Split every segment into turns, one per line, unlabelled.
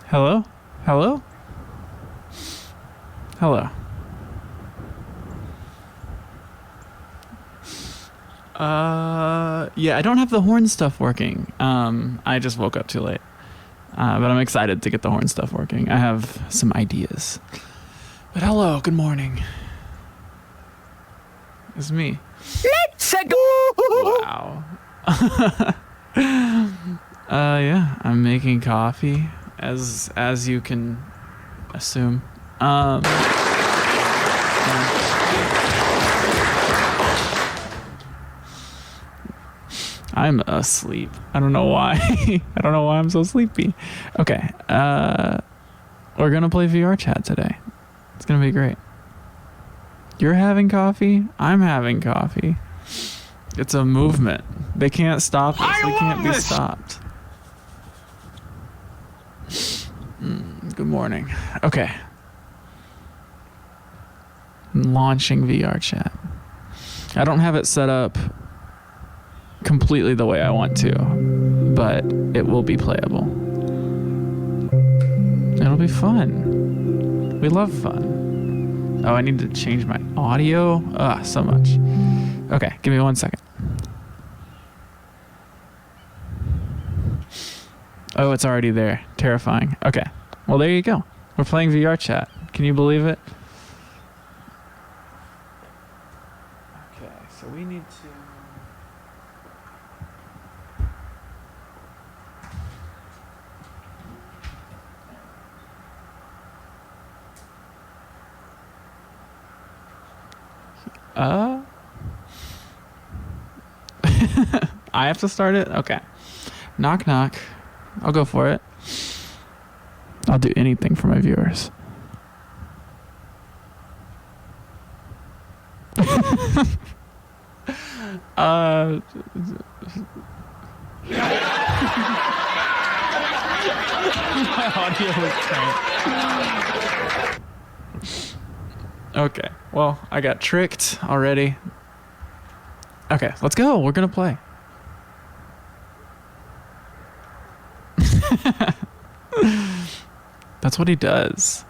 Hello? Hello? Hello. Yeah, I don't have the horn stuff working. I just woke up too late. But I'm excited to get the horn stuff working. I have some ideas. But hello, good morning. It's me.
Let's go!
Wow. Yeah, I'm making coffee, as you can assume. I'm asleep. I don't know why. I don't know why I'm so sleepy. Okay. We're gonna play VR chat today. It's gonna be great. You're having coffee. I'm having coffee. It's a movement. They can't stop us. We can't be stopped. Good morning. Okay. Launching VR chat. I don't have it set up completely the way I want to, but it will be playable. It'll be fun. We love fun. Oh, I need to change my audio. So much. Okay, give me 1 second. Oh, it's already there. Terrifying. Okay. Well, there you go. We're playing VR chat. Can you believe it? Okay, so we need to... I have to start it? Okay. Knock, knock. I'll go for it. I'll do anything for my viewers. My audio was cranked. Okay. Well, I got tricked already. Okay, let's go. We're gonna play. That's what he does.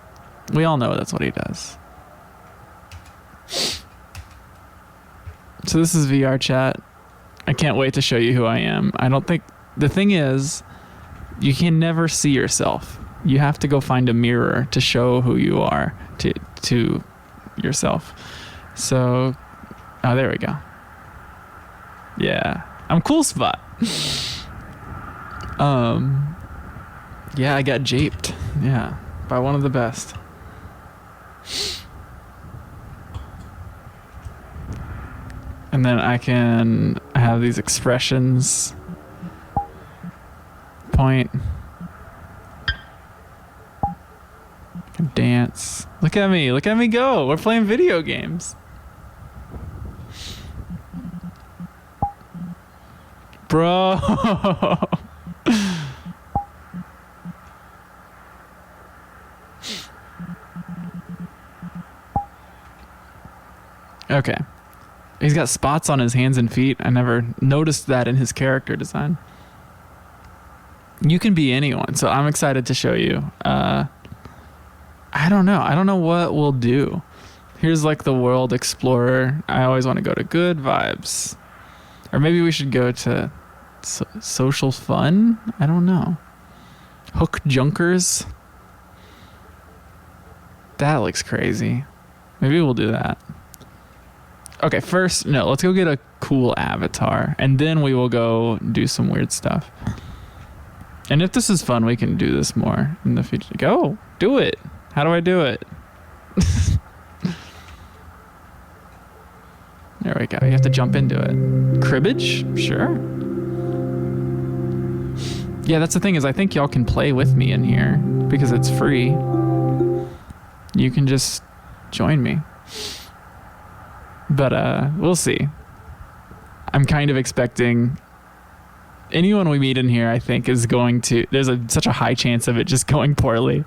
We all know that's what he does. So this is VR chat. I can't wait to show you who I am. I don't think... The thing is, you can never see yourself. You have to go find a mirror to show who you are to yourself. So... Oh, there we go. Yeah. I'm cool spot. Yeah, I got japed. Yeah. By one of the best. And then I can have these expressions. Point. I can dance. Look at me. Look at me go. We're playing video games. Bro. Okay. He's got spots on his hands and feet. I never noticed that in his character design. You can be anyone, so I'm excited to show you. I don't know. I don't know what we'll do. Here's like the world explorer. I always want to go to good vibes. Or maybe we should go to social fun? I don't know. Hook junkers? That looks crazy. Maybe we'll do that. Okay, first, no, let's go get a cool avatar, and then we will go do some weird stuff. And if this is fun, we can do this more in the future. Go, do it. How do I do it? There we go. You have to jump into it. Cribbage? Sure. Yeah, that's the thing is I think y'all can play with me in here because it's free. You can just join me. But we'll see. I'm kind of expecting anyone we meet in here, I think, is going to... There's such a high chance of it just going poorly.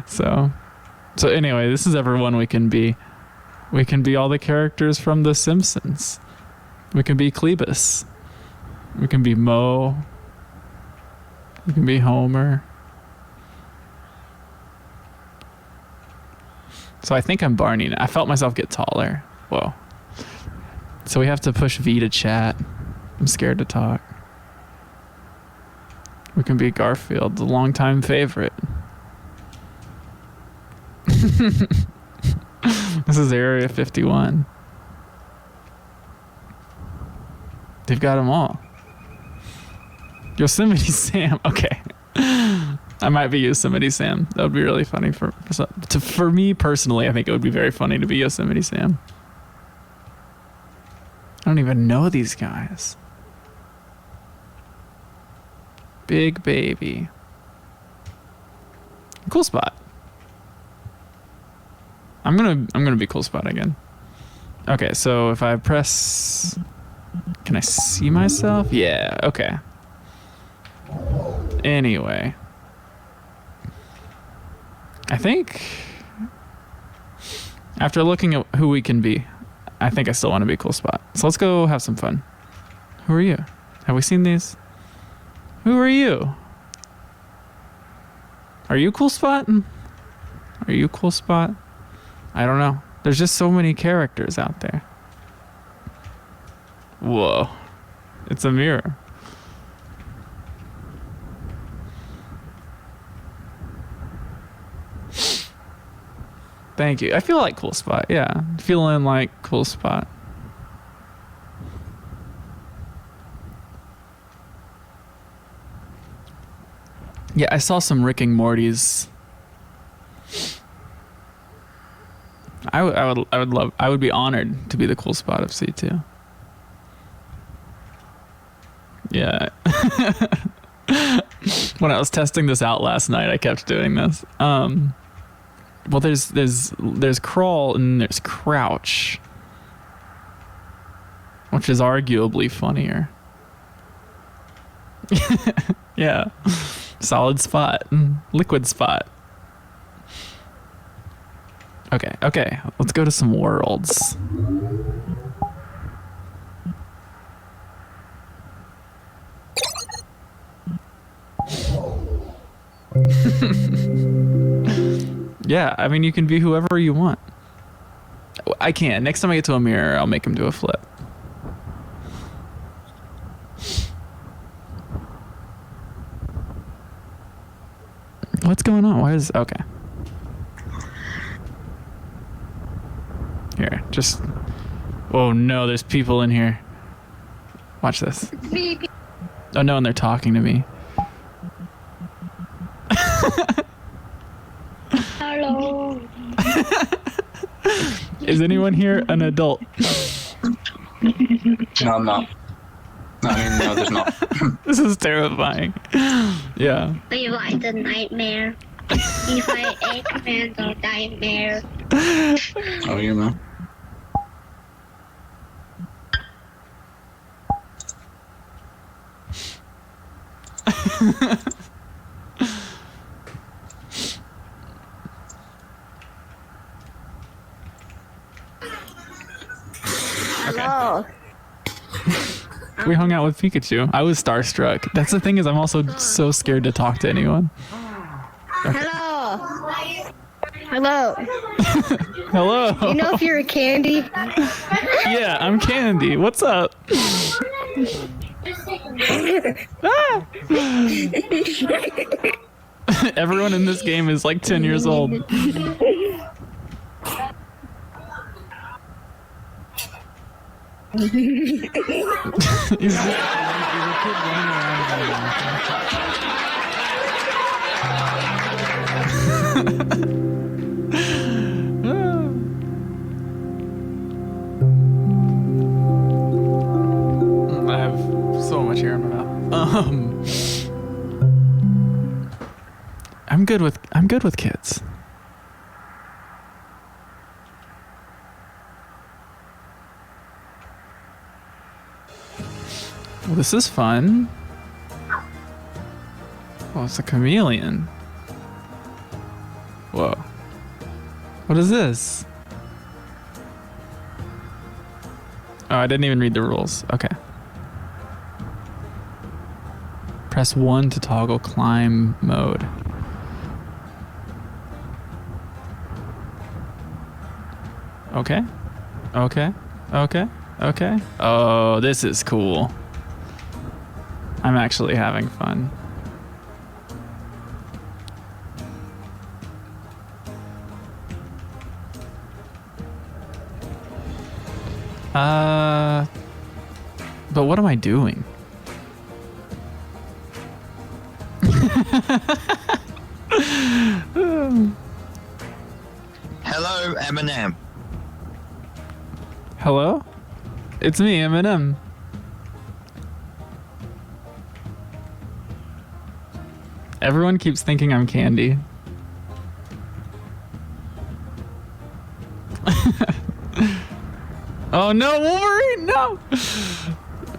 So anyway, this is everyone we can be. We can be all the characters from The Simpsons. We can be Cleebus. We can be Moe. We can be Homer. So I think I'm Barney now. I felt myself get taller. Whoa. So we have to push V to chat. I'm scared to talk. We can be Garfield, the longtime favorite. This is Area 51. They've got them all. Yosemite Sam. Okay. I might be Yosemite Sam. That would be really funny for me personally. I think it would be very funny to be Yosemite Sam. I don't even know these guys. Big baby. Cool spot. I'm gonna be cool spot again. Okay, so if I press, can I see myself? Yeah. Okay. Anyway, I think after looking at who we can be, I think I still want to be cool spot. So let's go have some fun. Who are you? Have we seen these? Who are you? Are you cool spot? Are you cool spot? I don't know. There's just so many characters out there. Whoa. It's a mirror. Thank you. I feel like cool spot. Yeah. Feeling like cool spot. Yeah, I saw some Rick and Morty's. I would be honored to be the cool spot of C2. Yeah. When I was testing this out last night, I kept doing this. Well, there's crawl and there's crouch, which is arguably funnier. Yeah. Solid spot. Liquid spot. Okay. Let's go to some worlds. Yeah, I mean, you can be whoever you want. I can. Next time I get to a mirror, I'll make him do a flip. What's going on? Why is... Okay. Here, just... Oh no, there's people in here. Watch this. Oh no, and they're talking to me.
Hello.
Is anyone here an adult?
No, I'm not. I mean, no, there's not.
This is terrifying. Yeah.
We like the nightmare. If I Eggman the nightmare.
Oh, you know.
Hello.
We hung out with Pikachu. I was starstruck. That's the thing, is I'm also so scared to talk to anyone.
Hello. Hello.
Hello.
You know if you're a candy?
Yeah, I'm Candy. What's up? Ah! Everyone in this game is like 10 years old. He's a kid running around. I have so much hair in my mouth. I'm good with kids. Well, this is fun. Oh, it's a chameleon. Whoa. What is this? Oh, I didn't even read the rules. Okay. Press 1 to toggle climb mode. Okay. Okay. Okay. Okay. Oh, this is cool. I'm actually having fun. But what am I doing?
Hello, Eminem.
Hello? It's me, Eminem. Everyone keeps thinking I'm Candy. Oh no, Wolverine, no!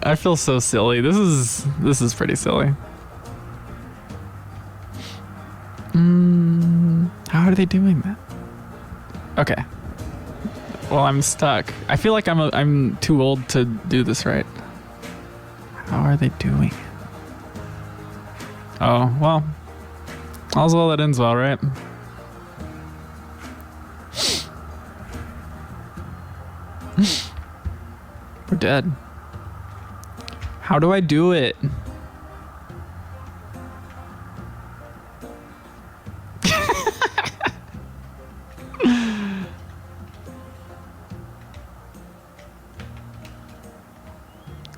I feel so silly. This is pretty silly. How are they doing that? Okay. Well, I'm stuck. I feel like I'm too old to do this right. How are they doing it? Oh, well. All's well that ends well, right? We're dead. How do I do it?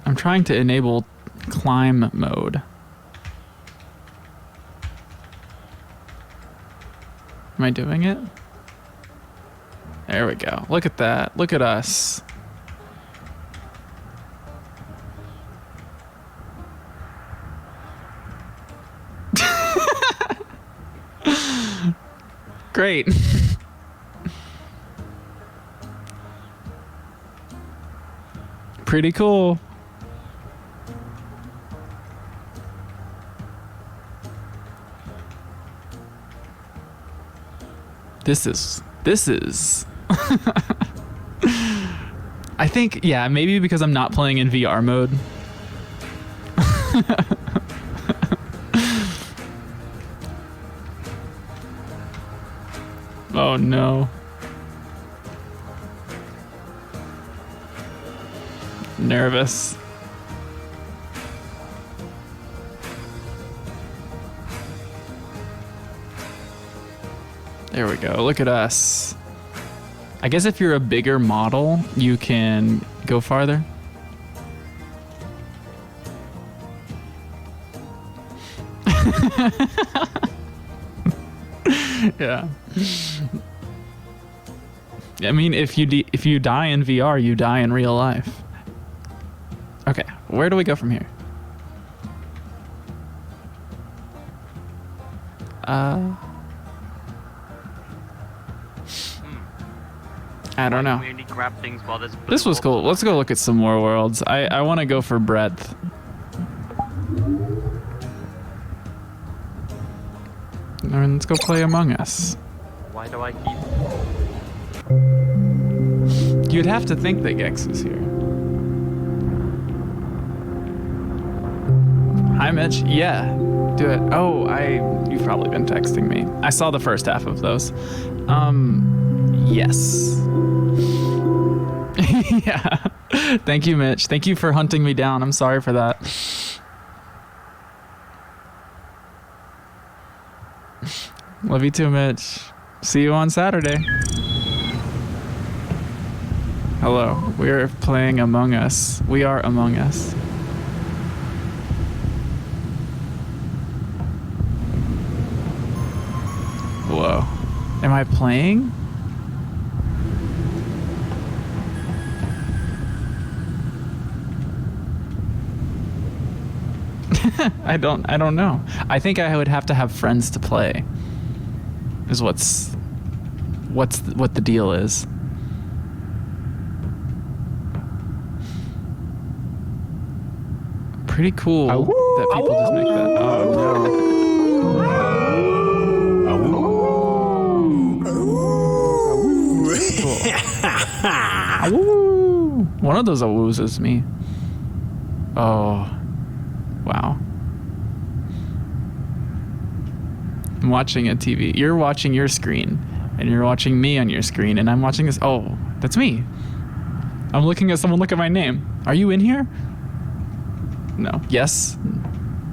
I'm trying to enable climb mode. Am I doing it? There we go. Look at that. Look at us. Great. Pretty cool. This is I think, yeah, maybe because I'm not playing in VR mode. Oh no. Nervous. There we go. Look at us. I guess if you're a bigger model, you can go farther. Yeah. I mean, if you die in VR, you die in real life. Okay, where do we go from here? I don't know.
Really grab things while there's
This was cool. Let's go look at some more worlds. I want to go for breadth. And let's go play Among Us.
Why do I keep...
You'd have to think that Gex is here. Hi, Mitch. Yeah, do it. Oh, you've probably been texting me. I saw the first half of those. Yes. Yeah. Thank you, Mitch. Thank you for hunting me down. I'm sorry for that. Love you too, Mitch. See you on Saturday. Hello. We're playing Among Us. We are Among Us. Whoa. Am I playing? I don't know. I think I would have to have friends to play. Is what the deal is. Pretty cool that people just make that. Oh no. Cool. One of those awoos is me. Oh. Wow. I'm watching a TV. You're watching your screen, and you're watching me on your screen, and I'm watching this. Oh, that's me. I'm looking at someone. Look at my name. Are you in here? No. Yes.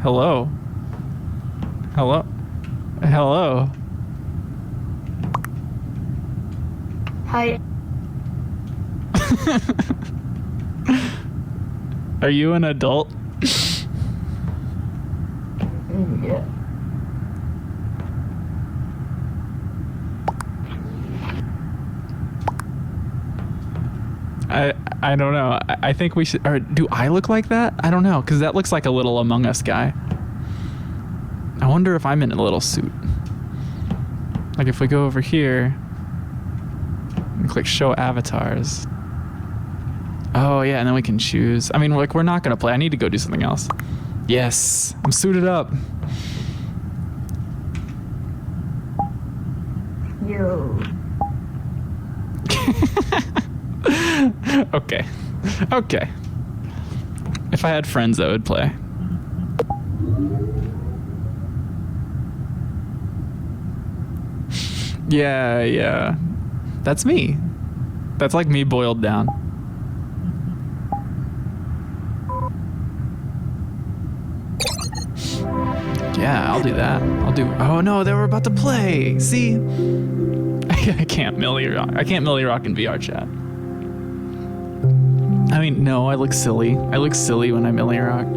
Hello. Hello. Hello.
Hi.
Are you an adult?
Yeah.
I don't know. I think we should. Or do I look like that? I don't know, because that looks like a little Among Us guy. I wonder if I'm in a little suit. Like if we go over here and click show avatars. Oh yeah, and then we can choose. I mean, like we're not gonna play. I need to go do something else. Yes, I'm suited up.
Yo.
Okay. Okay. If I had friends, I would play. Yeah, yeah. That's me. That's like me boiled down. Yeah, I'll do that. I'll do. Oh no, they were about to play. See? I can't Millie Rock. I can't Millie Rock in VR chat. I mean, no, I look silly. I look silly when I Millie Rock.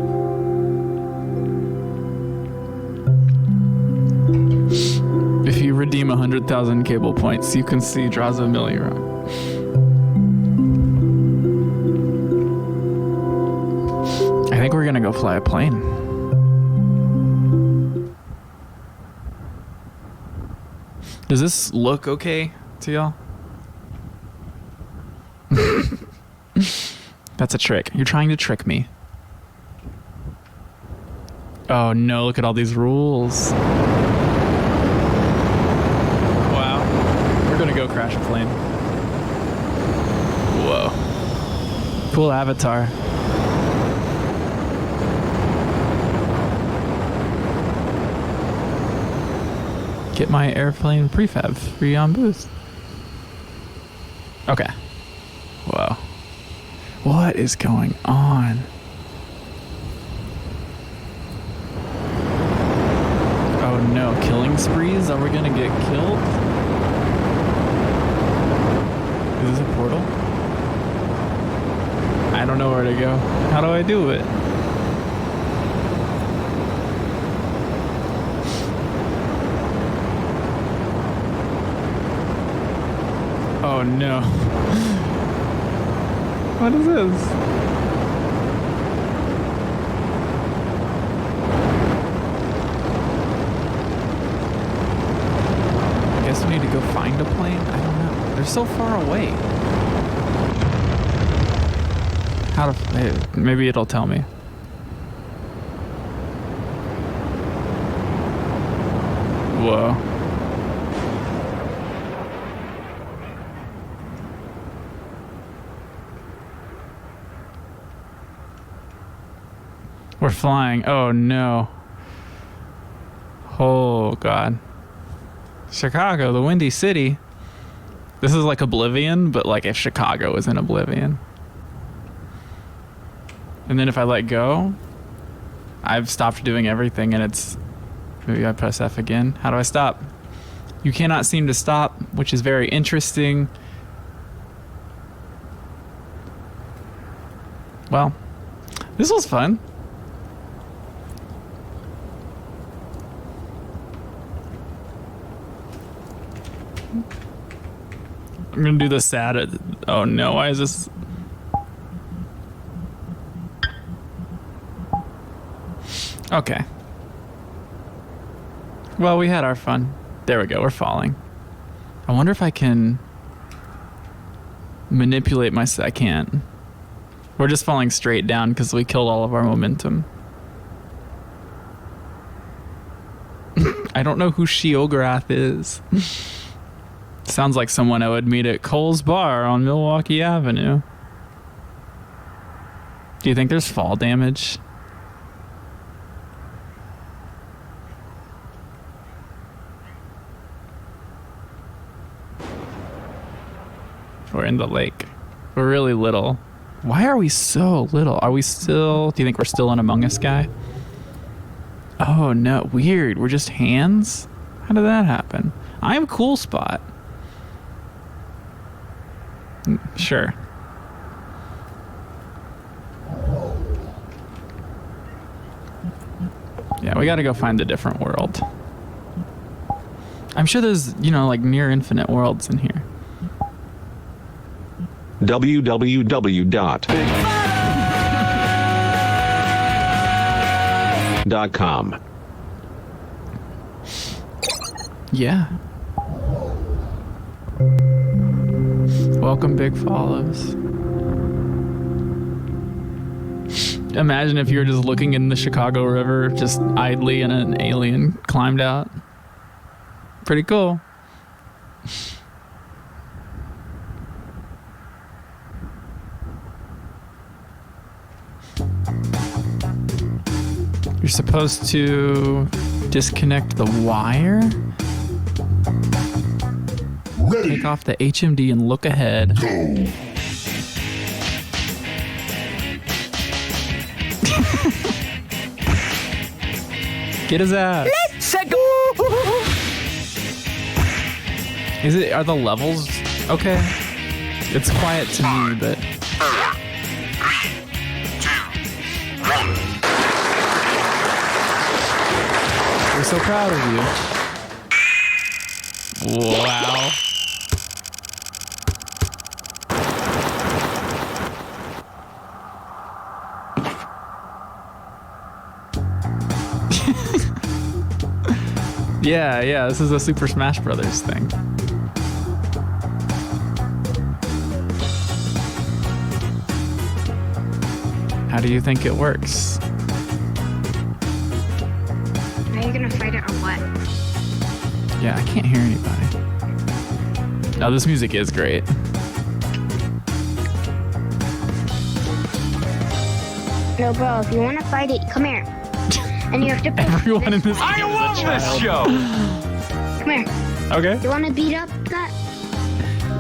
If you redeem 100,000 cable points, you can see Draza Millie Rock. I think we're gonna go fly a plane. Does this look okay to y'all? That's a trick. You're trying to trick me. Oh no, look at all these rules. Wow. We're gonna go crash a plane. Whoa. Cool avatar. Get my airplane prefab free on booth. Okay. Whoa. What is going on? Oh no, killing sprees? Are we gonna get killed? Is this a portal? I don't know where to go. How do I do it? Oh no. What is this? I guess we need to go find a plane? I don't know. They're so far away. How to... Maybe it'll tell me. Whoa. We're flying. Oh no. Oh god. Chicago, the Windy City. This is like Oblivion, but like if Chicago was in Oblivion. And then if I let go, I've stopped doing everything and it's... Maybe I press F again. How do I stop? You cannot seem to stop, which is very interesting. Well, this was fun. I'm gonna do the sad. Oh no, why is this? Okay. Well, we had our fun. There we go, we're falling. I wonder if I can manipulate my... I can't. We're just falling straight down because we killed all of our momentum. I don't know who Shiograth is. Sounds like someone I would meet at Cole's Bar on Milwaukee Avenue. Do you think there's fall damage? We're in the lake. We're really little. Why are we so little? Are we still... Do you think we're still an Among Us guy? Oh, no. Weird. We're just hands? How did that happen? I'm cool spot. Sure. Yeah, we gotta go find a different world. I'm sure there's, you know, like near infinite worlds in here.
www.com.
Yeah. Welcome, Big Follows. Imagine if you were just looking in the Chicago River, just idly, and an alien climbed out. Pretty cool. You're supposed to disconnect the wire? Take off the HMD and look ahead. Get his ass. Let's go. Is it? Are the levels okay? It's quiet to me, but.
4, 3, 2, 1.
We're so proud of you. Wow. Yeah, this is a Super Smash Brothers thing. How do you think it works?
Are you gonna fight it or what?
Yeah, I can't hear anybody. Oh, this music is great.
No, bro, if you wanna fight it, come here. And you have to push
Everyone in this
I
game
love
is a
this
child.
show.
Come here.
Okay.
You wanna beat up that?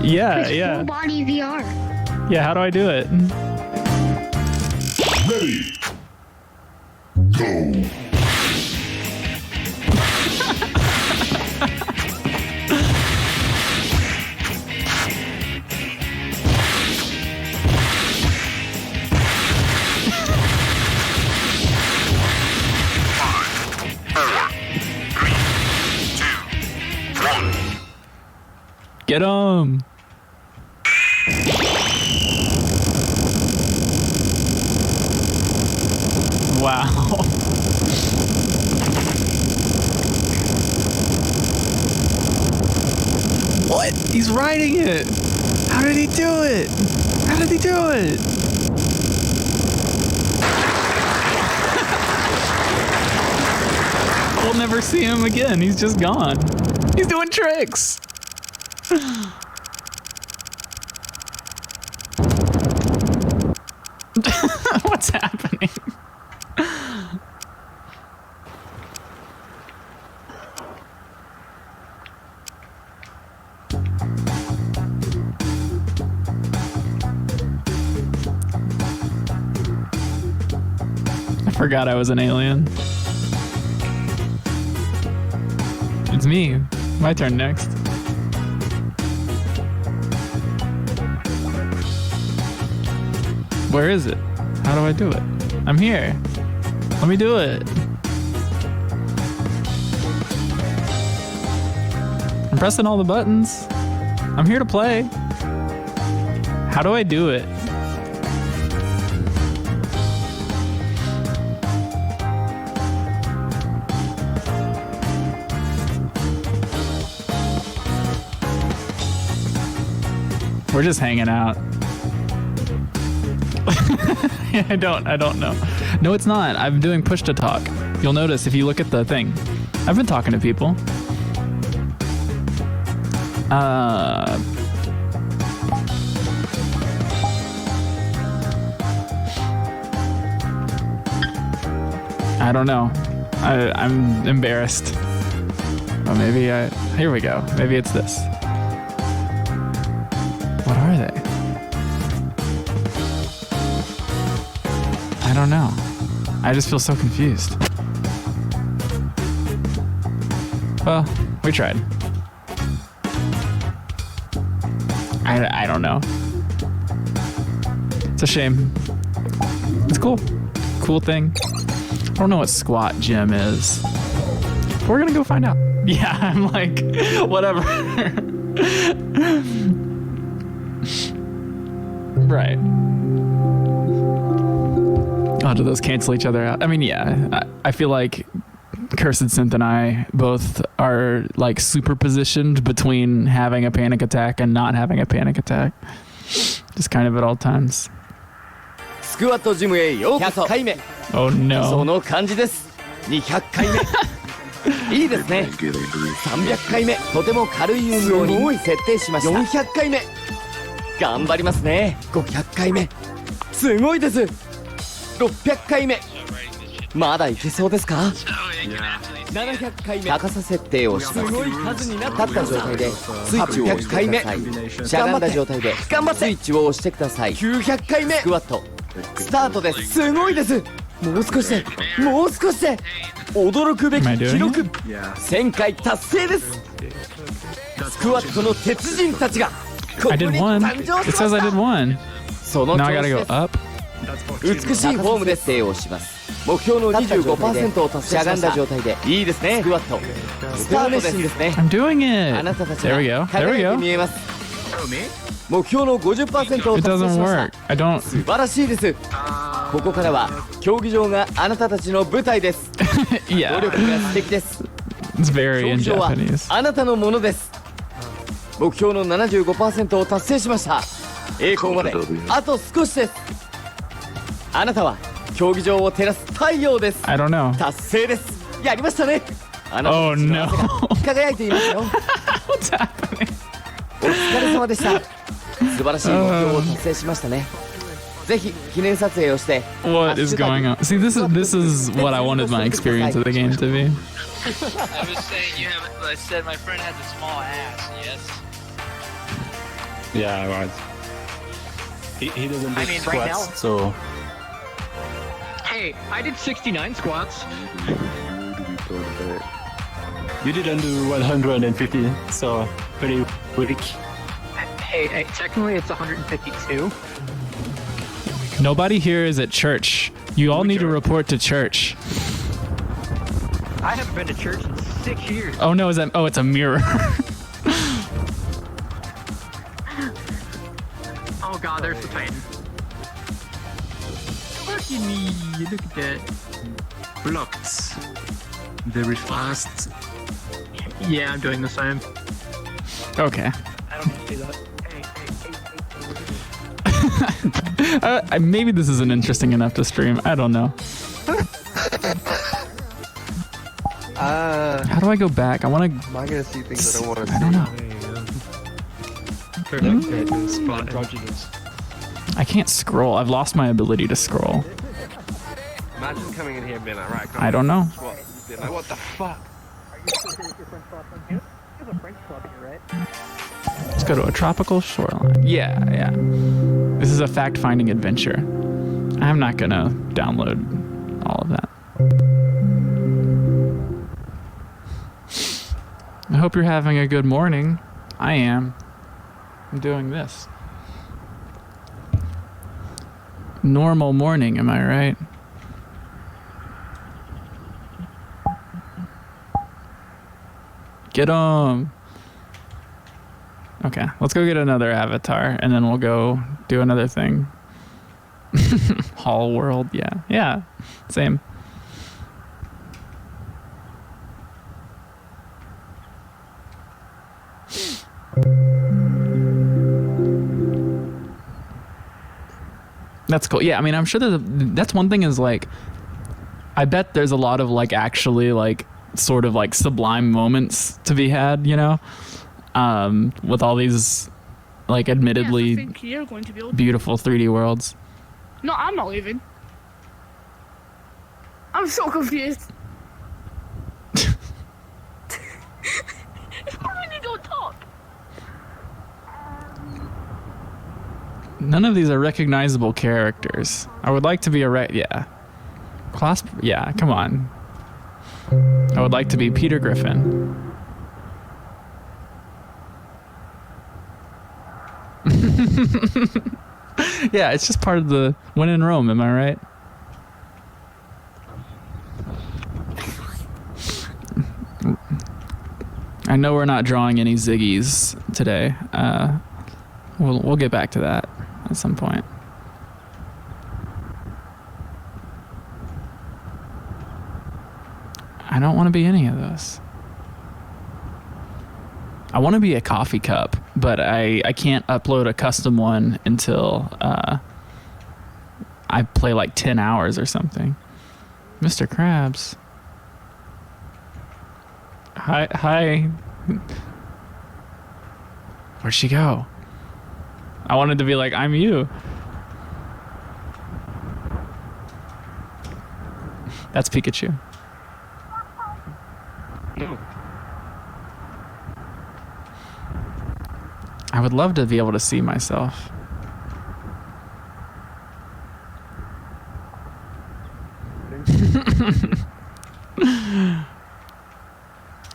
Yeah,
Push
yeah.
full body VR.
Yeah, how do I do it?
Ready. Go.
Get him. Wow. What? He's riding it. How did he do it? How did he do it? We'll never see him again. He's just gone. He's doing tricks. What's happening? I forgot I was an alien. It's me. My turn next. Where is it? How do I do it? I'm here. Let me do it. I'm pressing all the buttons. I'm here to play. How do I do it? We're just hanging out. I don't know. No, it's not. I'm doing push to talk. You'll notice if you look at the thing. I've been talking to people. I don't know. I'm embarrassed. Oh, maybe here we go. Maybe it's this. What are they? don't know. I just feel so confused. Well, we tried. I don't know. It's a shame. It's cool. Cool thing. I don't know what squat gym is. But we're gonna go find out. Yeah, I'm like, whatever. Right. Oh, do those cancel each other out? I mean, yeah. I feel like Cursed Synth and I both are like super positioned between having a panic attack and not having a panic attack. Just kind of at all times.
スクワットジムへようこそ。100回目。
Oh
そ
no.
の感じです。200回目。いいですね。300回目。とても軽い運動に設定しました。400回目。頑張りますね。500回目。すごいです。600回目。まだいけそうですか？700回目。高さ設定をします。すごい数になった状態でスイッチを押してください。しゃがんだ状態で頑張ってスイッチを押してください。900回目。スクワットスタートです。すごいです。もう少しでもう少しで驚くべき記録1000回達成です。スクワットの鉄人たちがここ
I
に
did one.
誕生
It
しま
says I
し
did
た。
one.
その
Now
調
I
子
gotta
で
go up.
美しいフォームで設定をします。目標の 25% を達成しました。しゃがんだ状態でいいですね。スクワットスタートですね。
I'm doing
あな
it.
たたち
There we
が
go. There we
輝いて
go.
見えます。目標の 50% を
It
達成
doesn't
しました
work. I don't.
素晴らしいです。ここからは競技場があなたたちの舞台です。努
Yeah.
力が素敵です。
It's very
競
in
技場は
Japanese.
あなたのものです。目標の 75% を達成しました。栄光まであと少しです。あなたは競技場を照らす太陽です。
I don't know.
達成です。やりましたね。あなた
Oh
たちの
no.
汗が輝いていますよ。
What's happening?
お疲れ様でした。素晴らしい目標を達成しましたね。ぜひ記念撮影をして。
What is going on? See, this is what I wanted my experience of the game to be.
I was saying you have. I said my friend has a small ass. Yes.
Yeah, right. He doesn't do
I mean,
squats,
right now-
so
Hey, I did 69 squats.
you didn't do 150, so pretty weak.
Hey, technically it's 152.
Nobody here is at church. You all need to report to church.
I haven't been to church in 6 years.
Oh no, is that? Oh, it's a mirror.
Oh god, there's the Titan. Look at me, look at that.
Blocked very fast.
Yeah, I'm doing the same.
Okay.
I don't need to do that. Hey.
Maybe this isn't interesting enough to stream. I don't know. How do I go back? I want to.
Am I gonna see things I don't want to
I
see?
don't know.
Androgynous.
I can't scroll. I've lost my ability to scroll.
Imagine coming in here and being like, right,
I don't know.
What? Being like, what the fuck?
Let's go to a tropical shoreline. Yeah, yeah. This is a fact-finding adventure. I'm not gonna download all of that. I hope you're having a good morning. I am. I'm doing this. Normal morning, am I right? Get 'em. Okay, let's go get another avatar, and then we'll go do another thing. Hall world, yeah, same. That's cool. Yeah, I mean, I'm sure that's one thing is like, I bet there's a lot of like actually like sort of like sublime moments to be had, you know, with all these like admittedly
Yes, I think you're going to be able to.
beautiful 3D worlds.
No, I'm not leaving. I'm so confused. I really don't talk.
None of these are recognizable characters. I would like to be yeah. Clasp, yeah, come on. I would like to be Peter Griffin. Yeah, it's just part of the when in Rome, am I right? I know we're not drawing any Ziggies today. We'll get back to that at some point. I don't want to be any of those. I want to be a coffee cup, but I can't upload a custom one until I play like 10 hours or something. Mr. Krabs. Hi. Where'd she go? I wanted to be like, I'm you. That's Pikachu. I would love to be able to see myself.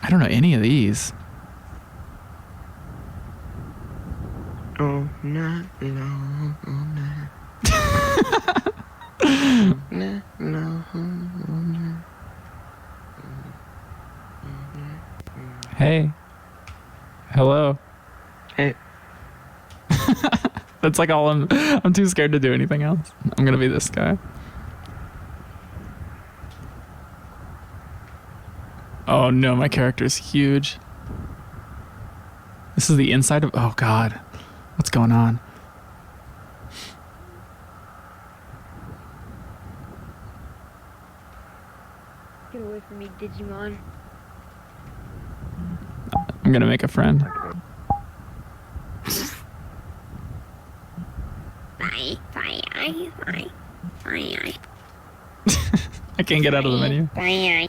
I don't know any of these.
Oh, no, no, no. No, no, no.
Hey. Hello.
Hey.
That's like all I'm too scared to do anything else. I'm gonna be this guy. Oh no, my character's huge. This is the inside of, oh god. What's going on?
Get away from me, Digimon.
I'm gonna make a friend.
Bye.
I can't get out of the menu.
Bye.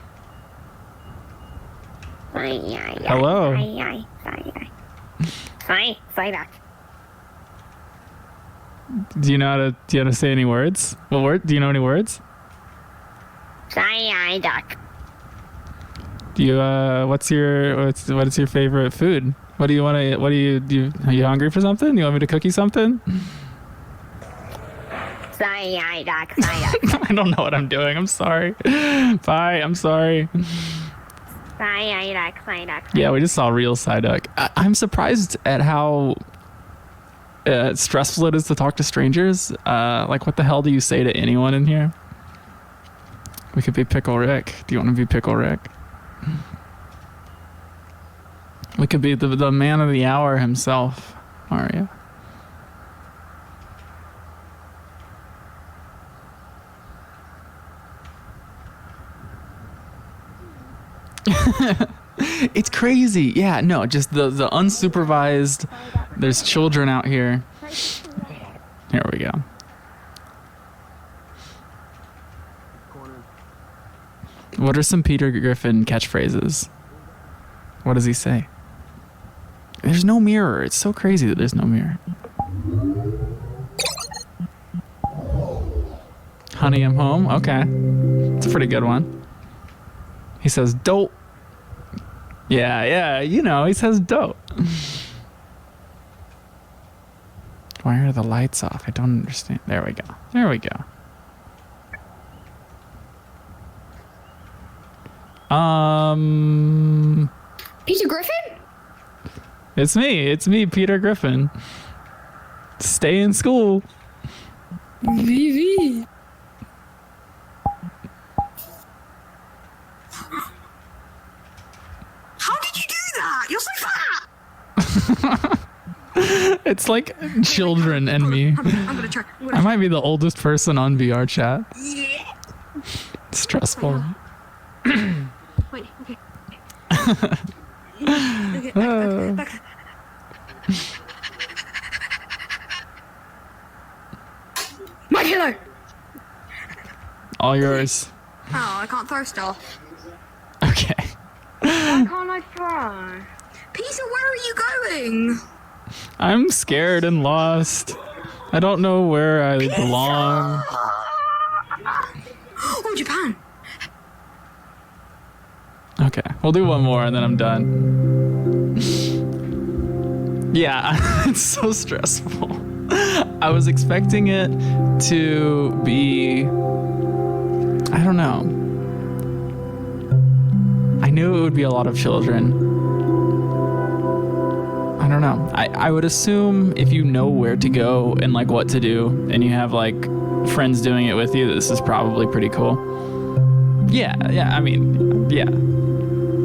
Hello.
Bye back.
Do you know how to say any words? What word? Do you know any words?
Duck.
Do you what is your favorite food? Are you hungry for something? You want me to cook you something?
Duck.
I don't know what I'm doing. I'm sorry. Bye. I'm sorry.
Duck.
Yeah, we just saw real Psyduck. I'm surprised at how stressful it is to talk to strangers. Like, what the hell do you say to anyone in here? We could be Pickle Rick. Do you want to be Pickle Rick? We could be the man of the hour himself, Mario. It's crazy. Yeah, no, just the unsupervised. There's children out here. Here we go. What are some Peter Griffin catchphrases? What does he say? There's no mirror. It's so crazy that there's no mirror. Honey, I'm home. Okay. It's a pretty good one. He says, dope. Yeah, you know, he says dope. Why are the lights off? I don't understand. There we go.
Peter Griffin?
It's me, Peter Griffin. Stay in school.
VV. How did you do that? You're so fat!
It's like children and me.
I'm gonna try.
I might be the oldest person on VR chat.
Yeah.
It's stressful.
Wait, okay. Okay, back. My pillow!
All yours.
Oh, I can't throw stuff.
Okay.
Why can't I try?
Peter, where are you going?
I'm scared and lost. I don't know where I belong.
Oh, Japan.
Okay, we'll do one more and then I'm done. Yeah, it's so stressful. I was expecting it to be, I don't know. I knew it would be a lot of children. I don't know. I would assume if you know where to go and like what to do and you have like friends doing it with you, this is probably pretty cool. Yeah, I mean, yeah.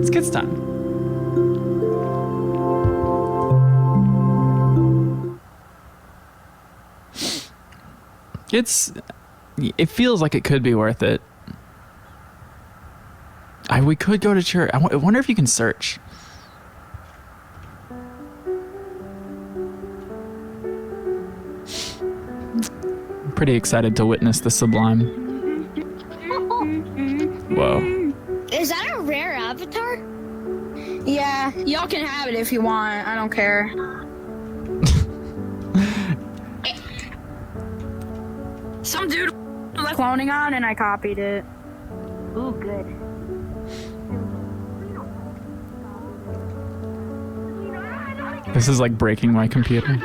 It's kids time. It feels like it could be worth it. We could go to church. I wonder if you can search. I'm pretty excited to witness the sublime. Whoa.
Is that a rare avatar?
Yeah, y'all can have it if you want. I don't care. Some dude was cloning on and I copied it.
Ooh, good.
This is like breaking my computer.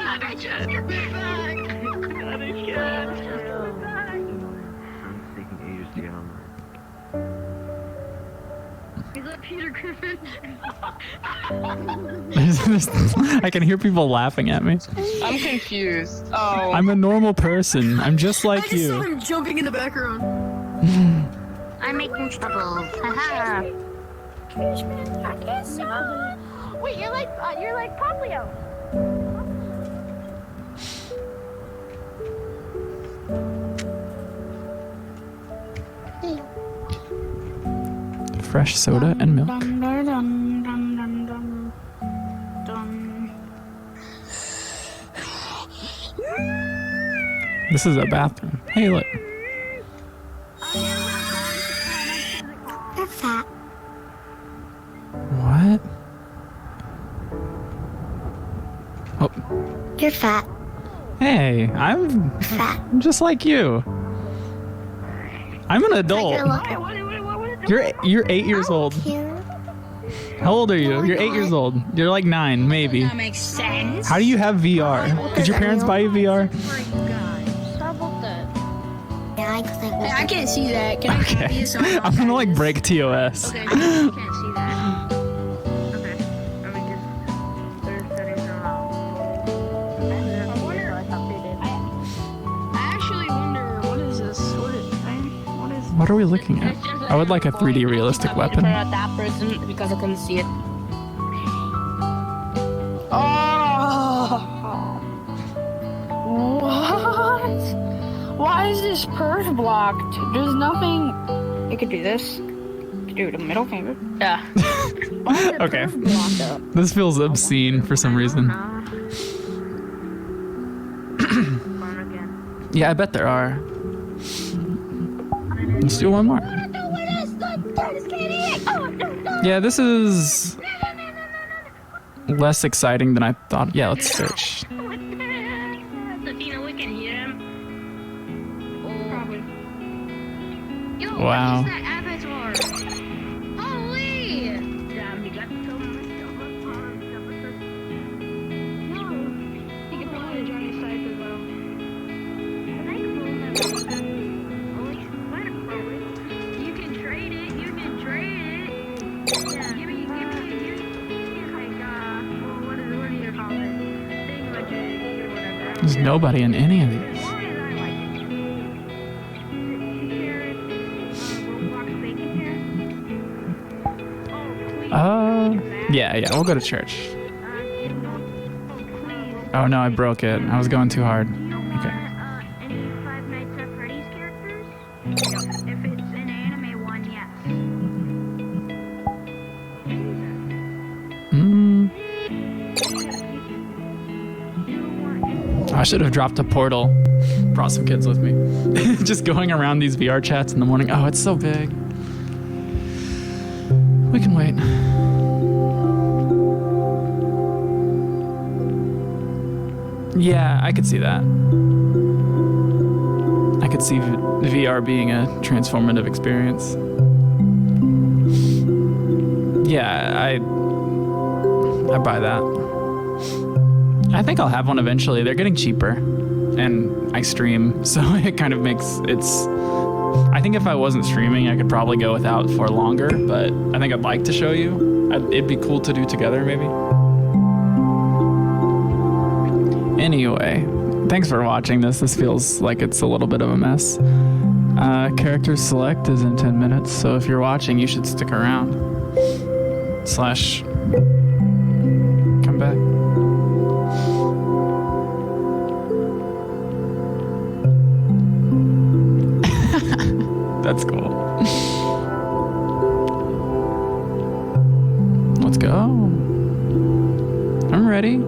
I can hear people laughing at me.
I'm confused. Oh.
I'm a normal person. I'm just like
I just saw
you.
him jumping in the background.
I'm making trouble. Haha. Wait, you're like Poplio.
Fresh soda and milk. This is a bathroom. Hey, look.
You're fat.
What? Oh.
You're fat.
Hey, I'm just like you. I'm an adult. You're 8 years old. How old are you? You're 8 years old. You're like 9, maybe.
That makes sense.
How do you have VR? Did your parents buy you VR?
Hey, I can't see that. Can I copy
Okay.
this on my
I'm gonna like break TOS.
Okay, I can't see that. I actually wonder, what is this?
What are we looking at? I would like a 3D realistic weapon.
That person because I couldn't see it.
Oh! What? Why is this purse blocked? There's nothing. You could do this. You could do the middle finger. Yeah.
Okay. This feels obscene for some reason. Yeah, I bet there are. Let's do one more. Yeah, this is less exciting than I thought. Yeah, let's search. Wow. There's nobody in any of these. Yeah, we'll go to church. Oh no, I broke it. I was going too hard. Okay. I should have dropped a portal. Brought some kids with me. Just going around these VR chats in the morning. Oh, it's so big. We can wait. Yeah, I could see that. could see VR being a transformative experience. Yeah, I buy that. I think I'll have one eventually. They're getting cheaper, and I stream, so it kind of makes it's. I think if I wasn't streaming, I could probably go without for longer, but I think I'd like to show you. It'd be cool to do together, maybe. Anyway, thanks for watching this. This feels like it's a little bit of a mess. Character select is in 10 minutes, so if you're watching, you should stick around. / come back. That's cool. Let's go. I'm ready.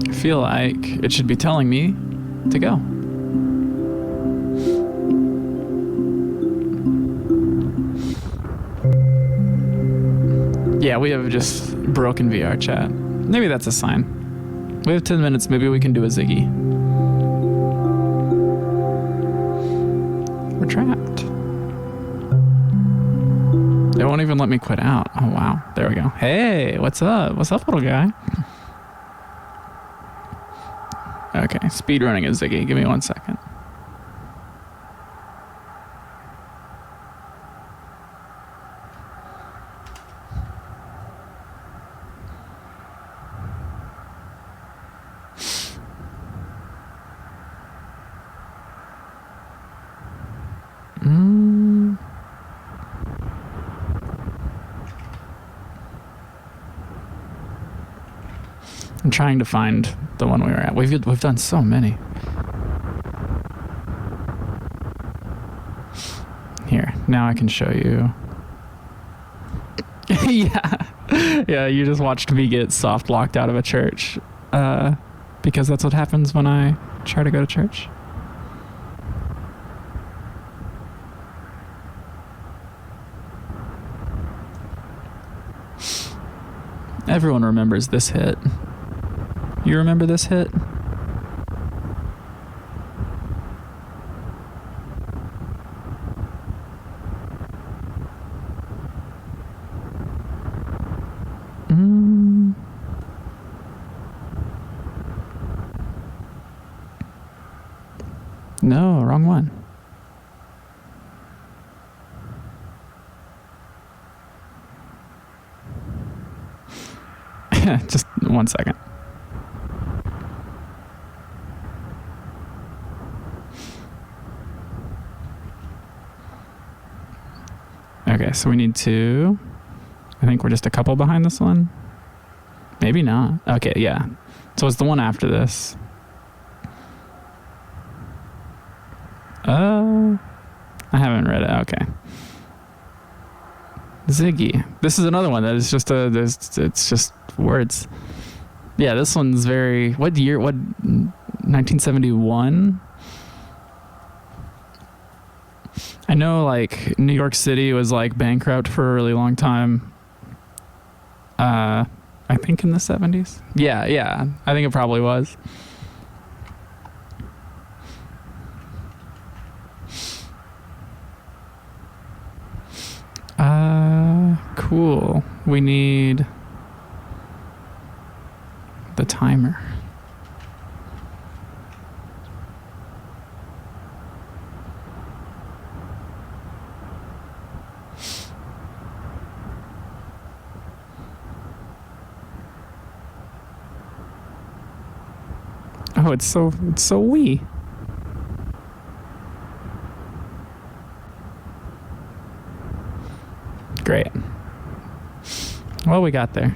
I feel like it should be telling me to go. Yeah, we have just broken VR chat. Maybe that's a sign. We have 10 minutes. Maybe we can do a Ziggy. We're trapped. They won't even let me quit out. Oh, wow. There we go. Hey, what's up? What's up, little guy? Okay, speedrunning a Ziggy. Give me 1 second. I'm trying to find the one we were at. We've done so many. Here, now I can show you. Yeah, you just watched me get soft locked out of a church. Because that's what happens when I try to go to church. Everyone remembers this hit. You remember this hit? No, wrong one. Just 1 second. Okay, so we need to... I think we're just a couple behind this one. Maybe not. Okay, yeah. So it's the one after this. I haven't read it. Okay. Ziggy. This is another one that is just it's just words. Yeah, this one's very... What year? What? 1971? I know, like, New York City was, like, bankrupt for a really long time. I think in the 70s. Yeah. I think it probably was. Cool. We need the timer. Oh, it's so wee. Great. Well, we got there.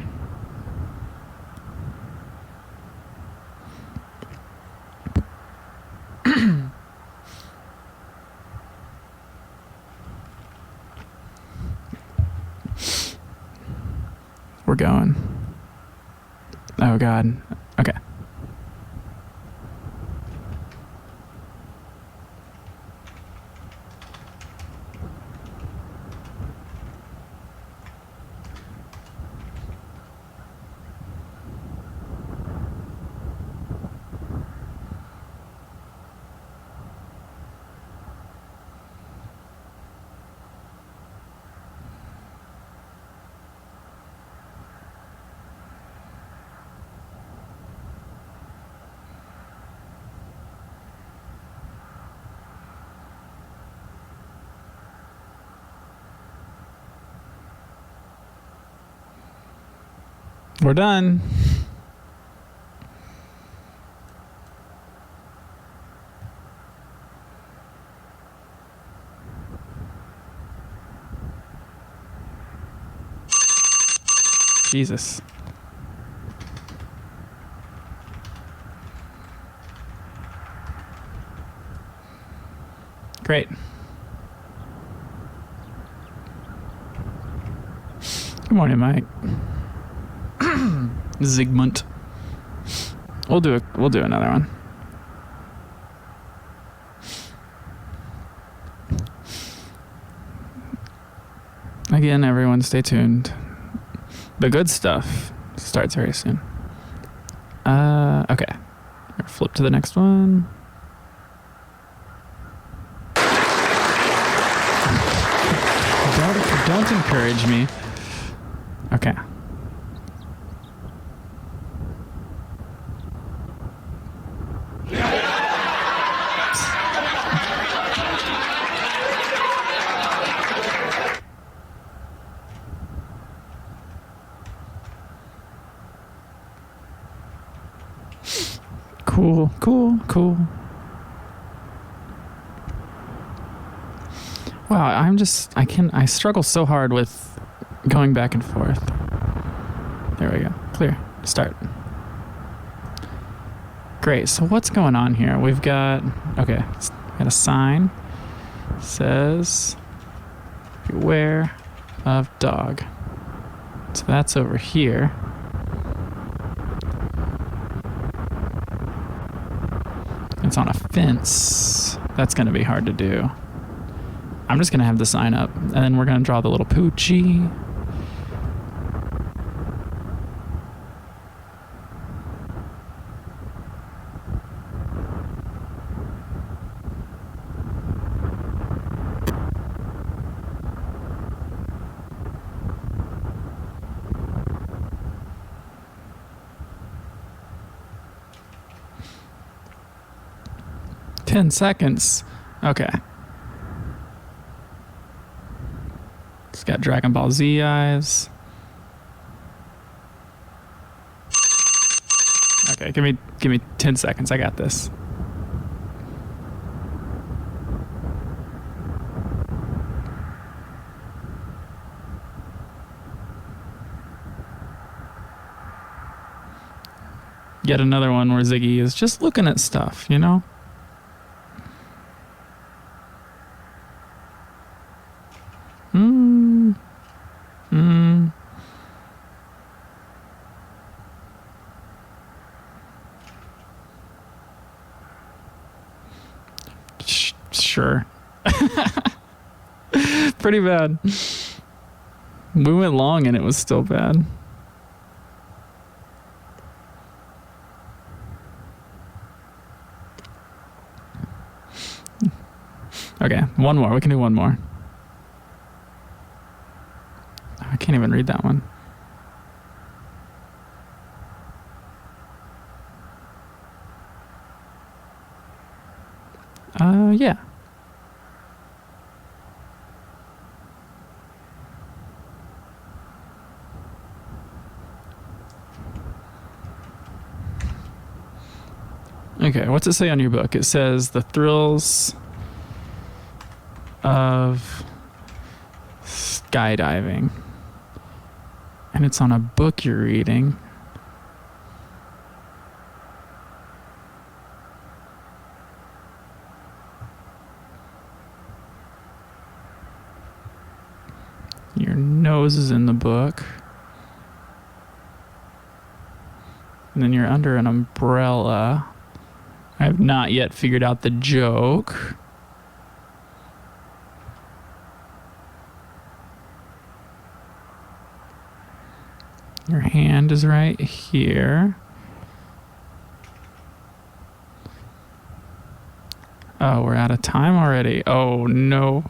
We're going. Oh, God. Okay. We're done. Jesus. Great. Good morning, Mike. Zygmunt. We'll do another one. Again, everyone stay tuned. The good stuff starts very soon. Okay. Flip to the next one. Don't encourage me. Okay. Cool. Wow, I struggle so hard with going back and forth. There we go. Clear. Start. Great. So what's going on here? We've got a sign. Says beware of dog. So that's over here. It's on a fence. That's going to be hard to do. I'm just going to have the sign up, and then we're going to draw the little poochie. Seconds. Okay. It's got Dragon Ball Z eyes. Okay, give me 10 seconds. I got this. Yet another one where Ziggy is just looking at stuff, you know? Sure. Pretty bad. We went long and it was still bad. Okay, one more. We can do one more. I can't even read that one. Yeah. Okay, what's it say on your book? It says the thrills of skydiving. And it's on a book you're reading. Your nose is in the book. And then you're under an umbrella. I have not yet figured out the joke. Your hand is right here. Oh, we're out of time already. Oh, no.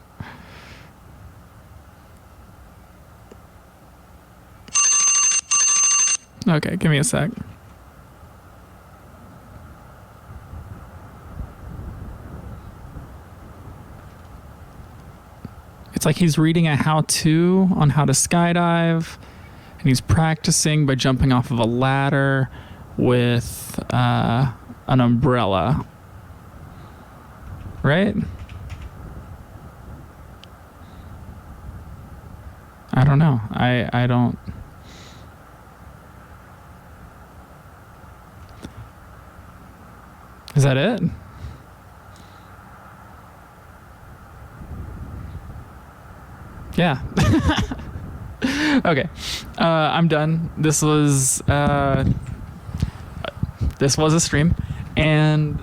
Okay, give me a sec. It's like he's reading a how-to on how to skydive, and he's practicing by jumping off of a ladder with an umbrella. Right? I don't know. I don't... Is that it? Yeah. Okay. I'm done. This was a stream, and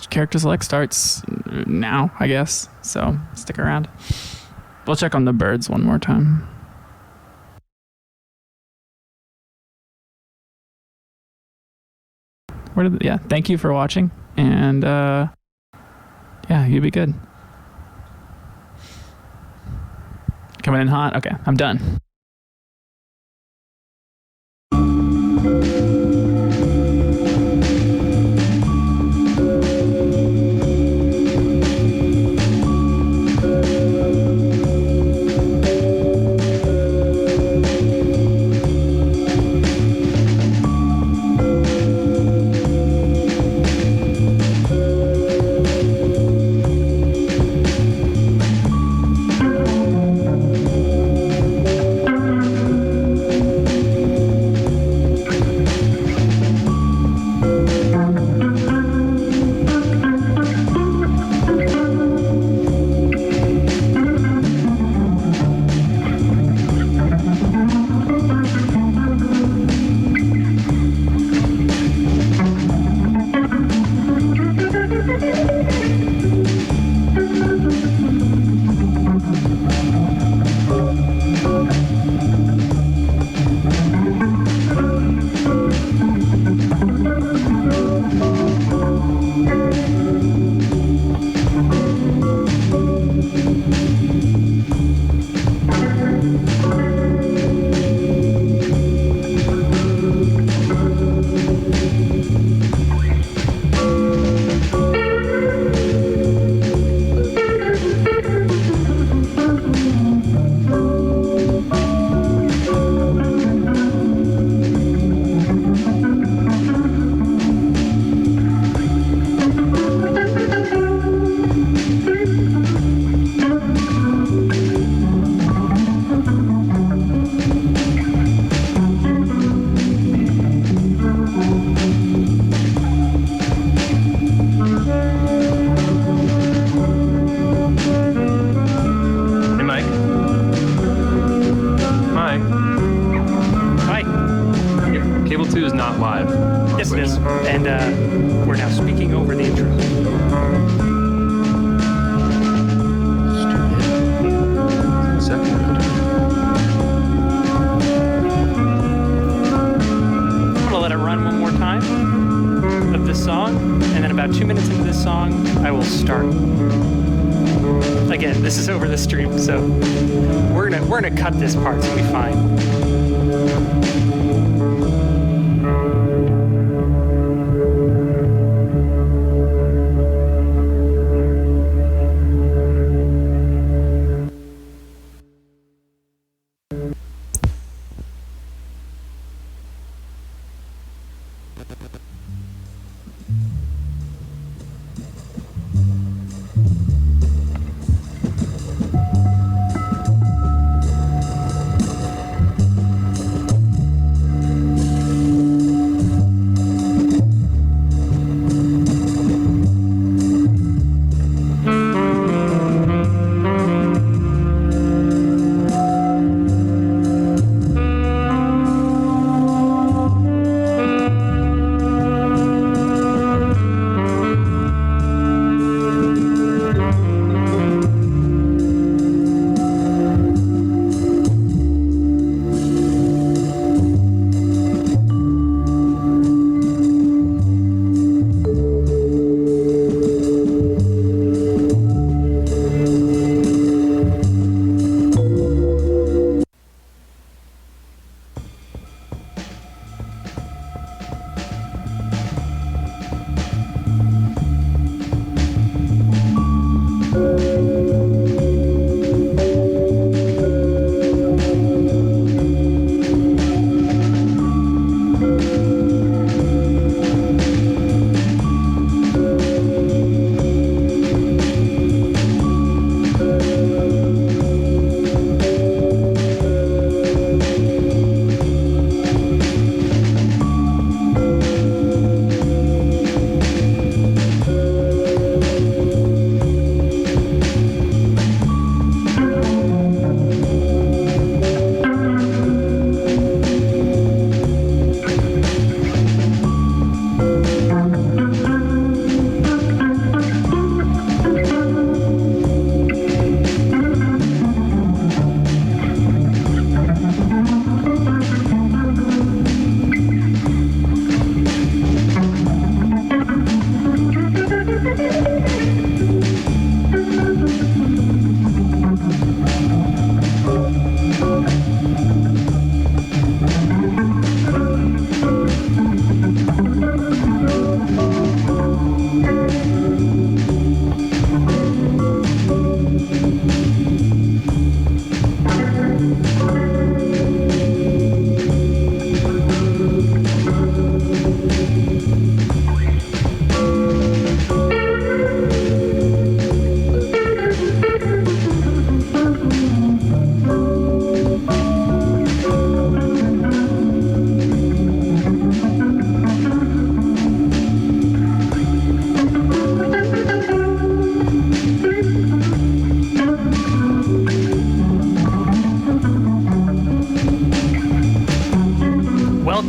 character select starts now, I guess. So stick around. We'll check on the birds one more time. Yeah, thank you for watching, and yeah, you be good. Coming in hot? Okay, I'm done.
We're gonna cut this part, so we'll be fine.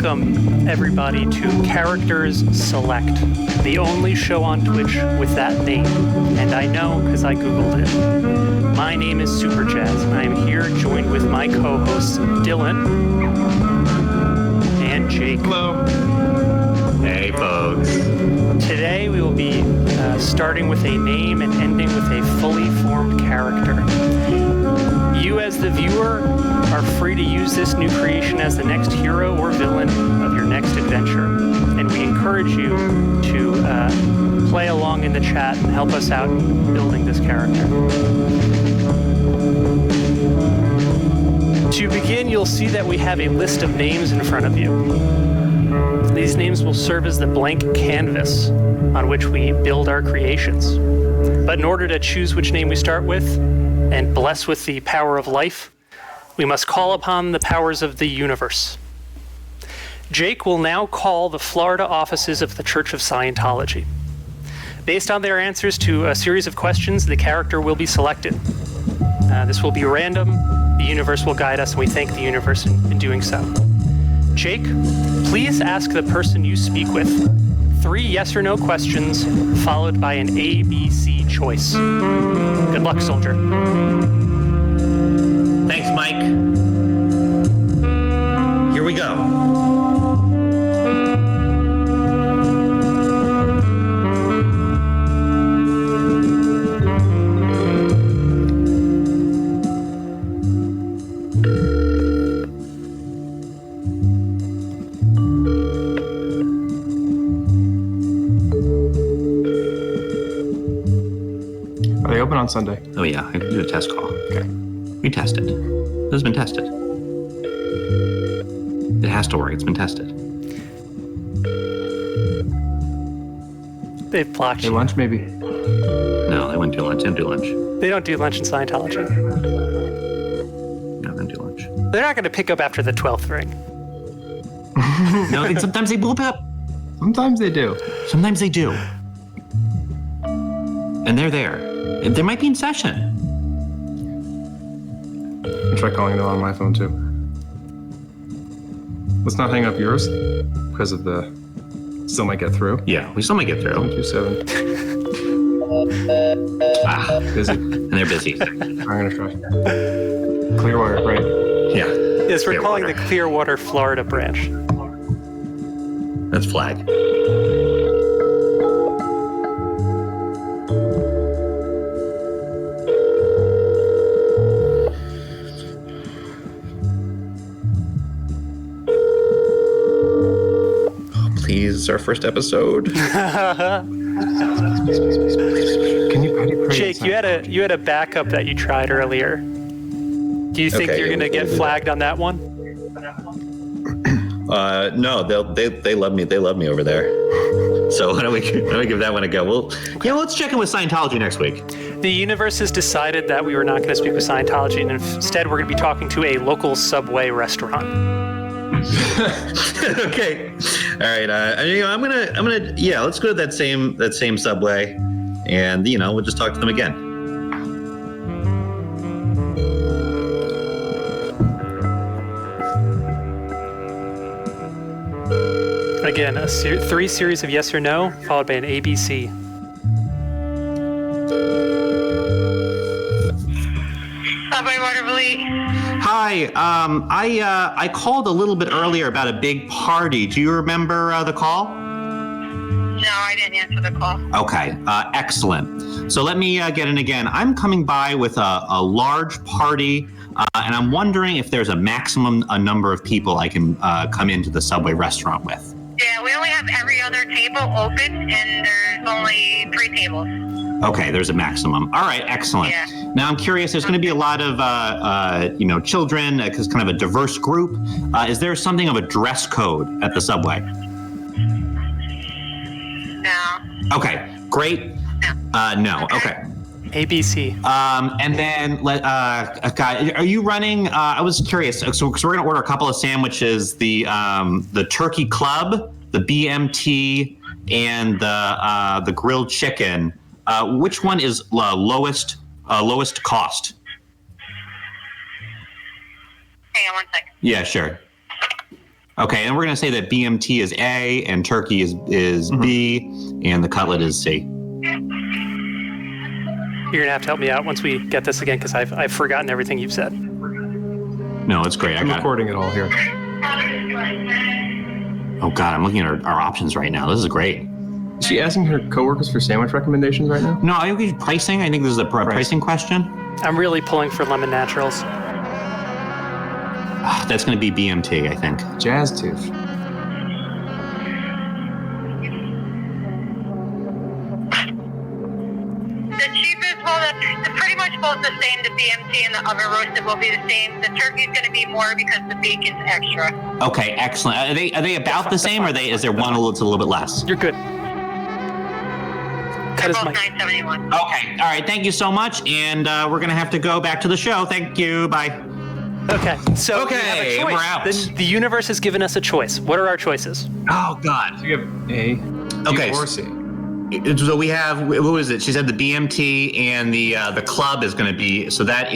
welcome everybody to Characters Select, the only show on Twitch with that name. And I know because I Googled it. My name is Super Jazz, and I am here joined with my co-hosts Dylan and Jake.
Hello. Hey, folks.
Today we will be starting with a name and ending with a fully formed character. You as the viewer are free to use this new creation as the next hero or villain of your next adventure. And we encourage you to play along in the chat and help us out building this character. To begin, you'll see that we have a list of names in front of you. These names will serve as the blank canvas on which we build our creations. But in order to choose which name we start with and bless with the power of life, we must call upon the powers of the universe. Jake will now call the Florida offices of the Church of Scientology. Based on their answers to a series of questions, the character will be selected. This will be random. The universe will guide us, and we thank the universe in doing so. Jake, please ask the person you speak with 3 yes or no questions, followed by an A-B-C choice. Good luck, soldier.
Thanks, Mike. Here we go.
Are they open on Sunday?
Oh, yeah. I can do a test call. Okay. We tested. This has been tested. It has to work. It's been tested.
They've blocked
Hey,
you.
lunch maybe?
No, they wouldn't do lunch. They don't do lunch.
They don't do lunch in Scientology.
No, they don't do lunch.
They're not going to pick up after the 12th ring.
No, sometimes they bloop up.
Sometimes they do.
Sometimes they do. And they're there. And they might be in session.
I try calling them on my phone too. Let's not hang up yours because of the still might get through.
Yeah, we still might get through.
127.
Busy. And they're busy.
I'm gonna try. Clearwater, right?
Yeah.
Yes, we're calling the Clearwater, Florida branch.
That's flag. Please, it's our first episode.
Can you patty pray?
Jake, you had a backup that you tried earlier. Do you think you're gonna get flagged on that one?
No, they love me. They love me over there. So why don't we give that one a go? Well, yeah, let's check in with Scientology next week.
The universe has decided that we were not going to speak with Scientology, and instead we're going to be talking to a local Subway restaurant.
Okay. All right. I'm gonna. Yeah. Let's go to that same Subway, and we'll just talk to them again.
Again, three series of yes or no, followed by an ABC.
Subway Waterbury.
Hi. I called a little bit earlier about a big party. Do you remember the call?
No, I didn't answer the call.
Okay, excellent. So let me get in again. I'm coming by with a large party, and I'm wondering if there's a maximum number of people I can come into the Subway restaurant with.
Yeah, we only have every other table open, and there's only 3 tables.
Okay, there's a maximum. All right, excellent.
Yeah.
Now I'm curious. There's going to be a lot of children, because kind of a diverse group. Is there something of a dress code at the Subway?
No.
Okay, great. No. Okay.
ABC.
And then, guy, are you running? I was curious. So we're going to order a couple of sandwiches: the turkey club, the BMT, and the grilled chicken. Which one is lowest cost?
Hang on one second.
Yeah, sure. Okay, and we're going to say that BMT is A and turkey is B and the cutlet is C.
You're going to have to help me out once we get this again because I've forgotten everything you've said.
No, it's great.
I'm recording it all here.
Oh, God, I'm looking at our options right now. This is great.
Is she asking her coworkers for sandwich recommendations right now?
No, I think we should pricing. I think this is a pricing question.
I'm really pulling for lemon naturals.
That's going to be BMT, I think.
Jazz tooth.
The cheapest, well, they're pretty much both the same. The BMT and the oven roasted will be the same. The turkey's going to be more because the bacon's extra.
Okay, excellent. Are they about the same, or is there one that's a little bit less?
You're good.
They're both $9.71.
Okay, all right. Thank you so much, and we're going to have to go back to the show. Thank you. Bye.
Okay, so we have a choice.
We're out.
The universe has given us a choice. What are our choices?
Oh, God.
So you have A,
Okay.
or C.
So we have, who is it? She said the BMT and the club is going to be, so that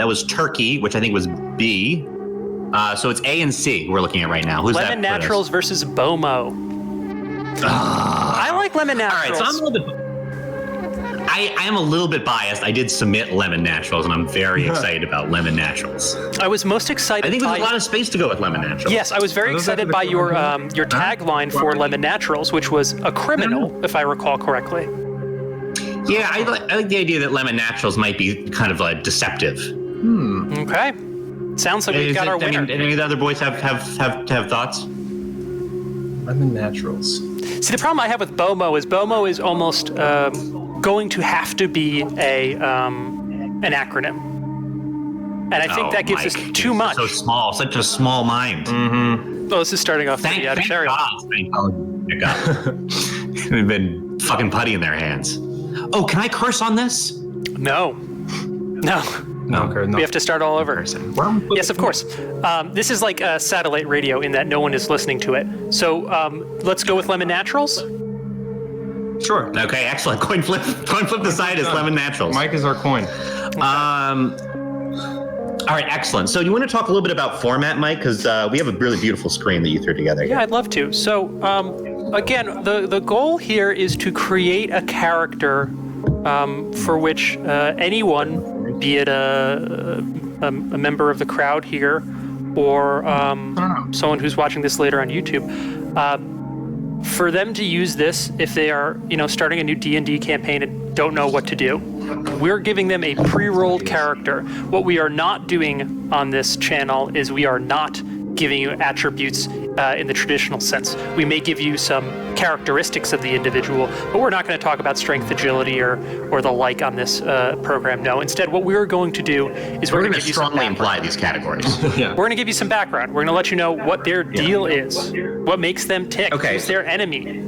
was turkey, which I think was B. So it's A and C we're looking at right now. Who's
Lemon
that?
Naturals versus Bomo. I like Lemon Naturals.
All right, so I'm a little bit, I am a little bit biased. I did submit Lemon Naturals, and I'm very excited about Lemon Naturals.
I was most excited.
I think there's a lot of space to go with Lemon Naturals.
Yes, I was very excited by your tagline for Lemon Naturals, which was a criminal, if I recall correctly.
Yeah, I like the idea that Lemon Naturals might be kind of deceptive.
Okay, sounds like we've got our winner.
Any of the other boys have thoughts?
Lemon Naturals.
See, the problem I have with Bomo is almost going to have to be an acronym, and I think that gives us too much.
So small, such a small mind.
Oh, this is starting off
Thank
cherry.
God. They've been fucking putty in their hands. Oh, can I curse on this?
No. We have to start all over. Yes, of course. This is like satellite radio in that no one is listening to it. So let's go with Lemon Naturals.
Sure.
Okay, excellent. Coin flip aside is Lemon Naturals.
Mike is our coin.
All right, excellent. So you want to talk a little bit about format, Mike? Because we have a really beautiful screen that you threw together.
Yeah, I'd love to. So again, the goal here is to create a character for which anyone, be it a member of the crowd here or someone who's watching this later on YouTube, for them to use this if they are, starting a new D&D campaign and don't know what to do. We're giving them a pre-rolled character. What we are not doing on this channel is we are not giving you attributes in the traditional sense. We may give you some characteristics of the individual, but we're not going to talk about strength, agility, or the like on this program. No, instead, what we're going to do is we're going to
strongly imply these categories.
Yeah. We're going to give you some background. We're going to let you know what their deal is, what makes them tick, who's their enemy.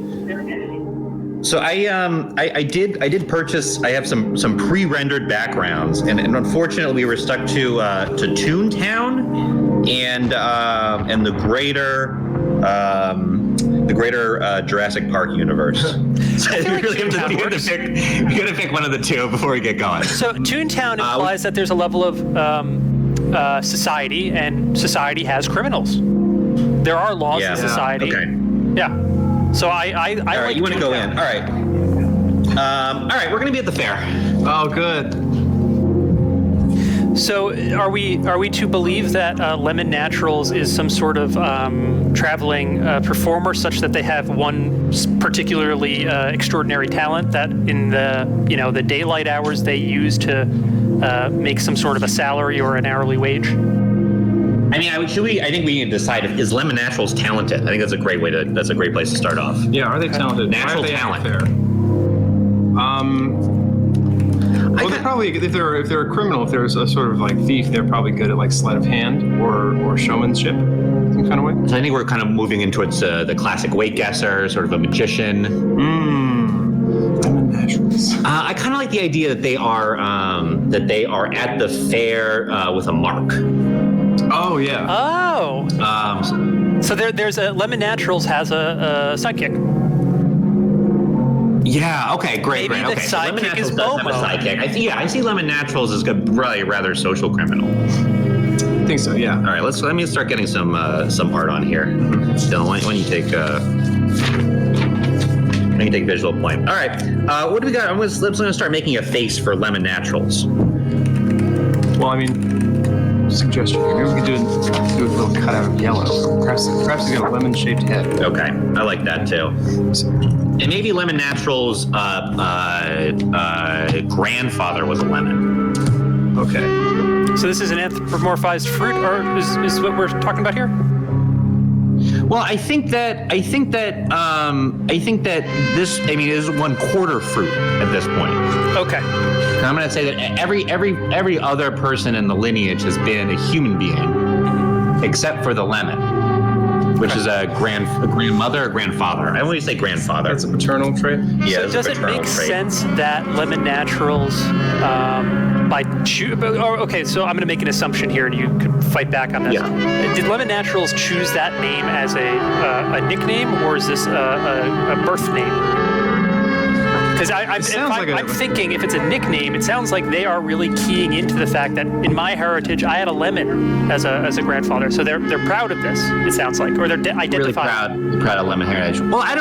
So I did purchase. I have some pre-rendered backgrounds, and unfortunately we were stuck to Toontown and the greater Jurassic Park universe. So we really have to pick one of the two before we get going.
So Toontown implies that there's a level of society, and society has criminals. There are laws in society.
Okay.
Yeah. So I
all right,
like
you want to go in? All right. All right, we're gonna be at the fair.
Oh, good.
So are we to believe that Lemon Naturals is some sort of traveling performer, such that they have one particularly extraordinary talent that in the daylight hours they use to make some sort of a salary or an hourly wage?
I mean, I think we need to decide is Lemon Naturals talented. I think that's a great place to start off.
Yeah, are they talented?
Natural talent.
Well, they're probably, if they're a criminal, if they're a sort of thief, they're probably good at sleight of hand or showmanship, some kind of way.
So I think we're kind of moving into the classic weight guesser, sort of a magician.
Lemon Naturals.
I kind of like the idea that they are at the fair with a mark.
Oh yeah.
Oh. So there's a Lemon Naturals has a sidekick.
Yeah. Okay. Great.
Maybe
great.
the
Okay.
sidekick
Lemon Naturals
is
does have a
Bomo.
sidekick. I see Lemon Naturals is probably a rather social criminal.
I think so. Yeah.
All right, let me start getting some art on here. Dylan, why don't you take visual point? All right, what do we got? Let's start making a face for Lemon Naturals.
Well, I mean, suggestion here. Maybe we could do a little cutout of yellow. Perhaps he's got a lemon-shaped head.
Okay, I like that too. And maybe Lemon Naturals' grandfather was a lemon.
Okay.
So this is an anthropomorphized fruit, or is what we're talking about here?
Well, I think that this, I mean, is 1/4 fruit at this point.
Okay.
And I'm going to say that every other person in the lineage has been a human being, except for the lemon, which is a grandmother or grandfather. I always say grandfather.
That's a paternal trait.
Yeah.
So does it make sense that Lemon Naturals, okay, so I'm going to make an assumption here, and you can fight back on this.
Yeah.
Did Lemon Naturals choose that name as a nickname, or is this a birth name? Because I'm thinking if it's a nickname, it sounds like they are really keying into the fact that in my heritage, I had a lemon as a grandfather. So they're proud of this, it sounds like, or they're identified.
Really proud of lemon heritage. Well, I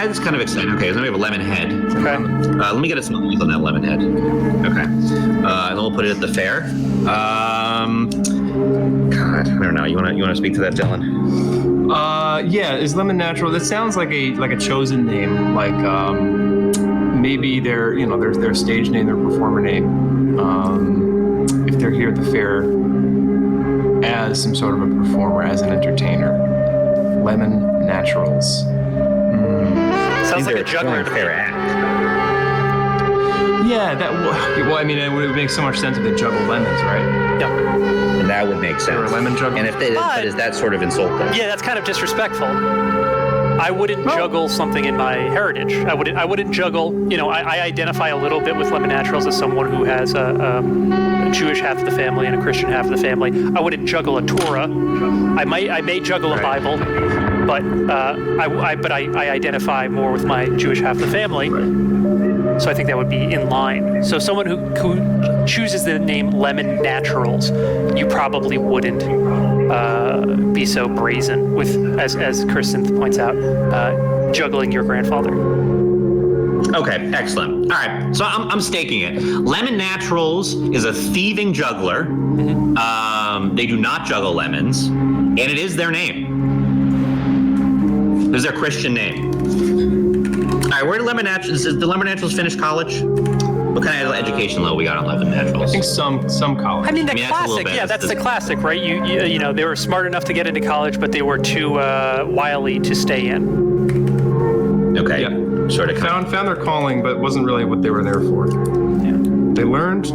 just kind of explain. Okay, so we have a lemon head.
Okay.
Let me get a smell on that lemon head. Okay. And then we'll put it at the fair. God, I don't know. You wanna speak to that, Dylan?
Yeah. Is Lemon Natural? That sounds like a chosen name, like maybe their stage name, their performer name. If they're here at the fair as some sort of a performer, as an entertainer. Lemon Naturals.
Sounds like a juggler fair act.
Yeah, well, I mean, it would make so much sense if they juggle lemons, right?
Yep.
And that would make sense.
Or a lemon juggle.
And but is that sort of insulting?
Yeah, that's kind of disrespectful. I wouldn't juggle something in my heritage. I wouldn't juggle. I identify a little bit with Lemon Naturals as someone who has a Jewish half of the family and a Christian half of the family. I wouldn't juggle a Torah. I may juggle a Bible, but I identify more with my Jewish half of the family. So I think that would be in line. So someone who chooses the name Lemon Naturals, you probably wouldn't be so brazen with, as Kristen points out, juggling your grandfather.
Okay, excellent. All right, so I'm staking it. Lemon Naturals is a thieving juggler. Mm-hmm. They do not juggle lemons, and it is their name. It is their Christian name. All right, where did Lemon Naturals? Did Lemon Naturals finish college? What kind of education level we got on Lemon Naturals?
I think some college.
I mean, the classic. Yeah, that's the classic, right? You know, they were smart enough to get into college, but they were too wily to stay in.
Okay.
Yeah.
Sort of
found their calling, but wasn't really what they were there for.
Yeah.
They learned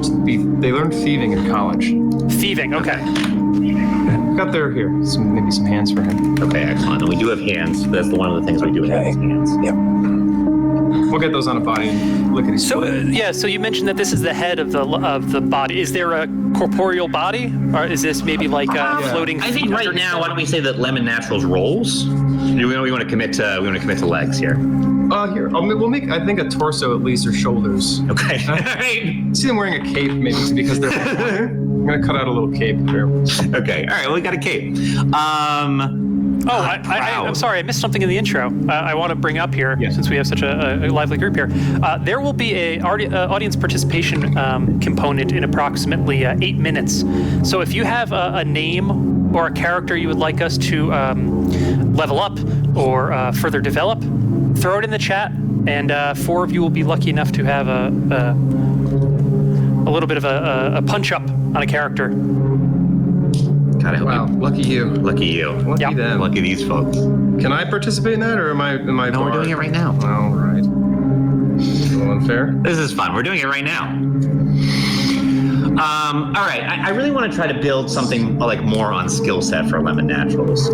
thieving in college.
Thieving. Okay.
Got here. Maybe some hands for him.
Okay, excellent. And we do have hands. That's one of the things we do have is hands.
Yep. We'll get those on a body and look at these.
So so you mentioned that this is the head of the body. Is there a corporeal body, or is this maybe like a floating?
I think right now, why don't we say that Lemon Naturals rolls? We want to commit to legs here.
Here we'll make I think a torso at least, or shoulders.
Okay.
See them wearing a cape maybe because they're. I'm gonna cut out a little cape here.
Okay. All right. Well, we got a cape.
I'm sorry, I missed something in the intro. I want to bring up here, since we have such a lively group here. There will be a audience participation component in approximately 8 minutes. So if you have a name or a character you would like us to level up or further develop, throw it in the chat, and 4 of you will be lucky enough to have a little bit of a punch up on a character.
God,
wow, lucky you.
Lucky you.
Lucky them.
Lucky these folks.
Can I participate in that, or am I?
No, we're doing it right now.
All right. A little unfair.
This is fun. We're doing it right now. All right. I really want to try to build something like more on skill set for Lemon Naturals.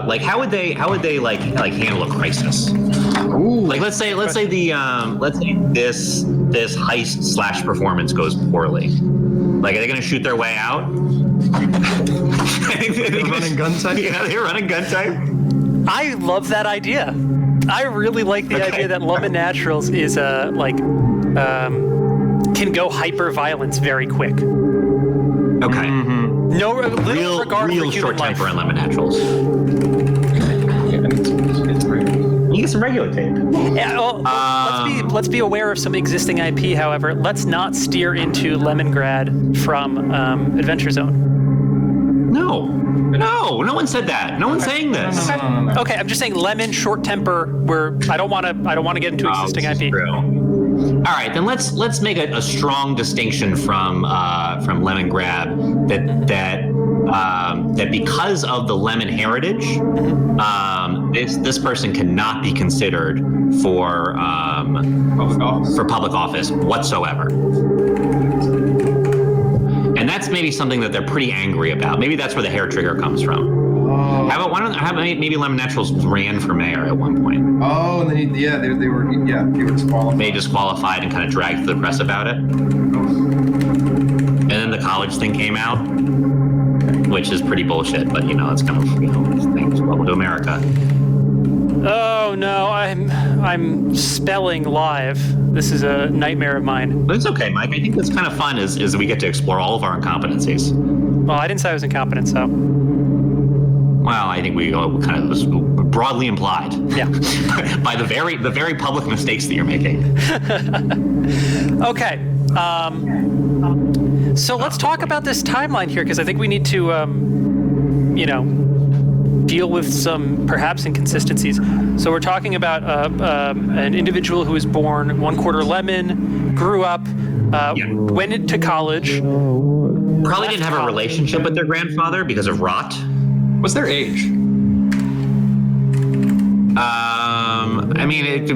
Like how would they like handle a crisis?
Ooh.
Like let's say this heist / performance goes poorly. Like, are they going to shoot their way out?
They're running gun type?
Yeah, they're running gun type.
I love that idea. I really like the idea that Lemon Naturals is can go hyper violence very quick.
Okay.
No little regard
real
for human
short
life.
temper and lemon naturals. You get some regular tape.
Yeah, well, let's be aware of some existing IP. However, let's not steer into Lemongrad from Adventure Zone.
No one said that. No one's saying this.
Okay, I'm just saying lemon short temper. Where I don't want to get into existing IP.
All right, then let's make a strong distinction from Lemongrad that because of the lemon heritage, this person cannot be considered for public office whatsoever. And that's maybe something that they're pretty angry about. Maybe that's where the hair trigger comes from. How about maybe Lemon Naturals ran for mayor at one point?
Oh, and then they were disqualified.
They disqualified and kind of dragged to the press about it. And then the college thing came out, which is pretty bullshit. But it's kind of things. Welcome to America.
Oh no, I'm spelling live. This is a nightmare of mine.
But it's okay, Mike. I think what's kind of fun is we get to explore all of our incompetencies.
Well, I didn't say I was incompetent, so.
Well, I think we all kind of broadly implied.
Yeah.
By the very public mistakes that you're making.
Okay. So let's talk about this timeline here, because I think we need to, deal with some perhaps inconsistencies. So we're talking about an individual who was born 1/4 lemon, grew up, went into college.
Probably didn't have a relationship with their grandfather because of rot.
What's their age?
I mean, if the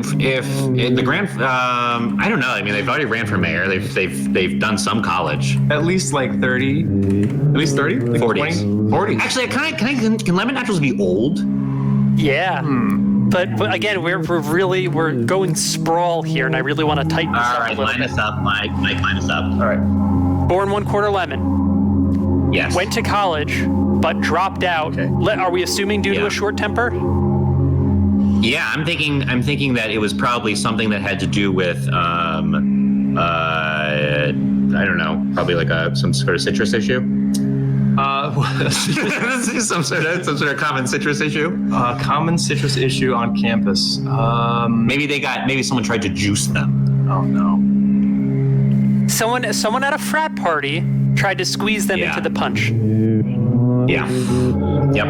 I don't know. I mean, they've already ran for mayor. They've done some college.
At least like 30. At least 30.
40s.
40s.
Actually, can Lemon Naturals be old?
Yeah. But again, we're going sprawl here, and I really want to tighten this up a little
line
bit.
us up, Mike. Line us up.
All right.
Born 1/4 lemon.
Yes.
Went to college, but dropped out.
Okay.
Are we assuming due to a short temper?
Yeah, I'm thinking that it was probably something that had to do with I don't know, probably like some sort of citrus issue. some sort of common citrus issue.
Common citrus issue on campus.
Maybe someone tried to juice them.
Oh no.
Someone at a frat party tried to squeeze them into the punch.
Yeah. Yep.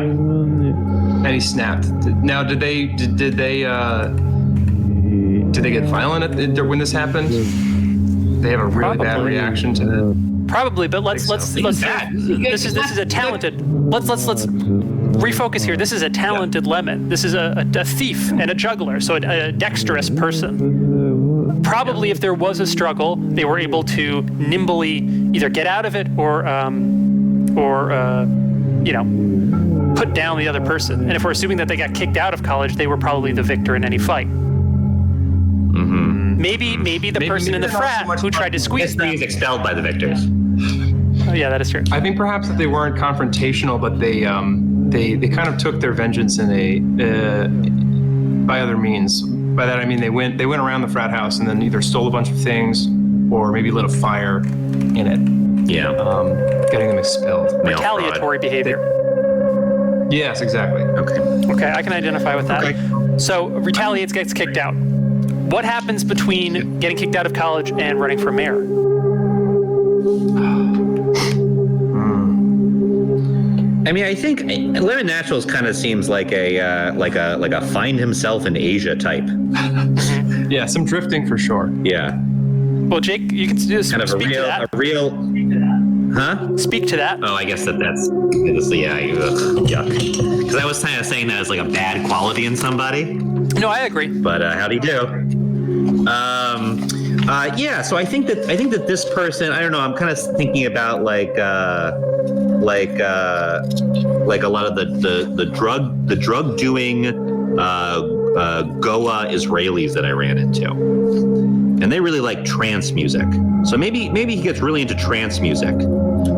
And he snapped. Now, did they get violent when this happened? They have a really bad reaction to it.
Probably, but let's this is a talented. Let's refocus here. This is a talented lemon. This is a thief and a juggler, so a dexterous person. Probably, if there was a struggle, they were able to nimbly either get out of it or put down the other person. And if we're assuming that they got kicked out of college, they were probably the victor in any fight.
Mm-hmm.
Maybe the person in the frat who tried to squeeze them
is expelled by the victors.
Oh yeah, that is true.
I think perhaps that they weren't confrontational, but they kind of took their vengeance by other means. By that I mean they went around the frat house and then either stole a bunch of things or maybe lit a fire in it.
Yeah.
Getting them expelled.
Retaliatory behavior.
Yes, exactly.
Okay, I can identify with that.
Okay.
So retaliates, gets kicked out. What happens between getting kicked out of college and running for mayor?
I mean, I think Lemon Naturals kind of seems like a find himself in Asia type.
Yeah, some drifting for sure.
Yeah.
Well, Jake, you can just
kind of
speak to that.
Huh?
Speak to that.
Oh, I guess that's yuck. Because I was kind of saying that as like a bad quality in somebody.
No, I agree.
But how'd he do? Yeah. So I think that this person, I don't know. I'm kind of thinking about like a lot of the drug doing Goa Israelis that I ran into, and they really like trance music. So maybe he gets really into trance music.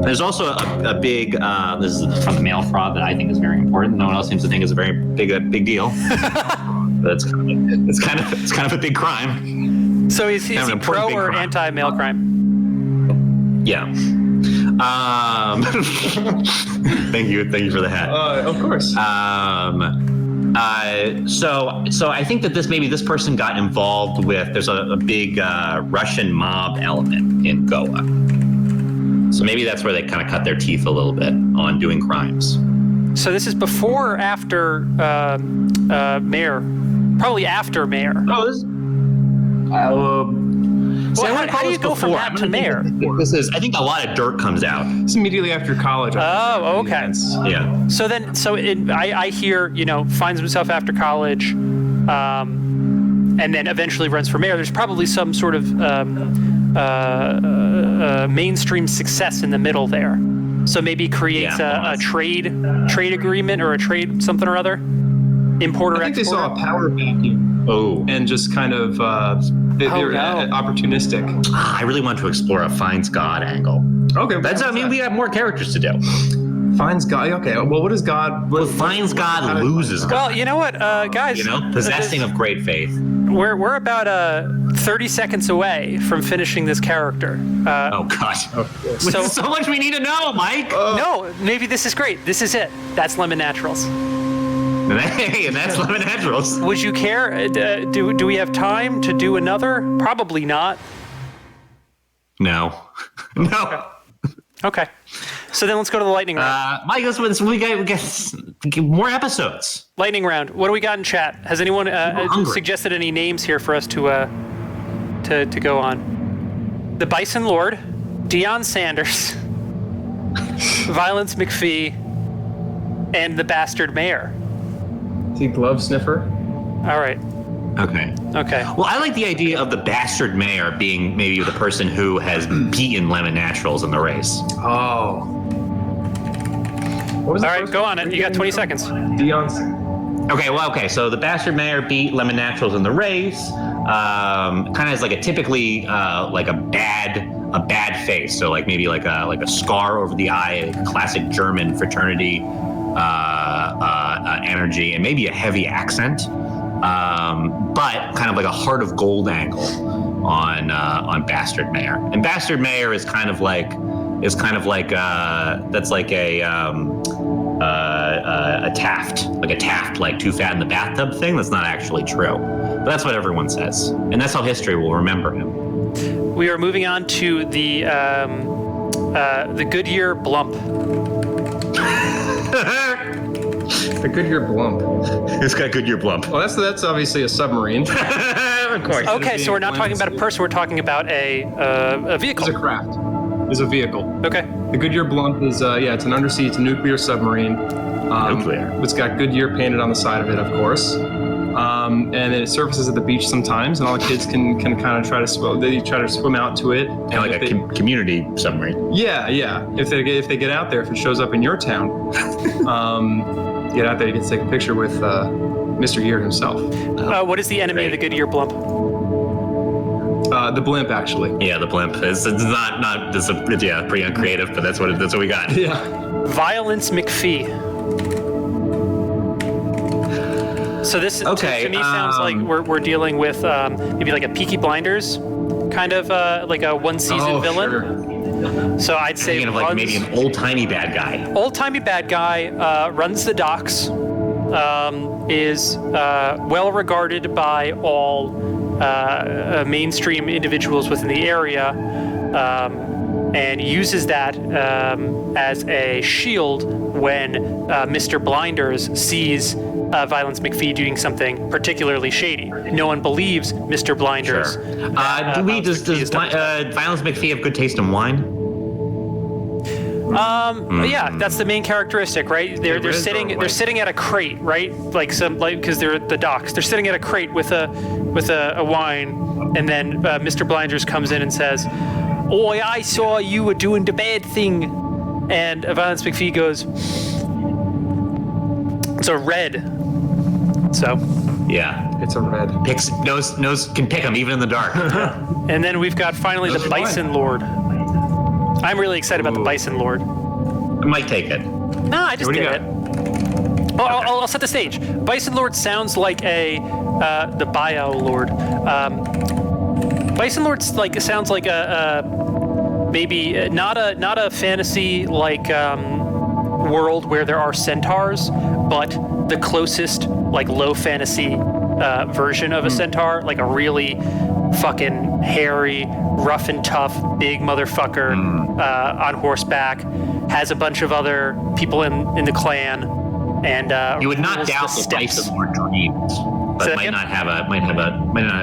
There's also a big this is from the mail fraud that I think is very important. No one else seems to think is a very big deal. But it's kind of a big crime.
So is he pro or anti-male crime?
Yeah. Thank you for the hat.
Of course.
So I think that this person got involved with. There's a big Russian mob element in Goa. So maybe that's where they kind of cut their teeth a little bit on doing crimes.
So this is before or after Mayor? Probably after Mayor.
Oh, this.
Well, how do you go from that to Mayor?
This is. I think a lot of dirt comes out.
It's immediately after college.
Oh, okay.
Yeah.
So then, I hear, finds himself after college, and then eventually runs for mayor. There's probably some sort of mainstream success in the middle there. So maybe creates a trade agreement or a trade something or other. Importer.
I think they saw a power vacuum.
Oh.
And just kind of they're opportunistic.
I really want to explore a finds God angle.
Okay.
We have more characters to do.
Finds God. Okay. Well, what is God?
Finds God, loses God.
Well, you know what, guys?
Possessing of great faith.
We're about 30 seconds away from finishing this character.
Oh God! There's so much we need to know, Mike.
No, maybe this is great. This is it. That's Lemon Naturals.
Hey, and that's Lemon Naturals.
Would you care? Do we have time to do another? Probably not.
No.
Okay. So then let's go to the lightning round.
Mike, we got more episodes.
Lightning round. What do we got in chat? Has anyone suggested any names here for us to go on? The Bison Lord, Deion Sanders, Violence McPhee, and the Bastard Mayor.
The glove sniffer.
All right.
Okay. Well, I like the idea of the Bastard Mayor being maybe the person who has beaten Lemon Naturals in the race.
Oh.
All right, go on it. You got 20 seconds.
Deion's.
Okay. So the Bastard Mayor beat Lemon Naturals in the race. Kind of has like a typically like a bad face. So like maybe like a scar over the eye, a classic German fraternity energy, and maybe a heavy accent. But kind of like a heart of gold angle on Bastard Mayor. And Bastard Mayor is kind of like that's like a Taft, like Too Fat in the Bathtub thing. That's not actually true, but that's what everyone says, and that's how history will remember him.
We are moving on to the Goodyear Blump.
The Goodyear Blump.
It's got Goodyear Blump.
Well, that's obviously a submarine.
Of course.
Okay, so we're not talking about a person. We're talking about a vehicle.
It's a craft. It's a vehicle.
Okay.
The Goodyear Blump is it's an undersea. It's a nuclear submarine.
Nuclear.
It's got Goodyear painted on the side of it, of course. And it surfaces at the beach sometimes, and all the kids can kind of try to swim. They try to swim out to it.
Kind of like a community submarine.
Yeah. If they get out there, if it shows up in your town, get out there. You get to take a picture with Mr. Year himself.
What is the enemy of the Goodyear Blump?
The blimp, actually.
Yeah, the blimp. It's not. It's pretty uncreative, but that's what we got.
Yeah.
Violence McPhee. So this to me sounds like we're dealing with maybe like a Peaky Blinders kind of like a one-season villain. Sure. So I'd say
like maybe an old-timey bad guy.
Old-timey bad guy runs the docks, is well regarded by all mainstream individuals within the area, and uses that as a shield when Mr. Blinders sees Violence McPhee doing something particularly shady. No one believes Mr. Blinders.
Sure. Does Violence McPhee have good taste in wine?
Yeah, that's the main characteristic, right? They're sitting at a crate, right? Because they're at the docks. They're sitting at a crate with a wine, and then Mr. Blinders comes in and says, "Oi, I saw you were doing the bad thing," and Violence McPhee goes, "It's a red." So.
Yeah,
it's a red.
Nose can pick them even in the dark.
And then we've got finally the Bison Lord. I'm really excited about the Bison Lord.
I might take it.
No, I just did it. Well, I'll set the stage. Bison Lord sounds like the Bio Lord. Bison Lord's like it sounds like a maybe not a fantasy like world where there are centaurs, but the closest like low fantasy version of a centaur, like a really fucking hairy, rough and tough, big motherfucker on horseback, has a bunch of other people in the clan, and
you would not doubt that Bison Lord dreams, but might not have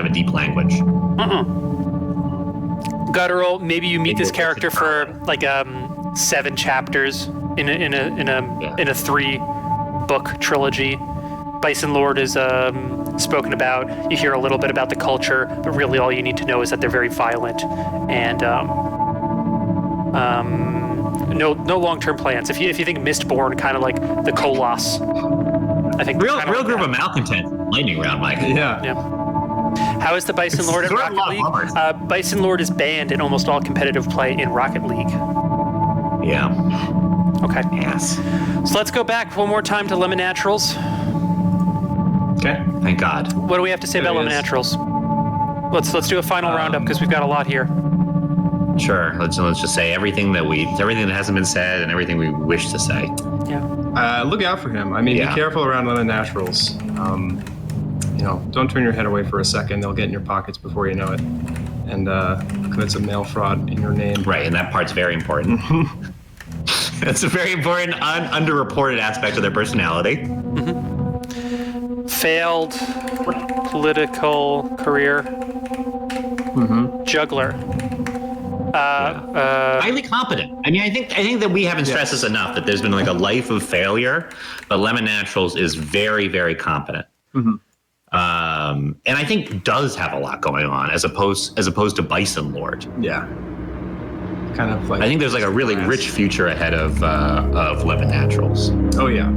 a deep language.
Guttural. Maybe you meet this character for like 7 chapters in a 3-book trilogy. Bison Lord is spoken about. You hear a little bit about the culture, but really all you need to know is that they're very violent and no long-term plans. If you think Mistborn, kind of like the Colossus, I think
real group of malcontents. Lightning round, Mike.
Yeah. How is the Bison Lord in Rocket League? Bison Lord is banned in almost all competitive play in Rocket League.
Yeah.
Okay.
Yes.
So let's go back one more time to Lemon Naturals.
Okay.
Thank God.
What do we have to say about Lemon Naturals? Let's do a final roundup because we've got a lot here.
Sure. Let's just say everything that hasn't been said and everything we wish to say.
Yeah.
Look out for him. I mean, be careful around Lemon Naturals. Don't turn your head away for a second. They'll get in your pockets before you know it, and commit some mail fraud in your name.
Right, and that part's very important. That's a very important, underreported aspect of their personality.
Mm-hmm. Failed political career.
Mm-hmm.
Juggler.
Highly competent. I mean, I think that we haven't stressed this enough that there's been like a life of failure, but Lemon Naturals is very, very competent.
Mm-hmm.
And I think does have a lot going on as opposed to Bison Lord.
Yeah. Kind of like.
I think there's like a really rich future ahead of Lemon Naturals.
Oh yeah.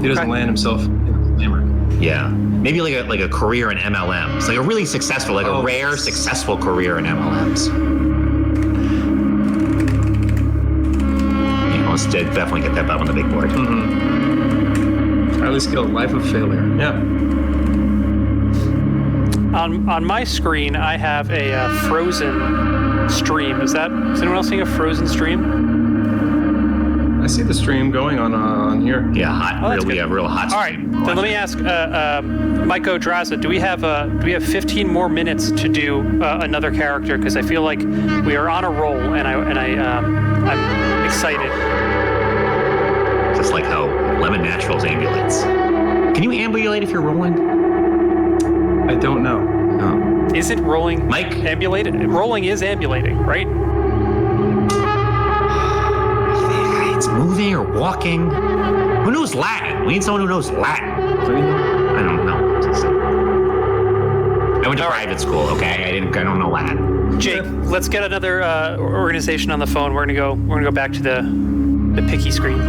He doesn't land himself in a slammer.
Yeah. Maybe like a career in MLMs, like a really successful, a rare successful career in MLMs. Let's definitely get that bum on the big board.
Mm-hmm. Highly skilled, life of failure. Yeah.
On my screen, I have a Frozen stream. Is anyone else seeing a Frozen stream?
I see the stream going on here.
Yeah, hot. We have real hot.
All right, then let me ask Maiko Draza, do we have 15 more minutes to do another character? Because I feel like we are on a roll, and I'm excited.
Just like how Lemon Naturals ambulates. Can you ambulate if you're rolling?
I don't know.
No.
Is it rolling?
Mike?
Ambulated? Rolling is ambulating, right?
It's moving or walking. Who knows Latin? We need someone who knows Latin. I don't know. I went to private school, okay? I don't know Latin.
Jake, let's get another organization on the phone. We're gonna go back to the picky screen.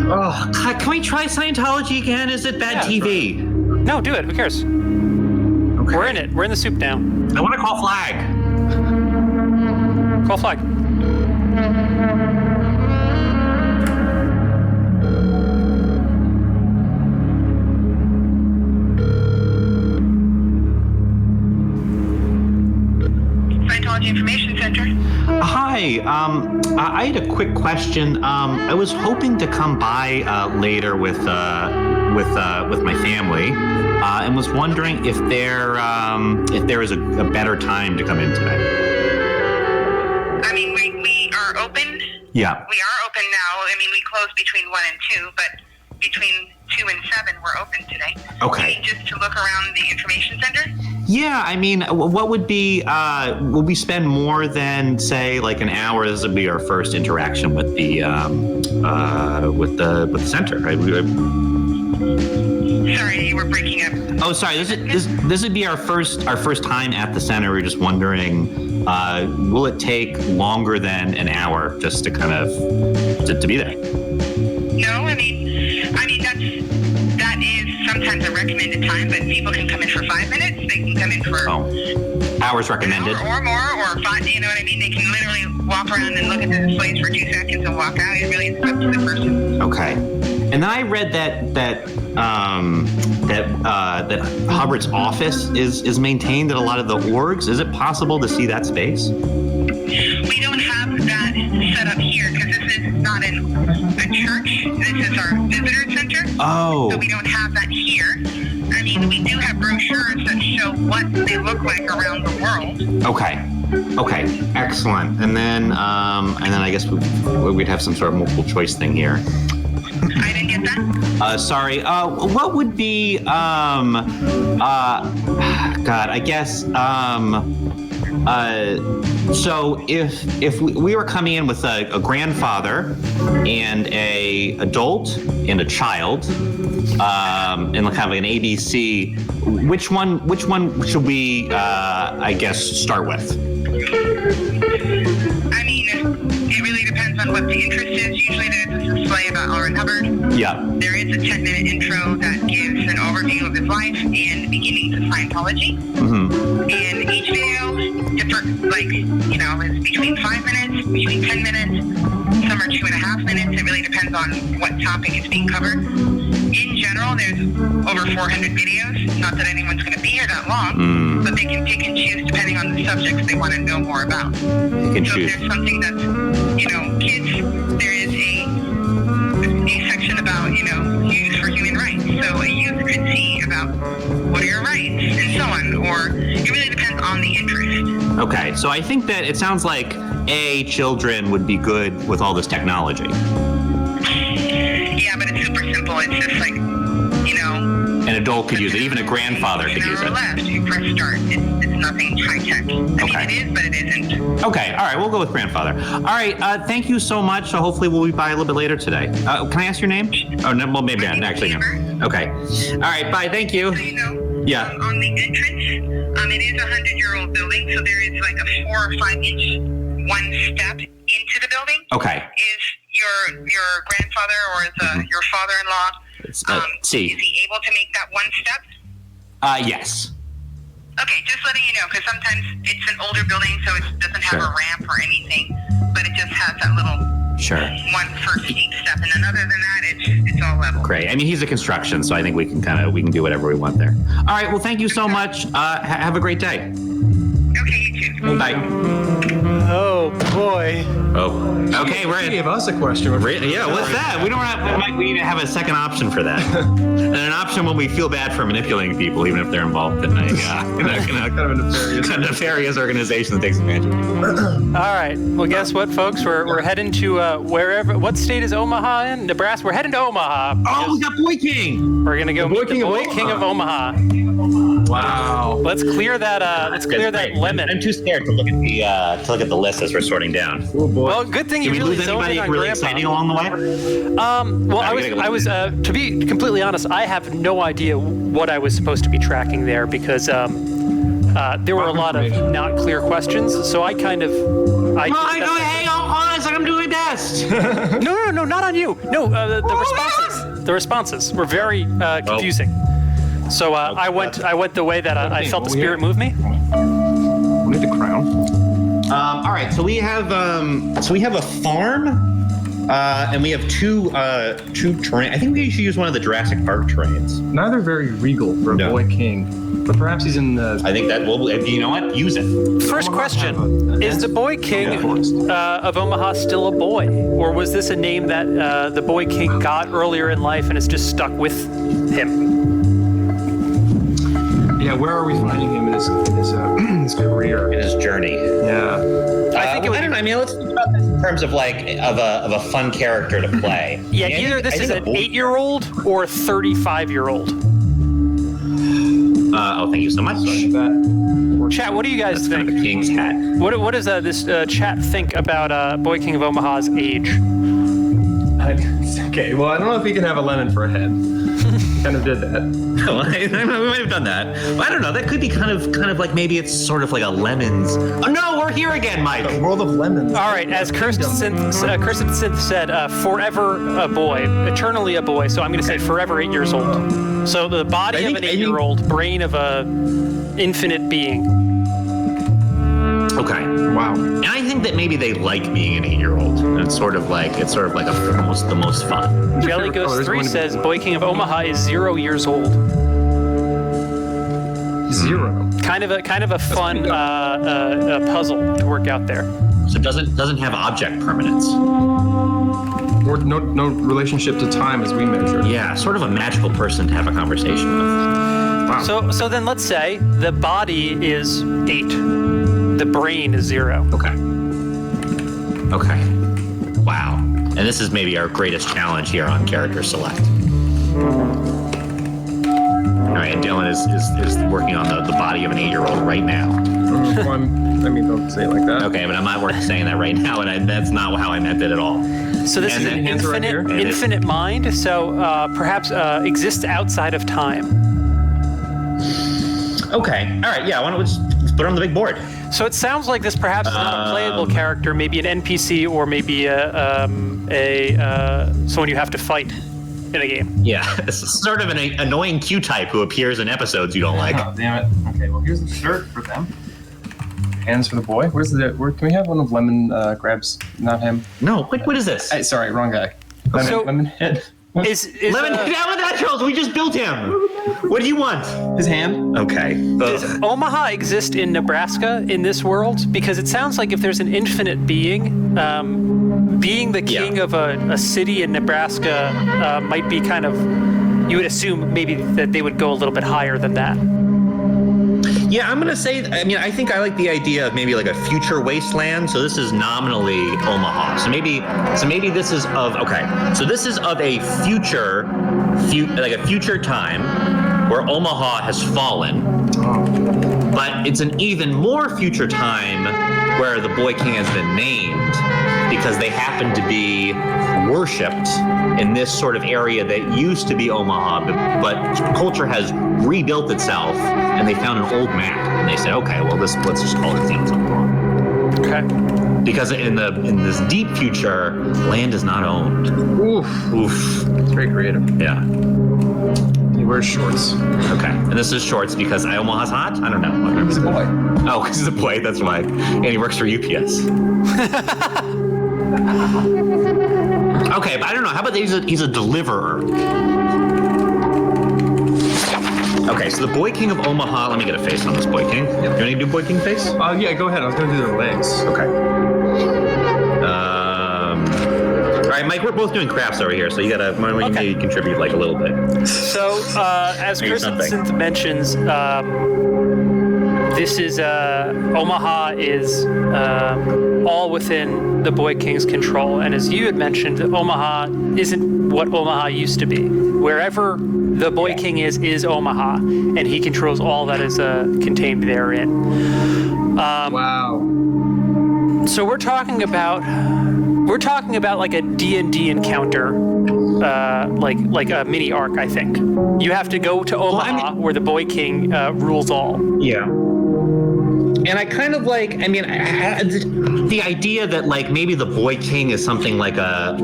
Oh, God, can we try Scientology again? Is it bad TV?
No, do it. Who cares?
Okay.
We're in it. We're in the soup now.
I want to call flag.
Call flag.
Scientology Information Center.
Hi. I had a quick question. I was hoping to come by later with my family, and was wondering if there is a better time to come in today.
I mean, we are open.
Yeah.
We are open now. I mean, we close between 1 and 2, but between 2 and 7, we're open today.
Okay.
You mean just to look around the information center?
Yeah, I mean, what would be? Will we spend more than say like an hour? This would be our first interaction with the center, right?
Sorry, you were breaking up.
Oh, sorry. This would be our first time at the center. We're just wondering, will it take longer than an hour just to kind of to be there?
No, I mean that is sometimes a recommended time, but people can come in for 5 minutes. They can come in for
hours recommended,
or more, or 5. You know what I mean? They can literally walk around and look at the displays for 2 seconds and walk out. It really is up to the person.
Okay. And then I read that that Hubbard's office is maintained at a lot of the orgs. Is it possible to see that space?
We don't have that set up here because this is not a church. This is our visitor center.
Oh.
So we don't have that here. I mean, we do have brochures that show what they look like around the world.
Okay, excellent. And then I guess we'd have some sort of multiple choice thing here.
I didn't get that.
Sorry. What would be God? I guess so if we were coming in with a grandfather and a adult and a child, and kind of like an ABC, which one should we I guess start with?
I mean, it really depends on what the interest is. Usually there's a display about R. and Hubbard.
Yeah.
There is a 10-minute intro that gives an overview of his life and beginnings of Scientology.
Mm-hmm.
And each video, is between 5 minutes, between 10 minutes, some are 2.5 minutes. It really depends on what topic is being covered. In general, there's over 400 videos. Not that anyone's going to be here that long, but they can pick and choose depending on the subjects they want to know more about.
They can choose.
If there's something that's, kids, there is a section about, youth for human rights. So a youth could see about what are your rights and so on, or it really depends on the interest.
Okay, so I think that it sounds like children would be good with all this technology.
Yeah, but it's super simple. It's just like,
an adult could use it. Even a grandfather could use it.
Left, you press start. It's nothing high tech. I mean, it is, but it isn't.
Okay, all right, we'll go with grandfather. All right, thank you so much. So hopefully we'll be by a little bit later today. Can I ask your name? Oh, no, well, maybe not. Actually, no. Okay. All right, bye. Thank you.
So,
yeah.
On the entrance, it is a 100-year-old building, so there is like a 4 or 5 inch one step into the building.
Okay.
Is your grandfather or your father-in-law?
See.
Is he able to make that one step?
Yes.
Okay, just letting you know, because sometimes it's an older building, so it doesn't have a ramp or anything, but it just has that little one first steep step, and then other than that, it's all level.
Great. I mean, he's a construction, so I think we can do whatever we want there. All right. Well, thank you so much. Have a great day.
Okay, you too.
Bye.
Oh boy.
Oh. Okay, we're
You gave us a question.
Yeah, what's that? We need to have a second option for that, and an option when we feel bad for manipulating people, even if they're involved in a kind of a nefarious organization that takes advantage of people.
All right. Well, guess what, folks? We're heading to wherever. What state is Omaha in? Nebraska. We're heading to Omaha.
Oh, we got Boy King.
We're gonna go meet the Boy King of Omaha.
Wow.
Let's clear that. Let's clear that lemon.
I'm too scared to look at the list as we're sorting down.
Oh boy.
Well, good thing you
Did we
really
lose
zoned
anybody
in on
really
Grandpa.
exciting along the way?
Well, I was to be completely honest, I have no idea what I was supposed to be tracking there because there were a lot of not clear questions. So I kind of.
Hang on, I'm doing my best.
No, not on you. No, the responses. The responses were very confusing. So I went the way that I felt the spirit move me.
We need the crown.
All right, so we have a farm, and we have two terrain. I think we should use one of the Jurassic Park terrains.
Neither very regal for a boy king, but perhaps he's in the.
I think that you know what? Use it.
First question: is the Boy King of Omaha still a boy, or was this a name that the Boy King got earlier in life and has just stuck with him?
Yeah, where are we finding him in his career,
in his journey?
Yeah,
I think
I don't know. I mean, let's think about this in terms of of a fun character to play.
Yeah, either this is an 8-year-old or a 35-year-old.
Thank you so much.
Chat, what do you guys think?
Kind of a king's hat.
What does this chat think about Boy King of Omaha's age?
Okay, well, I don't know if he can have a lemon for a head. Kind of did that.
We might have done that. Well, I don't know. That could be kind of like maybe it's sort of like a lemons. Oh no, we're here again, Mike.
The world of lemons.
All right, as Kirsten Synth said, forever a boy, eternally a boy. So I'm going to say forever 8 years old. So the body of an 8-year-old, brain of a infinite being.
Okay.
Wow.
And I think that maybe they like being an 8-year-old. It's sort of like the most fun.
Jelly Ghost 3 says Boy King of Omaha is 0 years old.
Zero.
Kind of a fun puzzle to work out there.
So it doesn't have object permanence.
Or no relationship to time as we measure.
Yeah, sort of a magical person to have a conversation with. Wow.
So then let's say the body is 8. The brain is 0.
Okay. Wow. And this is maybe our greatest challenge here on Character Select. All right, and Dylan is working on the body of an 8-year-old right now.
Don't say it like that.
Okay, but I'm not saying that right now, and that's not how I meant it at all.
So this is an infinite mind, so perhaps exists outside of time.
Okay, all right, yeah, why don't we just put it on the big board?
So it sounds like this perhaps is not a playable character, maybe an NPC or maybe someone you have to fight in a game.
Yeah, it's sort of an annoying Q type who appears in episodes you don't like.
Oh, damn it. Okay, well, here's the shirt for them. Hands for the boy. Can we have one of Lemon grabs? Not him.
No, what is this?
Sorry, wrong guy. Lemonhead.
Is
Lemonhead with Naturals, we just built him. What do you want?
His hand.
Okay.
Does Omaha exist in Nebraska in this world? Because it sounds like if there's an infinite being, being the king of a city in Nebraska might be kind of, you would assume maybe that they would go a little bit higher than that.
Yeah, I'm gonna say. I think I like the idea of maybe like a future wasteland. So this is nominally Omaha. So maybe this is of So this is of a future time where Omaha has fallen, but it's an even more future time where the Boy King has been named because they happen to be worshipped in this sort of area that used to be Omaha, but culture has rebuilt itself, and they found an old map, and they said, okay, well, let's just call it Omaha.
Okay.
Because in this deep future, land is not owned. Oof.
It's very creative.
Yeah.
He wears shorts.
Okay. And this is shorts because Omaha's hot? I don't know.
He's a boy.
Oh, because he's a boy. That's why. And he works for UPS. Okay, but I don't know. How about he's a deliverer? Okay, so the Boy King of Omaha. Let me get a face on this Boy King. You want to do Boy King face?
Yeah, go ahead. I was going to do their legs.
Okay. All right, Mike. We're both doing crafts over here, so you gotta maybe contribute like a little bit.
So as Chris Synth mentions, this is Omaha is all within the Boy King's control, and as you had mentioned, Omaha isn't what Omaha used to be. Wherever the Boy King is Omaha, and he controls all that is contained therein.
Wow.
So we're talking about like a D&D encounter, like a mini arc, I think. You have to go to Omaha, where the Boy King rules all.
Yeah. And I kind of like, the idea that like maybe the Boy King is something like a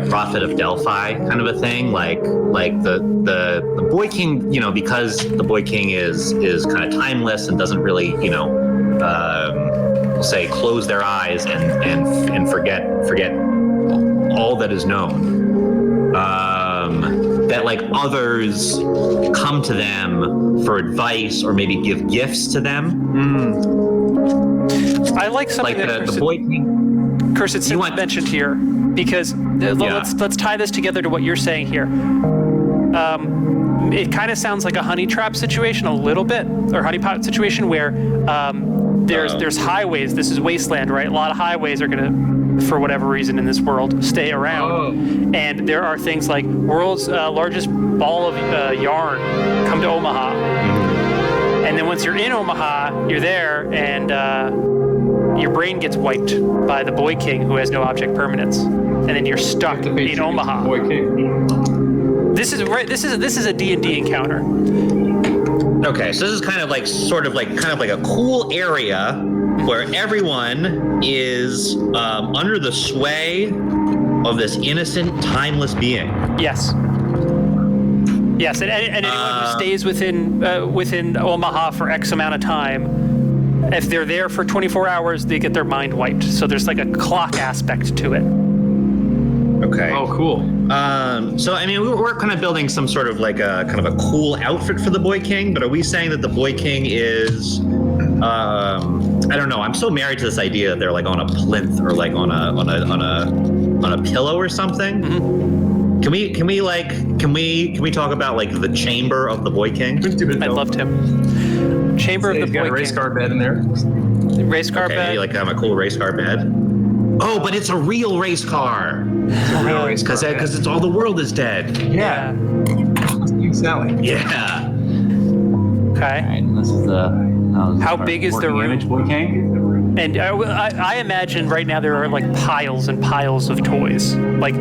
prophet of Delphi kind of a thing, like the Boy King, because the Boy King is kind of timeless and doesn't really, say close their eyes and forget all that is known. That like others come to them for advice or maybe give gifts to them.
I like something
like the Boy King.
Chris, mentioned here because let's tie this together to what you're saying here. It kind of sounds like a honey trap situation a little bit, or honeypot situation where there's highways. This is wasteland, right? A lot of highways are gonna, for whatever reason in this world, stay around. And there are things like world's largest ball of yarn come to Omaha. And then once you're in Omaha, you're there, and your brain gets wiped by the Boy King, who has no object permanence, and then you're stuck in Omaha.
Boy King.
This is a D&D encounter.
Okay, so this is kind of like a cool area where everyone is under the sway of this innocent, timeless being.
Yes. Yes, and anyone who stays within Omaha for X amount of time, if they're there for 24 hours, they get their mind wiped. So there's like a clock aspect to it.
Okay.
Oh, cool.
So I mean, we're kind of building some sort of like a kind of a cool outfit for the Boy King, but are we saying that the Boy King is? I don't know. I'm so married to this idea that they're like on a plinth or like on a pillow or something.
Mm-hmm.
Can we talk about like the chamber of the Boy King?
I'd love to. Chamber of the Boy King.
Got a race car bed in there.
Race car bed.
Like a cool race car bed. Oh, but it's a real race car.
It's a real race car.
Because it's all the world is dead.
Yeah. Sally.
Yeah.
Okay.
And this is the.
How big is the room?
Image Boy King?
And I imagine right now there are like piles and piles of toys. Like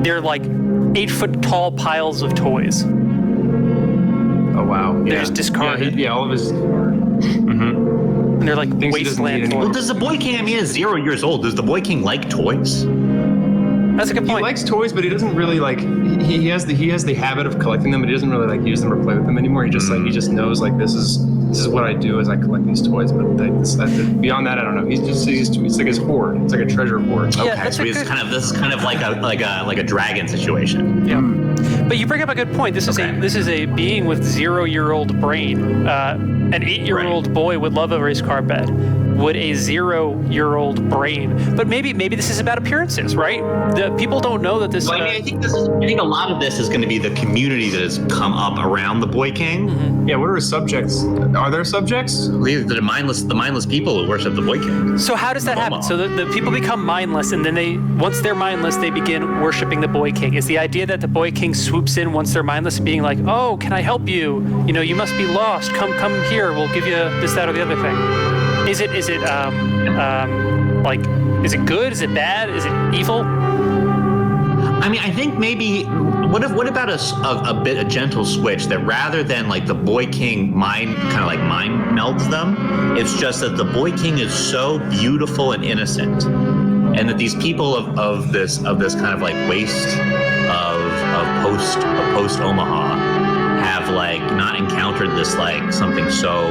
they're like 8-foot tall piles of toys.
Oh wow.
There's discarded.
Yeah, all of his.
And they're like wasteland toys.
Well, does the Boy King? I mean, is 0 years old. Does the Boy King like toys?
That's a good point.
He likes toys, but he doesn't really like. He has the habit of collecting them, but he doesn't really like use them or play with them anymore. He just he just knows like this is what I do as I collect these toys. But beyond that, I don't know. It's like his hoard. It's like a treasure hoard.
Yeah,
Okay, so this is kind of like a dragon situation.
Yeah. But you bring up a good point. This is a being with 0-year-old brain. An 8-year-old boy would love a race car bed. Would a 0-year-old brain? But maybe this is about appearances, right? The people don't know that this.
Well, I think a lot of this is going to be the community that has come up around the Boy King.
Mm-hmm.
Yeah. What are his subjects? Are there subjects?
The mindless people who worship the Boy King.
So how does that happen? So the people become mindless, and then once they're mindless, they begin worshiping the Boy King. Is the idea that the Boy King swoops in once they're mindless, being like, "Oh, can I help you? You know, you must be lost. Come here. We'll give you this, that, or the other thing." Is it like, is it good? Is it bad? Is it evil?
I mean, I think maybe what about a gentle switch that rather than like the Boy King mind melds them, it's just that the Boy King is so beautiful and innocent, and that these people of this kind of like waste of post Omaha have like not encountered this like something so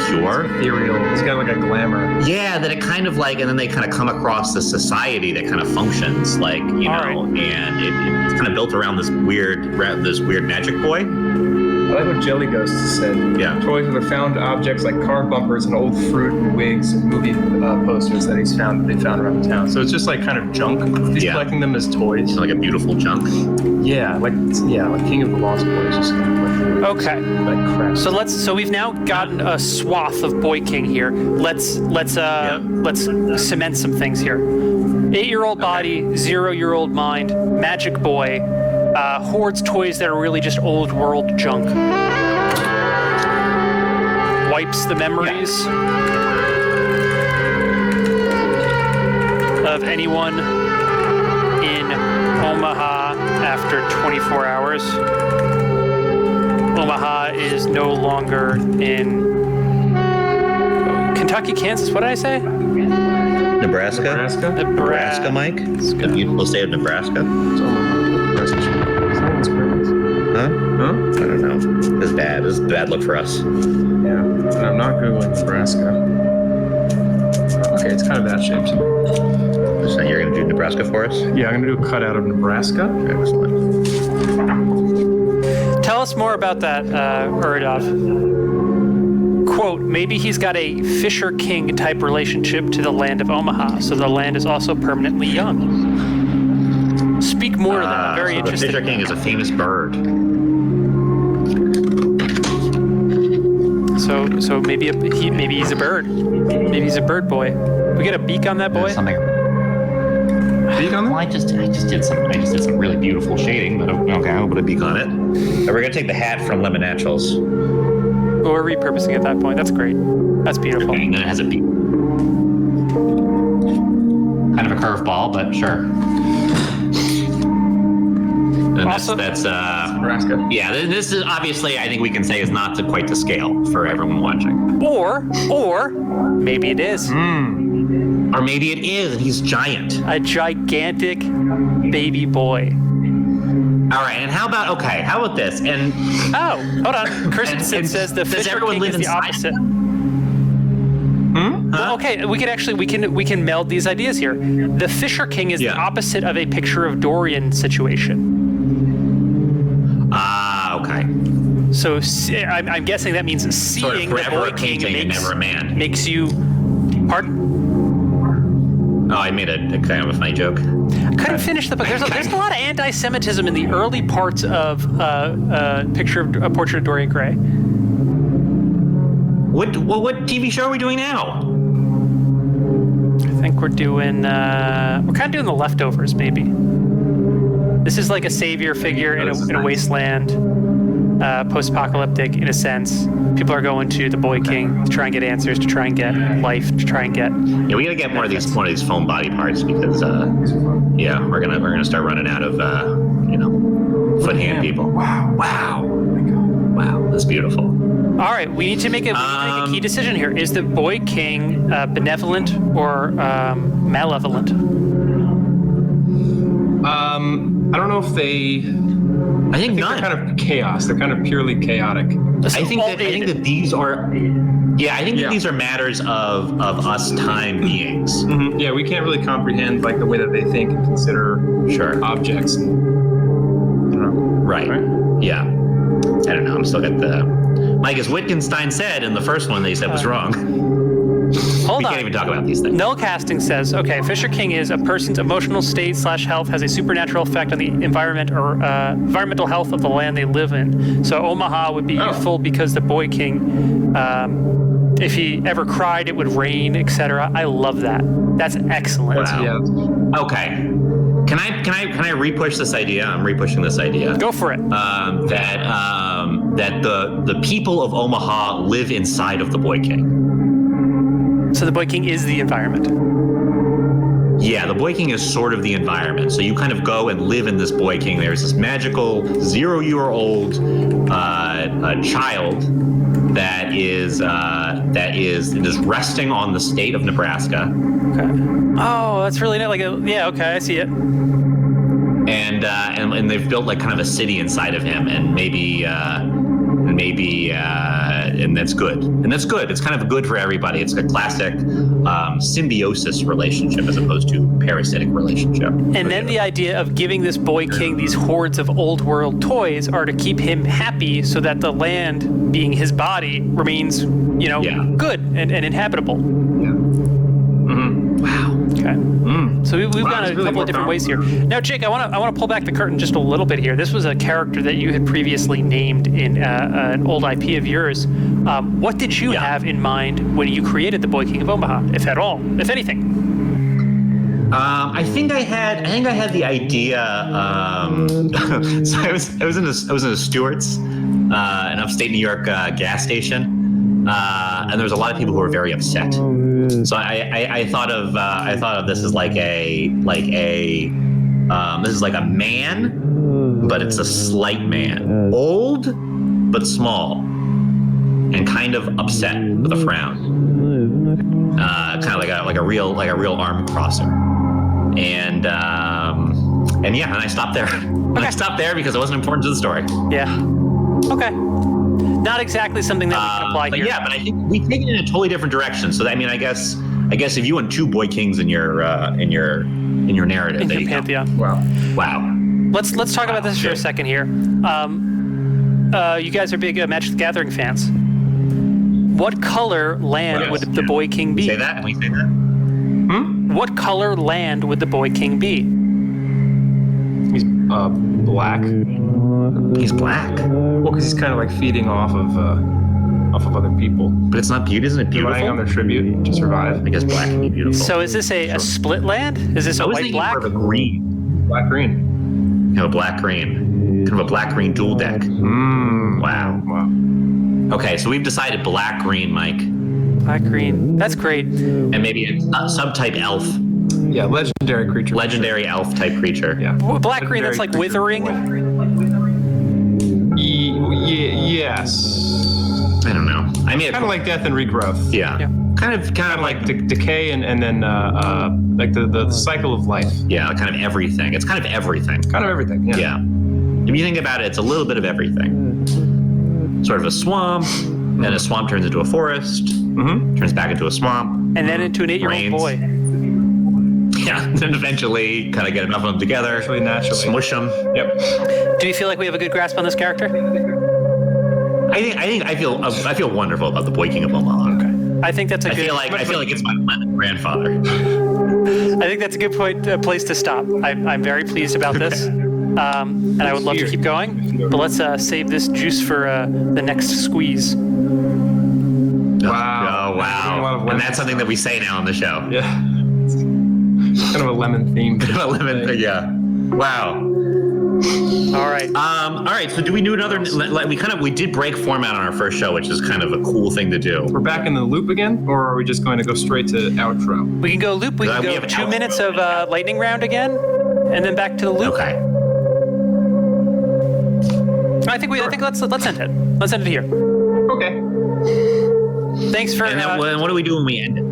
pure,
ethereal. It's got like a glamour.
Yeah, that it kind of like, and then they kind of come across the society that kind of functions like, you know, and it's kind of built around this weird magic boy.
I like what Jelly Ghost said.
Yeah.
Toys are the found objects like car bumpers and old fruit and wigs and movie posters that they found around town. So it's just like kind of junk. He's collecting them as toys.
Like a beautiful junk.
Yeah, like King of the Lost Boys. Just kind of like like crap.
So we've now gotten a swath of Boy King here. Let's cement some things here. 8-year-old body, 0-year-old mind, magic boy. Hoards toys that are really just old world junk. Wipes the memories of anyone in Omaha after 24 hours. Omaha is no longer in Kentucky, Kansas. What did I say?
Nebraska, Mike. It's the beautiful state of Nebraska. Huh? I don't know. This is bad. This is a bad look for us.
Yeah. And I'm not Googling Nebraska. Okay, it's kind of that shape.
So you're going to do Nebraska for us?
Yeah, I'm going to do a cutout of Nebraska.
Excellent.
Tell us more about that, Uradov. Quote, maybe he's got a Fisher King type relationship to the land of Omaha, so the land is also permanently young. Speak more to that. I'm very interested.
The Fisher King is a famous bird.
So maybe he's a bird. Maybe he's a bird boy. We get a beak on that boy.
Beak on that?
Well, I just did some really beautiful shading, but okay, I'll put a beak on it. And we're gonna take the hat from Lemon Naturals.
But we're repurposing at that point. That's great. That's beautiful.
And then it has a beak. Kind of a curveball, but sure. And that's
Nebraska.
Yeah, this is obviously, I think we can say, is not quite to scale for everyone watching.
Or maybe it is.
Or maybe it is, and he's giant.
A gigantic baby boy.
All right, and how about this? And
hold on. Christensen says the Fisher King is the opposite. Well, okay, we can meld these ideas here. The Fisher King is the opposite of a Picture of Dorian situation.
Okay.
So I'm guessing that means seeing the Boy King makes you. Pardon?
Oh, I made a kind of a funny joke.
I couldn't finish the book. There's a lot of anti-Semitism in the early parts of A Portrait of Dorian Gray.
What TV show are we doing now?
I think we're doing. We're kind of doing The Leftovers, maybe. This is like a savior figure in a wasteland, post-apocalyptic in a sense. People are going to the Boy King to try and get answers, to try and get life, to try and get.
Yeah, we gotta get one of these foam body parts because we're gonna start running out of foot hand people. Wow, that's beautiful.
All right, we need to make a key decision here. Is the Boy King benevolent or malevolent?
I don't know if they. I think none. They're kind of chaos. They're kind of purely chaotic.
I think that these are. Yeah, I think that these are matters of us time beings.
Mm-hmm. Yeah, we can't really comprehend like the way that they think and consider objects.
Right. Yeah. I don't know. I'm still got the. Like as Wittgenstein said in the first one, they said was wrong.
Hold on.
We can't even talk about these things.
Null casting says, okay, Fisher King is a person's emotional state / health has a supernatural effect on the environment or environmental health of the land they live in. So Omaha would be useful because the Boy King, if he ever cried, it would rain, etc. I love that. That's excellent.
Wow. Okay. Can I re-push this idea? I'm re-pushing this idea.
Go for it.
That the people of Omaha live inside of the Boy King.
So the Boy King is the environment.
Yeah, the Boy King is sort of the environment. So you kind of go and live in this Boy King. There's this magical 0-year-old child that is resting on the state of Nebraska.
Okay. Oh, that's really neat. Okay, I see it.
And they've built like kind of a city inside of him, and maybe that's good. And that's good. It's kind of good for everybody. It's a classic symbiosis relationship as opposed to parasitic relationship.
And then the idea of giving this Boy King these hordes of old world toys are to keep him happy so that the land, being his body, remains, good and inhabitable.
Yeah. Mm-hmm.
Wow. Okay. So we've gone a couple of different ways here. Now, Jake, I want to pull back the curtain just a little bit here. This was a character that you had previously named in an old IP of yours. What did you have in mind when you created the Boy King of Omaha, if at all, if anything?
I think I had the idea. So I was in a Stewart's, an upstate New York gas station. And there was a lot of people who were very upset. So I thought of this as this is like a man, but it's a slight man, old but small, and kind of upset with a frown, kind of like a real arm crosser. And I stopped there. Okay. I stopped there because it wasn't important to the story.
Yeah. Okay. Not exactly something that we can apply here.
Yeah, but I think we take it in a totally different direction. So I guess if you want two Boy Kings in your narrative,
in your pantheon.
Wow.
Let's talk about this for a second here. You guys are big Magic the Gathering fans. What color land would the Boy King be?
Say that. Can we say that?
What color land would the Boy King be?
He's black.
He's black.
Well, because he's kind of like feeding off of other people.
But it's not beautiful. Isn't it beautiful?
Relying on their tribute to survive.
I guess black can be beautiful.
So is this a split land? Is this a white black?
More of a green.
Black green.
A black green. Kind of a black green dual deck. Wow. Okay, so we've decided black green, Mike.
Black green. That's great.
And maybe a subtype elf.
Yeah, legendary creature.
Legendary elf type creature.
Yeah.
Black green. That's like withering.
Yes.
I don't know. I mean,
kind of like death and regrowth.
Yeah. Kind of
like decay and then like the cycle of life.
Yeah, kind of everything. It's kind of everything.
Kind of everything. Yeah.
If you think about it, it's a little bit of everything. Sort of a swamp, then a swamp turns into a forest, turns back into a swamp,
and then into an 8-year-old boy.
Yeah, then eventually kind of get enough of them together,
naturally.
smush them.
Yep.
Do you feel like we have a good grasp on this character?
I feel wonderful about the Boy King of Omaha. Okay.
I think that's a good.
I feel like it's my grandfather.
I think that's a good place to stop. I'm very pleased about this, and I would love to keep going. But let's save this juice for the next squeeze.
Wow! Oh, wow! And that's something that we say now on the show.
Yeah. It's kind of a lemon theme.
Yeah. Wow.
All right.
All right. So, do we do another? We did break format on our first show, which is kind of a cool thing to do.
We're back in the loop again, or are we just going to go straight to outro?
We can go loop. We can go 2 minutes of lightning round again, and then back to the loop.
Okay.
I think let's end it. Let's end it here.
Okay.
Thanks for.
And then, what do we do when we end it?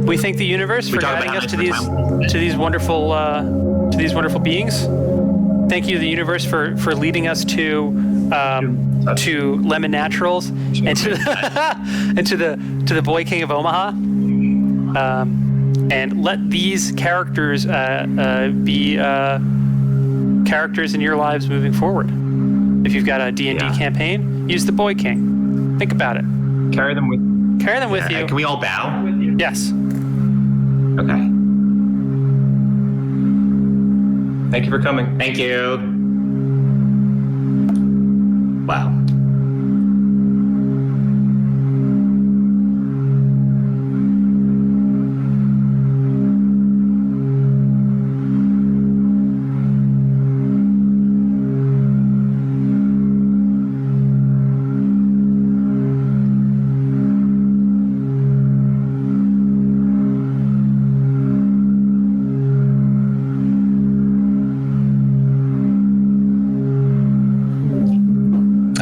We thank the universe for guiding us to these wonderful beings. Thank you, the universe, for leading us to Lemon Naturals and to the Boy King of Omaha. And let these characters be characters in your lives moving forward. If you've got a D&D campaign, use the Boy King. Think about it.
Carry them with
you.
Can we all bow?
Yes.
Okay.
Thank you for coming.
Thank you. Wow.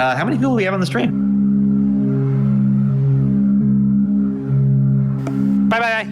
How many people do we have on the stream?
Bye-bye.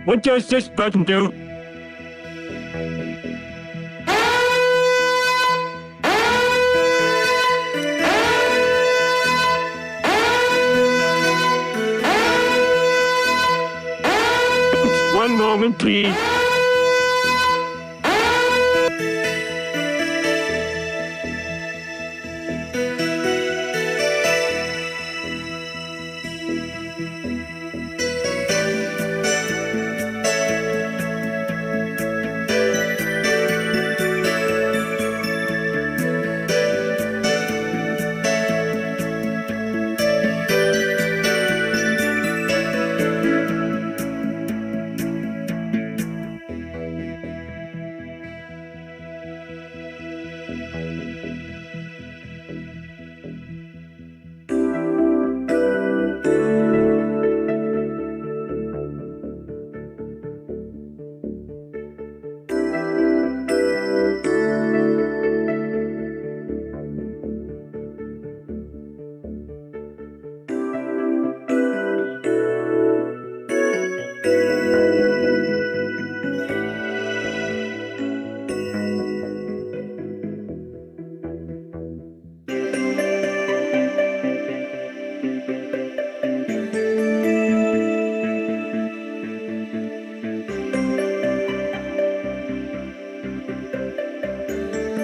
What does this button do? One moment, please.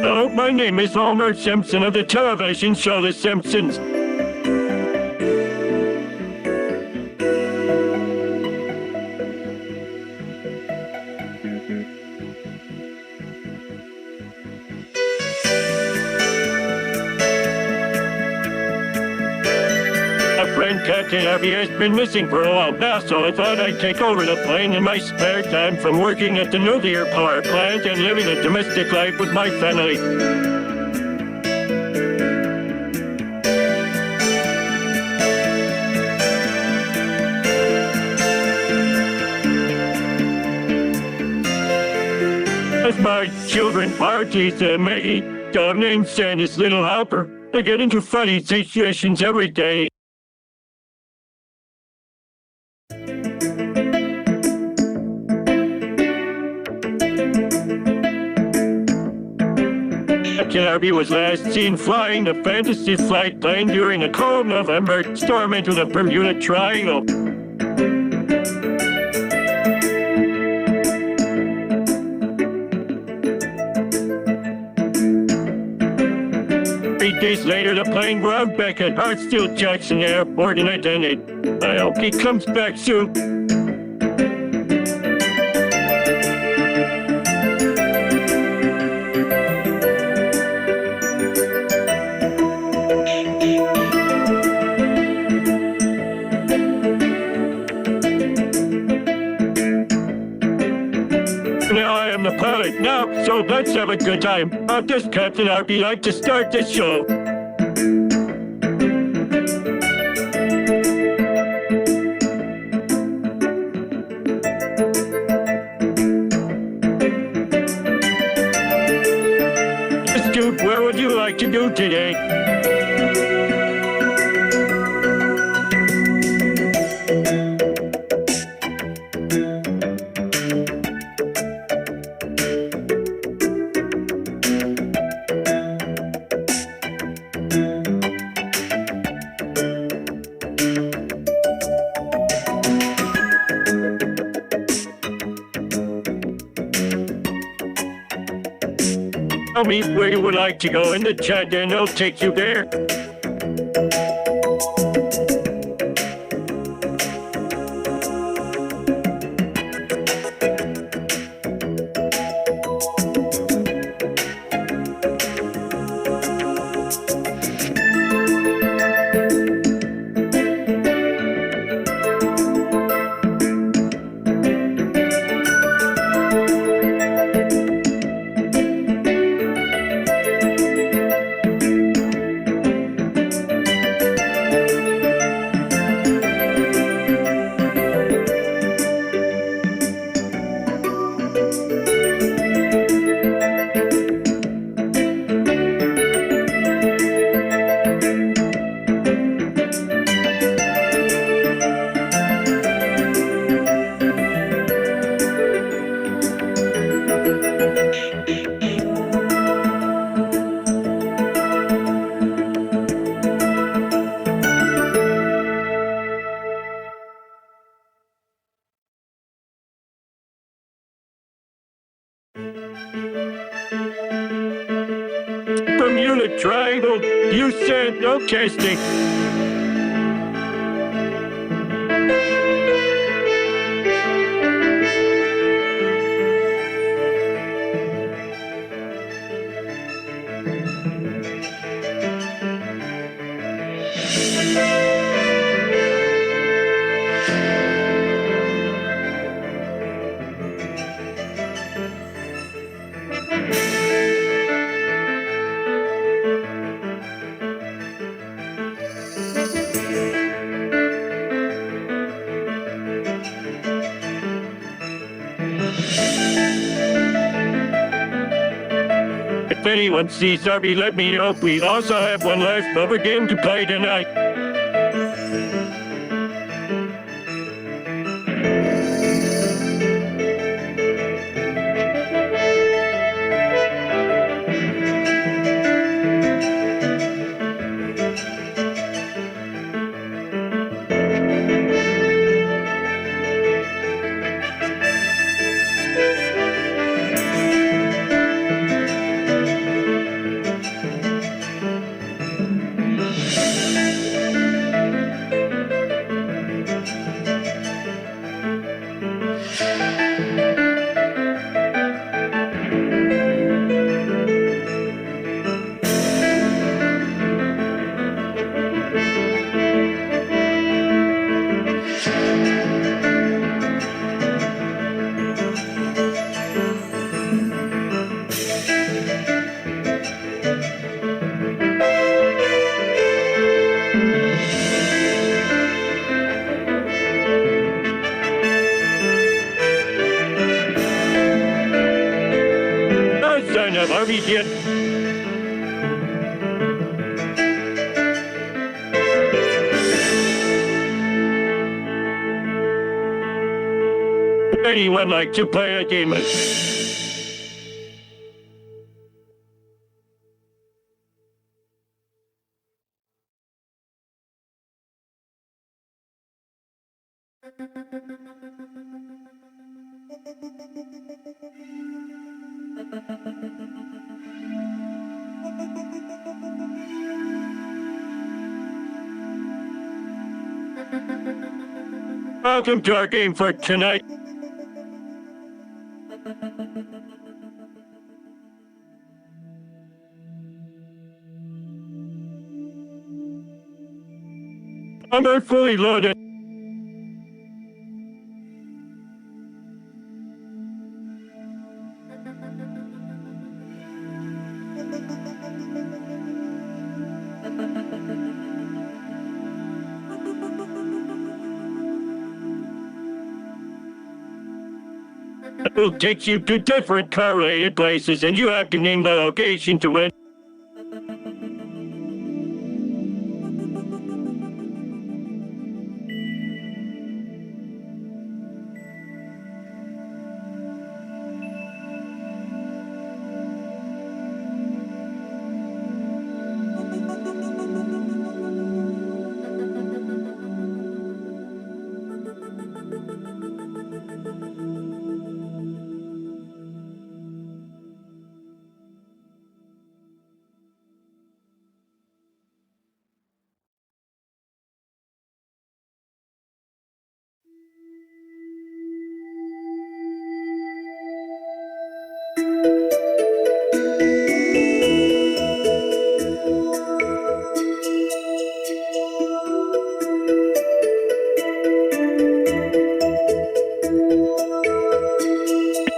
Hello, my name is Homer Simpson of the television show The Simpsons. My friend Captain Abby has been missing for a while now, so I thought I'd take over the plane in my spare time from working at the nuclear power plant and living a domestic life with my family. As my children parties and Maggie, dog named Sandy's little helper, they get into funny situations every day. Captain Arby was last seen flying the Fantasy Flight plane during a cold November storm into the Bermuda Triangle. 3 days later, the plane ground back at Hartsfield-Jackson Airport and I detonated. I hope he comes back soon. Now I am the pilot now, so let's have a good time. How does Captain Arby like to start the show? Scoop, what would you like to do today? Tell me where you would like to go in the chat and I'll take you there. You said, okay, Steve. If anyone sees Darby, let me know. We also have one last bubble game to play tonight. Son of Harvey shit. Anyone like to play a game? Welcome to our game for tonight. Armor fully loaded. It will take you to different correlated places, and you have to name the location to win.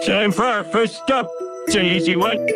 Time for our first stop. It's an easy one.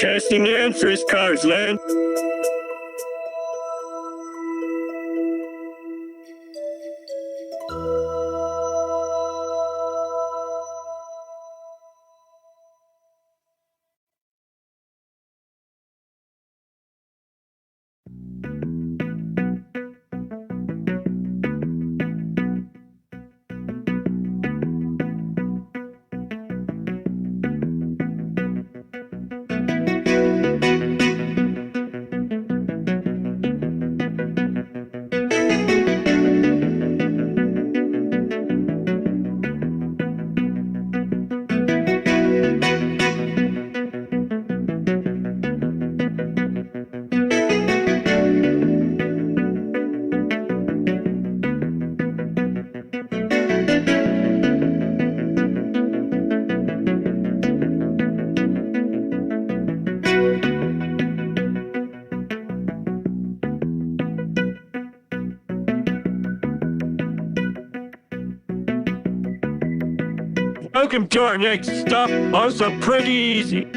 Broadcasting answers, Carsland. Welcome to our next stop, also pretty easy.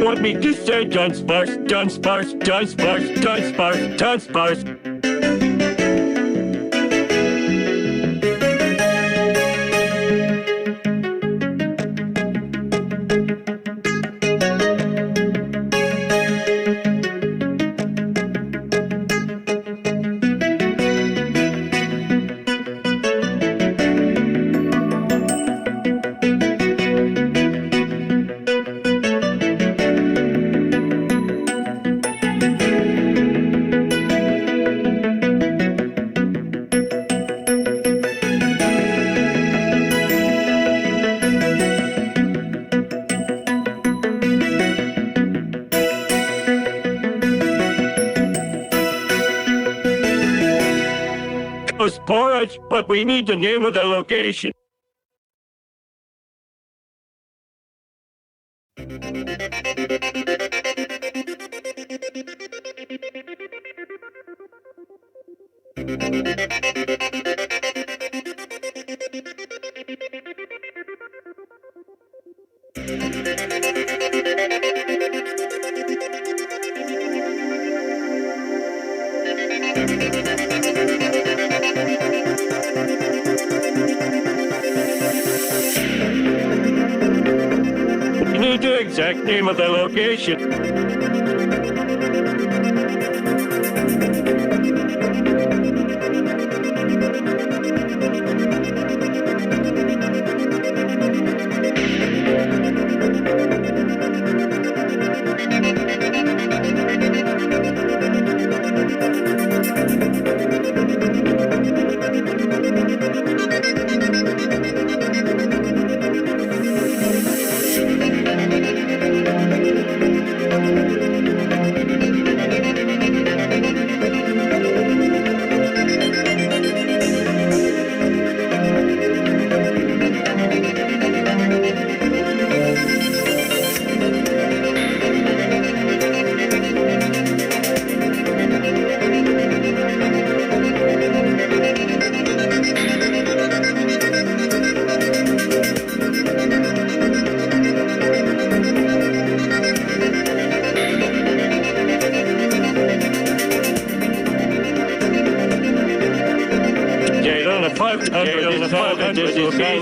Want me to say Dunsparce, Dunsparce, Dunsparce, Dunsparce, Dunsparce. Porridge, but we need the name of the location. We need the exact name of the location.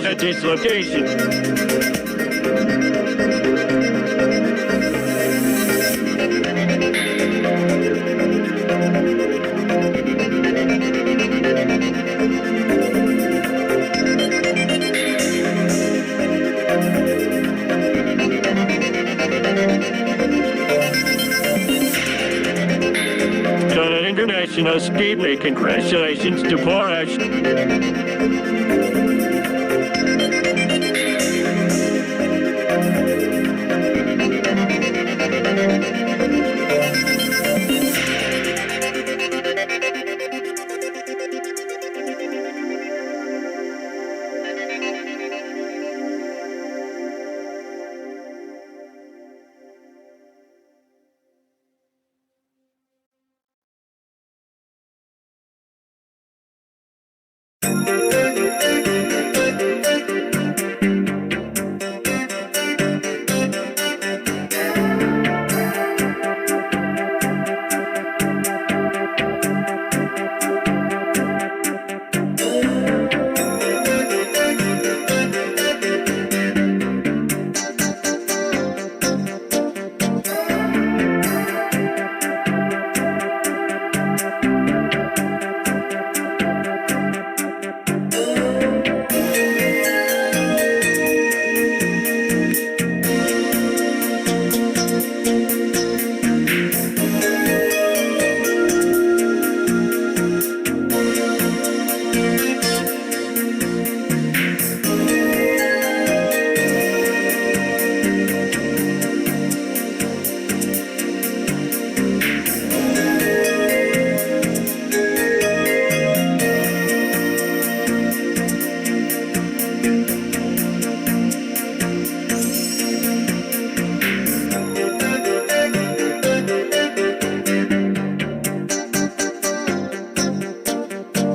At this location. deeply congratulations to Borash.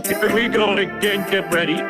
Here we go again, get ready.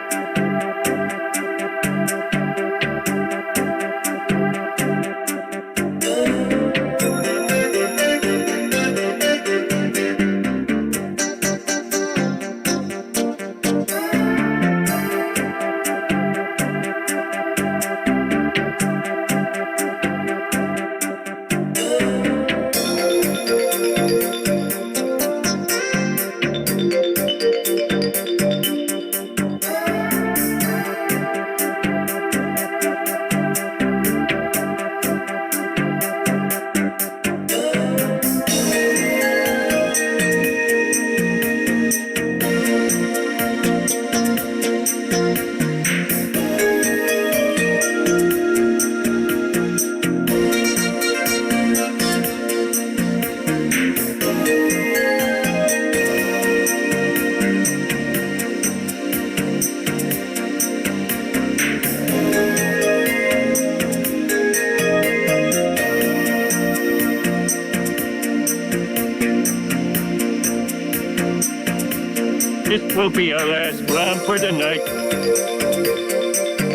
This will be our last round for the night.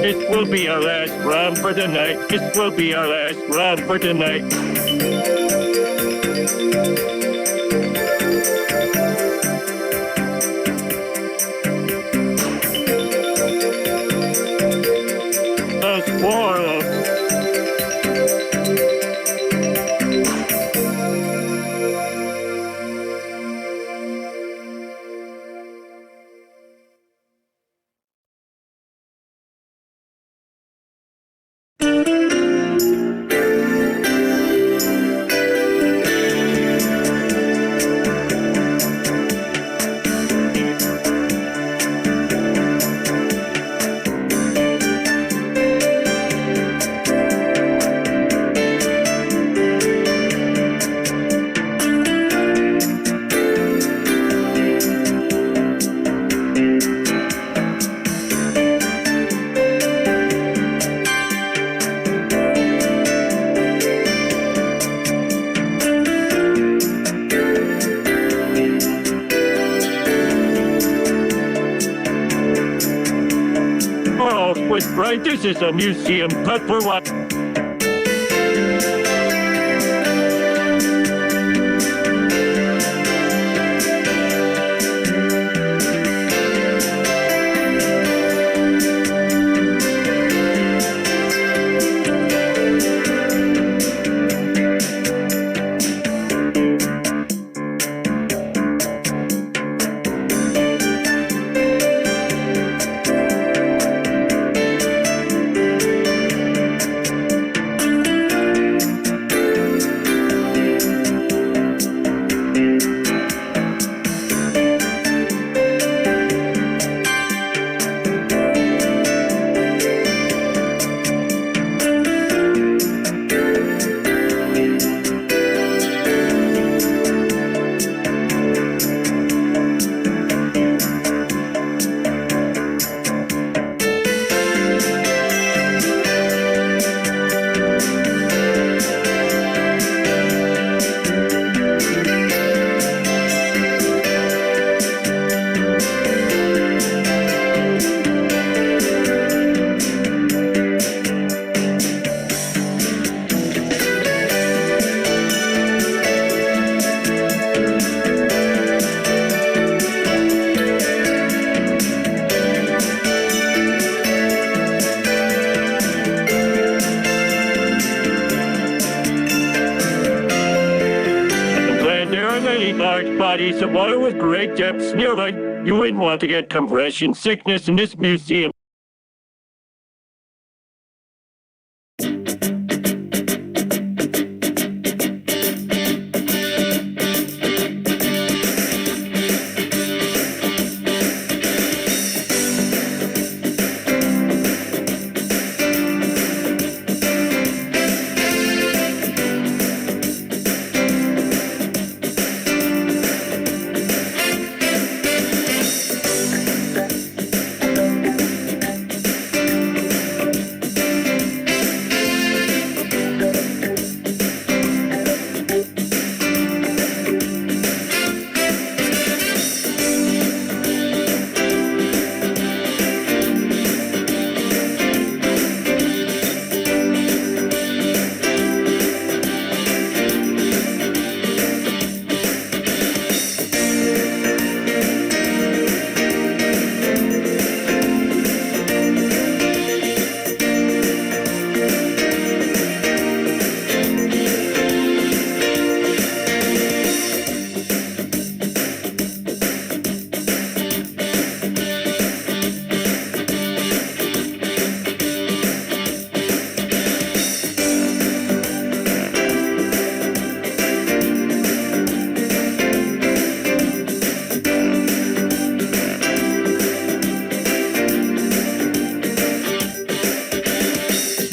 This will be our last round for the night. This will be our last round for the night. Us four. Right, this is a museum, but for what? bodies of water with great depths nearby. You wouldn't want to get compression sickness in this museum.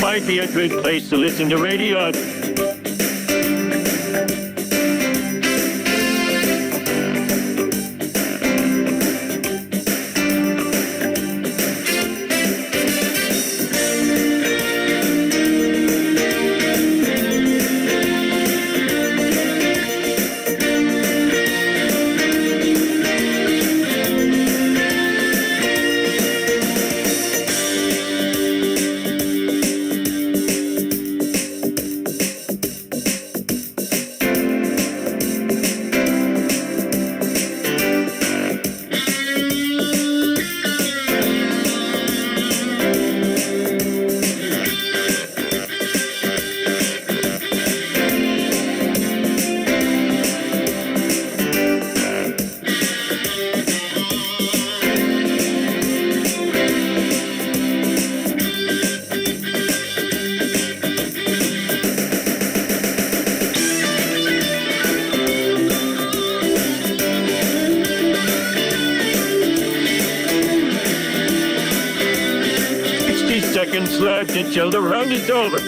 Might be a good place to listen to radio. Seconds left until the round is over.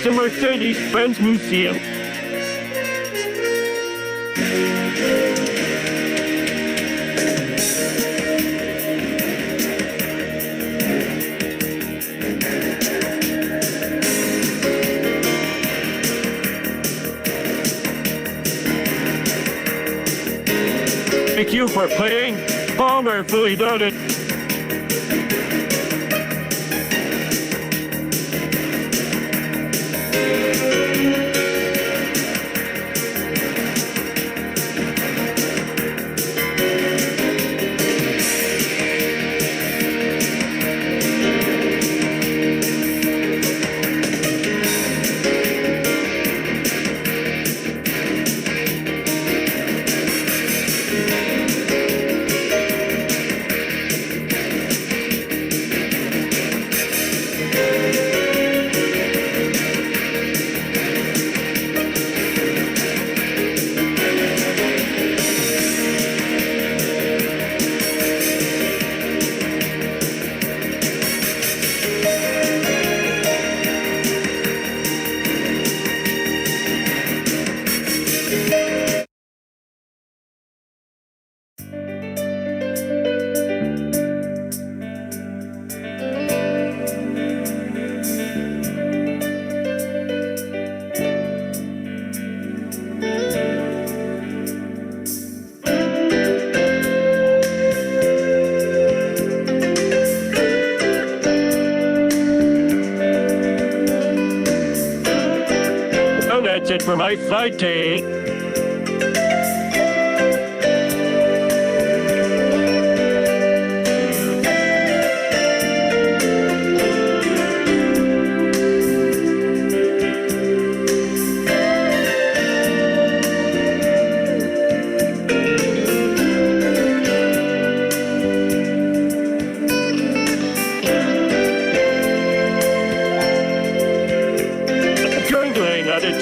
The Mercedes-Benz Museum. Thank you for playing. Palmer fully loaded. for my flight to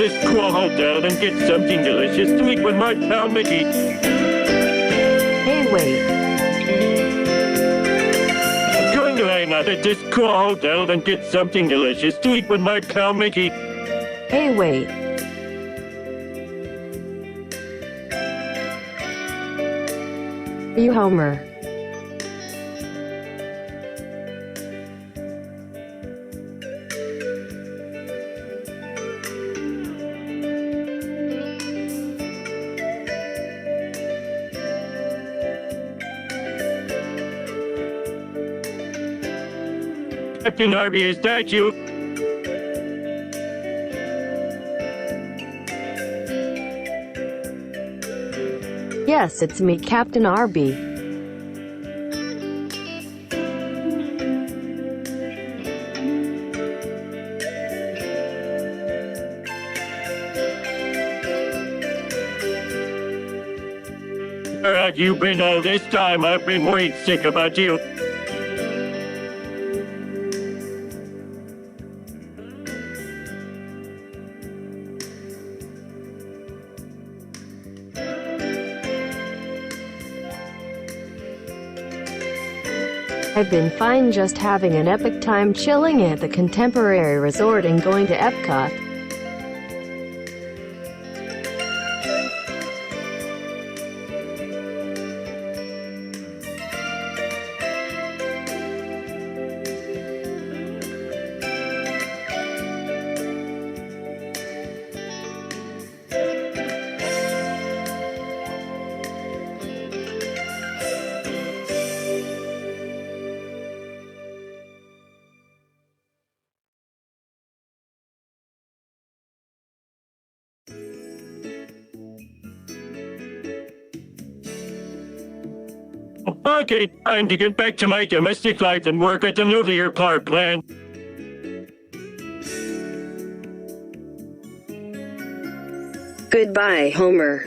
this cool hotel and get something delicious to eat with my pal Mickey.
Hey, wait.
I'm going to hang out at this cool hotel and get something delicious to eat with my pal Mickey.
Hey, wait. You Homer.
Captain Harvey, is that you?
Yes, it's me, Captain Arby.
Where have you been all this time? I've been worried sick about you.
I've been fine, just having an epic time chilling at the Contemporary Resort and going to Epcot.
Okay, time to get back to my domestic life and work at the nuclear power plant.
Goodbye, Homer.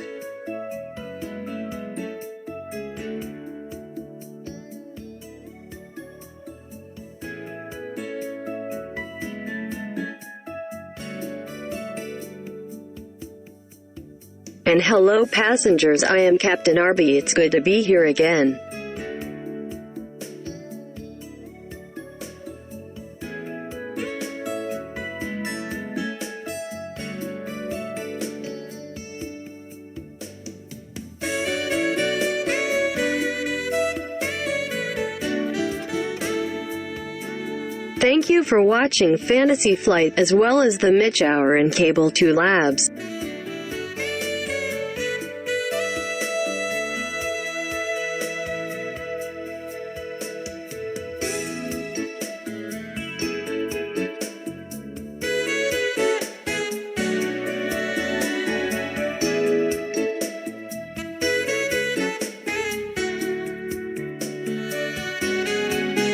And hello passengers, I am Captain Arby. It's good to be here again. Thank you for watching Fantasy Flight as well as the Mitch Hour and Cable 2 Labs.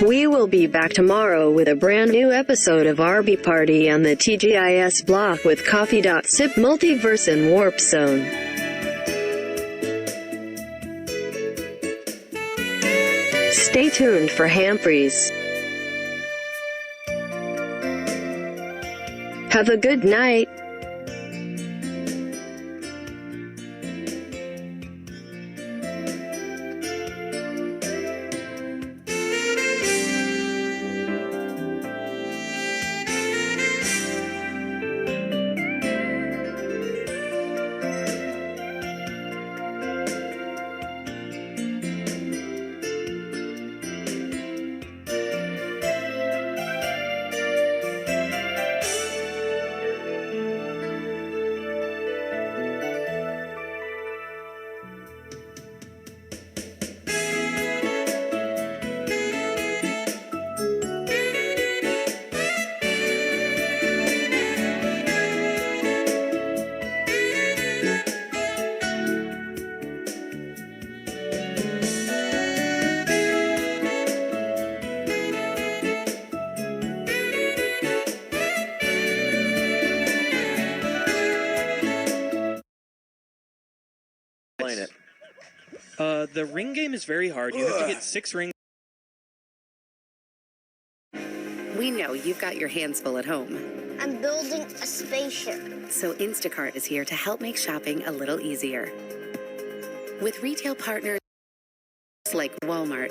We will be back tomorrow with a brand new episode of RB Party on the TGIS block with Coffee.sip Multiverse and Warp Zone. Stay tuned for Hamfreys. Have a good night.
The ring game is very hard. You have to get 6 rings.
We know you've got your hands full at home.
I'm building a spaceship.
So Instacart is here to help make shopping a little easier. With retail partners like Walmart,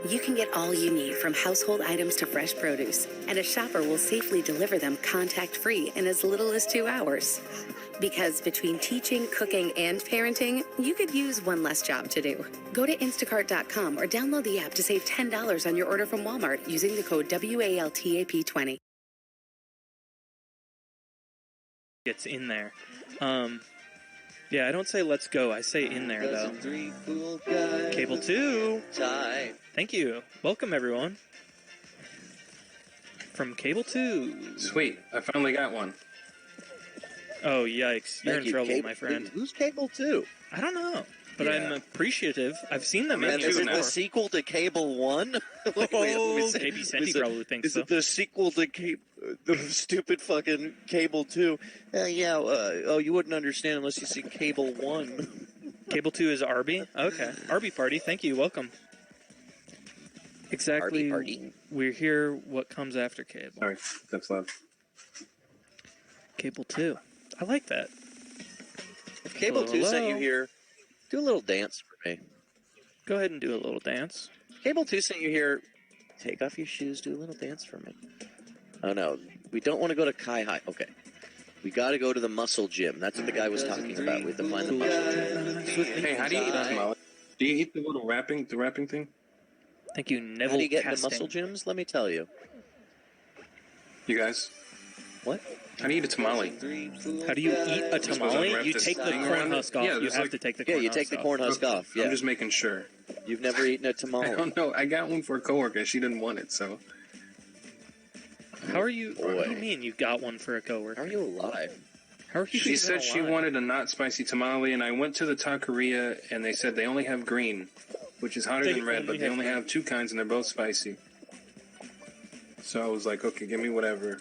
you can get all you need from household items to fresh produce, and a shopper will safely deliver them contact-free in as little as 2 hours. Because between teaching, cooking, and parenting, you could use one less job to do. Go to instacart.com or download the app to save $10 on your order from Walmart using the code WALTAP20.
Gets in there. Yeah, I don't say let's go. I say in there, though. Cable 2. Thank you. Welcome, everyone. From Cable 2.
Sweet. I finally got one.
Oh, yikes. You're
Thank
in
you,
trouble,
Cable.
my friend.
Who's Cable 2?
I don't know, but I'm appreciative. I've seen them
And
in here
is it
before.
the sequel to Cable 1?
JB Senti probably thinks
is
so.
it the sequel to the stupid fucking Cable 2? You wouldn't understand unless you see Cable 1.
Cable 2 is Arby? Okay. Arby Party, thank you. Welcome. Exactly.
Arby.
We're here. What comes after Cable?
Sorry, that's loud.
Cable 2. I like that.
If Cable 2 sent you here, do a little dance for me.
Go ahead and do a little dance.
Cable 2 sent you here, take off your shoes, do a little dance for me. Oh no, we don't want to go to Kai High. Okay. We got to go to the muscle gym. That's what the guy was talking about. We have to find the muscle gym.
Hey, how do you eat tamale? Do you eat the little wrapping thing?
Thank you, Neville.
How do you get into
Casting.
muscle gyms? Let me tell you.
You guys?
What?
How do you eat a tamale?
How do you eat a tamale? You take the corn husk off.
Yeah,
you
there's
have
like-
to take the corn
Yeah, you
husk
take the
off.
corn husk off. Yeah.
I'm just making sure.
You've never eaten a
I
tamale.
don't know. I got one for a coworker. She didn't want it, so.
How are you?
Boy.
What do you mean you got one for a coworker?
How are you alive?
How are you
She
even
said she
alive?
wanted a not spicy tamale, and I went to the taqueria, and they said they only have green, which is hotter
They
than red,
only
but they
have
only
green.
have 2 kinds, and they're both spicy. So I was like, okay, give me whatever.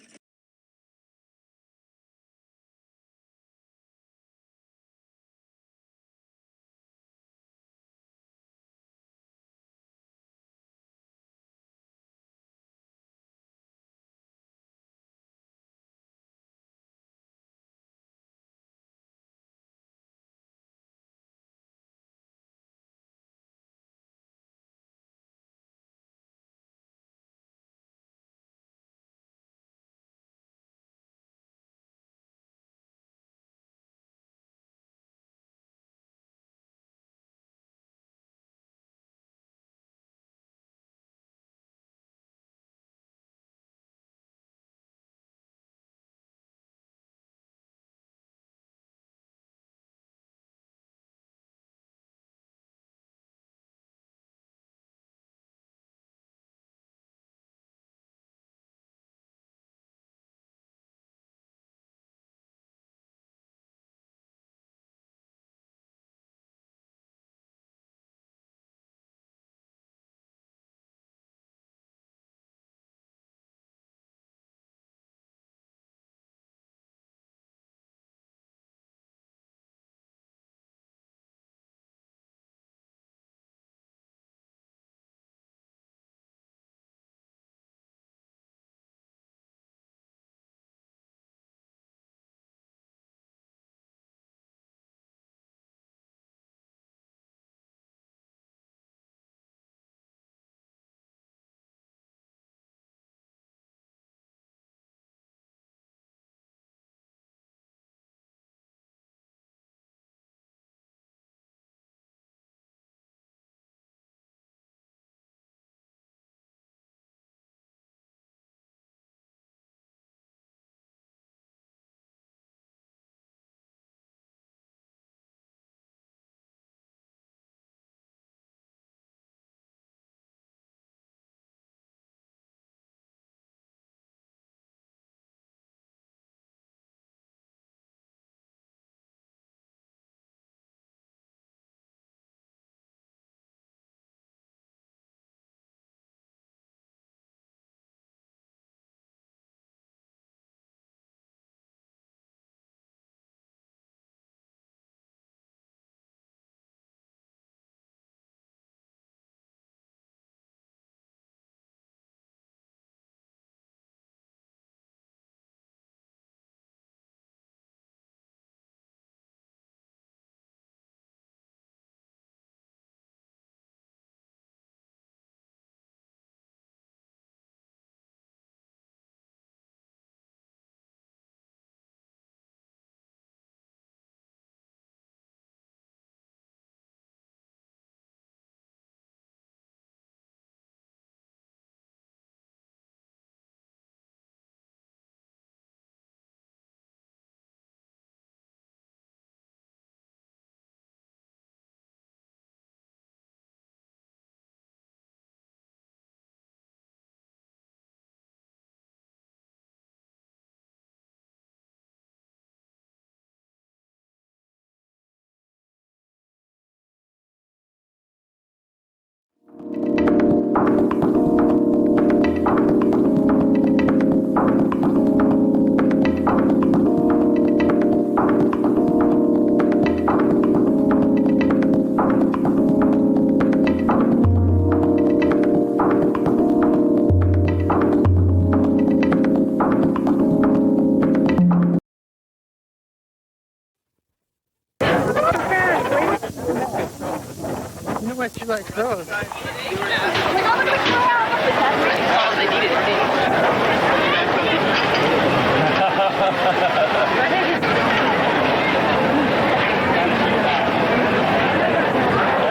You know what you like those?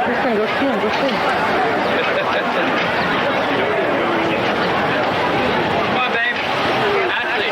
Kristen, go see him, go see him.
Come on, babe. Ashley.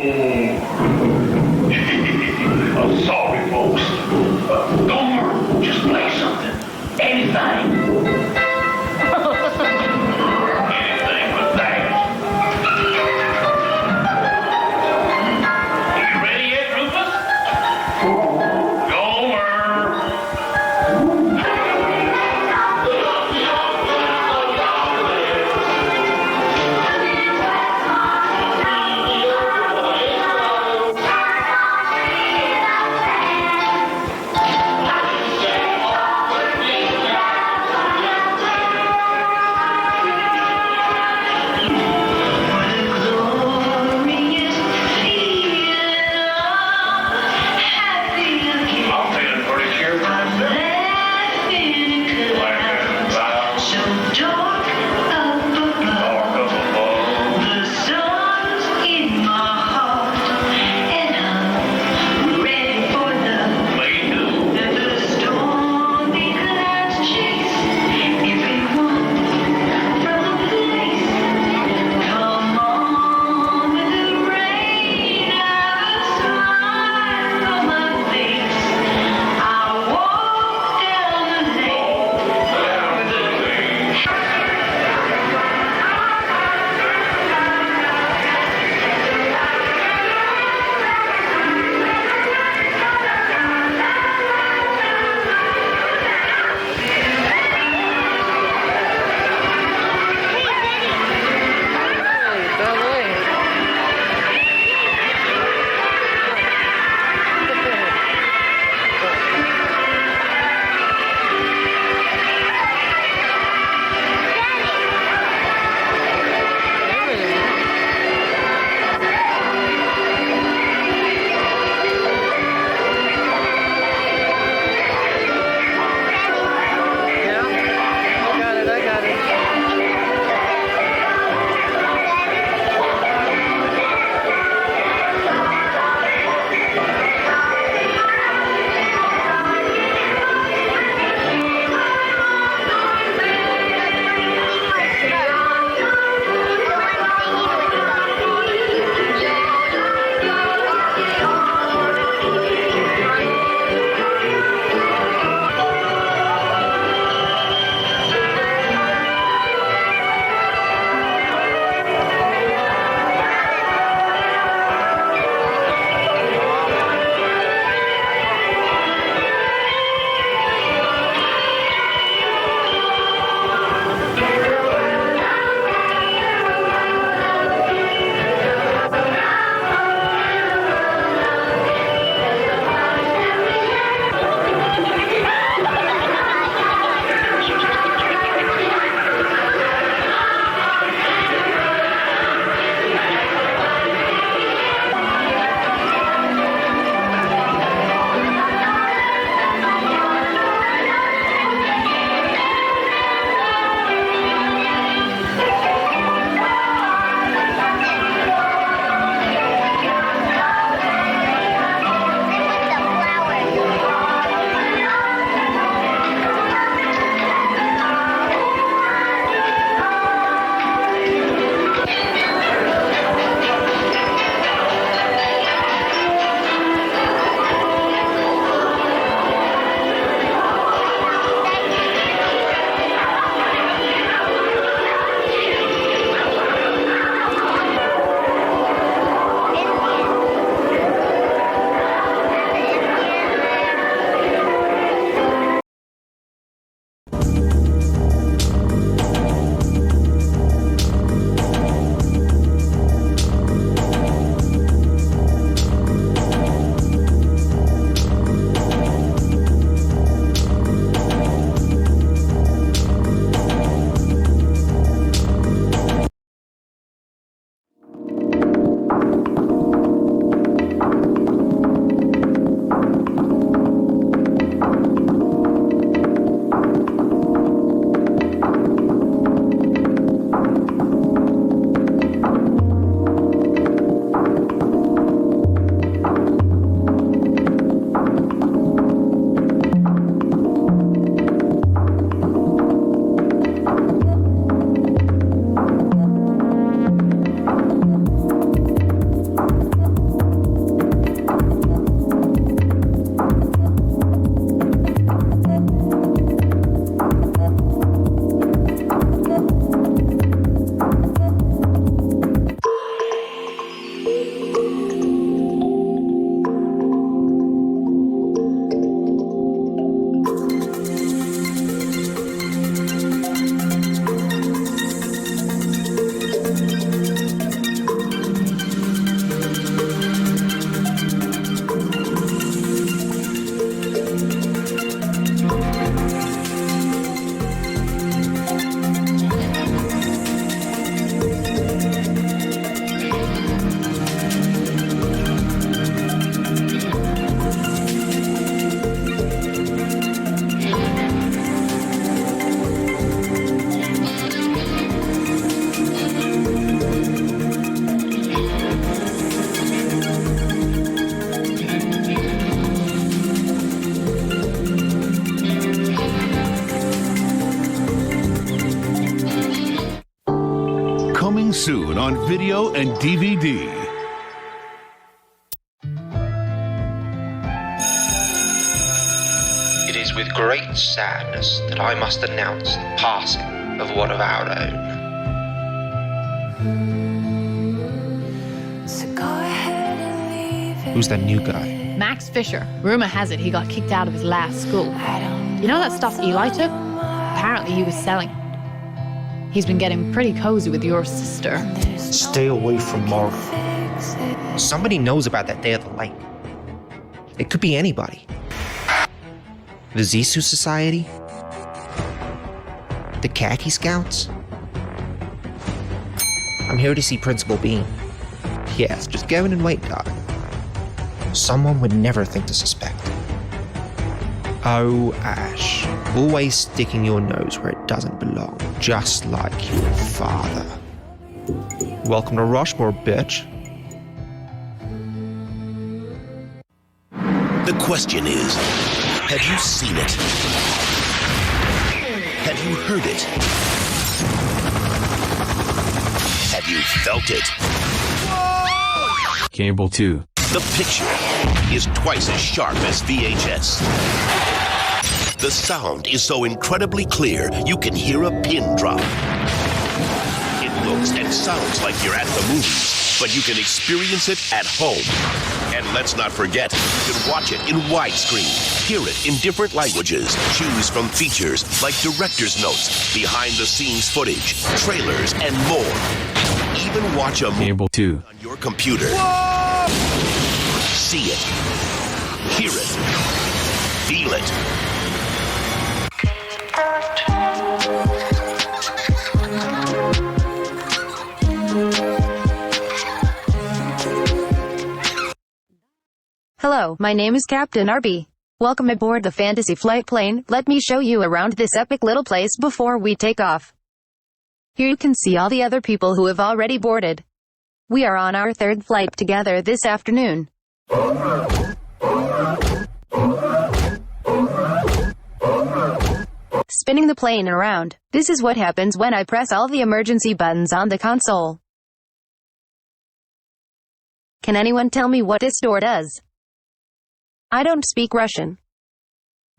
I'm sorry, folks. Gomer, just play something. Anything. Anything but that. You ready yet, Rufus? Gomer.
soon on video and DVD.
It is with great sadness that I must announce the passing of one of our own.
Who's that new guy?
Max Fisher. Rumor has it he got kicked out of his last school. You know that stuff Eli took? Apparently he was selling it. He's been getting pretty cozy with your sister.
Stay away from Marvel. Somebody knows about that Day of the Light. It could be anybody. The Zisu Society? The Khaki Scouts? I'm here to see Principal Bean. Yes, just go in and wait, Doc. Someone would never think to suspect. Oh, Ash. Always sticking your nose where it doesn't belong, just like your father. Welcome to Rushmore, bitch.
The question is, have you seen it? Have you heard it? Have you felt it?
Cable 2.
The picture is twice as sharp as VHS. The sound is so incredibly clear, you can hear a pin drop. It looks and sounds like you're at the movies, but you can experience it at home. And let's not forget, you can watch it in widescreen, hear it in different languages, choose from features like director's notes, behind-the-scenes footage, trailers, and more. Even watch a movie
Cable 2.
on your computer. See it, hear it, feel it.
Hello, my name is Captain RB. Welcome aboard the Fantasy Flight plane. Let me show you around this epic little place before we take off. Here you can see all the other people who have already boarded. We are on our third flight together this afternoon. Spinning the plane around. This is what happens when I press all the emergency buttons on the console. Can anyone tell me what this door does? I don't speak Russian.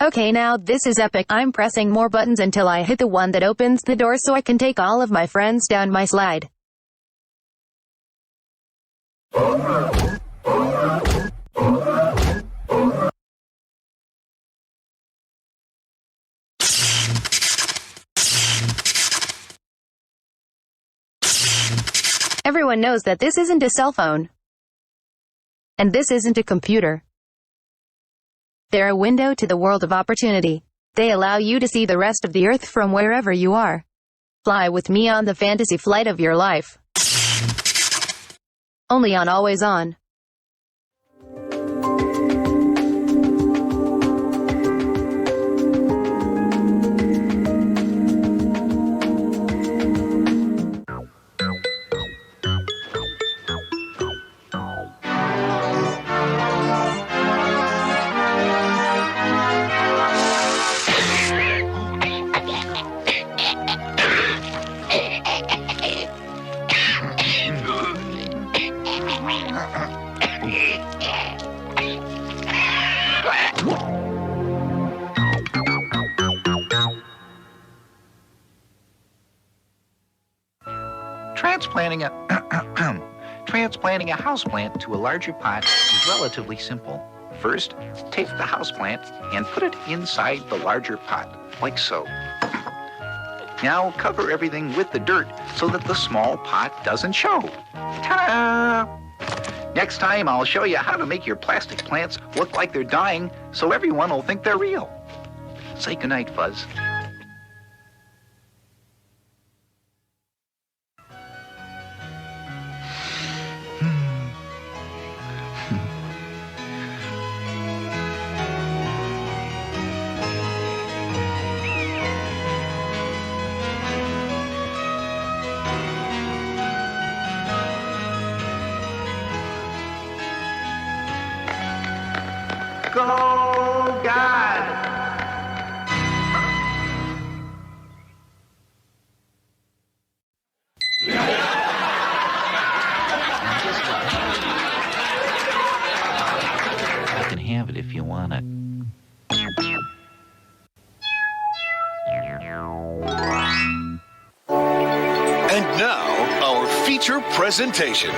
Okay, now this is epic. I'm pressing more buttons until I hit the one that opens the door so I can take all of my friends down my slide. Everyone knows that this isn't a cell phone. And this isn't a computer. They're a window to the world of opportunity. They allow you to see the rest of the earth from wherever you are. Fly with me on the fantasy flight of your life. Only on Always On.
Transplanting a houseplant to a larger pot is relatively simple. First, take the houseplant and put it inside the larger pot, like so. Now cover everything with the dirt so that the small pot doesn't show. Ta-da! Next time I'll show you how to make your plastic plants look like they're dying so everyone will think they're real. Say goodnight, Fuzz. Go, God! have it if you want it.
And now, our feature presentation.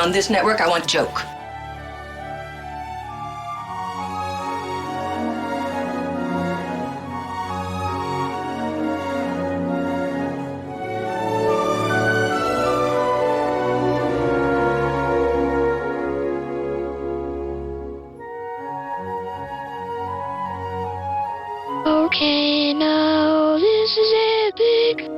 On this network, I want joke.
Okay, now this is epic.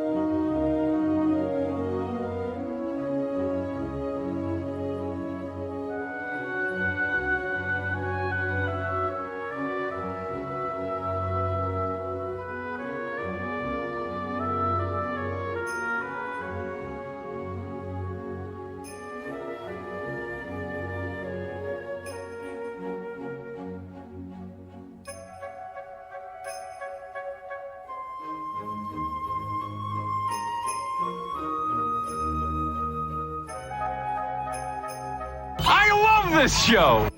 I love this show!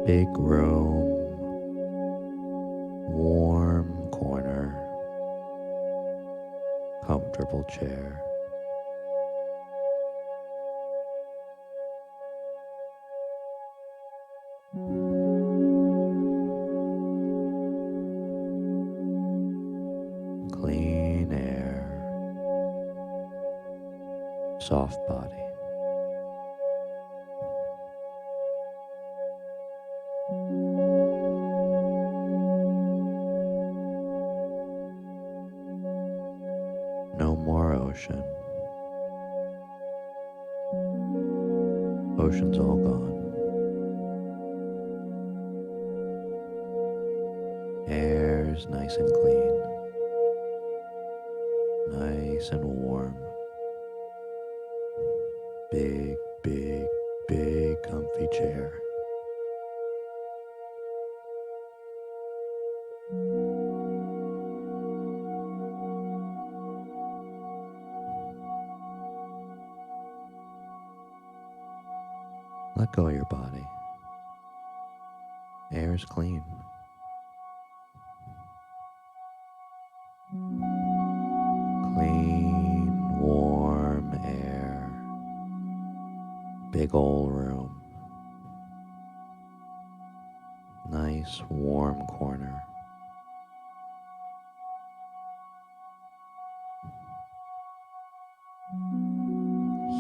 Big room, warm corner, comfortable chair. Clean air, soft body. No more ocean. Ocean's all gone. Air's nice and clean. Nice and warm. Big, big, big comfy chair. Let go of your body. Air's clean. Clean, warm air. Big old room. Nice, warm corner.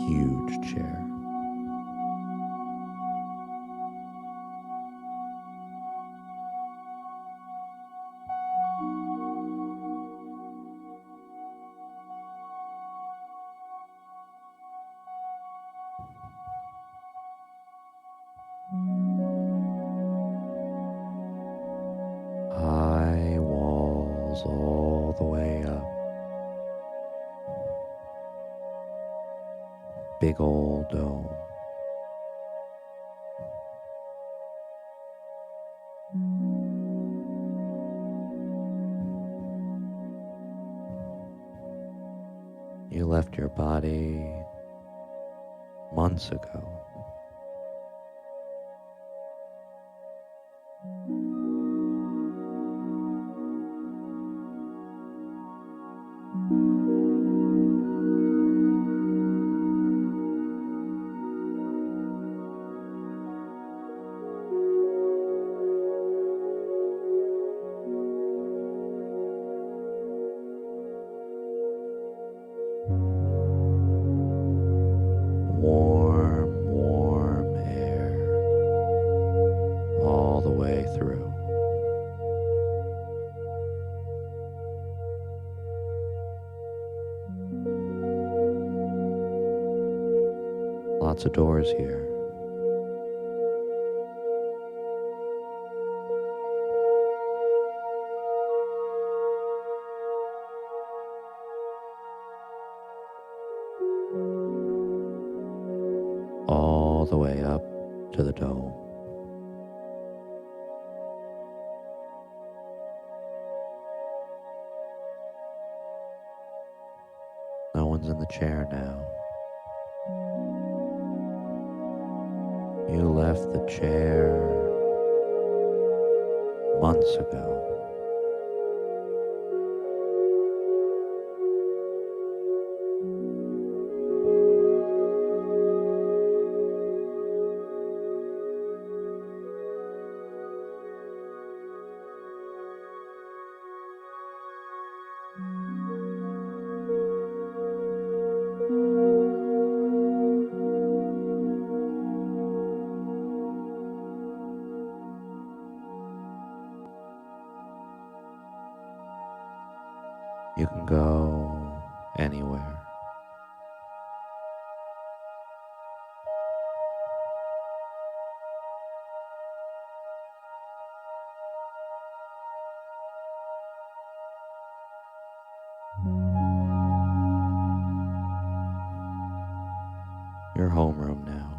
Huge chair. High walls all the way up. Big old dome. You left your body months ago. Warm, warm air all the way through. Lots of doors here. All the way up to the dome. No one's in the chair now. You left the chair months ago. You can go anywhere. Your homeroom now.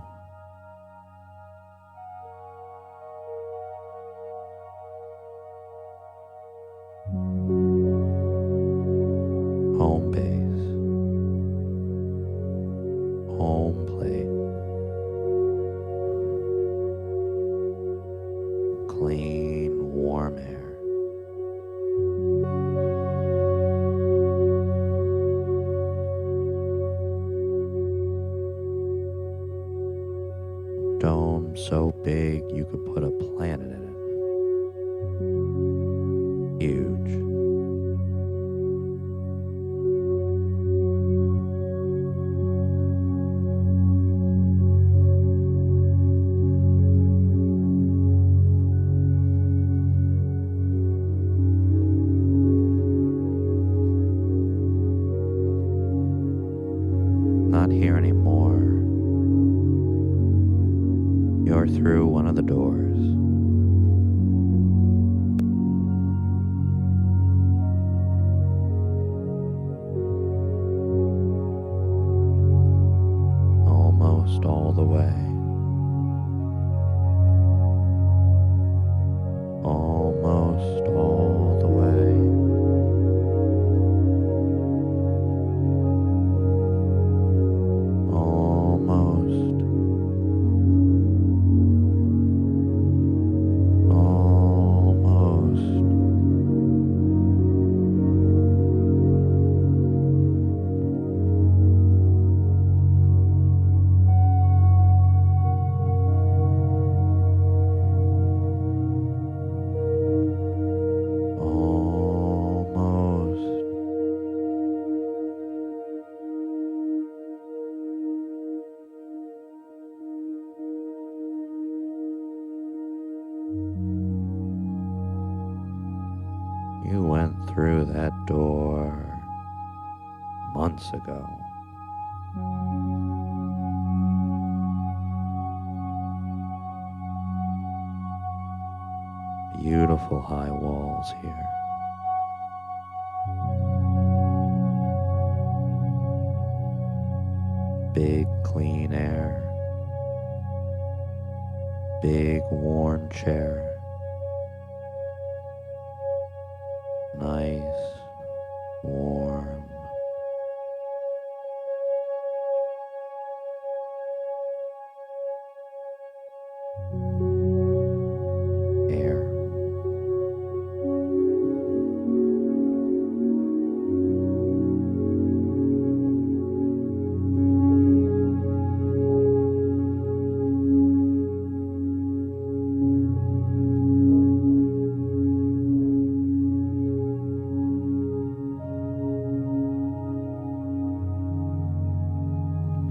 Home base. Home plate. Clean, warm air. Dome so big you could put a planet in it. Huge. Not here anymore. You're through one of the doors. Almost all the way. Almost all the way. Almost. Almost. Almost. You went through that door months ago. Beautiful high walls here. Big clean air. Big worn chair. Nice, warm. Air.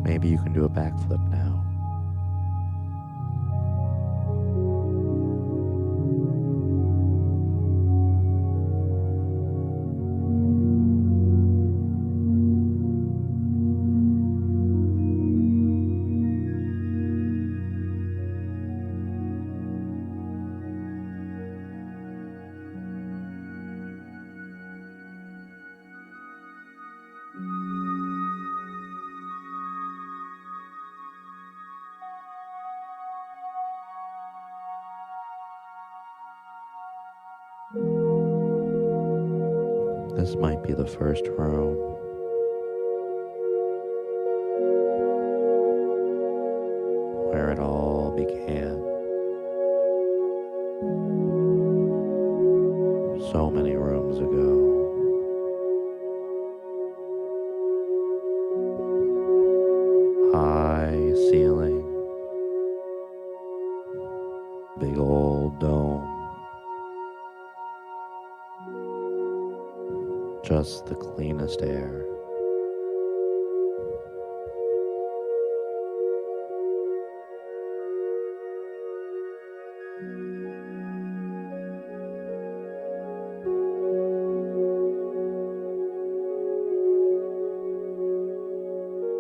Maybe you can do a backflip now. This might be the first room. Where it all began. So many rooms ago. High ceiling. Big old dome. Just the cleanest air.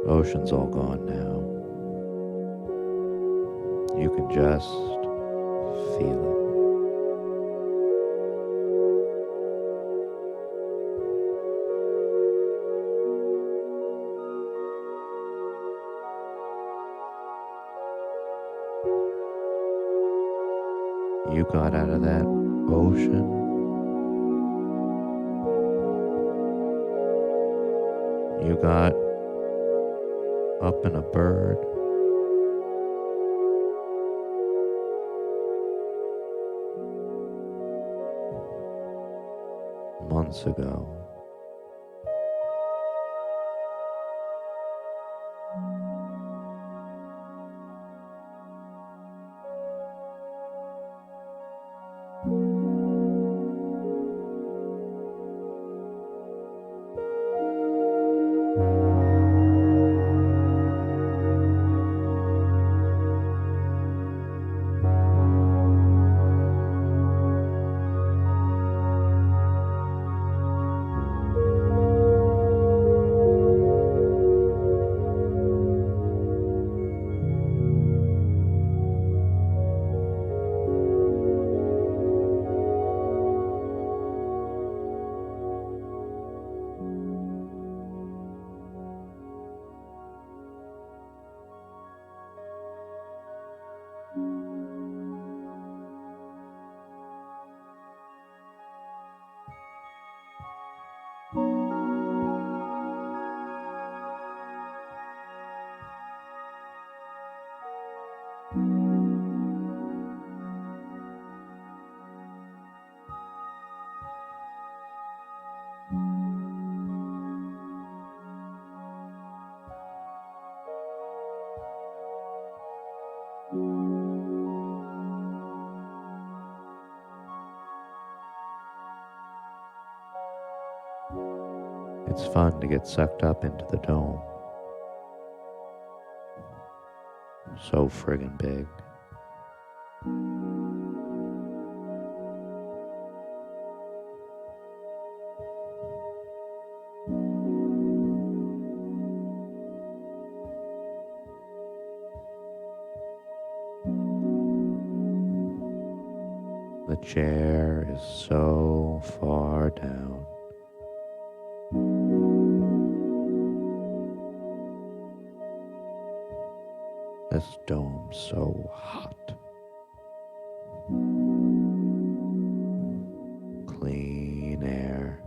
Ocean's all gone now. You can just feel it. You got out of that ocean. You got up in a bird. Months ago. It's fun to get sucked up into the dome. So friggin' big. The chair is so far down. This dome's so hot. Clean air.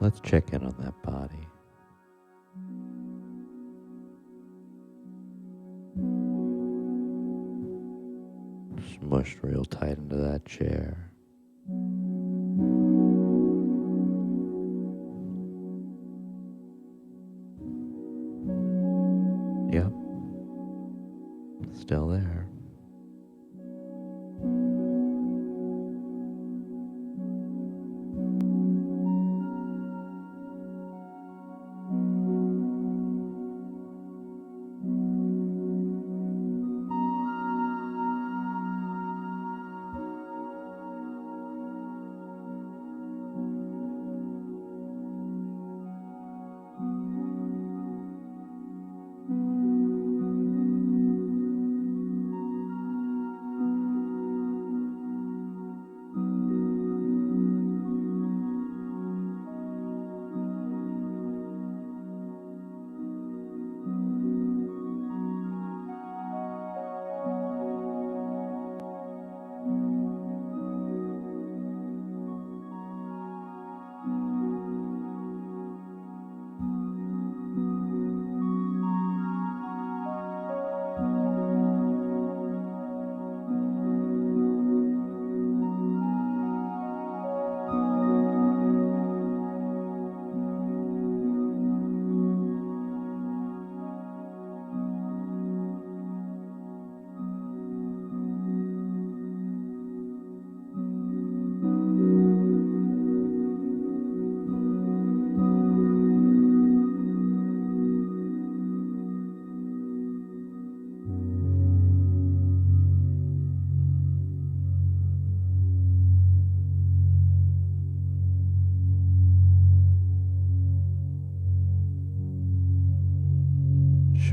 Let's check in on that body. Smushed real tight into that chair. Yep. Still there.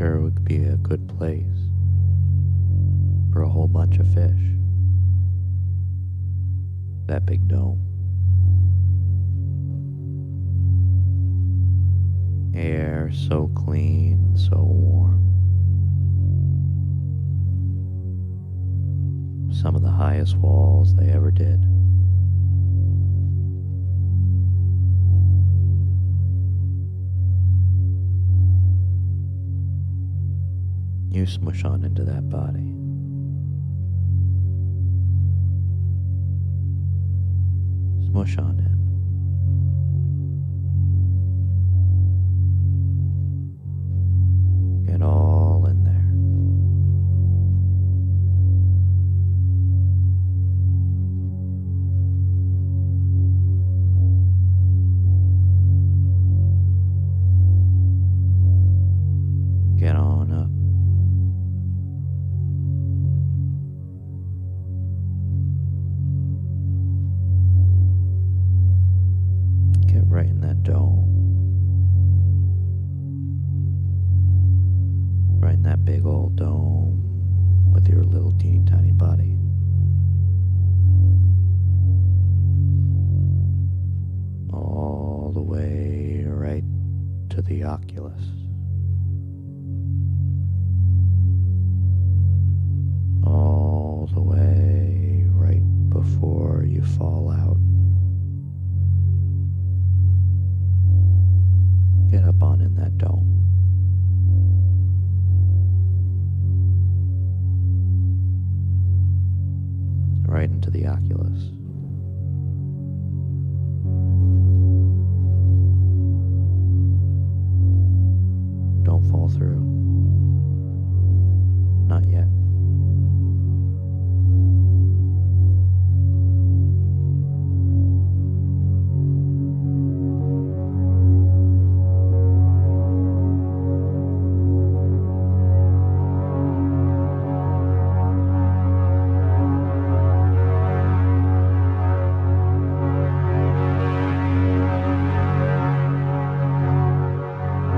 sure it would be a good place for a whole bunch of fish. That big dome. Air so clean, so warm. Some of the highest walls they ever did. You smush on into that body. Smush on in. Get all in there. Get on up. Get right in that dome. Right in that big old dome with your little teeny tiny body. All the way right to the oculus. All the way right before you fall out. Get up on in that dome. Right into the oculus. Don't fall through. Not yet.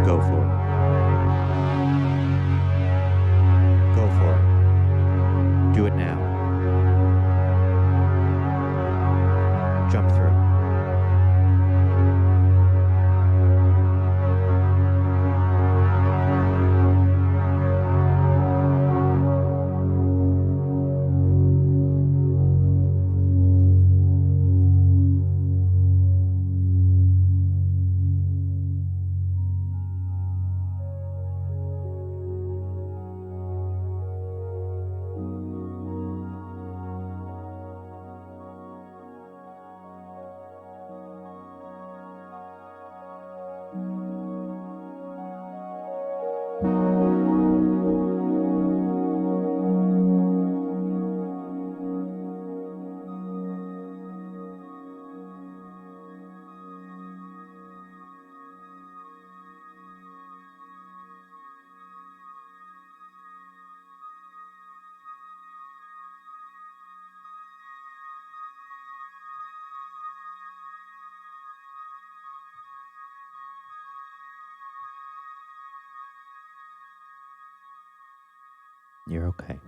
Go for it. Go for it. Do it now. Jump through. You're okay.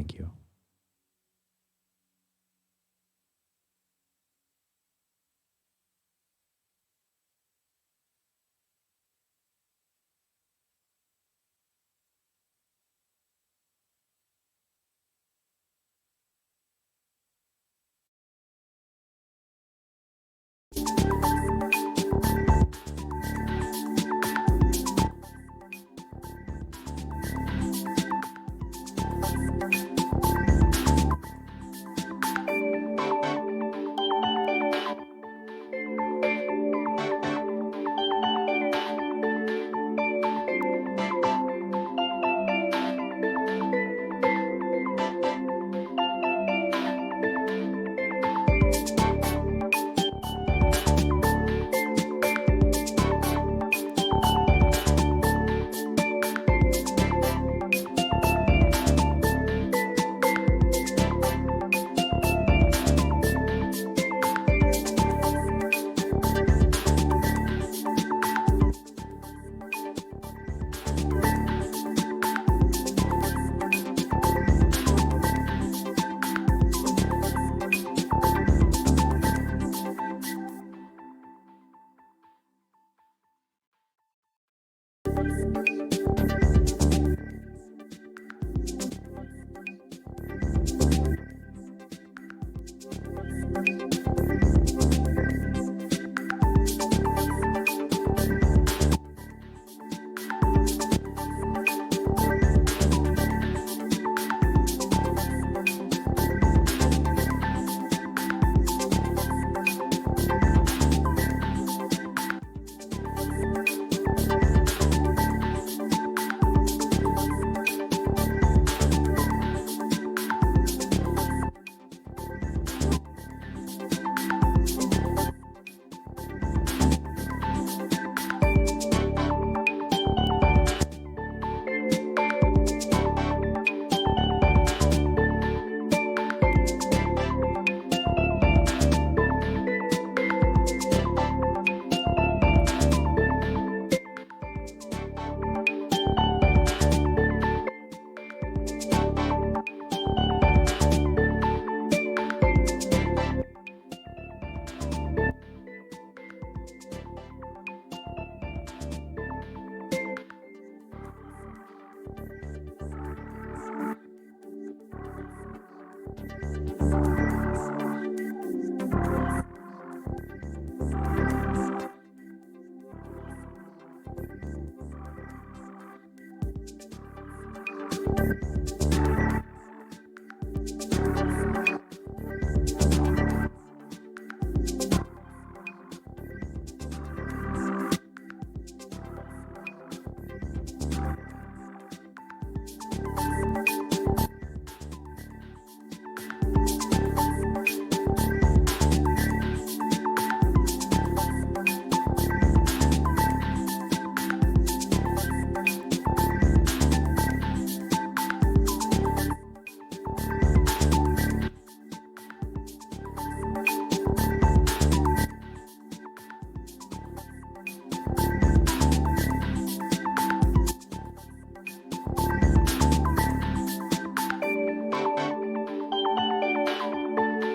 Thank you.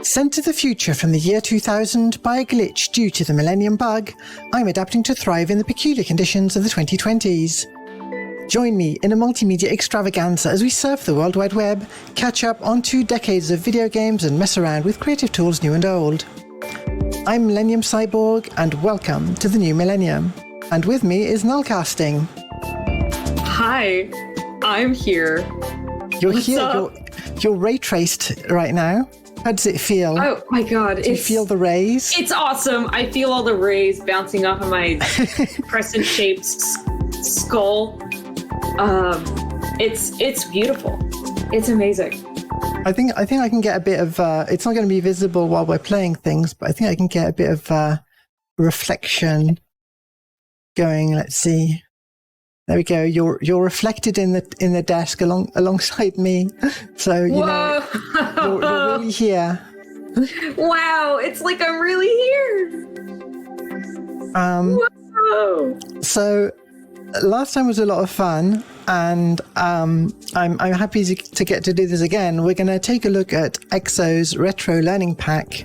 Sent to the future from the year 2000 by a glitch due to the Millennium Bug, I'm adapting to thrive in the peculiar conditions of the 2020s. Join me in a multimedia extravaganza as we surf the World Wide Web, catch up on 2 decades of video games and mess around with creative tools new and old. I'm Millennium Cyborg and welcome to the new millennium. And with me is Nullcasting.
Hi, I'm here.
You're
What's
here,
up?
you're ray traced right now. How does it feel?
Oh my god.
Do you feel the rays?
It's awesome. I feel all the rays bouncing off of my crescent-shaped skull. It's beautiful. It's amazing.
I think I can get a bit of it's not going to be visible while we're playing things, but I think I can get a bit of reflection going. Let's see. There we go. You're reflected in the desk alongside me. So you know you're really here.
Wow, it's like I'm really here.
Whoa. So last time was a lot of fun. and I'm happy to get to do this again. We're going to take a look at EXO's Retro Learning Pack,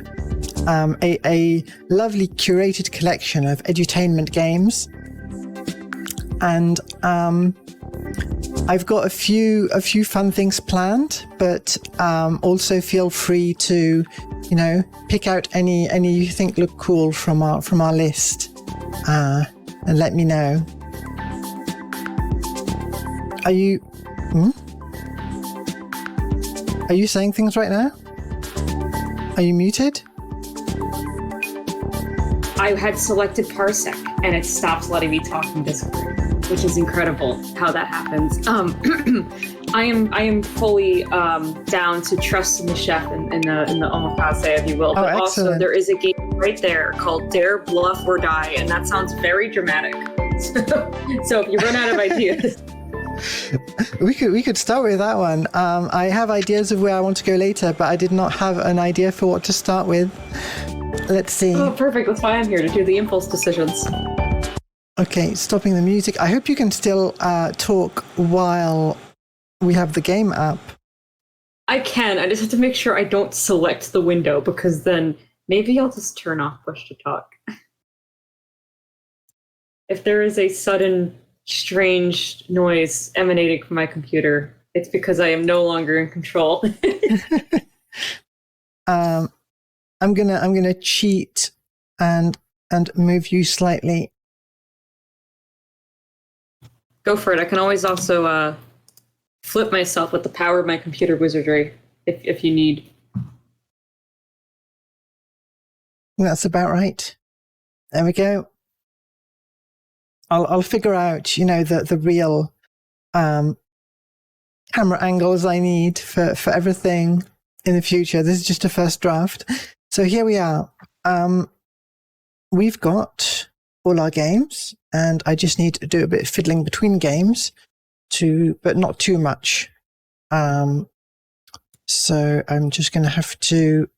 a lovely curated collection of edutainment games, and I've got a few fun things planned, but also feel free to, pick out any you think look cool from our list, and let me know. Are you saying things right now? Are you muted?
I had selected Parsec, and it stops letting me talk in Discord, which is incredible how that happens. I am fully down to trust in the chef in the omakase, if you will. But also, there is a game right there called Dare, Bluff, or Die, and that sounds very dramatic. So if you run out of ideas.
We could start with that one. I have ideas of where I want to go later, but I did not have an idea for what to start with. Let's see.
Oh, perfect. That's why I'm here, to do the impulse decisions.
Okay, stopping the music. I hope you can still talk while we have the game up.
I can. I just have to make sure I don't select the window, because then maybe I'll just turn off push to talk. If there is a sudden strange noise emanating from my computer, it's because I am no longer in control.
I'm gonna cheat and move you slightly.
Go for it. I can always also flip myself with the power of my computer wizardry if you need.
That's about right. There we go. I'll figure out, the real camera angles I need for everything in the future. This is just a first draft. So here we are. We've got all our games, and I just need to do a bit of fiddling between games, but not too much. So I'm just going to have to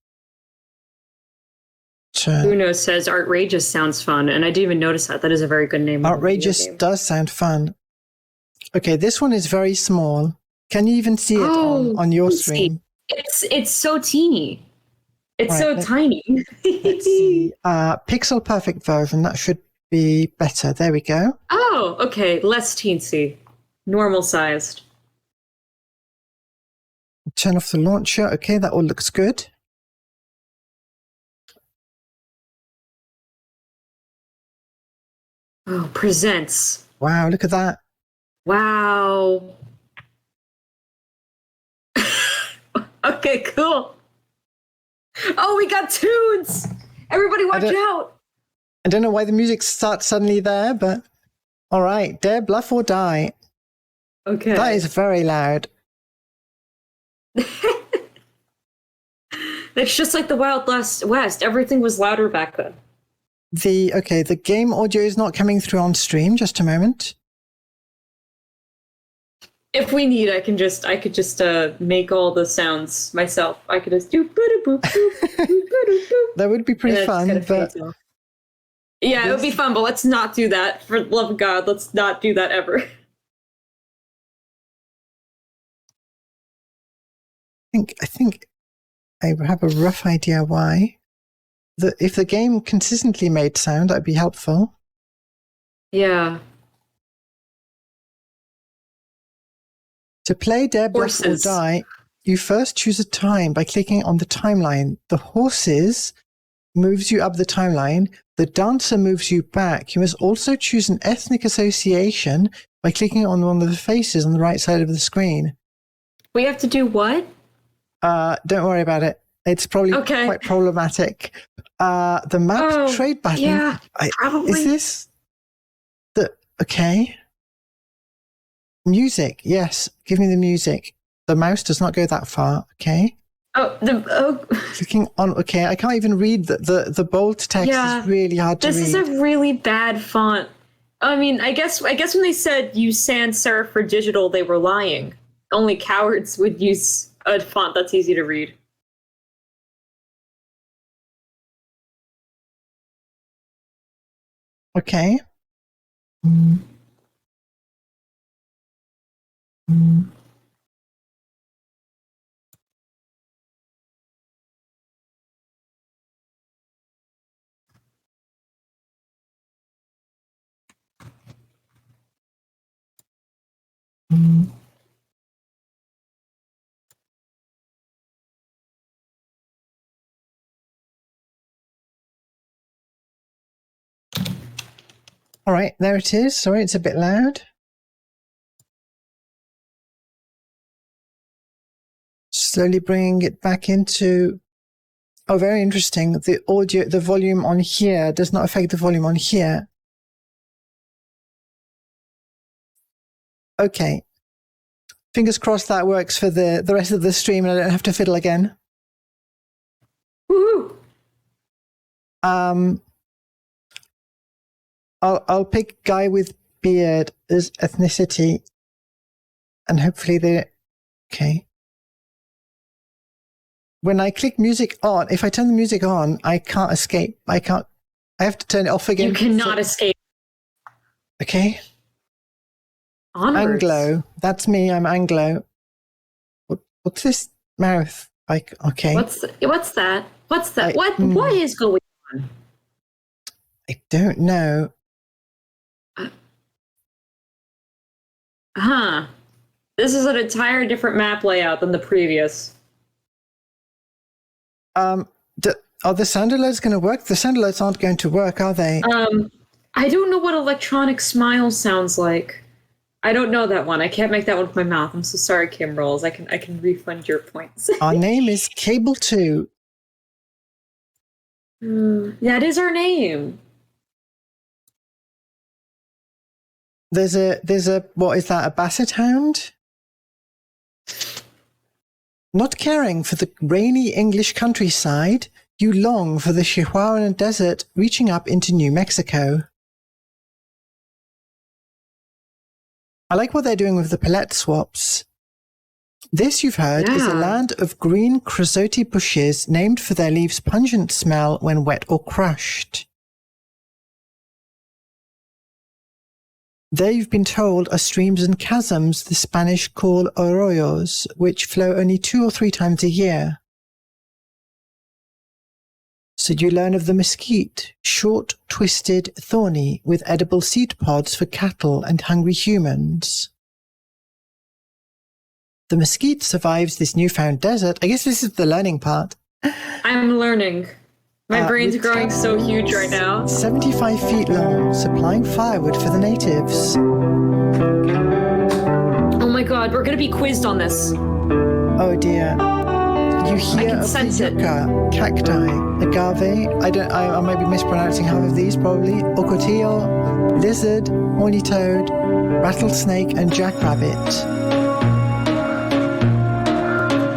Uno says Outrageous sounds fun, and I didn't even notice that. That is a very good name.
Outrageous does sound fun. Okay, this one is very small. Can you even see it on your stream?
It's so teeny. It's so tiny.
Let's see. Pixel perfect version. That should be better. There we go.
Oh, okay. Less teensy. Normal sized.
Turn off the launcher. Okay, that all looks good.
Oh, presents.
Wow, look at that.
Wow. Okay, cool. Oh, we got tunes. Everybody watch out.
I don't know why the music starts suddenly there, but all right. Dare, Bluff, or Die.
Okay.
That is very loud.
It's just like the Wild West. Everything was louder back then.
The game audio is not coming through on stream. Just a moment.
If we need, I could just make all the sounds myself. I could just do boop boop boop.
That would be pretty fun, but
yeah, it would be fun. But let's not do that. For the love of God, let's not do that ever.
I think I have a rough idea why. If the game consistently made sound, that'd be helpful.
Yeah.
To play Dare, Bluff, or Die, you first choose a time by clicking on the timeline. The horses moves you up the timeline. The dancer moves you back. You must also choose an ethnic association by clicking on one of the faces on the right side of the screen.
We have to do what?
Don't worry about it. It's probably quite problematic. The map trade button.
Yeah, probably.
Is this okay? Music, yes. Give me the music. The mouse does not go that far. Okay. Clicking on. Okay, I can't even read the bold text. Is really hard to read.
This is a really bad font. I mean, I guess when they said use sans serif for digital, they were lying. Only cowards would use a font that's easy to read.
Okay. All right, there it is. Sorry, it's a bit loud. Slowly bringing it back into... Oh, very interesting. The audio, the volume on here does not affect the volume on here. Okay. Fingers crossed that works for the rest of the stream and I don't have to fiddle again.
Woohoo!
I'll pick guy with beard as ethnicity, and hopefully they... Okay. When I click music on, if I turn the music on, I can't escape. I have to turn it off again.
You cannot escape.
Okay.
Onwards.
Anglo. That's me. I'm Anglo. What's this mouth? Like, okay.
What's that? What is going on?
I don't know.
This is an entire different map layout than the previous.
Are the sound alerts going to work? The sound alerts aren't going to work, are they?
I don't know what electronic smile sounds like. I don't know that one. I can't make that one with my mouth. I'm so sorry, Kim Rolls. I can refund your points.
Our name is Cable 2.
That is our name.
There's a what is that? A basset hound? Not caring for the rainy English countryside, you long for the Chihuahuan Desert reaching up into New Mexico. I like what they're doing with the palette swaps. This, you've heard, is a land of green creosote bushes named for their leaves' pungent smell when wet or crushed. There you've been told are streams and chasms the Spanish call arroyos, which flow only 2 or 3 times a year. So you learn of the mesquite, short, twisted, thorny, with edible seed pods for cattle and hungry humans. The mesquite survives this newfound desert. I guess this is the learning part.
I'm learning. My brain's growing so huge right now.
75 feet long, supplying firewood for the natives.
Oh my god, we're gonna be quizzed on this.
Oh dear. You hear of the yucca, cacti, agave, I might be mispronouncing half of these probably, ocotillo, lizard, horny toad, rattlesnake, and jackrabbit.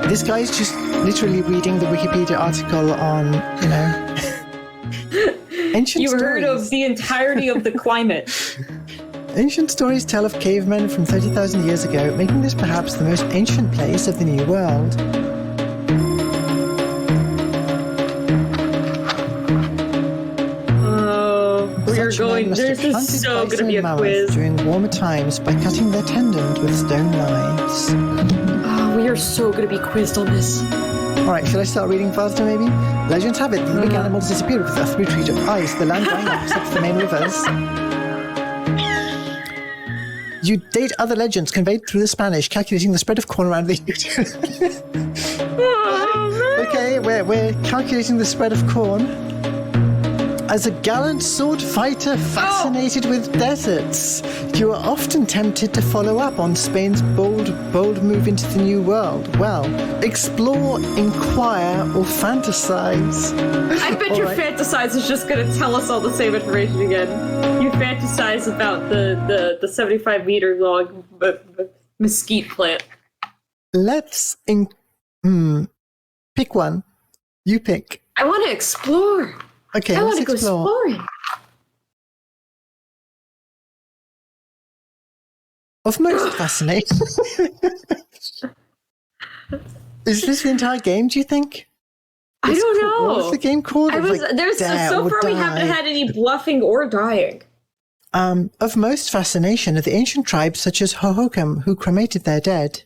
This guy's just literally reading the Wikipedia article on, ancient
You
stories.
heard of the entirety of the climate.
Ancient stories tell of cavemen from 30,000 years ago, making this perhaps the most ancient place of the New World.
This is so going to be a quiz.
During warmer times by cutting their tendons with stone knives.
Oh, we are so going to be quizzed on this.
Alright, should I start reading faster maybe? Legends have it, the big animals disappeared with a retreat of ice, the land drying up except for the main rivers. You date other legends conveyed through the Spanish, calculating the spread of corn around the... Okay, we're calculating the spread of corn. As a gallant sword fighter fascinated with deserts, you are often tempted to follow up on Spain's bold move into the New World. Well, explore, inquire, or fantasize.
I bet your fantasize is just going to tell us all the same information again. You fantasize about the 75-meter long mesquite plant.
Let's pick one. You pick.
I want to explore.
Okay,
I
let's
want to go exploring.
Of most fascinating. Is this the entire game, do you think?
I don't know.
What's the game called?
So far we haven't had any bluffing or dying.
Of most fascination are the ancient tribes such as Hohokam, who cremated their dead.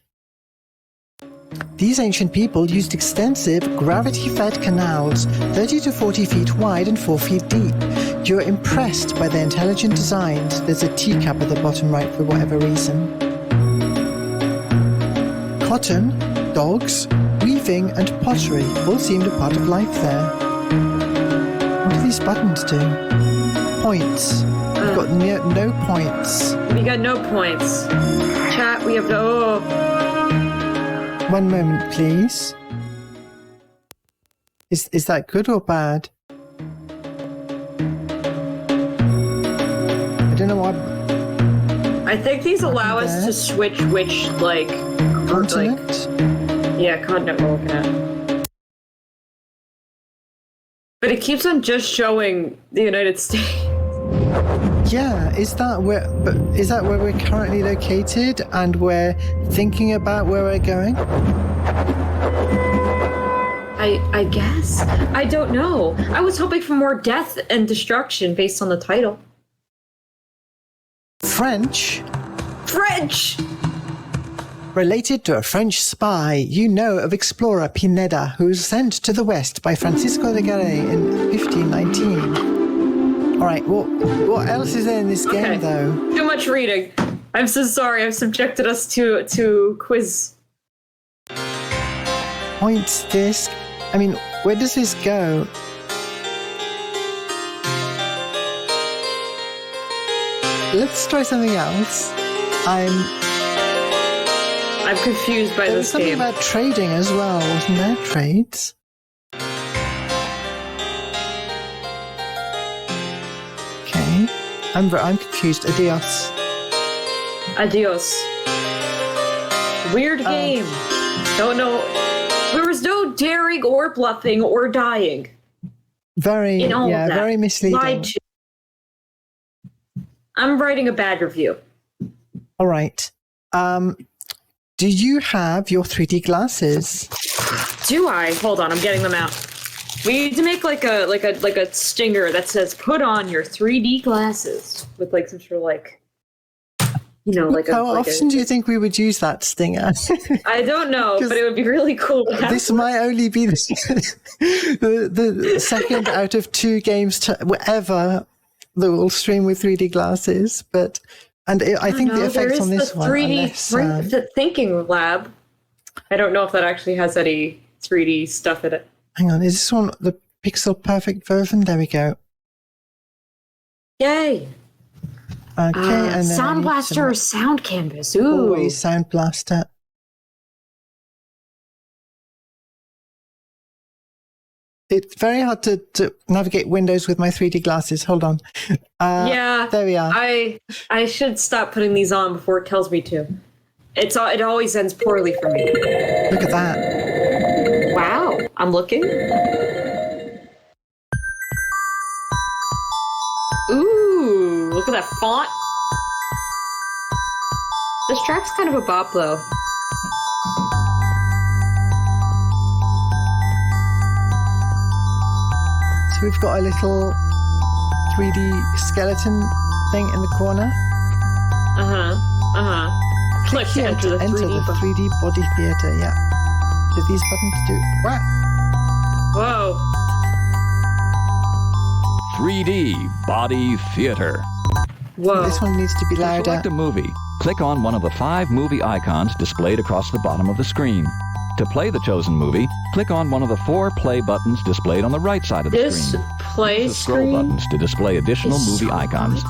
These ancient people used extensive gravity-fed canals, 30 to 40 feet wide and 4 feet deep. You're impressed by their intelligent designs. There's a teacup at the bottom right for whatever reason. Cotton, dogs, weaving and pottery all seemed a part of life there. What do these buttons do? Points. We've got no points.
We got no points. Chat, we have no...
One moment, please. Is that good or bad? I don't know why.
I think these allow us to switch which, like...
Continent?
Continent we're looking at. But it keeps on just showing the United States.
Yeah, is that where we're currently located and we're thinking about where we're going?
I guess. I don't know. I was hoping for more death and destruction based on the title.
French? Related to a French spy, you know of explorer Pineda, who was sent to the west by Francisco de Garay in 1519. Alright, what else is there in this game, though?
Too much reading. I'm so sorry, I've subjected us to quiz.
Points disc. I mean, where does this go? Let's try something else. I'm
confused by this game.
There was something about trading as well, wasn't there? Trades? Okay. I'm confused. Adios.
Weird game. Don't know. There was no daring or bluffing or dying.
Very misleading.
Lied to. I'm writing a bad review.
All right. Do you have your 3D glasses?
Do I? Hold on, I'm getting them out. We need to make like a stinger that says "Put on your 3D glasses" with like some sort of like, you know, like.
How often do you think we would use that stinger?
I don't know, but it would be really cool.
This might only be the second out of 2 games ever that will stream with 3D glasses, but. And I think the effects on this one.
The Thinking Lab. I don't know if that actually has any 3D stuff in it.
Hang on, is this one the pixel perfect version? There we go.
Yay!
Okay, and
Sound Blaster or Sound Canvas? Ooh,
always Sound Blaster. It's very hard to navigate windows with my 3D glasses. Hold on. There we are.
I should stop putting these on before it tells me to. It always ends poorly for me.
Look at that.
Wow. I'm looking. Ooh, look at that font. This track's kind of a bop, though.
So we've got a little 3D skeleton thing in the corner.
Click to enter the 3D
body theater. Yeah. Do these buttons do? Wow.
Whoa.
3D body theater.
Whoa.
This one needs to be louder.
To select a movie, click on one of the 5 movie icons displayed across the bottom of the screen. To play the chosen movie, click on one of the 4 play buttons displayed on the right side of the screen. Use the scroll buttons to display additional movie icons.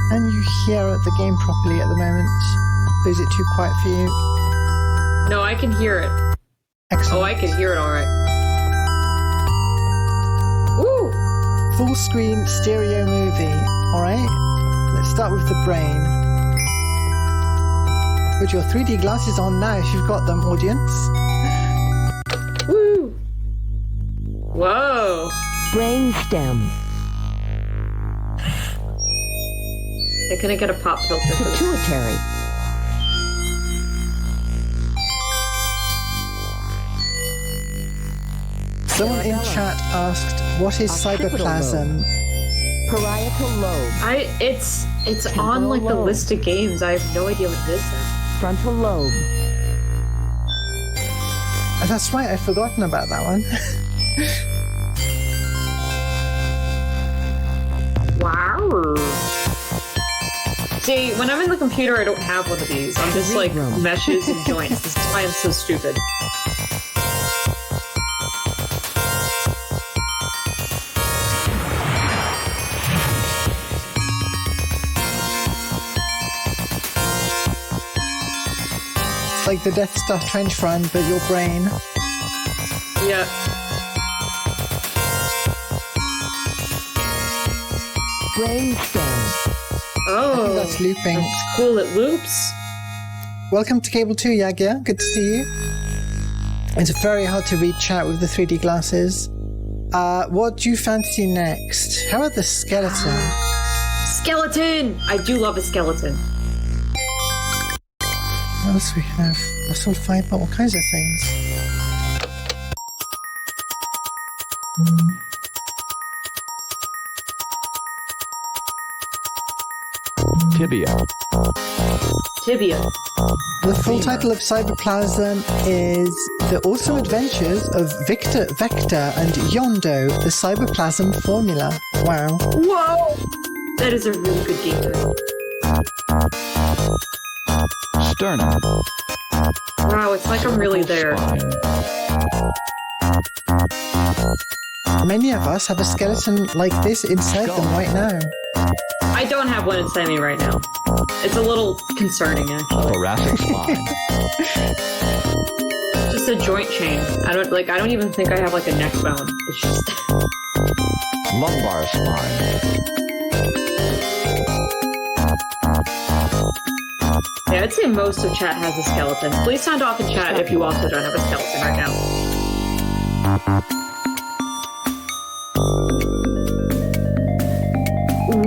Can you hear the game properly at the moment? Or is it too quiet for you?
No, I can hear it.
Excellent.
Oh, I can hear it all right. Woo!
Full screen stereo movie. All right. Let's start with the brain. Put your 3D glasses on now if you've got them, audience.
Woo! Whoa!
Brainstem.
Can I get a pop filter?
Pituitary.
Someone in chat asked, what is cyberplasm?
Parietal lobe.
It's on like the list of games. I have no idea what it is though.
Frontal lobe.
That's right, I've forgotten about that one.
Wow. See, when I'm in the computer, I don't have one of these. I'm just like meshes and joints. This is why I'm so stupid.
It's like the Death Star trench run, but your brain.
Yeah.
Brainstem.
Oh,
that's looping.
That's cool, it loops.
Welcome to Cable 2, Yagya. Good to see you. It's very hard to read chat with the 3D glasses. What do you fancy next? How about the skeleton?
Skeleton! I do love a skeleton.
What else we have? Assault fiber, all kinds of things.
Tibia.
The full title of Cyberplasm is The Awesome Adventures of Victor, Vector, and Yondo, the Cyberplasm Formula. Wow.
Whoa! That is a really good game title.
Sternum.
Wow, it's like I'm really there.
Many of us have a skeleton like this inside them right now.
I don't have one inside me right now. It's a little concerning, actually.
Thoracic spine.
Just a joint chain. I don't even think I have like a neck bone. It's just
Lumbar spine.
Yeah, I'd say most of chat has a skeleton. Please sound off in chat if you also don't have a skeleton right now.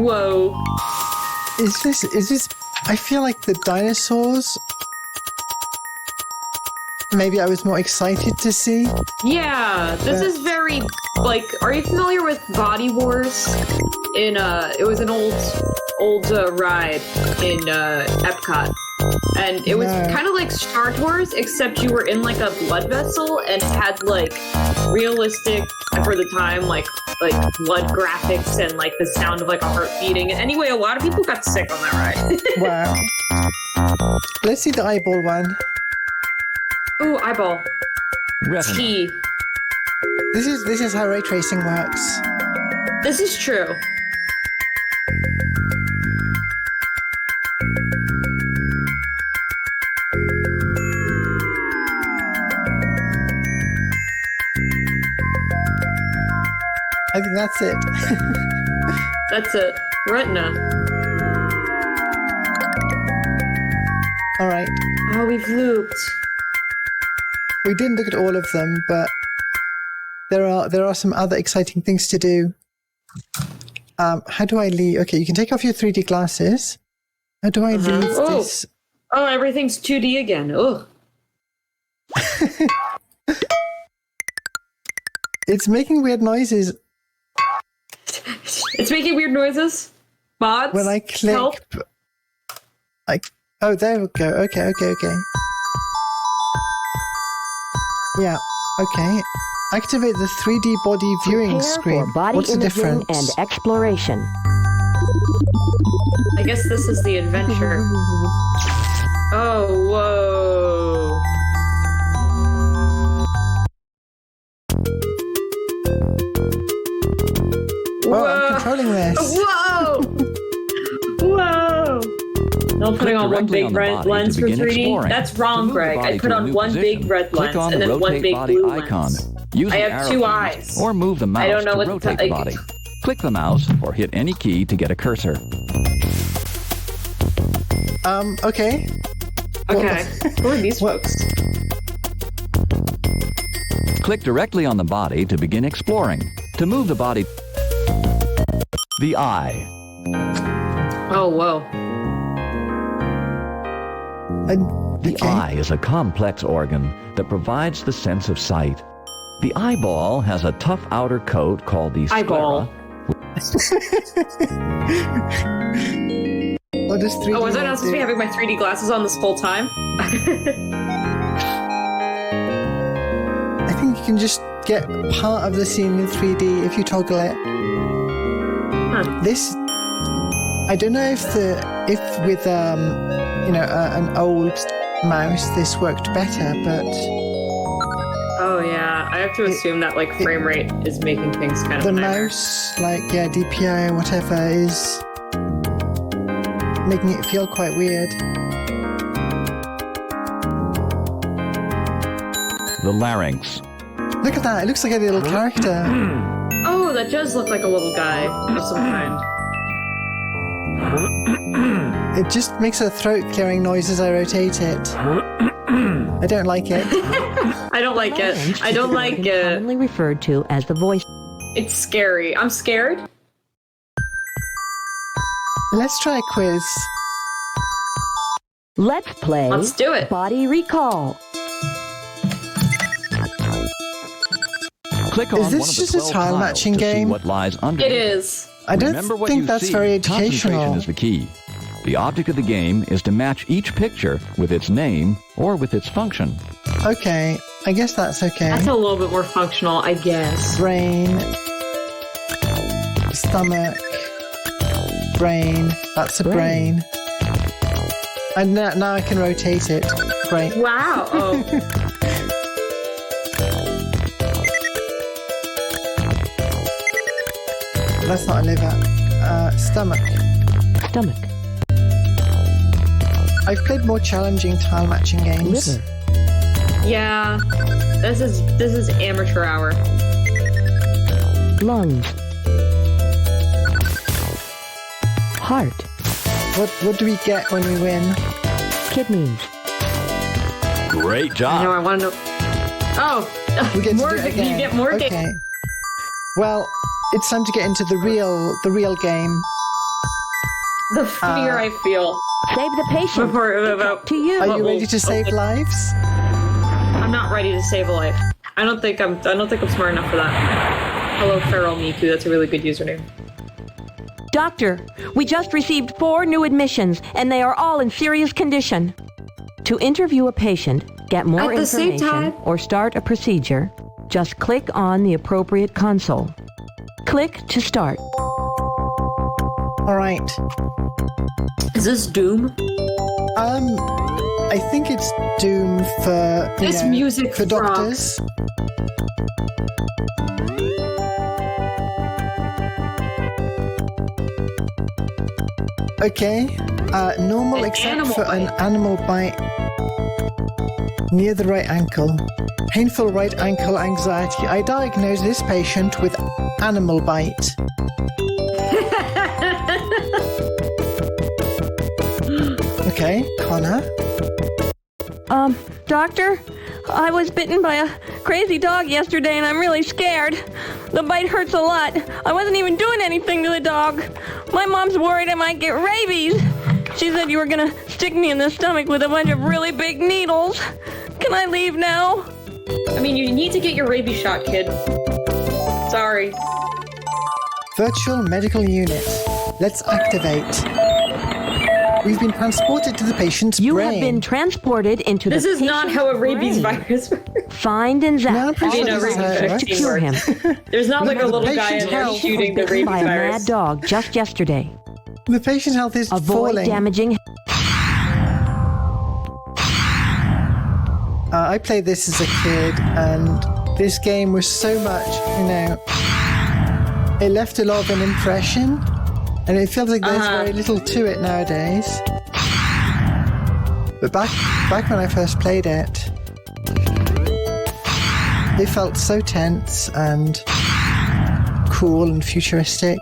Whoa.
Is this I feel like the dinosaurs maybe I was more excited to see.
Yeah, this is very like, are you familiar with Body Wars? It was an old ride in Epcot. And it was kind of like Star Tours, except you were in like a blood vessel and had like realistic, for the time, like blood graphics and like the sound of like a heart beating. Anyway, a lot of people got sick on that ride.
Wow. Let's see the eyeball one.
Ooh, eyeball.
Retina.
T.
This is how ray tracing works.
This is true.
I think that's it.
That's it. Retina.
All right.
Oh, we've looped.
We didn't look at all of them, but there are some other exciting things to do. How do I leave? Okay, you can take off your 3D glasses. How do I leave this?
Oh, everything's 2D again. Ugh.
It's making weird noises.
It's making weird noises? Mods?
When I click...
Help?
Oh, there we go. Okay. Yeah, okay. Activate the 3D body viewing
Prepare
screen.
For body
What's the
imaging
difference?
and exploration.
I guess this is the adventure. Oh, whoa.
Whoa, I'm controlling this.
Whoa! Whoa! I'm putting on one big red lens for 3D.
Exploring.
That's wrong, Greg. I put on one big red lens and then one big blue lens. I have two eyes.
Or move the mouse
I don't know
to
what
rotate the body. Click the mouse or hit any key to get a cursor.
Okay.
Okay. Who are these folks?
Click directly on the body to begin exploring. To move the body, the eye.
Oh, whoa.
The eye is a complex organ that provides the sense of sight. The eyeball has a tough outer coat called the sclera.
Eyeball.
What does 3D
Oh, was I
do?
not supposed to be having my 3D glasses on this whole time?
I think you can just get part of the scene in 3D if you toggle it. This, I don't know if with an old mouse this worked better, but
Oh yeah, I have to assume that like frame rate is making things kind of
the
a nightmare.
mouse, DPI or whatever, is making it feel quite weird.
The larynx.
Look at that! It looks like a little character.
Oh, that does look like a little guy of some kind.
It just makes a throat clearing noise as I rotate it. I don't like it.
I don't like it. I don't like it.
Commonly referred to as the voice.
It's scary. I'm scared.
Let's try a quiz.
Let's play.
Let's do it.
Body recall.
Click on
Is this
one of the
just a
12
tile
tiles
matching
to see
game?
what lies under
It is.
I don't
Remember what
think
you
that's
see.
very
Concentration
educational.
is the key. The object of the game is to match each picture with its name or with its function.
Okay, I guess that's okay.
That's a little bit more functional, I guess.
Brain, stomach, brain. That's a brain. And now I can rotate it. Great.
Wow. Oh.
That's not a liver. Stomach.
Stomach.
I've played more challenging tile matching games.
Liver.
Yeah. This is amateur hour.
Lungs. Heart.
What do we get when we win?
Kidneys.
Great
I
job.
know, I want to know. Oh!
We get
more,
to do it again.
You get more
Okay.
games.
Well, it's time to get into the real game.
The fear I feel.
Save the patient.
Before,
To you.
Are you ready to save lives?
I'm not ready to save a life. I don't think I'm smart enough for that. Hello, Feral Miku. That's a really good username.
Doctor, we just received 4 new admissions, and they are all in serious condition. To interview a patient, get more
At the same
information,
time-
or start a procedure, just click on the appropriate console. Click to start.
All right.
Is this Doom?
I think it's Doom for
This music
for
rocks.
doctors. Okay. Normal
An
except
animal
for an animal bite near the right ankle. Painful right ankle anxiety. I diagnose this patient with animal bite. Okay, Connor.
Doctor, I was bitten by a crazy dog yesterday and I'm really scared. The bite hurts a lot. I wasn't even doing anything to the dog. My mom's worried I might get rabies. She said you were gonna stick me in the stomach with a bunch of really big needles. Can I leave now?
I mean, you need to get your rabies shot, kid. Sorry.
Virtual medical unit. Let's activate. We've been transported to the patient's
You
brain.
have been transported into
This
the
is not how a rabies
brain.
virus works.
Find and zap
No, I'm pretty
all
sure
the
this is how it
virus
works.
to cure him.
There's not like a
Remember, the
little guy in
patient
there
health
shooting the
Bitten
rabies
by a
virus.
mad dog just yesterday.
The patient health is
Avoid
falling.
damaging.
I played this as a kid, and this game was so much, it left a lot of an impression, and it feels like there's very little to it nowadays. But back when I first played it, it felt so tense and cool and futuristic.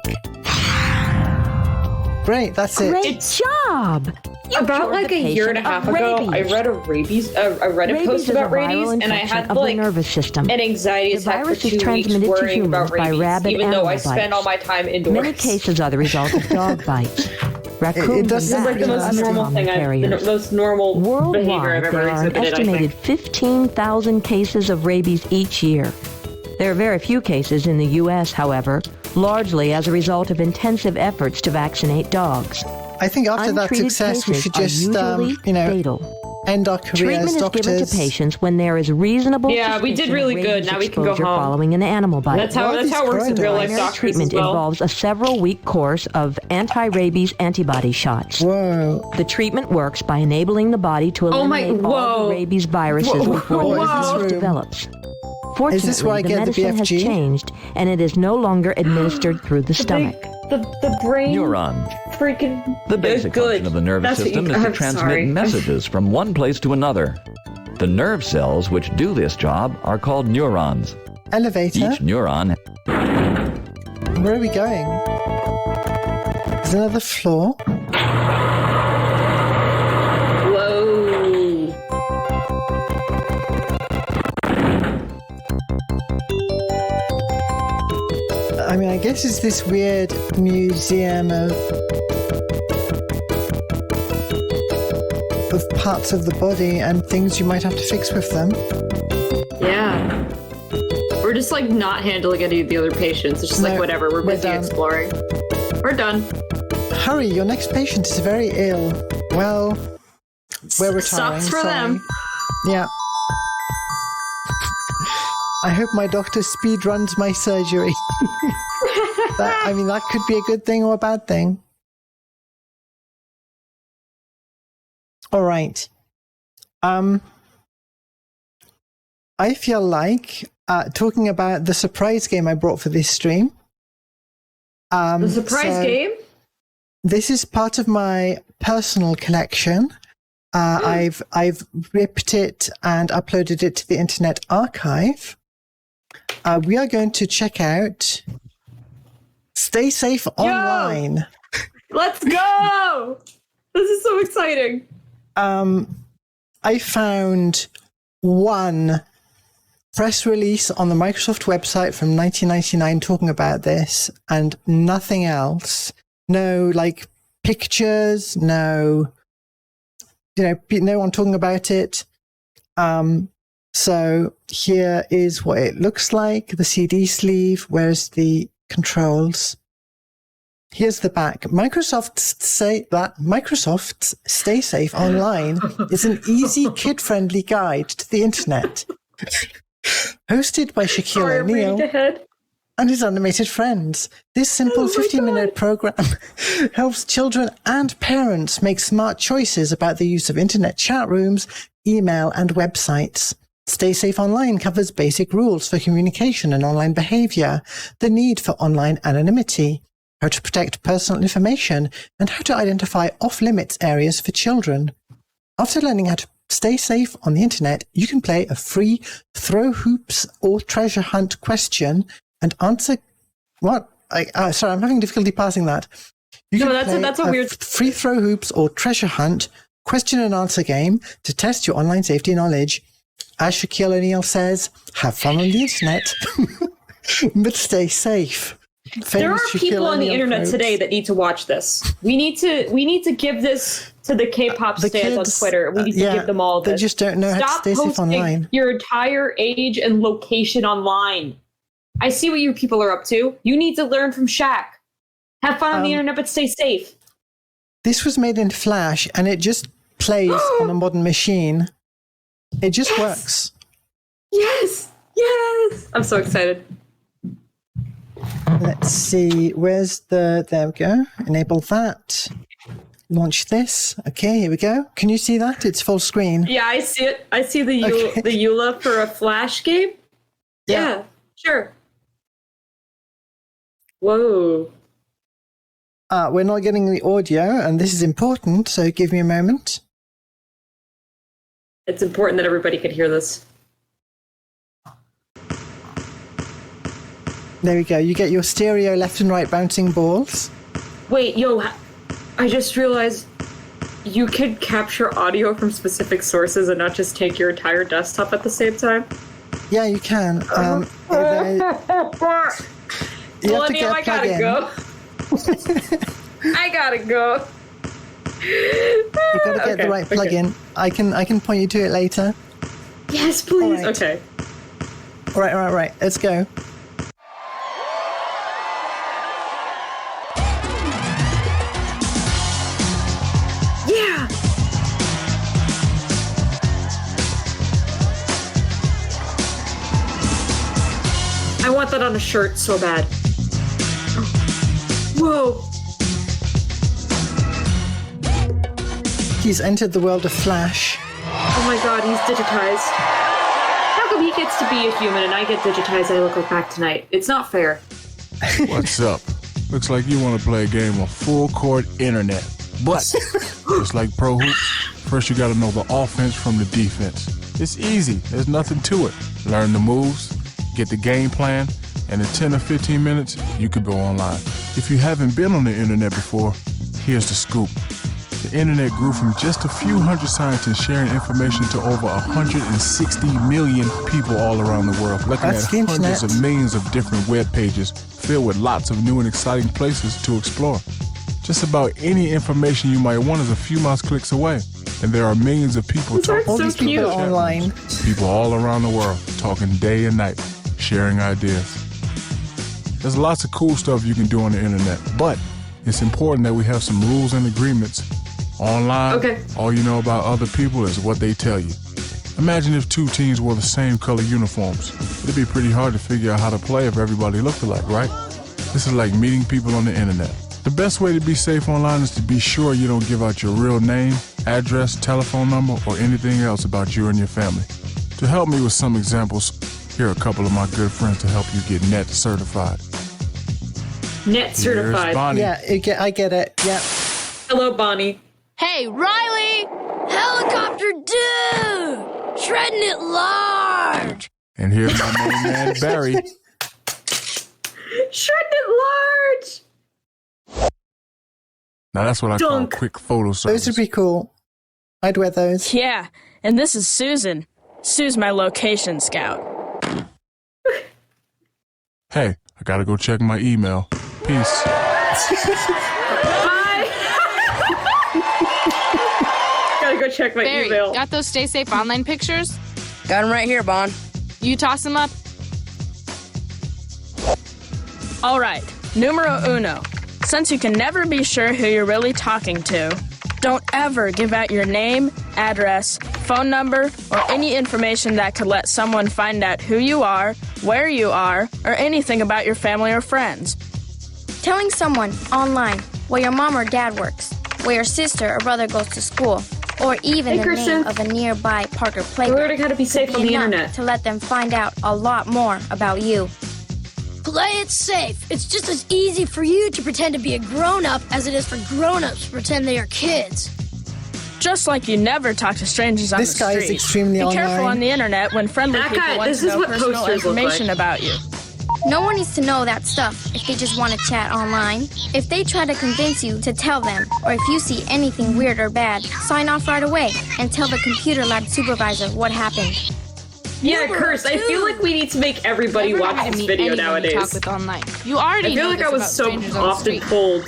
Great, that's it.
Great job! You
About
cured
like
the
a year and a
patient
half
of
ago, I
rabies.
read a Reddit post
Rabies is a
about rabies,
viral
and I
infection
had
of
like
the nervous system.
an anxiety
The
attack for
virus is
2 weeks
transmitted to
worrying
humans
about
by
rabies,
rabid
even though I
animal
spend
bites.
all my time indoors.
Many cases are the result of dog bites. Raccoons
doesn't
and
This is like the
bats
most
are
normal
common
thing the
carriers.
most normal behavior I've
Worldwide,
ever
there are an
exhibited, I
estimated
think.
15,000 cases of rabies each year. There are very few cases in the U.S., however,
largely as a result of intensive efforts to vaccinate dogs.
I think after that
Untreated
success, we
cases
should
are
just,
usually
fatal. End our career
Treatment
as
is
doctors.
given to patients when there is reasonable
Yeah, we did
suspicion of
really good.
rabies
Now we can go
exposure
home.
following an animal bite.
That's how it works in real life
Primary
doctors
treatment
as well.
involves a several-week course of anti-rabies antibody shots.
Whoa.
The treatment works by enabling the body to eliminate all the rabies viruses before the disease develops. Fortunately, the medicine has changed, and it is no longer administered through the stomach.
The brain.
Neuron.
Freaking.
The basic function of the nervous system is to transmit messages from one place to another. The nerve cells which do this job are called neurons.
Elevator.
Each neuron.
Where are we going? There's another floor.
Whoa.
I mean, I guess it's this weird museum of parts of the body and things you might have to fix with them.
Yeah. We're just like not handling any of the other patients. It's just like whatever, we're busy exploring. We're done.
Hurry, your next patient is very ill. Well, we're retiring.
Sucks for them.
Yeah. I hope my doctor speed runs my surgery. That could be a good thing or a bad thing. All right. I feel like talking about the surprise game I brought for this stream.
The surprise game?
This is part of my personal collection. I've ripped it and uploaded it to the Internet Archive. We are going to check out Stay Safe Online.
Let's go! This is so exciting.
I found one press release on the Microsoft website from 1999 talking about this and nothing else. No, pictures, no one talking about it. So here is what it looks like, the CD sleeve. Where's the controls? Here's the back. Microsoft's Stay Safe Online is an easy, kid-friendly guide to the internet. Hosted by Shaquille O'Neal and his animated friends. This simple 15-minute program helps children and parents make smart choices about the use of internet chat rooms, email, and websites. Stay Safe Online covers basic rules for communication and online behavior, the need for online anonymity, how to protect personal information, and how to identify off-limits areas for children. After learning how to stay safe on the internet, you can play a free throw hoops or treasure hunt question and answer... What? Sorry, I'm having difficulty passing that.
That's a weird...
free throw hoops or treasure hunt question and answer game to test your online safety knowledge. As Shaquille O'Neal says, have fun on the internet, but stay safe.
There are people on the internet today that need to watch this. We need to give this to the K-pop stans on Twitter. We need to give them all this.
They just don't know how to stay safe online.
Your entire age and location online. I see what you people are up to. You need to learn from Shaq. Have fun on the internet, but stay safe.
This was made in Flash, and it just plays on a modern machine. It just works.
Yes! I'm so excited.
Let's see, where's there we go. Enable that. Launch this. Okay, here we go. Can you see that? It's full screen.
Yeah, I see it. I see the EULA for a Flash game. Yeah, sure. Whoa.
We're not getting the audio, and this is important, so give me a moment.
It's important that everybody could hear this.
There we go. You get your stereo left and right bouncing balls.
Wait, I just realized you could capture audio from specific sources and not just take your entire desktop at the same time.
Yeah, you can.
I gotta go. I gotta go.
You've got to get the right plug-in. I can point you to it later.
Yes, please.
All right.
Okay.
Right. Let's go.
I want that on a shirt so bad. Whoa.
He's entered the world of Flash.
Oh my god, he's digitized. How come he gets to be a human and I get digitized and I look like Back Tonight? It's not fair.
What's up? Looks like you want to play a game of full court internet. But, just like Pro Hoops, first you gotta know the offense from the defense. It's easy, there's nothing to it. Learn the moves, get the game plan, and in 10 or 15 minutes, you could go online. If you haven't been on the internet before, here's the scoop. The internet grew from just a few hundred scientists sharing information to over 160 million people all around the world, looking at hundreds of millions of different web pages filled with lots of new and exciting places to explore. Just about any information you might want is a few mouse clicks away. And there are millions of people talking.
All these people are online.
People all around the world talking day and night, sharing ideas. There's lots of cool stuff you can do on the internet, but it's important that we have some rules and agreements. Online, all you know about other people is what they tell you. Imagine if two teams wore the same color uniforms. It'd be pretty hard to figure out how to play if everybody looked alike, right? This is like meeting people on the internet. The best way to be safe online is to be sure you don't give out your real name, address, telephone number, or anything else about you and your family. To help me with some examples, here are a couple of my good friends to help you get net certified.
Net certified.
Bonnie.
Yeah, I get it. Yeah.
Hello, Bonnie.
Hey, Riley! Helicopter dude! Shredding it large!
And here's my main man, Barry.
Shredding it large!
Now that's what I call quick photo service.
Those would be cool. I'd wear those.
Yeah, and this is Susan. Sue's my location scout.
Hey, I gotta go check my email. Peace.
Bye! Gotta go check my
Barry,
email.
got those Stay Safe online pictures?
Got them right here, Bon.
You toss them up?
All right, numero uno. Since you can never be sure who you're really talking to, don't ever give out your name, address, phone number, or any information that could let someone find out who you are, where you are, or anything about your family or friends.
Telling someone online where your mom or dad works, where your sister or brother goes to school, or even the name of a nearby park or playground.
We're learning how to be safe on the internet.
To let them find out a lot more about you.
Play it safe. It's just as easy for you to pretend to be a grown-up as it is for grown-ups to pretend they are kids.
Just like you never talk to strangers on the street.
This guy is extremely
Be
online.
careful on the internet when friendly people want to know personal information about you.
No one needs to know that stuff if they just want to chat online. If they try to convince you to tell them, or if you see anything weird or bad, sign off right away and tell the computer lab supervisor what happened.
Yeah, Curse, I feel like we need to make everybody watch this video nowadays.
Talk with online. You already
I feel like I was so often told,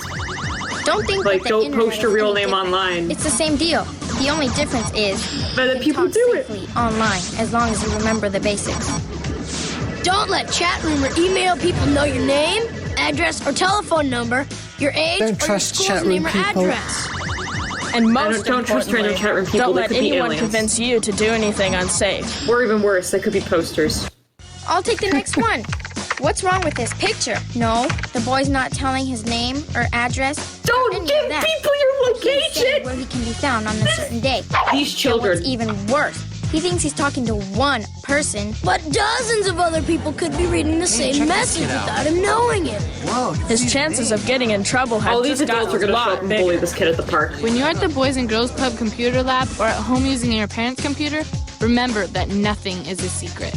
don't think
like,
that
don't post your real name online.
It's the same deal. The only difference is
but then people do it
online, as long as you remember the basics.
Don't let chat room or email people know your name, address, or telephone number, your age,
Don't
or your
trust
school's
chat room
name or
people.
address.
And most
don't trust random
importantly,
chat room people.
don't
They
let
could be
anyone
aliens.
convince you to do anything unsafe.
Or even worse, they could be posters.
I'll take the next one. What's wrong with this picture? No, the boy's not telling his name or address.
Don't give people your location!
Where he can be found on a certain day.
These children.
What's even worse, he thinks he's talking to one person.
But dozens of other people could be reading the same message without him knowing it.
His chances of getting in trouble have
All these
just
adults are
gotten
gonna
a
show
lot
up and
bigger.
bully this kid at the park.
When you're at the Boys and Girls Club computer lab or at home using your parents' computer, remember that nothing is a secret.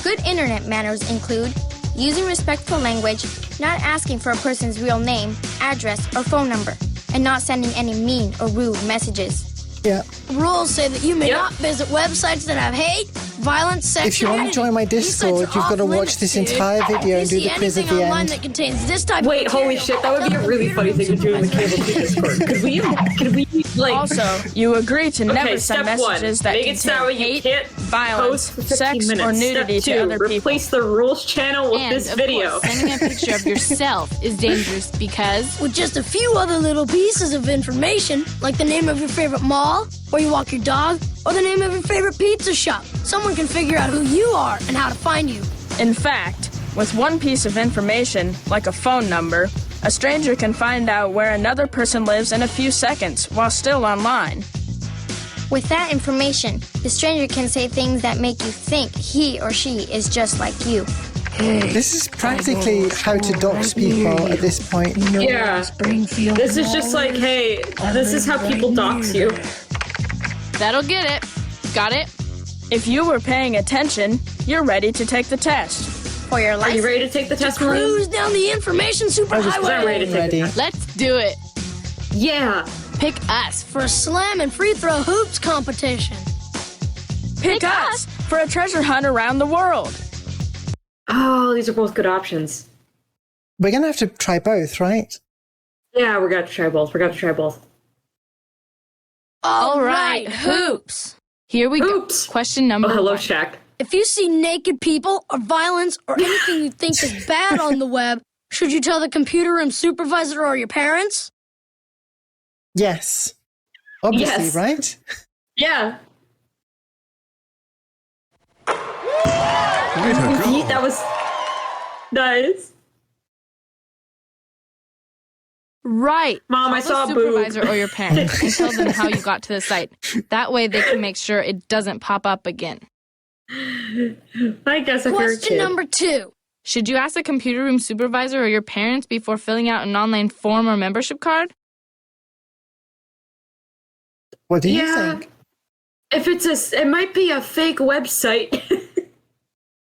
Good internet manners include using respectful language, not asking for a person's real name, address, or phone number, and not sending any mean or rude messages.
Yeah.
Rules say that you may not visit websites that have hate, violence, sex,
If you want to join my Discord, you've got to watch this entire video and do the quiz at the end.
That contains this type
Wait,
of
holy shit, that would be a really funny thing to do in the Cable T Discord. Could we, like...
Also, you agree to never
step
send messages
one,
that
make it so
contain
you
hate,
can't
violence,
post for 15
sex,
minutes.
or nudity
Step
to
two,
other people.
replace the rules channel with
And,
this
of
video.
course, sending a picture of yourself is dangerous because... With just a few other little pieces of information, like the name of your favorite mall, where you walk your dog, or the name of your favorite pizza shop, someone can figure out who you are and how to find you.
In fact, With one piece of information, like a phone number, a stranger can find out where another person lives in a few seconds while still online.
With that information, the stranger can say things that make you think he or she is just like you.
This is practically how to dox people at this point.
Yeah. This is just like, hey, this is how people dox you.
That'll get it. Got it? If you were paying attention, you're ready to take the test.
For your life.
Are you ready to take the test,
Cruise down the information superhighway.
I'm ready to take the test.
Let's do it.
Yeah.
Pick us for a slam and free throw hoops competition.
Pick us for a treasure hunt around the world.
Oh, these are both good options.
We're going to have to try both, right?
Yeah, we're going to try both.
All right, hoops.
Here we go. Question number
hello,
1.
Shaq.
If you see naked people or violence or anything you think is bad on the web, should you tell the computer room supervisor or your parents?
Yes. Obviously,
Yes.
right?
Yeah.
Way to go.
That was nice.
Right.
Mom, I
Tell
saw
the
a boob.
supervisor or your parents and tell them how you got to the site. That way they can make sure it doesn't pop up again.
I guess if you're a
Question
kid.
number 2.
Should you ask the computer room supervisor or your parents before filling out an online form or membership card?
What do you think?
If it might be a fake website.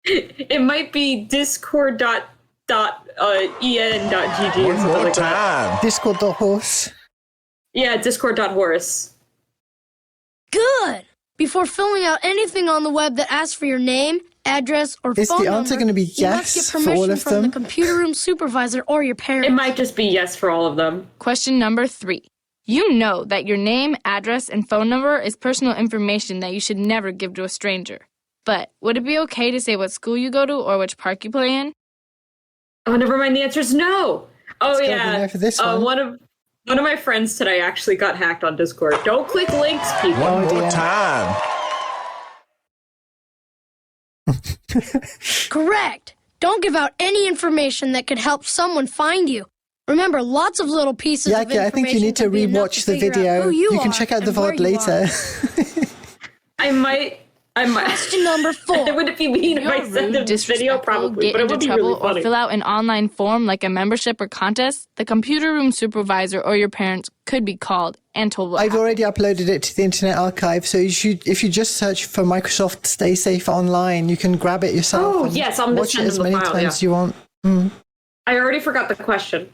It might be discord.en.gg or something like that.
Discord.horse.
Yeah, discord.horse.
Good. Before filling out anything on the web that asks for your name, address, or
Is
phone
the answer
number,
going to be
you must
yes
get
for all
permission
of
from the
them?
computer room supervisor or your parents.
It might just be yes for all of them.
Question number 3. You know that your name, address, and phone number is personal information that you should never give to a stranger. But would it be okay to say what school you go to or which park you play in?
Oh, never mind. The answer is no. Oh,
It's gotta be
yeah.
no for this one.
One of my friends today actually got hacked on Discord. Don't click links, people.
One more time.
Correct. Don't give out any information that could help someone find you. Remember, lots of little pieces of information.
I think you need to
can be enough
rewatch
to
the
figure out
video.
who you
can
are
check out the
and where
VOD
you
later.
I might.
Question number 4.
Would it be mean if I sent them this video? Probably,
get
but it
into
would be
trouble
really funny.
or fill out an online form like a membership or contest, the computer room supervisor or your parents could be called and told what
I've
happened.
already uploaded it to the Internet Archive, so if you just search for Microsoft Stay Safe Online, you can grab it yourself.
Oh,
and
yes, I'm gonna
watch it
send
as
them the
many
file,
times
yeah.
as you want. Mm.
I already forgot the question.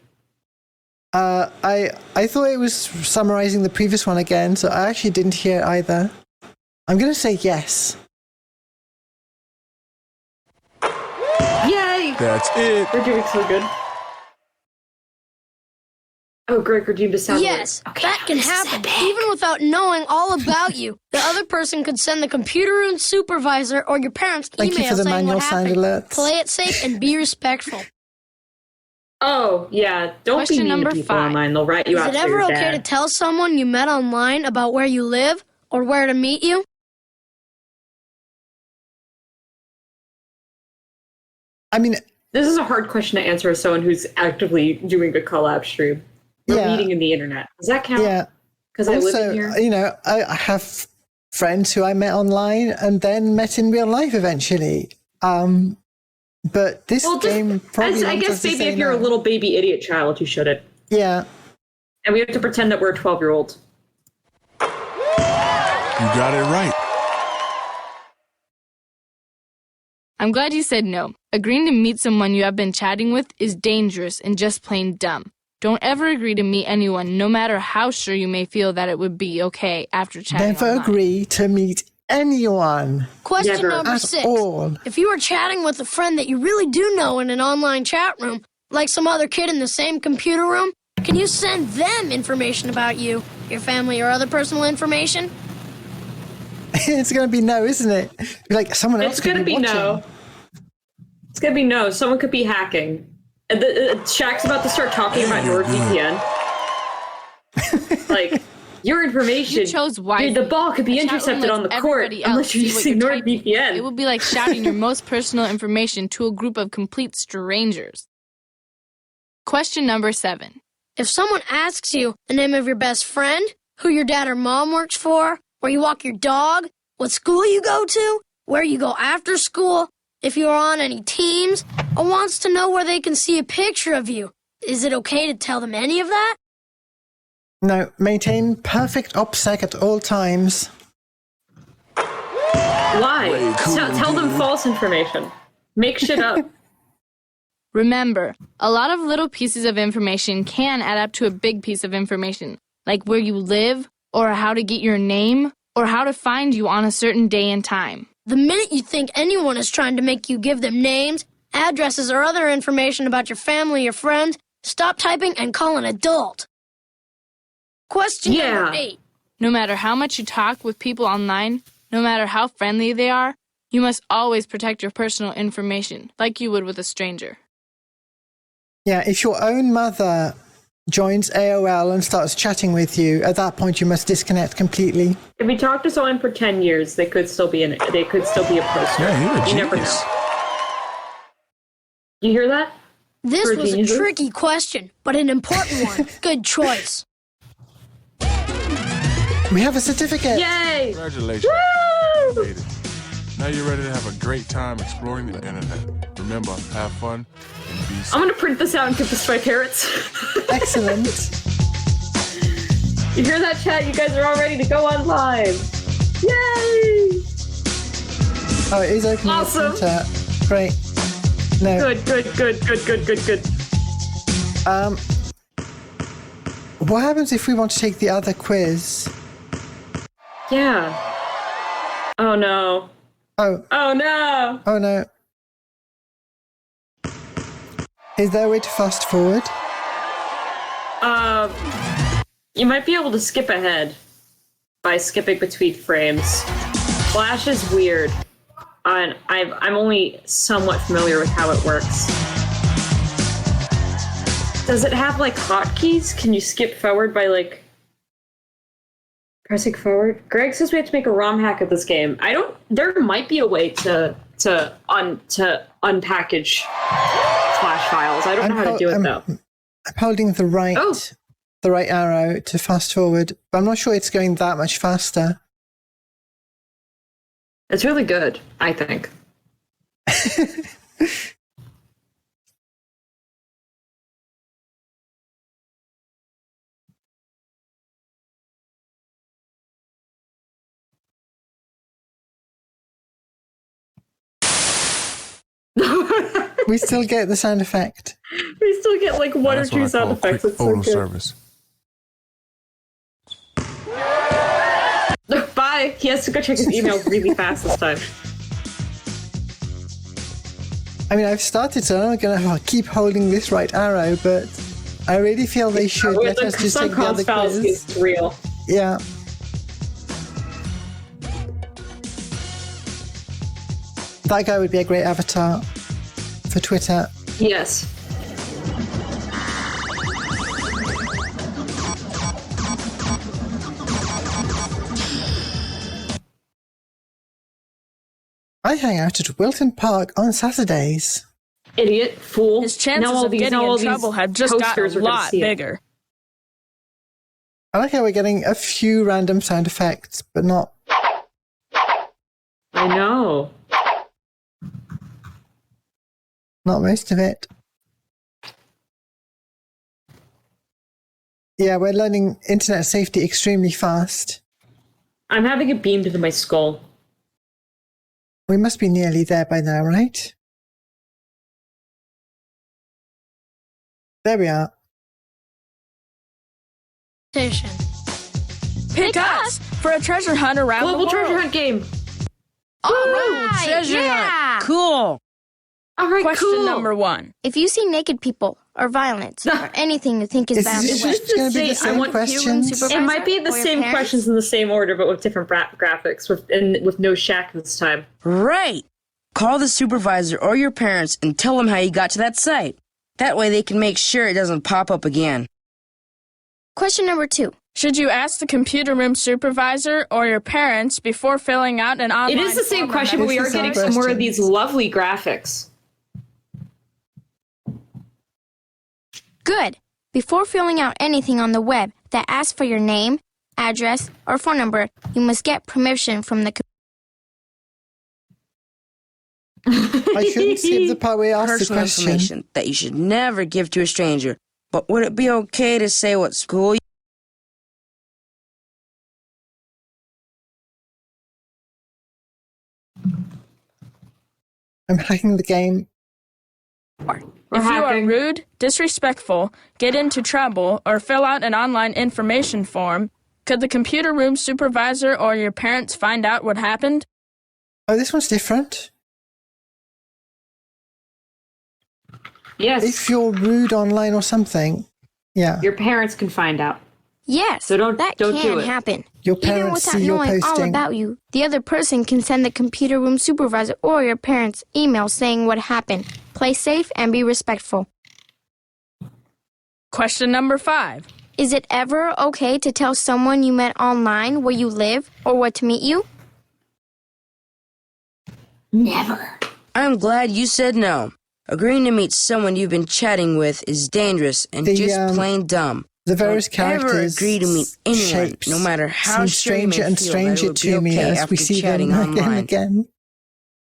I thought it was summarizing the previous one again, so I actually didn't hear it either. I'm going to say yes.
Yay!
That's it.
We're doing so good. Oh, Greg redeemed a sound
Yes,
word.
that can happen, even without knowing all about you. The other person could send the computer room supervisor or your parents
Thank you
email
for the
saying
manual
what
sound
happened.
alerts.
Play it safe and be respectful.
Oh, yeah. Don't
Question
be mean
number
to people
5.
online. They'll rat you
Is
out
it
to
ever
your
okay
dad.
to tell someone you met online about where you live or where to meet you?
I mean,
this is a hard question to answer as someone who's actively doing a collab stream. We're
Yeah.
meeting in the internet. Does that count?
yeah.
Because I live
Also,
in here.
you know, I have friends who I met online and then met in real life eventually. But this game probably
I
wants
guess
us to
maybe
say
if you're
no.
a little baby idiot child, you shouldn't.
Yeah.
And we have to pretend that we're a 12-year-old.
You got it right.
I'm glad you said no. Agreeing to meet someone you have been chatting with is dangerous and just plain dumb. Don't ever agree to meet anyone, no matter how sure you may feel that it would be okay after chatting
Never
online.
agree to meet anyone.
Question number
At
6.
all.
If you are chatting with a friend that you really do know in an online chat room, like some other kid in the same computer room, can you send them information about you, your family, or other personal information?
It's going to be no, isn't it? Like someone else
It's
could
going to be
watching.
no. It's going to be no. Someone could be hacking. And Shaq's about to start talking about NordVPN. Like, your information.
You chose wisely.
The ball could be intercepted on the court unless you're using NordVPN.
It would be like shouting your most personal information to a group of complete strangers. Question number 7.
If someone asks you the name of your best friend, who your dad or mom works for, where you walk your dog, what school you go to, where you go after school, if you're on any teams, or wants to know where they can see a picture of you, is it okay to tell them any of that?
No, maintain perfect OPSEC at all times.
Why? Tell them false information. Make shit up.
Remember, a lot of little pieces of information can add up to a big piece of information, like where you live, or how to get your name, or how to find you on a certain day and time.
The minute you think anyone is trying to make you give them names, addresses, or other information about your family or friends, stop typing and call an adult. Question number 8.
No matter how much you talk with people online, no matter how friendly they are, you must always protect your personal information, like you would with a stranger.
Yeah, if your own mother joins AOL and starts chatting with you, at that point you must disconnect completely.
If you talk to someone for 10 years, they could still be a poster.
Yeah,
you never know. You hear that?
This was a tricky question, but an important one. Good choice.
We have a certificate.
Yay!
Congratulations.
Woo!
You made it. Now you're ready to have a great time exploring the internet. Remember, have fun and be safe.
I'm going to print this out and give this to my parents.
Excellent.
You hear that, chat? You guys are all ready to go on live. Yay!
Oh, it is opening
awesome.
The printer. Great. No.
Good.
What happens if we want to take the other quiz?
Yeah. Oh no.
Oh
no.
Oh no. Is there a way to fast forward?
You might be able to skip ahead by skipping between frames. Flash is weird, and I'm only somewhat familiar with how it works. Does it have like hotkeys? Can you skip forward by like pressing forward? Greg says we have to make a ROM hack of this game. There might be a way to unpackage Flash files. I don't know how to do it though.
I'm holding the right arrow to fast forward, but I'm not sure it's going that much faster.
It's really good, I think.
We still get the sound effect.
We still get like one or two sound effects. It's so good.
Service.
Bye. He has to go check his email really fast this time.
I mean, I've started, so I'm going to keep holding this right arrow, but I really feel they should let us just take the other quiz.
It's real.
Yeah. That guy would be a great avatar for Twitter.
Yes.
I hang out at Wilton Park on Saturdays.
Idiot, fool.
His chances of getting in trouble have just gotten a lot bigger.
I like how we're getting a few random sound effects, but not...
I know.
Not most of it. Yeah, we're learning internet safety extremely fast.
I'm having it beamed into my skull.
We must be nearly there by now, right? There we are.
Pick us for a treasure hunt around the world.
Global treasure hunt game.
All right, treasure hunt. Cool.
All right,
Question number 1.
If you see naked people or violence or anything you think is bad,
it might be the same questions in the same order, but with different graphics, with no shack this time.
Right. Call the supervisor or your parents and tell them how you got to that site. That way they can make sure it doesn't pop up again.
Question number 2.
Should you ask the computer room supervisor or your parents before filling out an online
It is the same question, but we are getting some more of these lovely graphics.
Good. Before filling out anything on the web that asks for your name, address, or phone number, you must get permission from the
I shouldn't skip the part where I asked the
Personal
question.
information that you should never give to a stranger. But would it be okay to say what school
I'm hacking the game.
If you are rude, disrespectful, get into trouble, or fill out an online information form, could the computer room supervisor or your parents find out what happened?
Oh, this one's different.
Yes.
If you're rude online or something, yeah.
Your parents can find out.
Yes,
so don't
that
do
can
it.
happen.
Your
Even
parents
without
see your
knowing all
posting.
about you, the other person can send the computer room supervisor or your parents email saying what happened. Play safe and be respectful.
Question number 5.
Is it ever okay to tell someone you met online where you live or where to meet you?
Never.
I'm glad you said no. Agreeing to meet someone you've been chatting with is dangerous and just plain dumb.
The various
Don't ever
characters
agree to meet anyone,
shapes
no matter how
seem
sure you may
stranger and
feel
stranger
that it
to
would be
me
okay
as we
after
see them
chatting
again and
online.
again.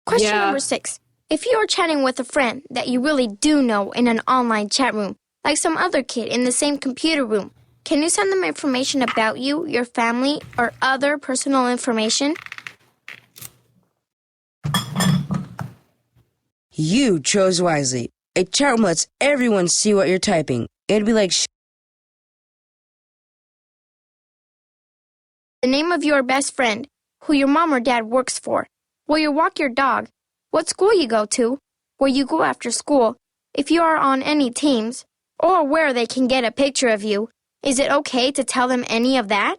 Question number 6. If you are chatting with a friend that you really do know in an online chat room, like some other kid in the same computer room, can you send them information about you, your family, or other personal information?
You chose wisely. A chat room lets everyone see what you're typing. It'd be like
The name of your best friend, who your mom or dad works for, where you walk your dog, what school you go to, where you go after school, if you are on any teams, or where they can get a picture of you. Is it okay to tell them any of that?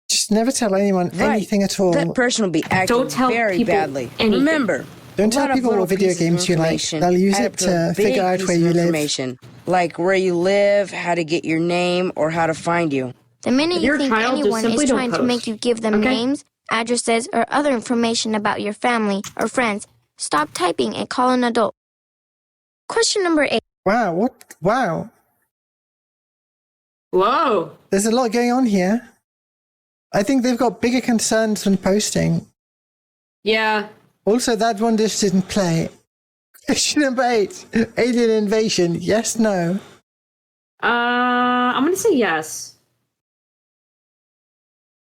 Just never tell anyone anything at all.
that person will be acting very badly. Remember,
Don't
a
tell
lot of
people
little
what video
pieces of
games you like.
information
They'll use
add
it
up a
to
big
figure out
piece
where
of
you live.
information, like where you live, how to get your name, or how to find you.
The minute
If
you
you're a
think
child, just
anyone
simply
is
don't
trying to
post.
make you give them
Okay?
names, addresses, or other information about your family or friends, stop typing and call an adult. Question number 8.
Wow, what? Wow.
Whoa.
There's a lot going on here. I think they've got bigger concerns than posting.
Yeah.
Also, that one just didn't play. Question number 8. Alien invasion. Yes, no.
I'm going to say yes.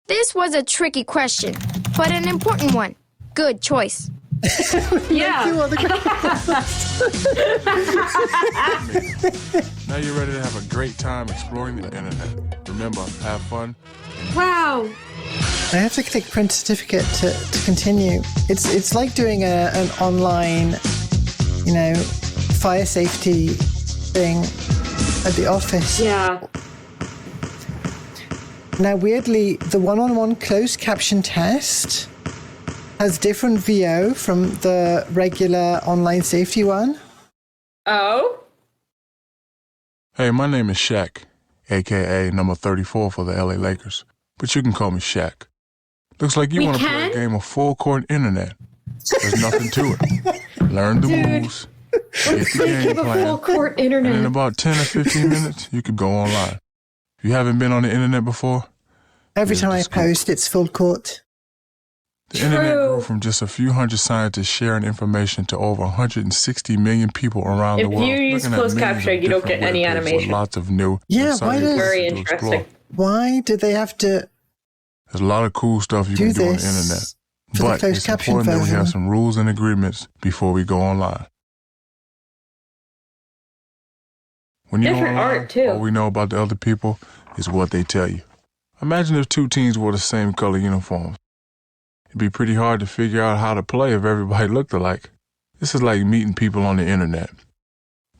This was a tricky question, but an important one. Good choice.
Yeah.
Now you're ready to have a great time exploring the internet. Remember, have fun.
Wow.
I have to click print certificate to continue. It's like doing an online, fire safety thing at the office.
Yeah.
Now, weirdly, the one-on-one closed caption test has different VO from the regular online safety one.
Oh?
Hey, my name is Shaq, a.k.a. number 34 for the LA Lakers. But you can call me Shaq. Looks like you
We
want to play
can?
a game of full-court internet. There's nothing to it. Learn the rules, get the game plan,
full-court
and
internet.
in about 10 or 15 minutes, you could go online. If you haven't been on the internet before,
Every time I post, it's full court.
the internet grew from just a few hundred scientists sharing information to over 160 million people around the
If
world.
you use
looking at
closed
millions
captioning,
of
you don't
different
get any
web pages with
animation.
Lots of new,
Yeah, why
exciting
does-
places
Very
to explore.
interesting.
Why do they have to
There's a lot of cool stuff you
do
can do on the
this
internet.
for the
But
closed
it's
caption
important that we have
version?
some rules and agreements before we go online. When you go
Different
online,
art, too.
all we know about the other people is what they tell you. Imagine if two teams wore the same color uniforms. It'd be pretty hard to figure out how to play if everybody looked alike. This is like meeting people on the internet.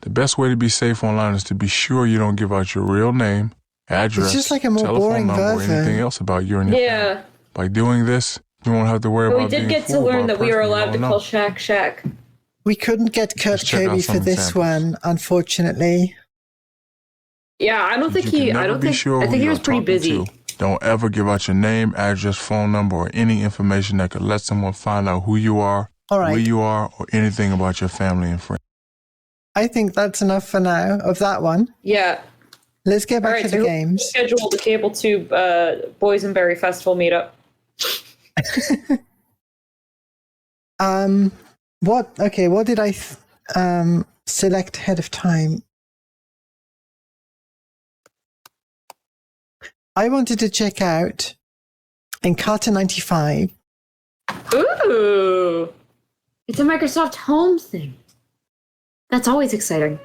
The best way to be safe online is to be sure you don't give out your real name, address,
just like a more
telephone
boring
number, or
version.
anything else about you and your family.
Yeah.
By doing this, you won't have to worry
But we
about
did
being
get to
fooled by
learn
a
that we are
person you
allowed to
don't know.
call Shaq.
We couldn't get Kurt
Let's check out
Kobe
some
for this
examples.
one, unfortunately.
Yeah, I don't think
I
think he was pretty busy.
Don't ever give out your name, address, phone number, or any information that could let someone find out who you are, where you are, or anything about your family and friends.
I think that's enough for now of that one.
Yeah.
Let's get back to the games.
Schedule the Cable Tube Boysenberry Festival meetup.
What did I select ahead of time? I wanted to check out Encarta 95.
Ooh! It's a Microsoft Home thing. That's always exciting.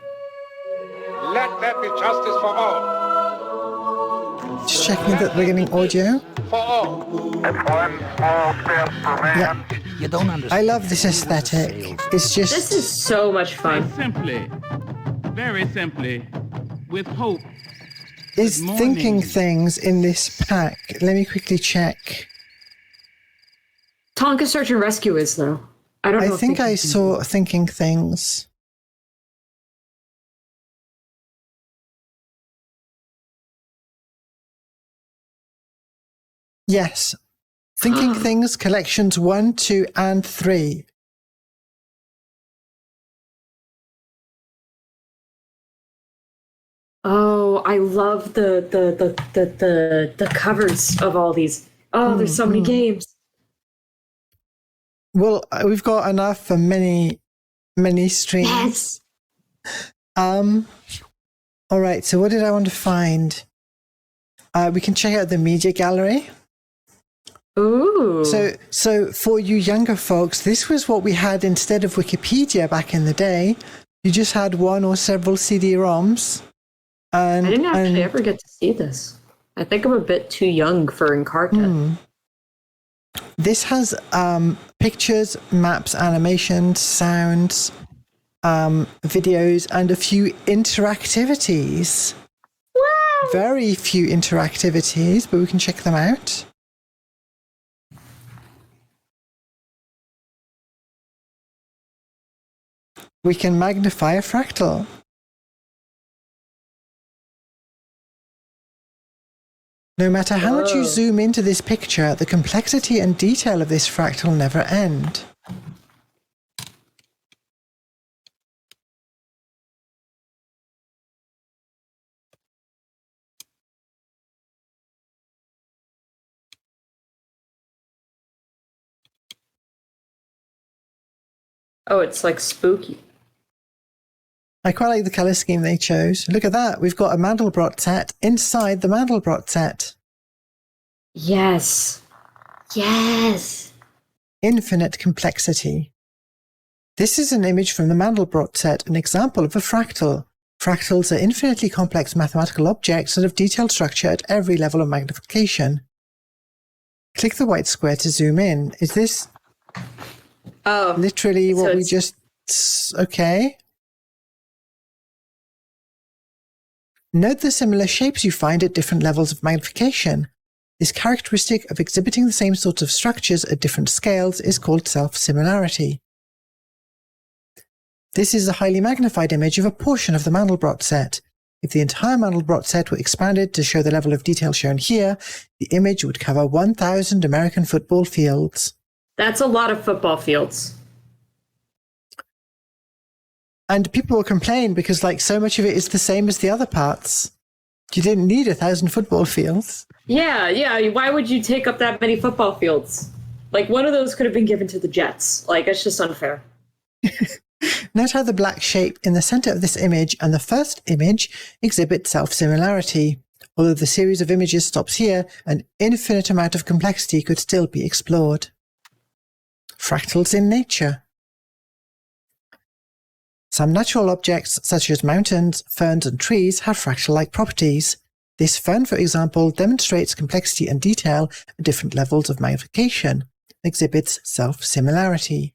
Let there be justice for all.
Just checking that we're getting audio.
For all. It's one small step for man.
Yeah.
You don't understand.
I love this aesthetic. It's just...
This is so much fun.
Very simply, with hope.
Is Thinking Things in this pack? Let me quickly check.
Tonka Search and Rescue is, though. I don't know.
I think I saw Thinking Things. Yes. Thinking Things, collections 1, 2, and 3.
Oh, I love the covers of all these. Oh, there's so many games.
Well, we've got enough for many streams.
Yes.
All right. So, what did I want to find? We can check out the media gallery.
Ooh.
So for you younger folks, this was what we had instead of Wikipedia back in the day. You just had one or several CD-ROMs. And,
I didn't actually ever get to see this. I think I'm a bit too young for Encarta.
This has pictures, maps, animations, sounds, videos, and a few interactivities.
Wow!
Very few interactivities, but we can check them out. We can magnify a fractal. No matter how much you zoom into this picture, the complexity and detail of this fractal never end.
Oh, it's like spooky.
I quite like the color scheme they chose. Look at that. We've got a Mandelbrot set inside the Mandelbrot set.
Yes. Yes.
Infinite complexity. This is an image from the Mandelbrot set, an example of a fractal. Fractals are infinitely complex mathematical objects that have detailed structure at every level of magnification. Click the white square to zoom in. Is this literally what we just... Okay. Note the similar shapes you find at different levels of magnification. This characteristic of exhibiting the same sorts of structures at different scales is called self-similarity. This is a highly magnified image of a portion of the Mandelbrot set. If the entire Mandelbrot set were expanded to show the level of detail shown here, the image would cover 1,000 American football fields.
That's a lot of football fields.
And people will complain because, like, so much of it is the same as the other parts. You didn't need 1,000 football fields.
Yeah. Why would you take up that many football fields? Like, one of those could have been given to the Jets. Like, it's just unfair.
Note how the black shape in the center of this image and the first image exhibit self-similarity. Although the series of images stops here, an infinite amount of complexity could still be explored. Fractals in nature. Some natural objects, such as mountains, ferns, and trees, have fractal-like properties. This fern, for example, demonstrates complexity and detail at different levels of magnification, exhibits self-similarity.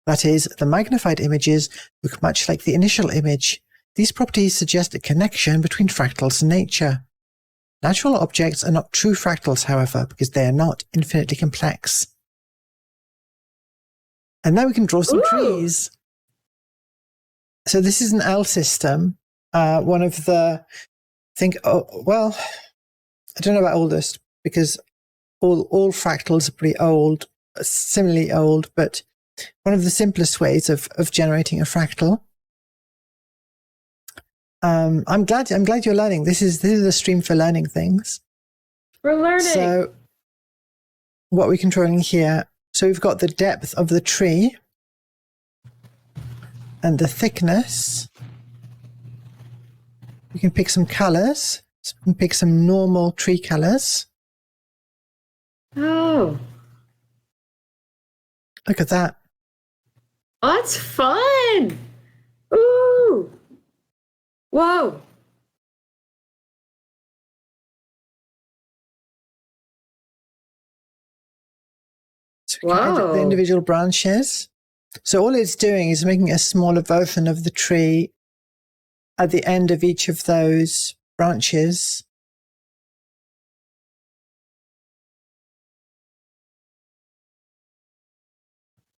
That is, the magnified images look much like the initial image. These properties suggest a connection between fractals and nature. Natural objects are not true fractals, however, because they are not infinitely complex. And now we can draw some trees. So this is an L system. One of the think, well, I don't know about oldest, because all fractals are pretty old, similarly old, but one of the simplest ways of generating a fractal. I'm glad you're learning. This is a stream for learning things.
We're learning.
So what we're controlling here, so we've got the depth of the tree and the thickness. We can pick some colors. So we can pick some normal tree colors.
Oh.
Look at that.
Oh, that's fun. Ooh. Whoa.
So we can edit the individual branches. So all it's doing is making a smaller version of the tree at the end of each of those branches.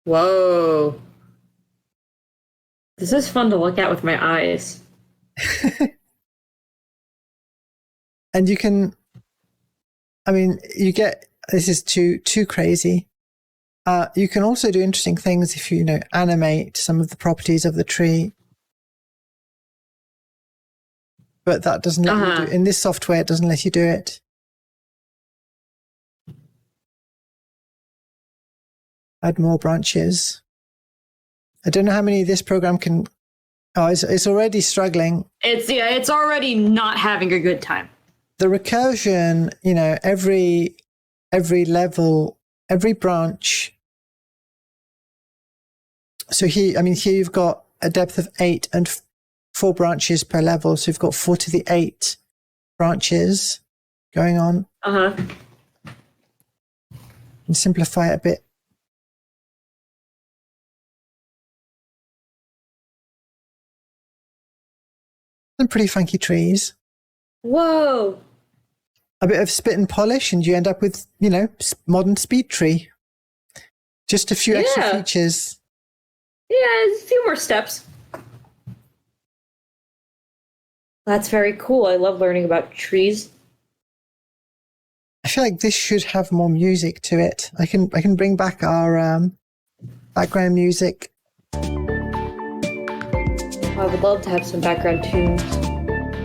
Whoa. This is fun to look at with my eyes.
And you can, this is too crazy. You can also do interesting things if you animate some of the properties of the tree. But that doesn't let you do it. In this software, it doesn't let you do it. Add more branches. I don't know how many this program can. Oh, it's already struggling.
It's already not having a good time.
The recursion, every level, every branch. So here you've got a depth of 8 and 4 branches per level. So you've got 4 to the 8 branches going on. And simplify it a bit. Some pretty funky trees.
Whoa.
A bit of spit and polish and you end up with, modern speed tree. Just a few extra features.
Yeah, a few more steps. That's very cool. I love learning about trees.
I feel like this should have more music to it. I can bring back our background music.
I would love to have some background tunes.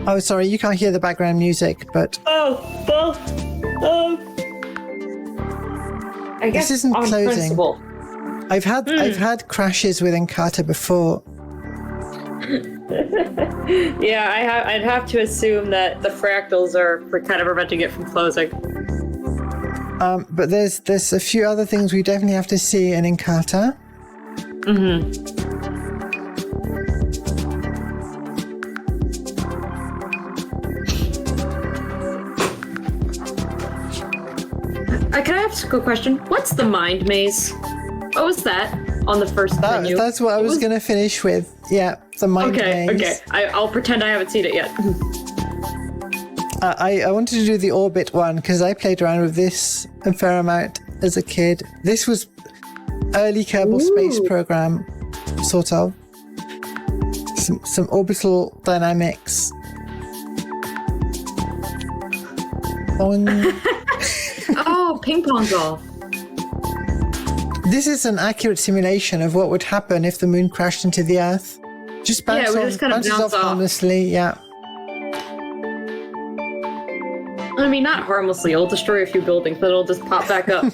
Oh, sorry, you can't hear the background music, but...
I guess
this isn't
on
closing.
principle.
I've had crashes with Encarta before.
Yeah, I'd have to assume that the fractals are kind of preventing it from closing.
But there's a few other things we definitely have to see in Encarta.
Can I ask a question? What's the mind maze? What was that on the first menu?
That's what I was going to finish with. Yeah, the mind maze.
Okay. I'll pretend I haven't seen it yet.
I wanted to do the orbit one because I played around with this a fair amount as a kid. This was early Kerbal Space Program, sort of. Some orbital dynamics.
Oh, ping pong golf.
This is an accurate simulation of what would happen if the moon crashed into the Earth. Just bounces off harmlessly, yeah.
I mean, not harmlessly. It'll destroy a few buildings, but it'll just pop back up.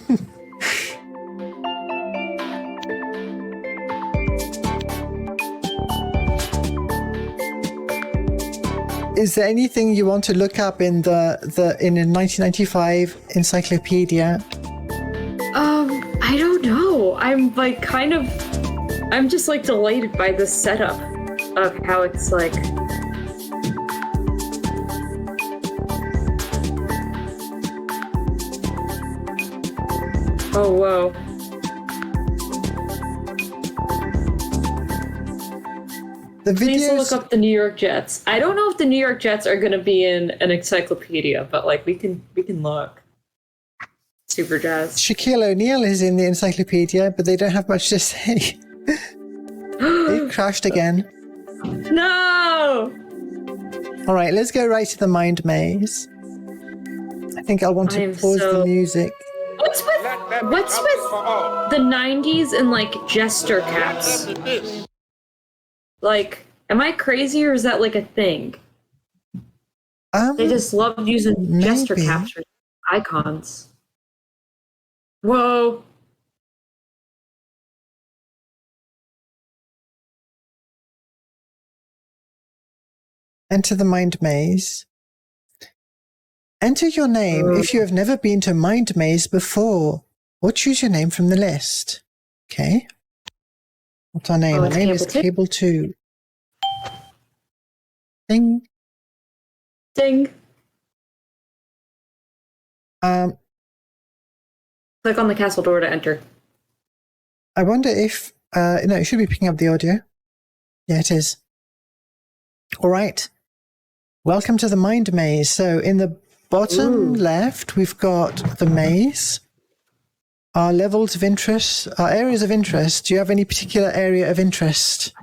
Is there anything you want to look up in a 1995 encyclopedia?
I don't know. I'm just delighted by the setup of how it's like. Oh, whoa. Please look up the New York Jets. I don't know if the New York Jets are going to be in an encyclopedia, but we can look. Super Jazz.
Shaquille O'Neal is in the encyclopedia, but they don't have much to say. They've crashed again.
No!
All right, let's go right to the mind maze. I think I'll want to pause the music.
What's with the 90s and like jester caps? Like, am I crazy or is that like a thing? They just loved using jester caps for icons. Whoa.
Enter the mind maze. Enter your name if you have never been to mind maze before, or choose your name from the list. Okay. What's our name? Our name is Table 2. Ding.
Ding. Click on the castle door to enter.
I wonder if... no, it should be picking up the audio. Yeah, it is. All right. Welcome to the mind maze. So in the bottom left, we've got the maze. Our levels of interest, our areas of interest. Do you have any particular area of interest?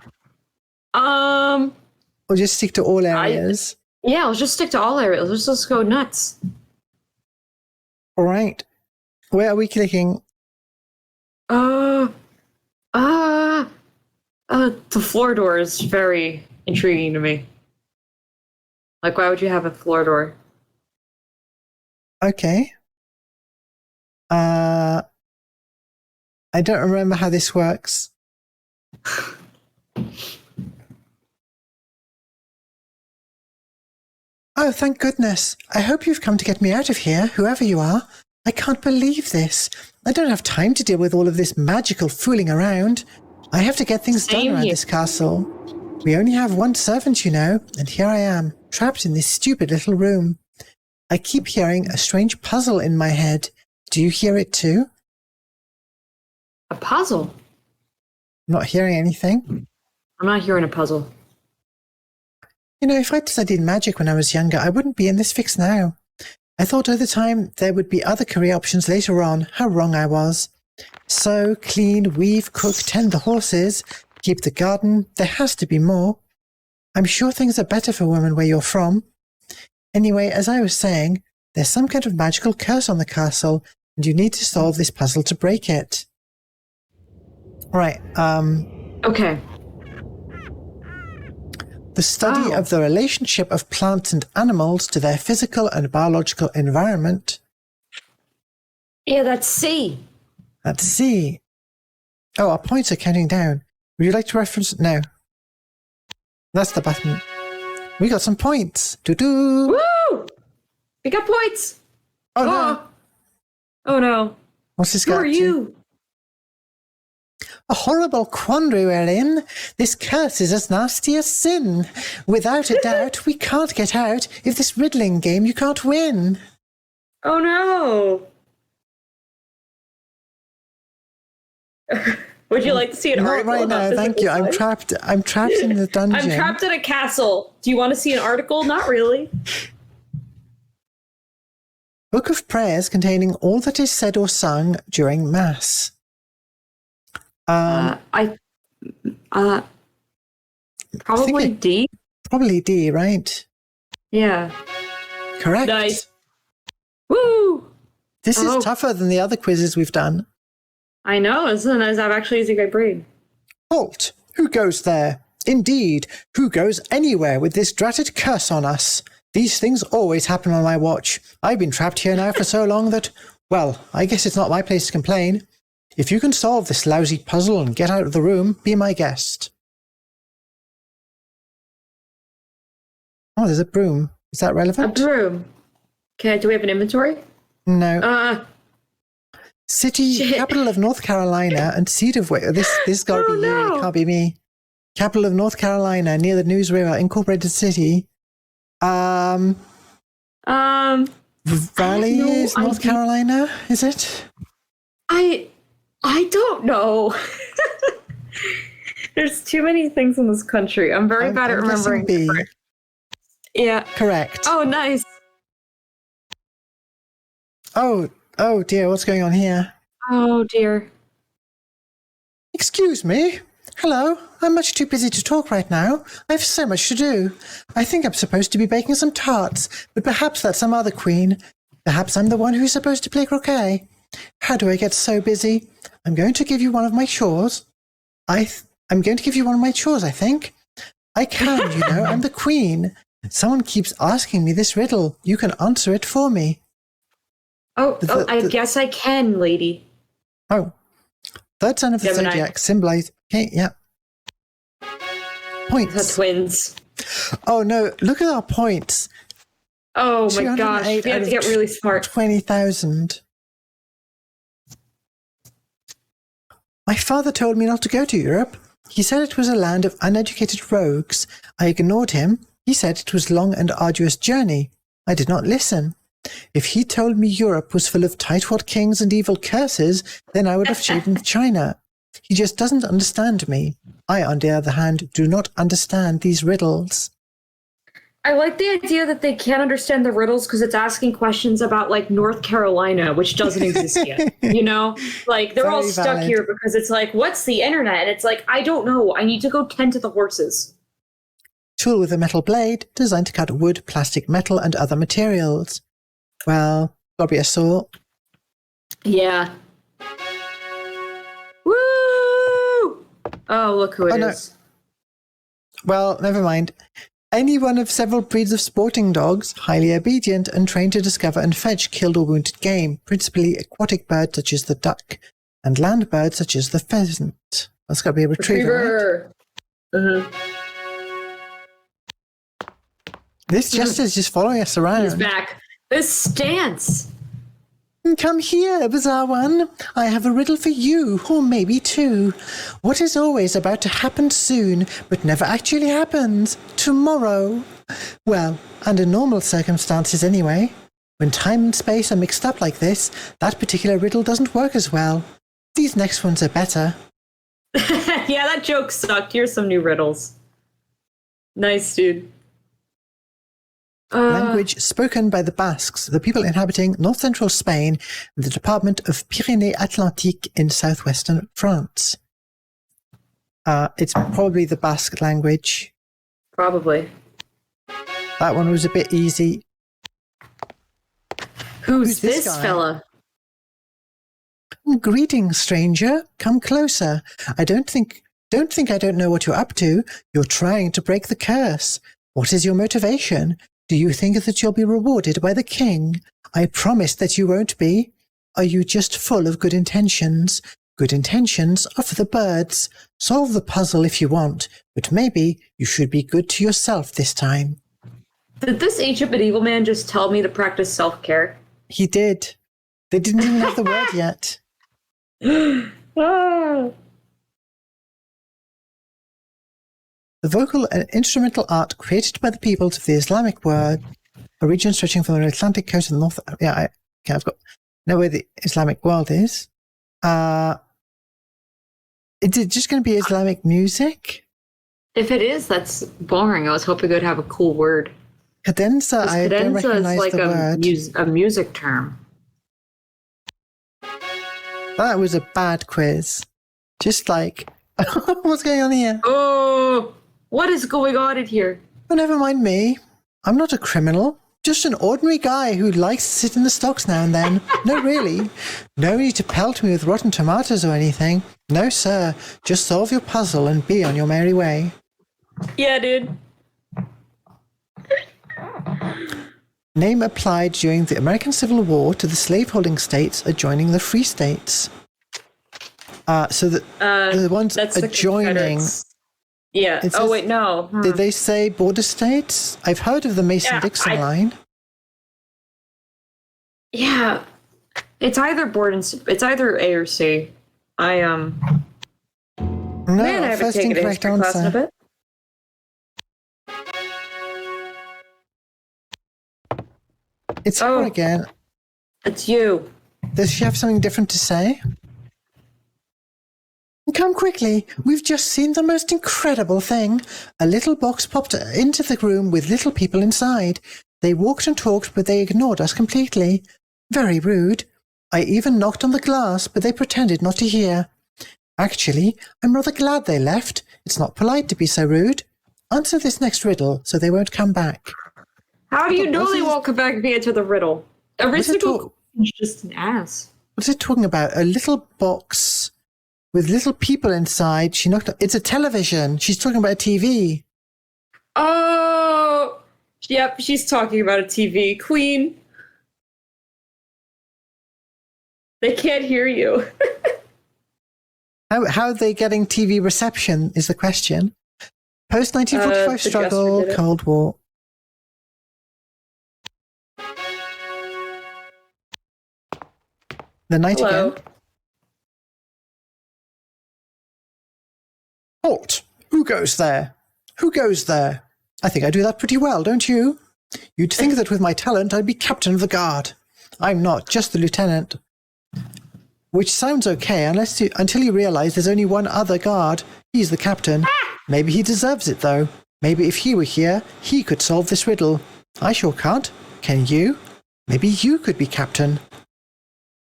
Or just stick to all areas?
Yeah, let's just stick to all areas. Let's just go nuts.
All right. Where are we clicking?
The floor door is very intriguing to me. Like, why would you have a floor door?
Okay. I don't remember how this works. Oh, thank goodness. I hope you've come to get me out of here, whoever you are. I can't believe this. I don't have time to deal with all of this magical fooling around. I have to get things done around this castle. We only have one servant, you know, and here I am, trapped in this stupid little room. I keep hearing a strange puzzle in my head. Do you hear it too?
A puzzle?
I'm not hearing anything.
I'm not hearing a puzzle.
You know, if I'd studied magic when I was younger, I wouldn't be in this fix now. I thought at the time there would be other career options later on. How wrong I was. Sew, clean, weave, cook, tend the horses, keep the garden. There has to be more. I'm sure things are better for women where you're from. Anyway, as I was saying, there's some kind of magical curse on the castle, and you need to solve this puzzle to break it. Right,
Okay.
The study of the relationship of plants and animals to their physical and biological environment.
Yeah, that's C.
That's C. Oh, our points are counting down. Would you like to reference? No. That's the button. We got some points. Doo-doo.
Woo! We got points.
Oh, no.
Oh, no.
What's this
guy? Who are you?
A horrible quandary we're in. This curse is as nasty as sin. Without a doubt, we can't get out. If this riddling game, you can't win.
Oh, no. Would you like to see an article?
Not right now, thank you. I'm trapped in the dungeon.
I'm trapped in a castle. Do you want to see an article? Not really.
Book of prayers containing all that is said or sung during Mass.
Probably D.
Probably D, right?
Yeah.
Correct.
Nice. Woo!
This is tougher than the other quizzes we've done.
I know, isn't it? I'm actually using my brain.
Halt! Who goes there? Indeed, who goes anywhere with this dratted curse on us? These things always happen on my watch. I've been trapped here now for so long that, well, I guess it's not my place to complain. If you can solve this lousy puzzle and get out of the room, be my guest. Oh, there's a broom. Is that relevant?
A broom. Okay, do we have an inventory?
No. City, capital of North Carolina and seat of this got to be you. It can't be me. Capital of North Carolina, near the News River, incorporated city. Valley is North Carolina, is it?
I don't know. There's too many things in this country. I'm very bad at remembering.
B.
Yeah.
Correct.
Oh, nice.
Oh dear, what's going on here?
Oh dear.
Excuse me, Hello, I'm much too busy to talk right now. I have so much to do. I think I'm supposed to be baking some tarts, but perhaps that's some other queen. Perhaps I'm the one who's supposed to play croquet. How do I get so busy? I'm going to give you one of my chores. I'm going to give you one of my chores, I think. I can, you know, I'm the queen. Someone keeps asking me this riddle. You can answer it for me.
I guess I can, lady.
Oh. Third sign of the
Gemini.
zodiac symbolize. Okay, yeah. Points.
The twins.
Oh no, look at our points.
Oh my gosh, we have to get really smart.
20,000. My father told me not to go to Europe. He said it was a land of uneducated rogues. I ignored him. He said it was a long and arduous journey. I did not listen. If he told me Europe was full of tightwad kings and evil curses, then I would have chosen China. He just doesn't understand me. I, on the other hand, do not understand these riddles.
I like the idea that they can't understand the riddles because it's asking questions about like North Carolina, which doesn't exist yet. You know, like they're all
Very
stuck
valid.
here because it's like, what's the internet? And it's like, I don't know. I need to go tend to the horses.
Tool with a metal blade, designed to cut wood, plastic, metal, and other materials. Well, probably a saw.
Yeah. Woo! Oh, look who it is.
No. Well, never mind. Any one of several breeds of sporting dogs, highly obedient and trained to discover and fetch killed or wounded game, principally aquatic birds such as the duck, and land birds such as the pheasant. That's got to be a retriever. Right?
Mm-hmm.
This jester is just following us around.
He's back. This stance.
Come here, bizarre one. I have a riddle for you, or maybe two. What is always about to happen soon, but never actually happens? Tomorrow. Well, under normal circumstances anyway. When time and space are mixed up like this, that particular riddle doesn't work as well. These next ones are better.
Yeah, that joke sucked. Here's some new riddles. Nice, dude.
Language spoken by the Basques, the people inhabiting north-central Spain and the department of Pyrénées-Atlantiques in southwestern France. It's probably the Basque language.
Probably.
That one was a bit easy.
Who's this
guy?
fella?
Greetings, stranger. Come closer. Don't think I don't know what you're up to. You're trying to break the curse. What is your motivation? Do you think that you'll be rewarded by the king? I promise that you won't be. Are you just full of good intentions? Good intentions are for the birds. Solve the puzzle if you want, but maybe you should be good to yourself this time.
Did this ancient medieval man just tell me to practice self-care?
He did. They didn't even have the word yet. The vocal and instrumental art created by the peoples of the Islamic world, a region stretching from the Atlantic coast to the north. Yeah, I've got know where the Islamic world is. Is it just going to be Islamic music?
If it is, that's boring. I was hoping it would have a cool word.
Cadenza, I don't recognize
like
the word.
A music term.
That was a bad quiz. Just like, what's going on here?
Oh, what is going on in here?
Oh, never mind me. I'm not a criminal. Just an ordinary guy who likes to sit in the stocks now and then. No, really. No need to pelt me with rotten tomatoes or anything. No, sir. Just solve your puzzle and be on your merry way.
Yeah, dude.
Name applied during the American Civil War to the slaveholding states adjoining the free states. So the ones adjoining.
Yeah. Oh, wait, no.
Did they say border states? I've heard of the Mason-Dixon line.
Yeah. It's either it's either A or C.
No,
Man, I haven't
first
taken a
incorrect
history class in a
answer.
bit.
It's her again.
It's you.
Does she have something different to say? Come quickly. We've just seen the most incredible thing. A little box popped into the room with little people inside. They walked and talked, but they ignored us completely. Very rude. I even knocked on the glass, but they pretended not to hear. Actually, I'm rather glad they left. It's not polite to be so rude. Answer this next riddle so they won't come back.
How do you know they won't come back if you answer the riddle? Aristotle is just an ass.
What's it talking about? A little box with little people inside. It's a television. She's talking about a TV.
Oh, yep, she's talking about a TV. Queen. They can't hear you.
How are they getting TV reception is the question. Post-1945 struggle, Cold War. The night again. Halt! Who goes there? Who goes there? I think I do that pretty well, don't you? You'd think that with my talent I'd be captain of the guard. I'm not, just the lieutenant. Which sounds okay until you realise there's only one other guard. He's the captain. Maybe he deserves it, though. Maybe if he were here, he could solve this riddle. I sure can't. Can you? Maybe you could be captain.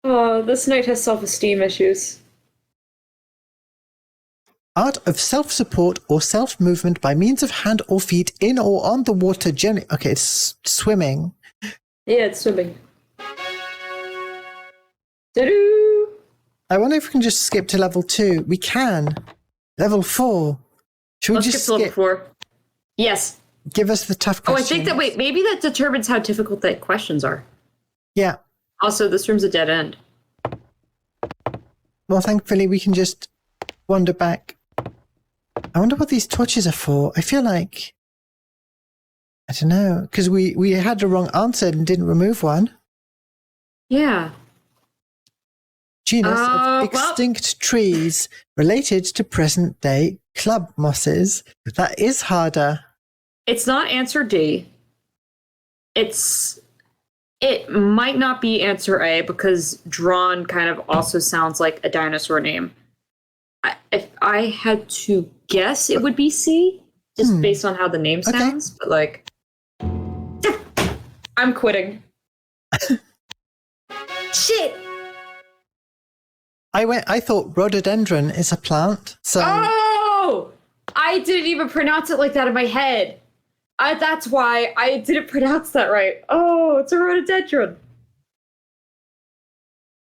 Oh, this knight has self-esteem issues.
Art of self-support or self-movement by means of hand or feet in or on the water generally. Okay, it's swimming.
Yeah, it's swimming. Ta-doo!
I wonder if we can just skip to level 2. We can. Level 4. Should we just
skip level 4? Yes.
Give us the tough questions.
Oh, I think that, maybe that determines how difficult the questions are.
Yeah.
Also, this room's a dead end.
Well, thankfully, we can just wander back. I wonder what these torches are for. I feel like... I don't know. Because we had the wrong answer and didn't remove one.
Yeah.
Genus of extinct trees related to present-day club mosses. That is harder.
It's not answer D. It might not be answer A because drawn kind of also sounds like a dinosaur name. If I had to guess, it would be C, just based on how the name sounds. But I'm quitting. Shit.
I thought rhododendron is a plant. So
Oh! I didn't even pronounce it like that in my head. That's why I didn't pronounce that right. Oh, it's a rhododendron.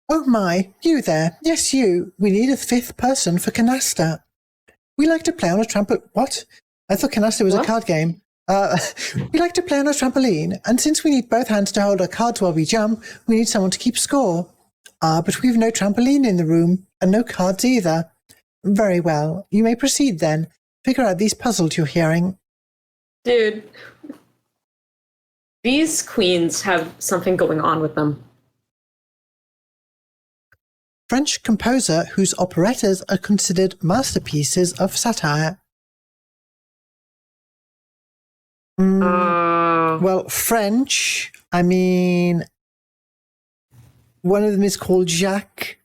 Oh my, you there. Yes, you. We need a 5th person for canasta. We like to play on a trampoline. What? I thought canasta was a card game. We like to play on a trampoline, and since we need both hands to hold our cards while we jump, we need someone to keep score. But we've no trampoline in the room, and no cards either. Very well. You may proceed then. Figure out these puzzles you're hearing.
Dude. These queens have something going on with them.
French composer whose operettas are considered masterpieces of satire. Well, French, I mean, one of them is called Jacques.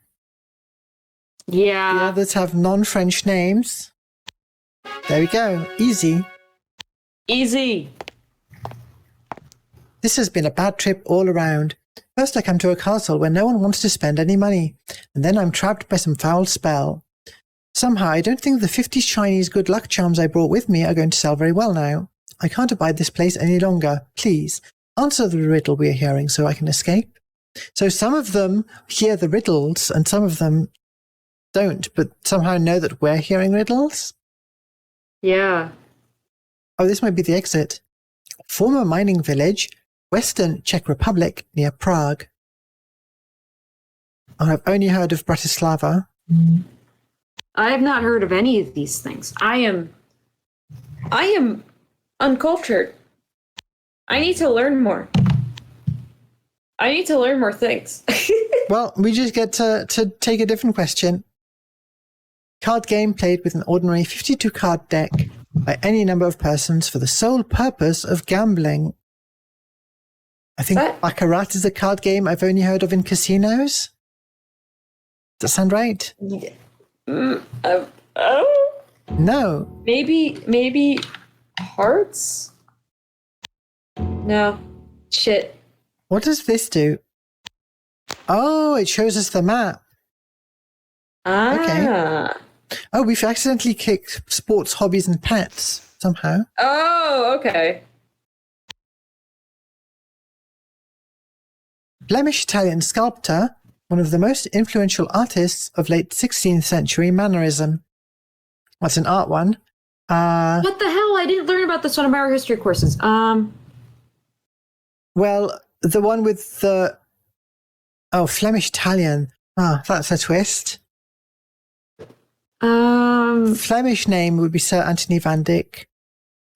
Yeah.
The others have non-French names. There we go. Easy.
Easy.
This has been a bad trip all around. First I come to a castle where no one wants to spend any money, and then I'm trapped by some foul spell. Somehow I don't think the 50 Chinese good luck charms I brought with me are going to sell very well now. I can't abide this place any longer. Please, answer the riddle we're hearing so I can escape. So some of them hear the riddles, and some of them don't, but somehow know that we're hearing riddles?
Yeah.
Oh, this might be the exit. Former mining village, Western Czech Republic, near Prague. I've only heard of Bratislava.
I have not heard of any of these things. I am uncultured. I need to learn more. I need to learn more things.
Well, we just get to take a different question. Card game played with an ordinary 52 card deck by any number of persons for the sole purpose of gambling. I think Baccarat is a card game I've only heard of in casinos. Does that sound right?
Yeah.
No.
Maybe hearts? No. Shit.
What does this do? Oh, it shows us the map.
Ah.
Okay. Oh, we've accidentally kicked sports, hobbies, and pets somehow.
Oh, okay.
Flemish-Italian sculptor, one of the most influential artists of late 16th century mannerism. That's an art one.
What the hell? I didn't learn about this on our history courses.
Well, the one with the... Oh, Flemish-Italian. Ah, that's a twist. Flemish name would be Sir Anthony van Dyck.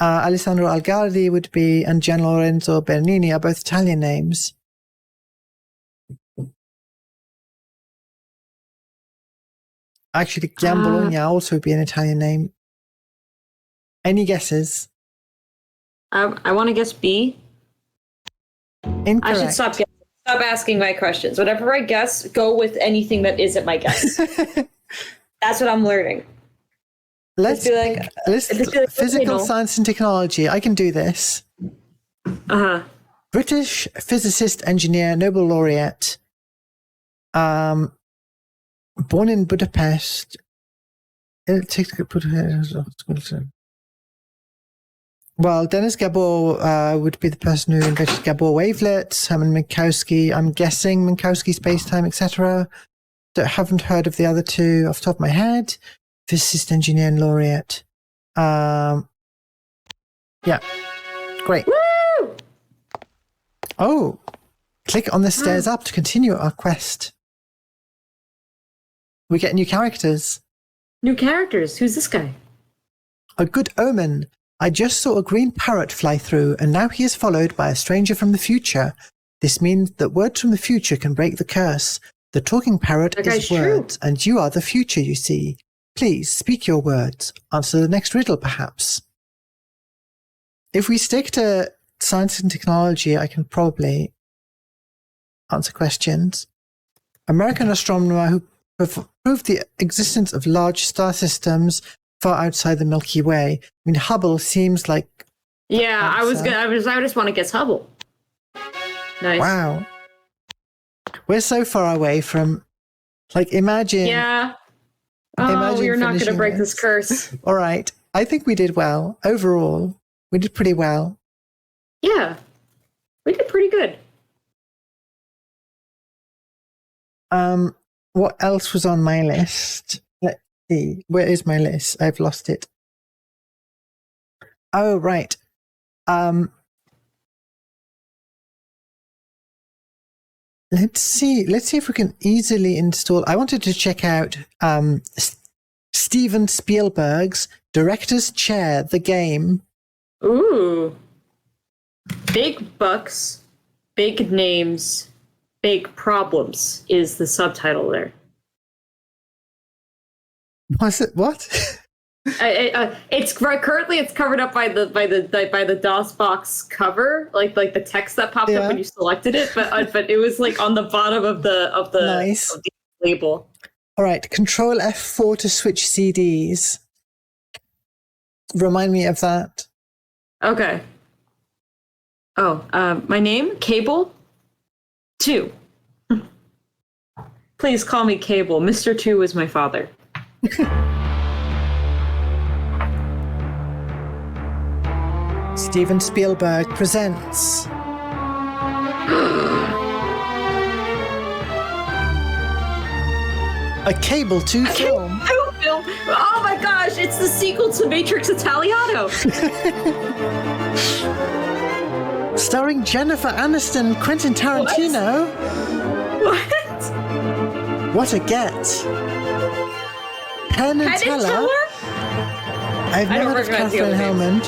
Alessandro Algardi would be, and Gian Lorenzo Bernini are both Italian names. Actually, Gian Bologna also would be an Italian name. Any guesses?
I want to guess B.
Incorrect.
I should stop asking my questions. Whatever I guess, go with anything that isn't my guess. That's what I'm learning.
Let's
be like
physical science and technology. I can do this. British physicist, engineer, Nobel laureate. Born in Budapest. Well, Dennis Gabor would be the person who invented Gabor wavelets. Hermann Minkowski. I'm guessing Minkowski spacetime, etc. Haven't heard of the other two off the top of my head. Physicist, engineer, and laureate. Yeah. Great.
Woo!
Oh, click on the stairs up to continue our quest. We get new characters.
New characters? Who's this guy?
A good omen. I just saw a green parrot fly through, and now he is followed by a stranger from the future. This means that words from the future can break the curse. The talking parrot is words, and you are the future, you see. Please speak your words. Answer the next riddle, perhaps. If we stick to science and technology, I can probably answer questions. American astronomer who proved the existence of large star systems far outside the Milky Way. I mean, Hubble seems like...
Yeah, I just want to guess Hubble. Nice.
Wow. We're so far away from... Like, imagine...
Yeah. Oh, you're not going to break this curse.
All right. I think we did well. Overall, we did pretty well.
Yeah. We did pretty good.
What else was on my list? Let's see. Where is my list? I've lost it. Oh, right. Let's see if we can easily install. I wanted to check out Steven Spielberg's Director's Chair, the game.
Ooh. Big bucks, big names, big problems is the subtitle there.
Was it what?
It's currently covered up by the DOSBox cover, like the text that popped up when you selected it, but it was like on the bottom of the
nice.
Of the label.
All right, Control F4 to switch CDs. Remind me of that.
Okay. Oh, my name Cable 2. Please call me Cable. Mr. 2 is my father.
Steven Spielberg presents a Cable 2 film.
Oh my gosh, it's the sequel to Matrix Italiano.
Starring Jennifer Aniston, Quentin Tarantino. What a get. Penn and Teller. I've never heard of Catherine Helmond.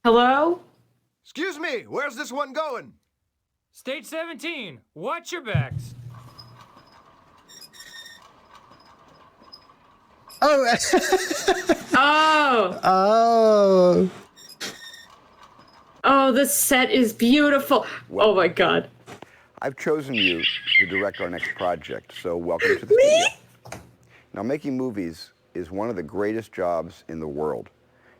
Hello?
Excuse me, where's this one going?
Stage 17, watch your backs.
Oh.
Oh. Oh, this set is beautiful. Oh my God.
I've chosen you to direct our next project, so welcome to the studio.
Now, making movies is one of the greatest jobs in the world.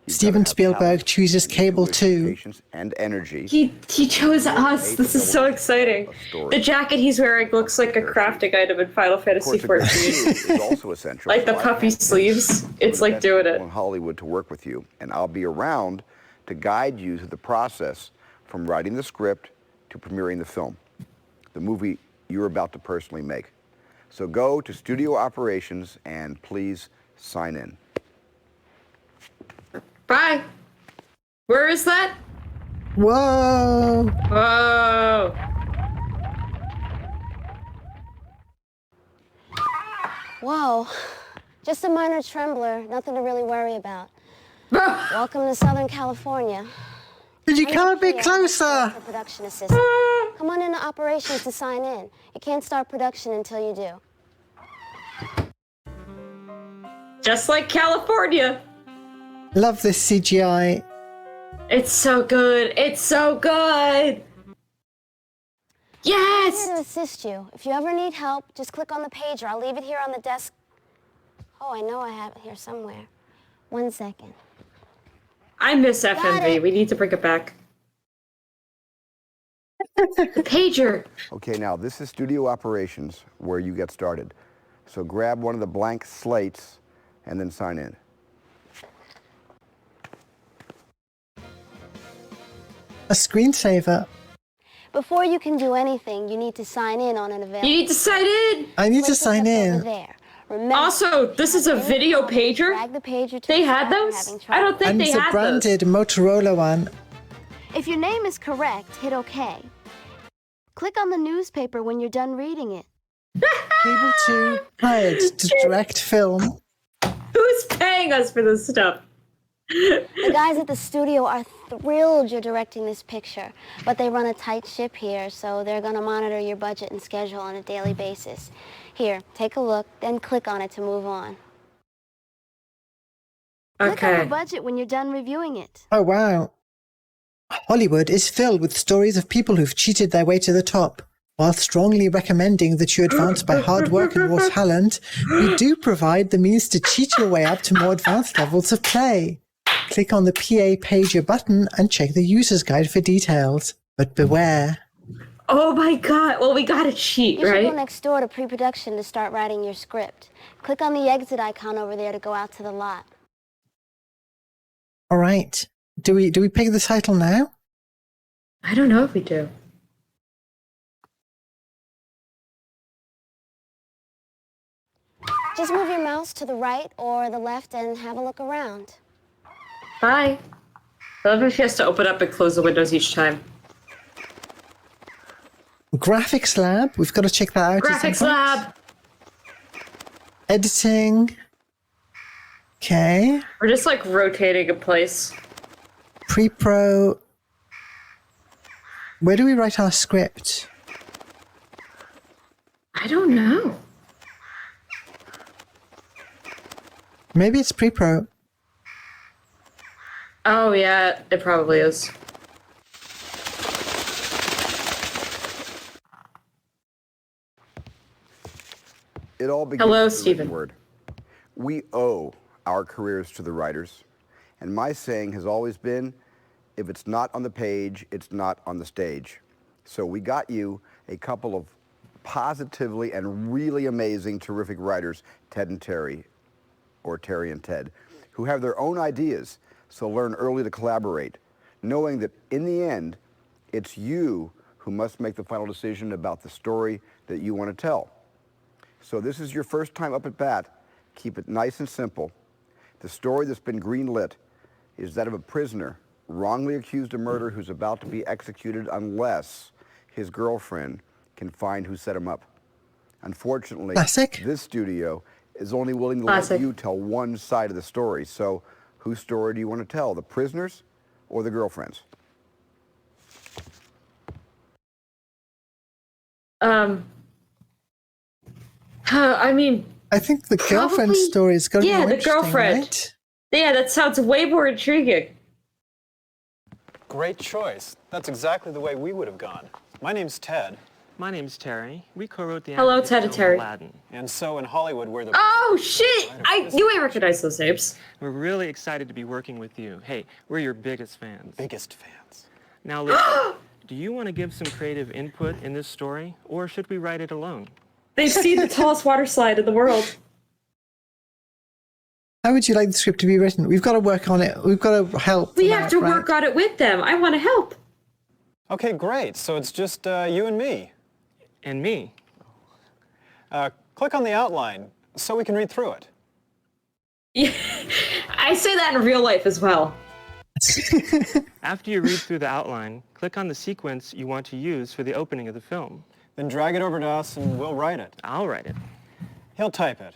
Steven Spielberg chooses cable too.
Patience and energy.
He chose us. This is so exciting. The jacket he's wearing looks like a crafting item in Final Fantasy XIV.
Is also essential.
Like the puffy sleeves. It's like doing it.
In Hollywood to work with you, and I'll be around to guide you through the process from writing the script to premiering the film, the movie you're about to personally make. So go to Studio Operations and please sign in.
Bye. Where is that?
Whoa.
Whoa.
Whoa. Just a minor trembler. Nothing to really worry about. Welcome to Southern California.
Could you come a bit closer?
Production assistant. Come on into operations to sign in. You can't start production until you do.
Just like California.
Love this CGI.
It's so good. It's so good. Yes!
I'm here to assist you. If you ever need help, just click on the pager. I'll leave it here on the desk. Oh, I know I have it here somewhere. 1 second.
I miss FMV. We need to bring it back. The pager.
Okay, now this is Studio Operations where you get started. So grab one of the blank slates and then sign in.
A screensaver.
Before you can do anything, you need to sign in on an event.
You need to sign in.
I need to sign in.
There. Remember,
also, this is a video pager. They had those? I don't think
and
they
it's a
had
branded
those.
Motorola one.
If your name is correct, hit OK. Click on the newspaper when you're done reading it.
Cable 2 hired to direct film.
Who's paying us for this stuff?
The guys at the studio are thrilled you're directing this picture, but they run a tight ship here, so they're going to monitor your budget and schedule on a daily basis. Here, take a look, then click on it to move on. Click on the budget when you're done reviewing it.
Oh, wow. Hollywood is filled with stories of people who've cheated their way to the top. While strongly recommending that you advance by hard work and raw talent, we do provide the means to cheat your way up to more advanced levels of play. Click on the PA Pager button and check the user's guide for details. But beware.
Oh my god, well we gotta cheat,
right? You should
right?
go next door to pre-production to start writing your script. Click on the exit icon over there to go out to the lot.
All right. Do we pick the title now?
I don't know if we do.
Just move your mouse to the right or the left and have a look around.
Bye. I love if she has to open up and close the windows each time.
Graphics Lab. We've got to check that out.
Graphics Lab.
Editing. Okay.
We're just like rotating a place.
Pre-pro. Where do we write our script?
I don't know.
Maybe it's pre-pro.
Oh yeah, it probably is.
It all begins
Hello,
with the written
Stephen.
word. We owe our careers to the writers, and my saying has always been, if it's not on the page, it's not on the stage. So we got you a couple of positively and really amazing, terrific writers, Ted and Terry, or Terry and Ted, who have their own ideas, so learn early to collaborate, knowing that in the end, it's you who must make the final decision about the story that you want to tell. So this is your first time up at bat. Keep it nice and simple. The story that's been greenlit is that of a prisoner wrongly accused of murder who's about to be executed unless his girlfriend can find who set him up. Unfortunately, this studio is only willing to let you tell one side of the story. So whose story do you want to tell, the prisoner's or the girlfriend's?
I mean,
I think the girlfriend story is going to be more
the
interesting,
girlfriend.
right?
Yeah, that sounds way more intriguing.
Great choice. That's exactly the way we would have gone. My name's Ted. My name's Terry. We co-wrote the
Hello,
animated
Ted and
film
Terry.
Aladdin.
And so in Hollywood, we're the...
Oh, shit! I knew I recognized those names.
We're really excited to be working with you. Hey, we're your biggest fans.
Biggest fans.
Now, listen, do you want to give some creative input in this story, or should we write it alone?
They've seen the tallest water slide in the world.
How would you like the script to be written? We've got to work on it. We've got to help.
We have to work on it with them. I want to help.
Okay, great. So it's just you and me.
And me.
Click on the outline so we can read through it.
Yeah, I say that in real life as well.
After you read through the outline, click on the sequence you want to use for the opening of the film.
Then drag it over to us and we'll write it.
I'll write it.
He'll type it.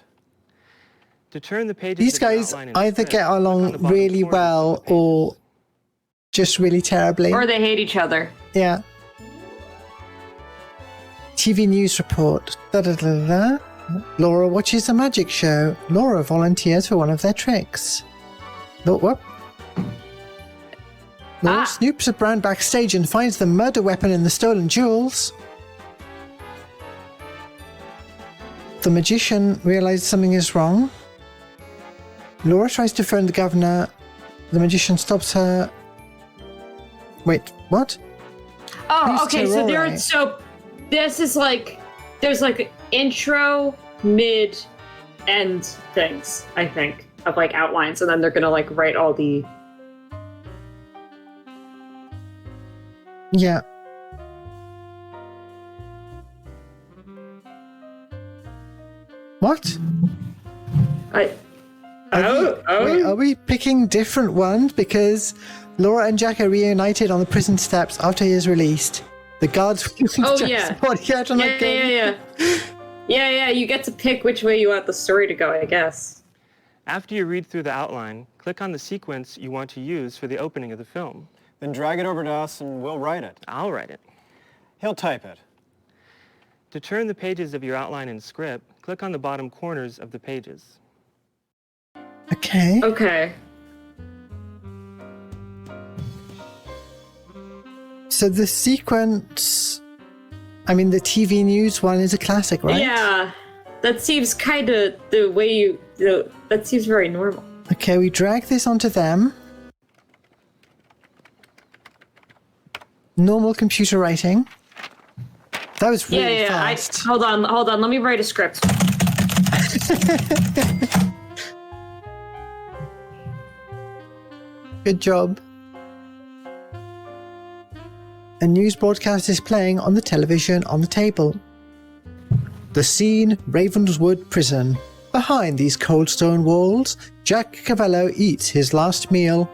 To turn the pages
These guys either get along really well or just really terribly.
Or they hate each other.
Yeah. TV news report. Da-da-da-da. Laura watches a magic show. Laura volunteers for one of their tricks. What? Laura snoops around backstage and finds the murder weapon and the stolen jewels. The magician realizes something is wrong. Laura tries to phone the governor. The magician stops her. Wait, what?
Oh,
Who's
okay.
Terrore?
So this is like there's like intro, mid, end things. I think of like outlines, and then they're gonna like write all the.
Yeah. What? Are we picking different ones? Because Laura and Jack are reunited on the prison steps after he is released. The guards
Oh yeah. Yeah. You get to pick which way you want the story to go, I guess.
After you read through the outline, click on the sequence you want to use for the opening of the film.
Then drag it over to us and we'll write it.
I'll write it.
He'll type it.
To turn the pages of your outline in script, click on the bottom corners of the pages.
Okay.
Okay.
So the sequence, I mean, the TV news one is a classic, right?
Yeah. That seems kind of the way that seems very normal.
Okay, we drag this onto them. Normal computer writing. That was really fast.
Hold on. Let me write a script.
Good job. A news broadcast is playing on the television on the table. The scene, Ravenswood Prison. Behind these cold stone walls, Jack Cavallo eats his last meal,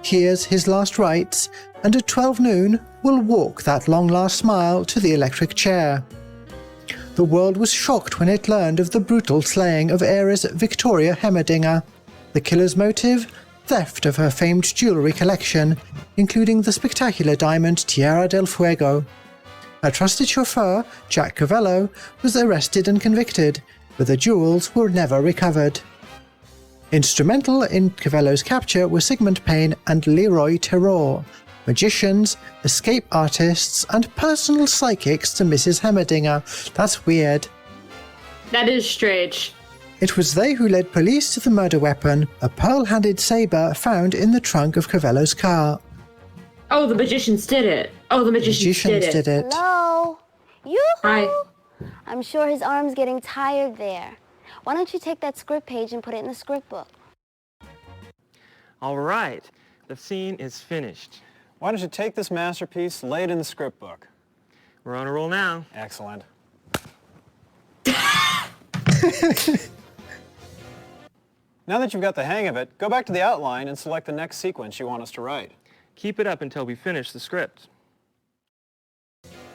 hears his last rites, and at 12 noon will walk that long last mile to the electric chair. The world was shocked when it learned of the brutal slaying of heiress Victoria Hemmerdinger. The killer's motive? Theft of her famed jewellery collection, including the spectacular diamond Tierra del Fuego. Her trusted chauffeur, Jack Cavallo, was arrested and convicted, but the jewels were never recovered. Instrumental in Cavallo's capture were Sigmund Payne and Leroy Terror, magicians, escape artists, and personal psychics to Mrs. Hemmerdinger. That's weird.
That is strange.
It was they who led police to the murder weapon, a pearl-handed saber found in the trunk of Cavallo's car.
Oh, the magicians did it. The magicians did it.
Hello? Yoo-hoo!
Hi.
I'm sure his arm's getting tired there. Why don't you take that script page and put it in the script book?
All right. The scene is finished.
Why don't you take this masterpiece, lay it in the script book?
We're on a roll now.
Excellent. Now that you've got the hang of it, go back to the outline and select the next sequence you want us to write.
Keep it up until we finish the script.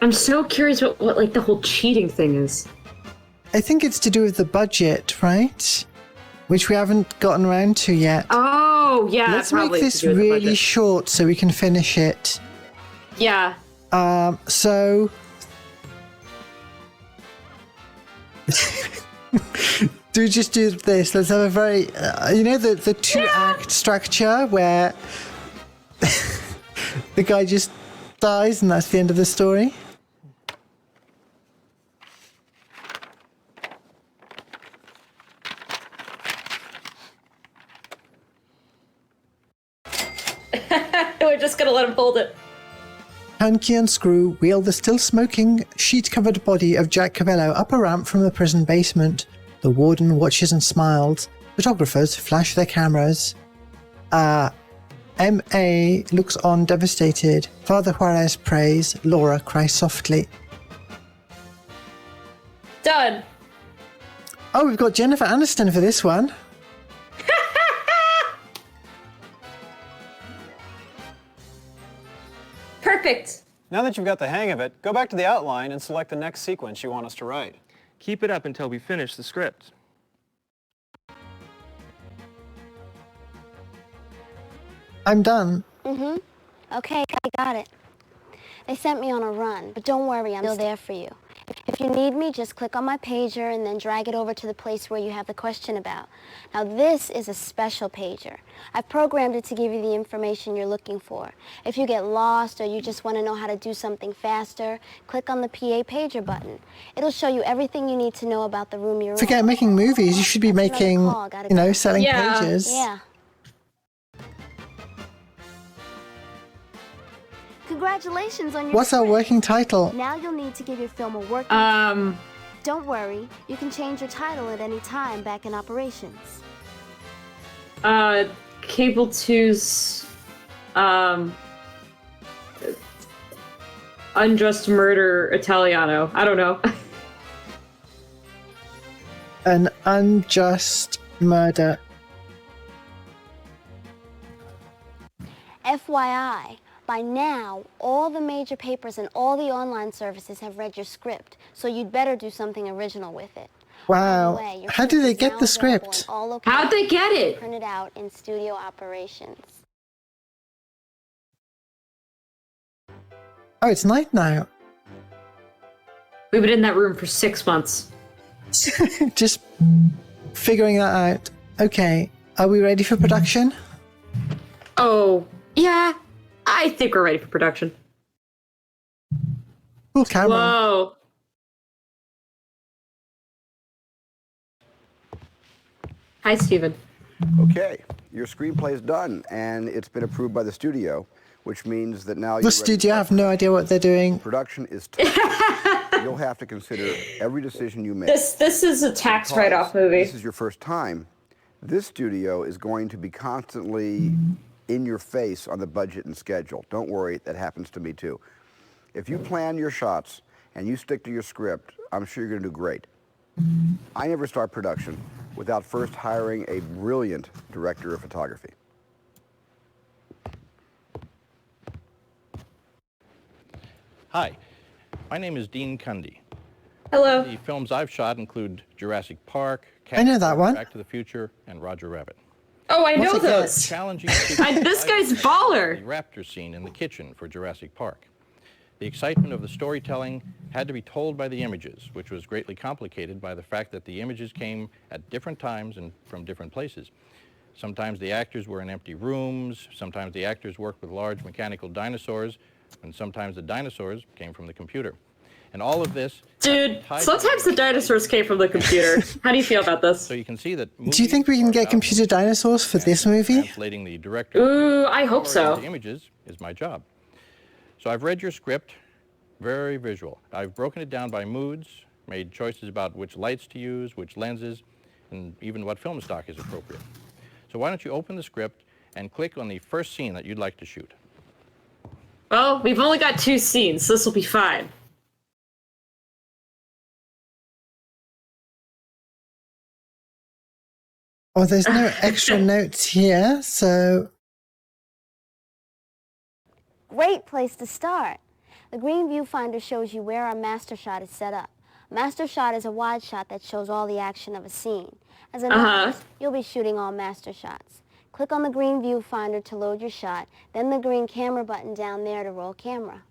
I'm so curious what like the whole cheating thing is.
I think it's to do with the budget, right? Which we haven't gotten around to yet.
Oh, yeah.
Let's make this really short so we can finish it.
Yeah.
So... do this. Let's have a very... the two-act structure where the guy just dies and that's the end of the story?
We're just gonna let him hold it.
Hanky and Screw wheel the still smoking, sheet-covered body of Jack Cavello up a ramp from the prison basement. The warden watches and smiles. Photographers flash their cameras. M.A. looks on devastated. Father Juarez prays. Laura cries softly.
Done.
Oh, we've got Jennifer Aniston for this one.
Perfect.
Now that you've got the hang of it, go back to the outline and select the next sequence you want us to write.
Keep it up until we finish the script.
I'm done.
Mm-hmm. Okay, I got it. They sent me on a run, but don't worry, I'm still there for you. If you need me, just click on my pager and then drag it over to the place where you have the question about. Now this is a special pager. I've programmed it to give you the information you're looking for. If you get lost or you just want to know how to do something faster, click on the PA pager button. It'll show you everything you need to know about the room you're in.
Forget making movies, you should be making, selling pages.
Yeah. Congratulations on your
What's our working title?
Now you'll need to give your film a working title. Don't worry, you can change your title at any time back in operations.
Cable 2's Unjust Murder Italiano. I don't know.
An unjust murder.
FYI, by now, all the major papers and all the online services have read your script, so you'd better do something original with it.
Wow.
By the way, your
How do
script
they
is
get
now
the
available
script?
in all
How'd they get it?
Printed out in studio operations.
Oh, it's night now.
We've been in that room for 6 months.
Just figuring that out. Okay, are we ready for production?
Oh, yeah. I think we're ready for production.
Cool camera.
Whoa. Hi, Steven.
Okay, your screenplay is done, and it's been approved by the studio, which means that now
The studio have no idea what they're doing.
Production is tough. You'll have to consider every decision you make.
This is a tax write-off movie.
This is your first time. This studio is going to be constantly in your face on the budget and schedule. Don't worry, that happens to me too. If you plan your shots and you stick to your script, I'm sure you're going to do great. I never start production without first hiring a brilliant director of photography.
Hi, my name is Dean Cundy.
Hello.
The films I've shot include Jurassic Park,
I know that one.
Back to the Future, and Roger Rabbit.
Oh, I know
What's it
those.
Challenging
This guy's baller.
The raptor scene in the kitchen for Jurassic Park. The excitement of the storytelling had to be told by the images, which was greatly complicated by the fact that the images came at different times and from different places. Sometimes the actors were in empty rooms, sometimes the actors worked with large mechanical dinosaurs, and sometimes the dinosaurs came from the computer. And all of this...
Dude, sometimes the dinosaurs came from the computer. How do you feel about this?
So you can see that...
Do you think we can get computer dinosaurs for this movie?
Translating the director...
Ooh, I hope so.
...the images is my job. So I've read your script, very visual. I've broken it down by moods, made choices about which lights to use, which lenses, and even what film stock is appropriate. So why don't you open the script and click on the first scene that you'd like to shoot.
Well, we've only got 2 scenes, so this will be fine.
Oh, there's no extra notes here, so...
Great place to start. The green viewfinder shows you where our master shot is set up. Master shot is a wide shot that shows all the action of a scene. As an artist, you'll be shooting all master shots. Click on the green viewfinder to load your shot, then the green camera button down there to roll camera.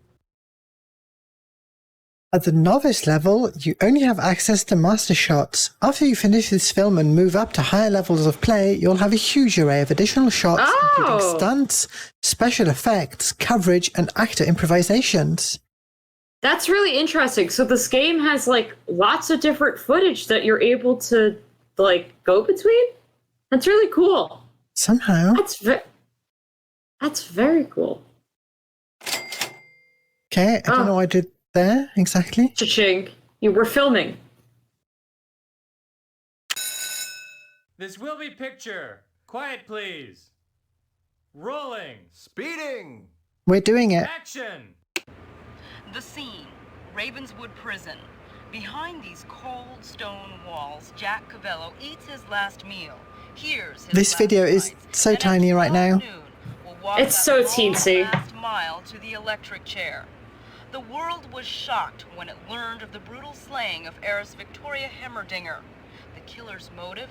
At the novice level, you only have access to master shots. After you finish this film and move up to higher levels of play, you'll have a huge array of additional shots, including stunts, special effects, coverage, and actor improvisations.
That's really interesting. So this game has, like, lots of different footage that you're able to, like, go between? That's really cool.
Somehow.
That's very cool.
Okay, I don't know what I did there exactly.
Cha-ching. You were filming.
This will be picture. Quiet, please. Rolling.
Speeding.
We're doing it.
Action.
The scene, Ravenswood Prison. Behind these cold stone walls, Jack Covello eats his last meal. Here's his
This video is so tiny right now.
It's so teensy.
Last mile to the electric chair. The world was shocked when it learned of the brutal slaying of heiress Victoria Hemmerdinger. The killer's motive?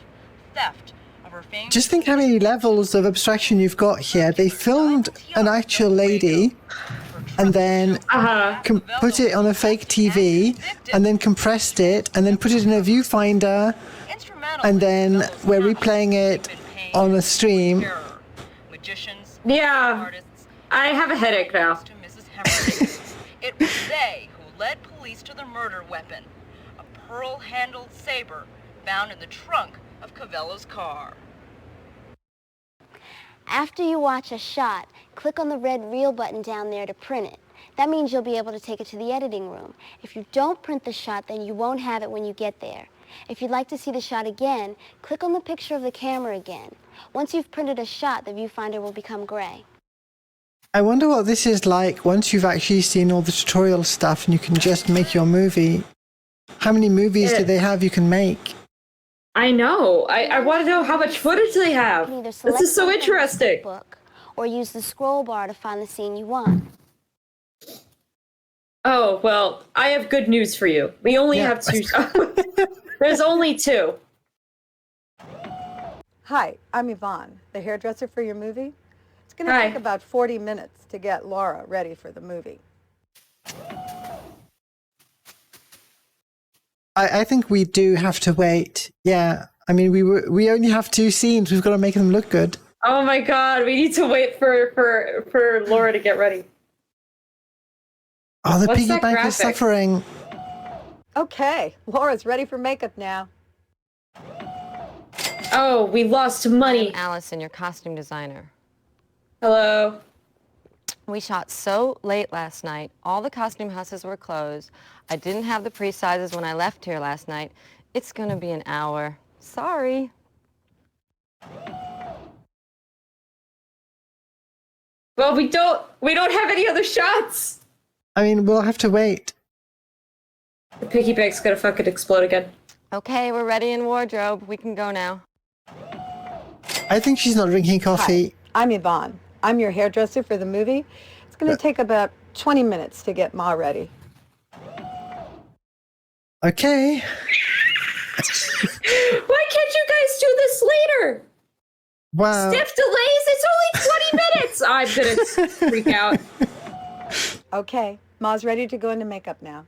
Theft of her famous...
Just think how many levels of abstraction you've got here. They filmed an actual lady and then put it on a fake TV and then compressed it and then put it in a viewfinder and then we're replaying it on a stream.
Yeah, I have a headache now.
It was they who led police to the murder weapon, a pearl-handled saber found in the trunk of Covello's car.
After you watch a shot, click on the red reel button down there to print it. That means you'll be able to take it to the editing room. If you don't print the shot, then you won't have it when you get there. If you'd like to see the shot again, click on the picture of the camera again. Once you've printed a shot, the viewfinder will become gray.
I wonder what this is like once you've actually seen all the tutorial stuff and you can just make your movie. How many movies do they have you can make?
I know. I want to know how much footage they have. This is so interesting.
Or use the scroll bar to find the scene you want.
Oh, well, I have good news for you. We only have 2. There's only 2.
Hi, I'm Yvonne, the hairdresser for your movie. It's going to take about 40 minutes to get Laura ready for the movie.
I think we do have to wait. Yeah, I mean, we only have 2 scenes. We've got to make them look good.
Oh my God, we need to wait for Laura to get ready.
Oh, the piggy bank is suffering.
Okay, Laura's ready for makeup now.
Oh, we lost money.
I'm Allison, your costume designer.
Hello.
We shot so late last night. All the costume houses were closed. I didn't have the pre-sizes when I left here last night. It's gonna be an hour. Sorry.
Well, we don't have any other shots.
I mean, we'll have to wait.
The piggy bank's gonna fucking explode again.
Okay, we're ready in wardrobe. We can go now.
I think she's not drinking coffee.
Hi, I'm Yvonne. I'm your hairdresser for the movie. It's going to take about 20 minutes to get Ma ready.
Okay.
Why can't you guys do this later?
Wow.
Stiff delays? It's only 20 minutes! I'm gonna freak out.
Okay, Ma's ready to go into makeup now.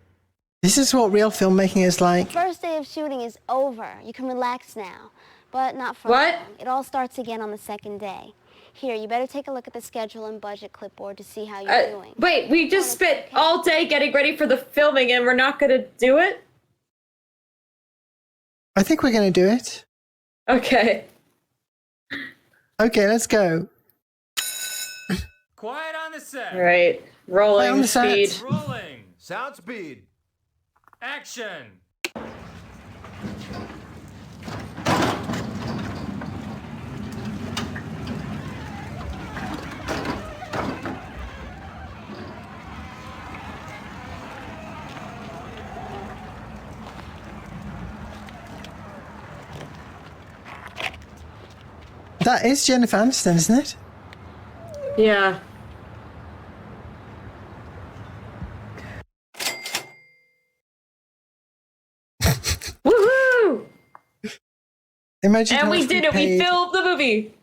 This is what real filmmaking is like.
First day of shooting is over. You can relax now, but not for
What?
long. It all starts again on the second day. Here, you better take a look at the schedule and budget clipboard to see how you're doing.
Wait, we just spent all day getting ready for the filming and we're not gonna do it?
I think we're going to do it.
Okay.
Okay, let's go.
Quiet on the set.
All right, rolling speed.
Rolling.
Sound speed.
Action.
That is Jennifer Aniston, isn't it?
Yeah. Woohoo!
Imagine
and
how
we
much
did it.
paid.
We filmed the movie.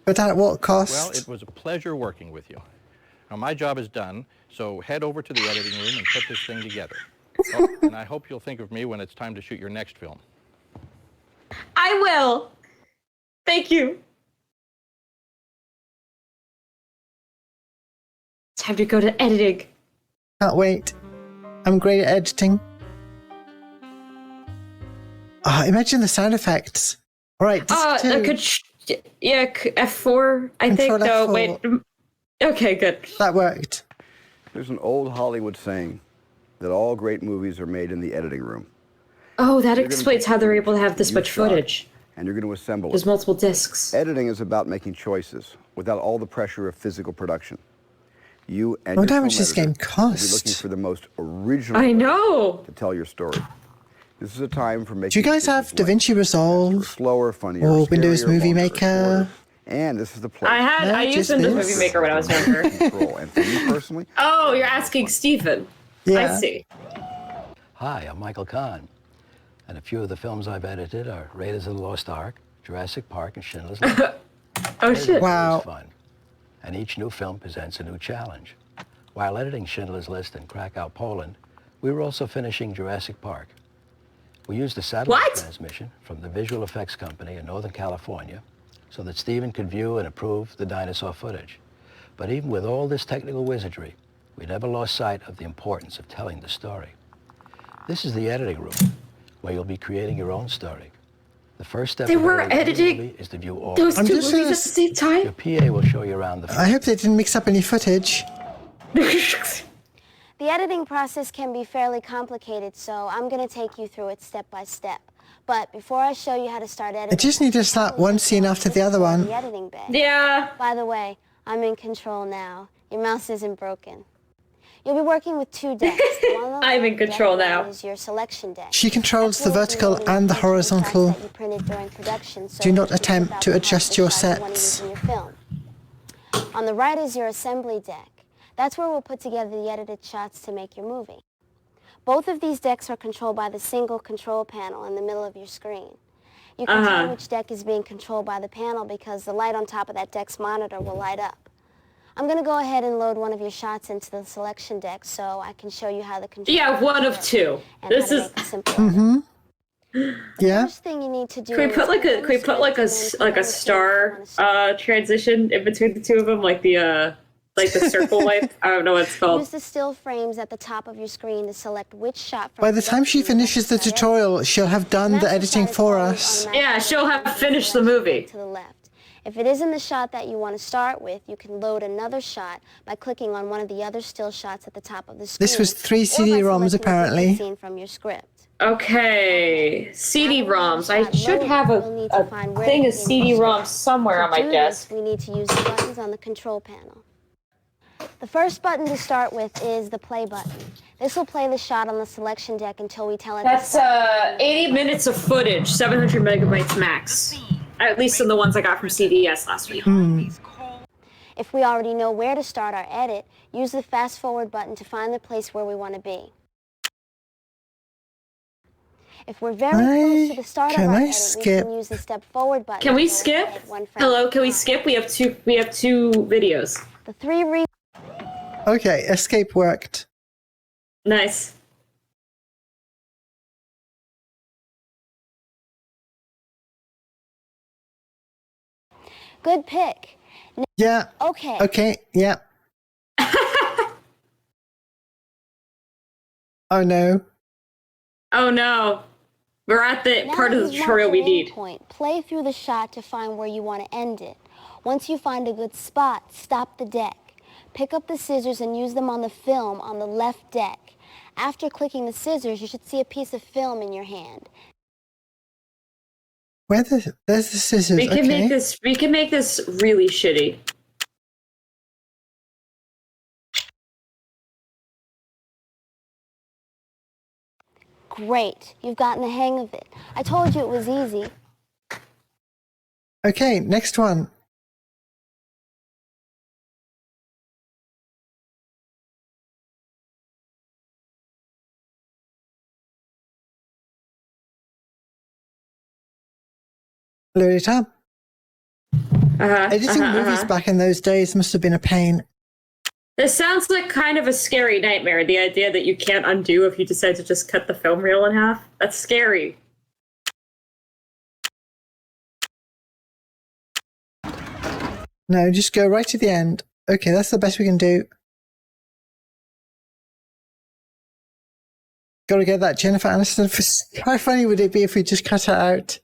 But at what cost?
Well, it was a pleasure working with you. Now, my job is done, so head over to the editing room and put this thing together. Oh, and I hope you'll think of me when it's time to shoot your next film.
I will. Thank you. Time to go to editing.
Can't wait. I'm great at editing. Imagine the sound effects. All right, disc 2.
Yeah, F4, I think.
Control
No,
F4.
wait. Okay, good.
That worked.
There's an old Hollywood saying that all great movies are made in the editing room.
Oh, that
You're gonna
explains
take
how they're
footage
able to have
that
this
you
much
shot,
footage.
And you're going to assemble
There's
it.
multiple discs.
Editing is about making choices without all the pressure of physical production. You and
I
your
wonder how
film
much this
editor
game
will be looking
cost.
for the most original
I know.
to tell your story. This is a time for making
Do you guys have DaVinci Resolve
slower, funnier,
or Windows
scarier,
Movie
longer,
Maker?
And this is the place.
I used Windows Movie Maker when I was younger.
Control. And for me personally,
Oh, you're asking Stephen.
Yeah.
I see.
Hi, I'm Michael Kahn, and a few of the films I've edited are Raiders of the Lost Ark, Jurassic Park, and Schindler's List.
Oh, shit.
Wow.
Fun, and each new film presents a new challenge. While editing Schindler's List in Krakow, Poland, we were also finishing Jurassic Park. We used a satellite transmission from the visual effects company in Northern California so that Stephen could view and approve the dinosaur footage. But even with all this technical wizardry, we never lost sight of the importance of telling the story. This is the editing room, where you'll be creating your own story. The first step
They
of
were
editing
editing
a movie is to view all
those
I'm
two
just
movies at the same time?
Your PA will show you around the film.
I hope they didn't mix up any footage.
The editing process can be fairly complicated, so I'm going to take you through it step by step. But before I show you how to start editing,
I just need to start one scene after the other one.
the editing bay.
Yeah.
By the way, I'm in control now. Your mouse isn't broken. You'll be working with two decks. The one on the
I'm in
left
control
deck
now.
is your selection deck.
She controls the
That's where
vertical
you'll be
and the
loading the shots
horizontal.
that you printed during production, so
Do not
you can
attempt
pick
to
out the
adjust
parts
your
of the shot you wanna use
sets.
in your film. On the right is your assembly deck. That's where we'll put together the edited shots to make your movie. Both of these decks are controlled by the single control panel in the middle of your screen. You can tell which deck is being controlled by the panel because the light on top of that deck's monitor will light up. I'm going to go ahead and load one of your shots into the selection deck so I can show you how the control.
Yeah, one of two. This is.
Mm-hmm. Yeah.
First thing you need to do.
Can we put like a star transition in between the two of them, like the circle light? I don't know what it's called.
Use the still frames at the top of your screen to select which shot from
By the time she finishes the tutorial, she'll have done the editing for us.
Yeah, she'll have finished the movie.
To the left. If it isn't the shot that you want to start with, you can load another shot by clicking on one of the other still shots at the top of the screen.
This was 3 CD-ROMs apparently.
Scene from your script.
Okay, CD-ROMs. I should have a thing of CD-ROMs somewhere on my desk.
We need to use the buttons on the control panel. The first button to start with is the play button. This will play the shot on the selection deck until we tell it.
That's 80 minutes of footage, 700 megabytes max. At least in the ones I got from CVS last week.
If we already know where to start our edit, use the fast forward button to find the place where we want to be. If we're very close to the start of our edit, we can use the step forward button.
Can we skip? Hello, can we skip? We have two videos.
The three
Okay, escape worked.
Nice.
Good pick.
Yeah.
Okay.
Okay, yeah. Oh no.
Oh no. We're at the part of the tutorial we need.
Play through the shot to find where you want to end it. Once you find a good spot, stop the deck. Pick up the scissors and use them on the film on the left deck. After clicking the scissors, you should see a piece of film in your hand.
There's the scissors.
We can make this really shitty.
Great. You've gotten the hang of it. I told you it was easy.
Okay, next one. Load it up. Editing movies back in those days must have been a pain.
This sounds like kind of a scary nightmare, the idea that you can't undo if you decide to just cut the film reel in half. That's scary.
No, just go right to the end. Okay, that's the best we can do. Gotta get that Jennifer Aniston. How funny would it be if we just cut her out?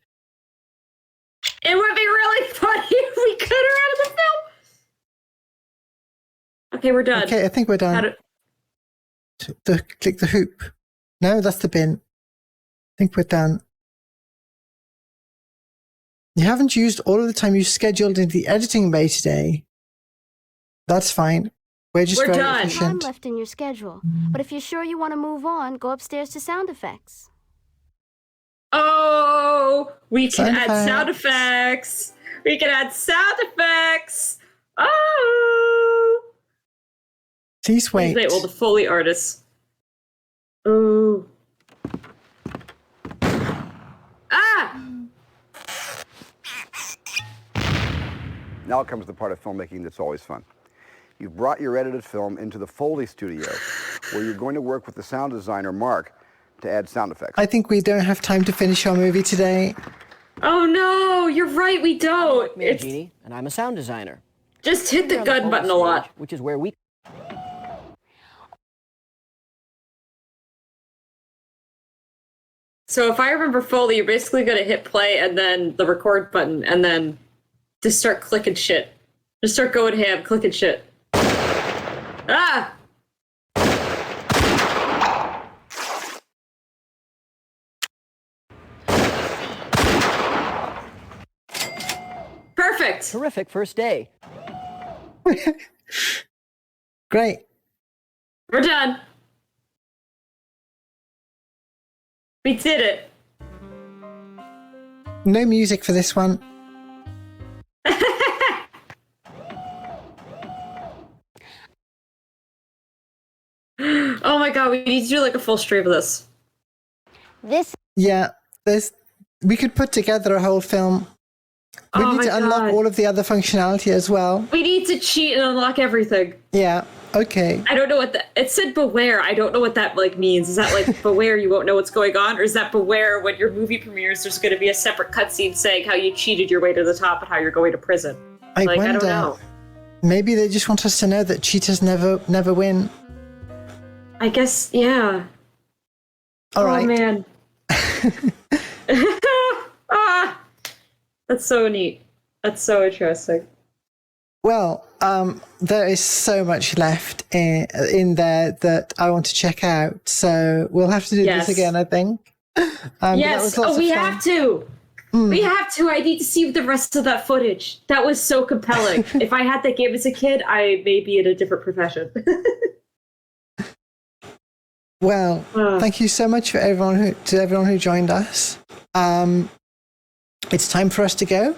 It would be really everybody. We cut her out of the film. Okay, we're done.
Okay, I think we're done. Click the hoop. No, that's the bin. I think we're done. You haven't used all of the time you scheduled into the editing bay today. That's fine. We're very
done. Time
efficient.
left in your schedule. But if you're sure you want to move on, go upstairs to sound effects.
Oh, we can
Sound
add sound effects. We can add sound effects. Oh.
Please wait.
Well, the Foley artists. Oh. Ah!
Now comes the part of filmmaking that's always fun. You've brought your edited film into the Foley studio, where you're going to work with the sound designer, Mark, to add sound effects.
I think we don't have time to finish our movie today.
Oh no, you're right, we don't.
I'm Jeannie, and I'm a sound designer.
Just hit the gun button a lot.
Which is where we...
So if I remember Foley, you're basically going to hit play and then the record button and then just start clicking shit. Just start going ham, clicking shit. Ah! Perfect!
Terrific first day.
Great.
We're done. We did it.
No music for this one.
Oh my god, we need to do like a full stream of this.
Yeah, we could put together a whole film. We
Oh
need
my
to unlock
God.
all of the other functionality as well.
We need to cheat and unlock everything.
Yeah, okay.
I don't know what that... It said beware. I don't know what that like means. Is that like beware you won't know what's going on? Or is that beware when your movie premieres there's going to be a separate cutscene saying how you cheated your way to the top and how you're going to prison?
I
I
wonder.
don't know.
Maybe they just want us to know that cheaters never win.
I guess, yeah.
All right.
Oh, man. Ah, that's so neat. That's so interesting.
Well, there is so much left in there that I want to check out. So we'll have to do
Yes.
this again, I think. That
Yes.
was lots
Oh,
of
we
fun.
have to. We have to. I need to see the rest of that footage. That was so compelling. If I had that game as a kid, I may be in a different profession.
Well, thank you so much for everyone who joined us. It's time for us to go.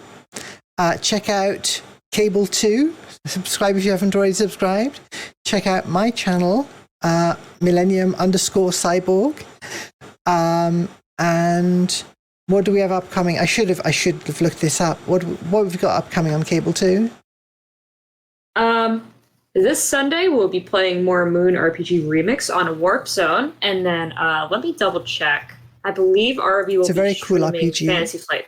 Check out Cable 2. Subscribe if you haven't already subscribed. Check out my channel, Millennium_Cyborg. And what do we have upcoming? I should have looked this up. What have we got upcoming on Cable 2?
This Sunday we'll be playing more Moon RPG Remix on a Warp Zone, and then let me double check. I believe RV will
It's a
be
very cool
streaming
RPG.
Fantasy Flight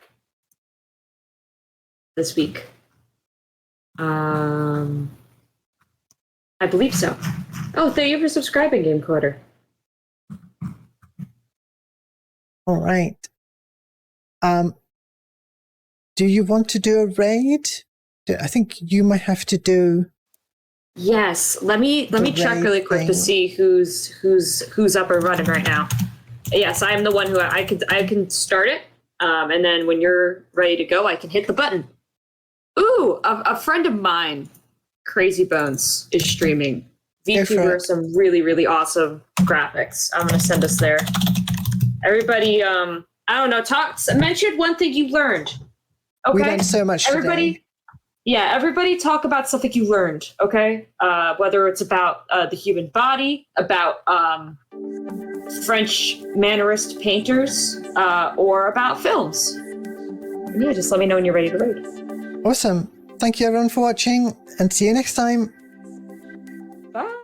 this week. I believe so. Oh, thank you for subscribing, Game Quarter.
All right. Do you want to do a raid? I think you might have to do.
Yes, let me check
raid
really quick to see who's up and running right now. Yes, I am the one who I can start it, and then when you're ready to go, I can hit the button. Ooh, a friend of mine, Crazy Bones, is streaming. VTuber, some really, really awesome graphics. I'm gonna send us there. Everybody, I don't know, mention one thing you learned. Okay,
We learned so much
everybody.
today.
Yeah, everybody talk about something you learned, okay? Whether it's about the human body, about French Mannerist painters, or about films. And yeah, just let me know when you're ready to read.
Awesome. Thank you everyone for watching, and see you next time.
Bye.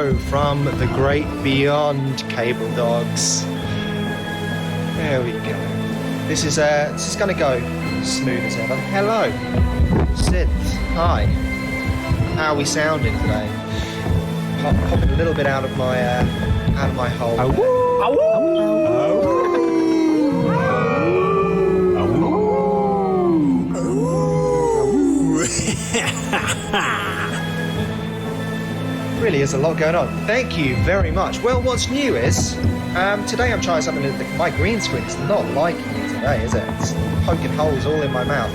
hello from the great beyond, Cable Dogs. There we go. This is going to go smooth as ever. Hello, Synth. Hi. How are we sounding today? Popping a little bit out of my hole. Really is a lot going on. Thank you very much. Well, what's new is today I'm trying something that my green screen is not liking me today, is it? It's poking holes all in my mouth.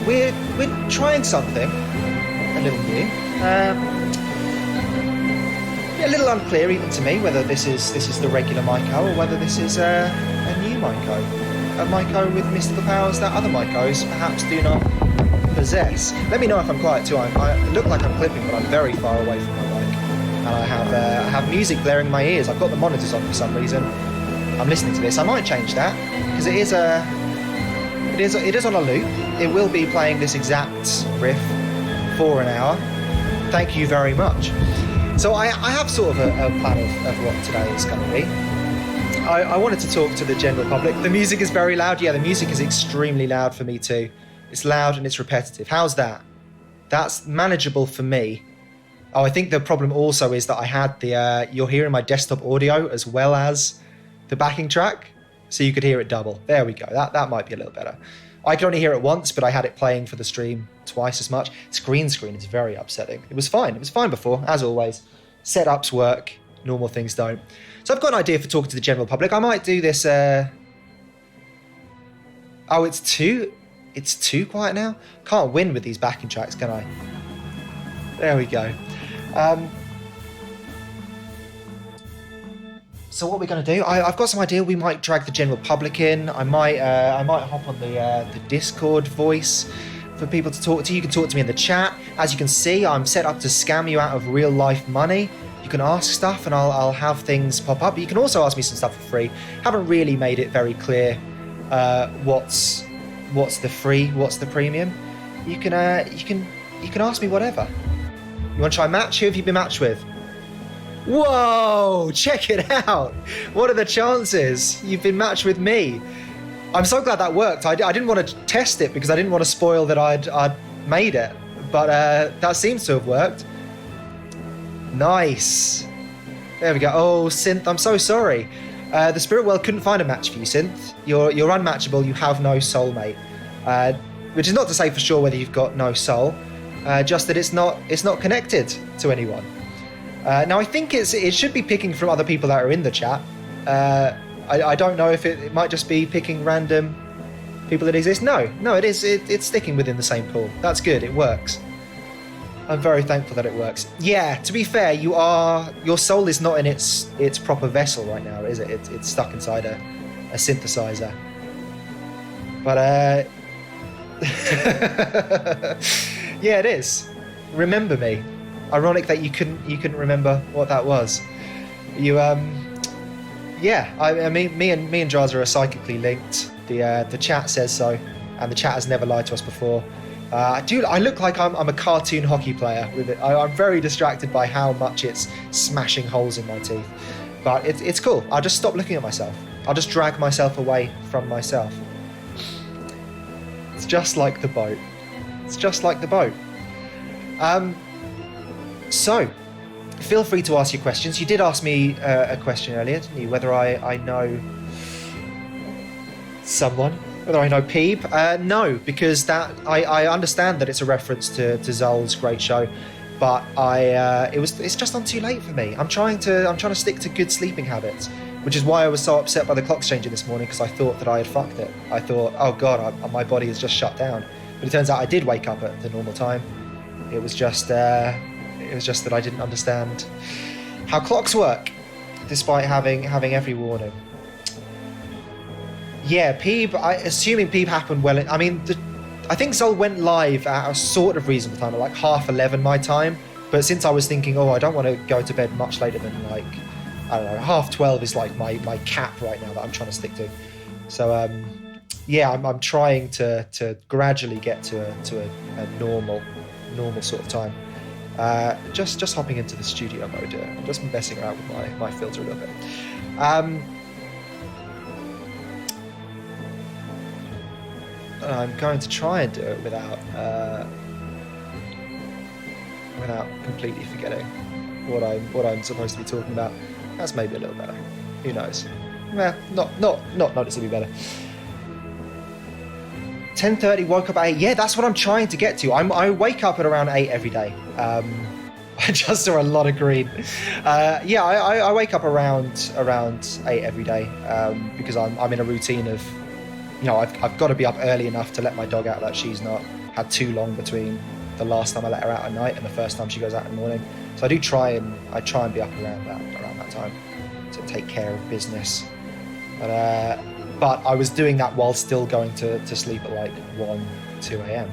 We're trying something a little new. A little unclear even to me whether this is the regular Myco or whether this is a new Myco. A Myco with mystical powers that other Mycos perhaps do not possess. Let me know if I'm quiet too. I look like I'm clipping, but I'm very far away from my mic, and I have music blaring in my ears. I've got the monitors on for some reason. I'm listening to this. I might change that because it is on a loop. It will be playing this exact riff for an hour. Thank you very much. So I have sort of a plan of what today is going to be. I wanted to talk to the general public. The music is very loud. Yeah, the music is extremely loud for me too. It's loud and it's repetitive. How's that? That's manageable for me. Oh, I think the problem also is that I had you're hearing my desktop audio as well as the backing track, so you could hear it double. There we go. That might be a little better. I could only hear it once, but I had it playing for the stream twice as much. It's green screen. It's very upsetting. It was fine. It was fine before, as always. Setups work. Normal things don't. So I've got an idea for talking to the general public. I might do this... Oh, it's too quiet now? Can't win with these backing tracks, can I? There we go. So what we're going to do, I've got some idea. We might drag the general public in. I might hop on the Discord voice for people to talk to. You can talk to me in the chat. As you can see, I'm set up to scam you out of real life money. You can ask stuff and I'll have things pop up. But you can also ask me some stuff for free. Haven't really made it very clear what's the free, what's the premium. You can ask me whatever. You want to try match? Who have you been matched with? Whoa, check it out. What are the chances you've been matched with me? I'm so glad that worked. I didn't want to test it because I didn't want to spoil that I'd made it, but that seems to have worked. Nice. There we go. Oh, Synth, I'm so sorry. The spirit world couldn't find a match for you, Synth. You're unmatchable. You have no soulmate. Which is not to say for sure whether you've got no soul, just that it's not connected to anyone. Now I think it should be picking from other people that are in the chat. I don't know if it might just be picking random people that exist. No, it is. It's sticking within the same pool. That's good. It works. I'm very thankful that it works. Yeah, to be fair, your soul is not in its proper vessel right now, is it? It's stuck inside a synthesizer. But yeah, it is. Remember me. Ironic that you couldn't remember what that was. Yeah. I mean, me and Jaza are psychically linked. The chat says so, and the chat has never lied to us before. I look like I'm a cartoon hockey player with it. I'm very distracted by how much it's smashing holes in my teeth. But it's cool. I'll just stop looking at myself. I'll just drag myself away from myself. It's just like the boat. It's just like the boat. So, feel free to ask your questions. You did ask me a question earlier, didn't you? Whether I know someone, whether I know Peeb. No, because I understand that it's a reference to Zol's great show, but it's just on too late for me. I'm trying to stick to good sleeping habits, which is why I was so upset by the clock changing this morning, because I thought that I had fucked it. I thought, oh god, my body has just shut down. But it turns out I did wake up at the normal time. It was just that I didn't understand how clocks work, despite having every warning. Yeah, Peeb, assuming Peeb happened well. I mean, I think Zol went live at a sort of reasonable time, at like 11:30 my time. But since I was thinking, I don't want to go to bed much later than like, I don't know, 12:30 is like my cap right now that I'm trying to stick to. So yeah, I'm trying to gradually get to a normal sort of time. Just hopping into the studio mode here. I'm just messing around with my filter a little bit. I'm going to try and do it without completely forgetting what I'm supposed to be talking about. That's maybe a little better. Who knows? Well, not noticeably better. 10:30, woke up at 8. Yeah, that's what I'm trying to get to. I wake up at around 8 every day. I just saw a lot of green. I wake up around 8 every day because I'm in a routine of, I've got to be up early enough to let my dog out that she's not had too long between the last time I let her out at night and the first time she goes out in the morning. So I try and be up around that time to take care of business. But I was doing that while still going to sleep at like 1, 2 a.m.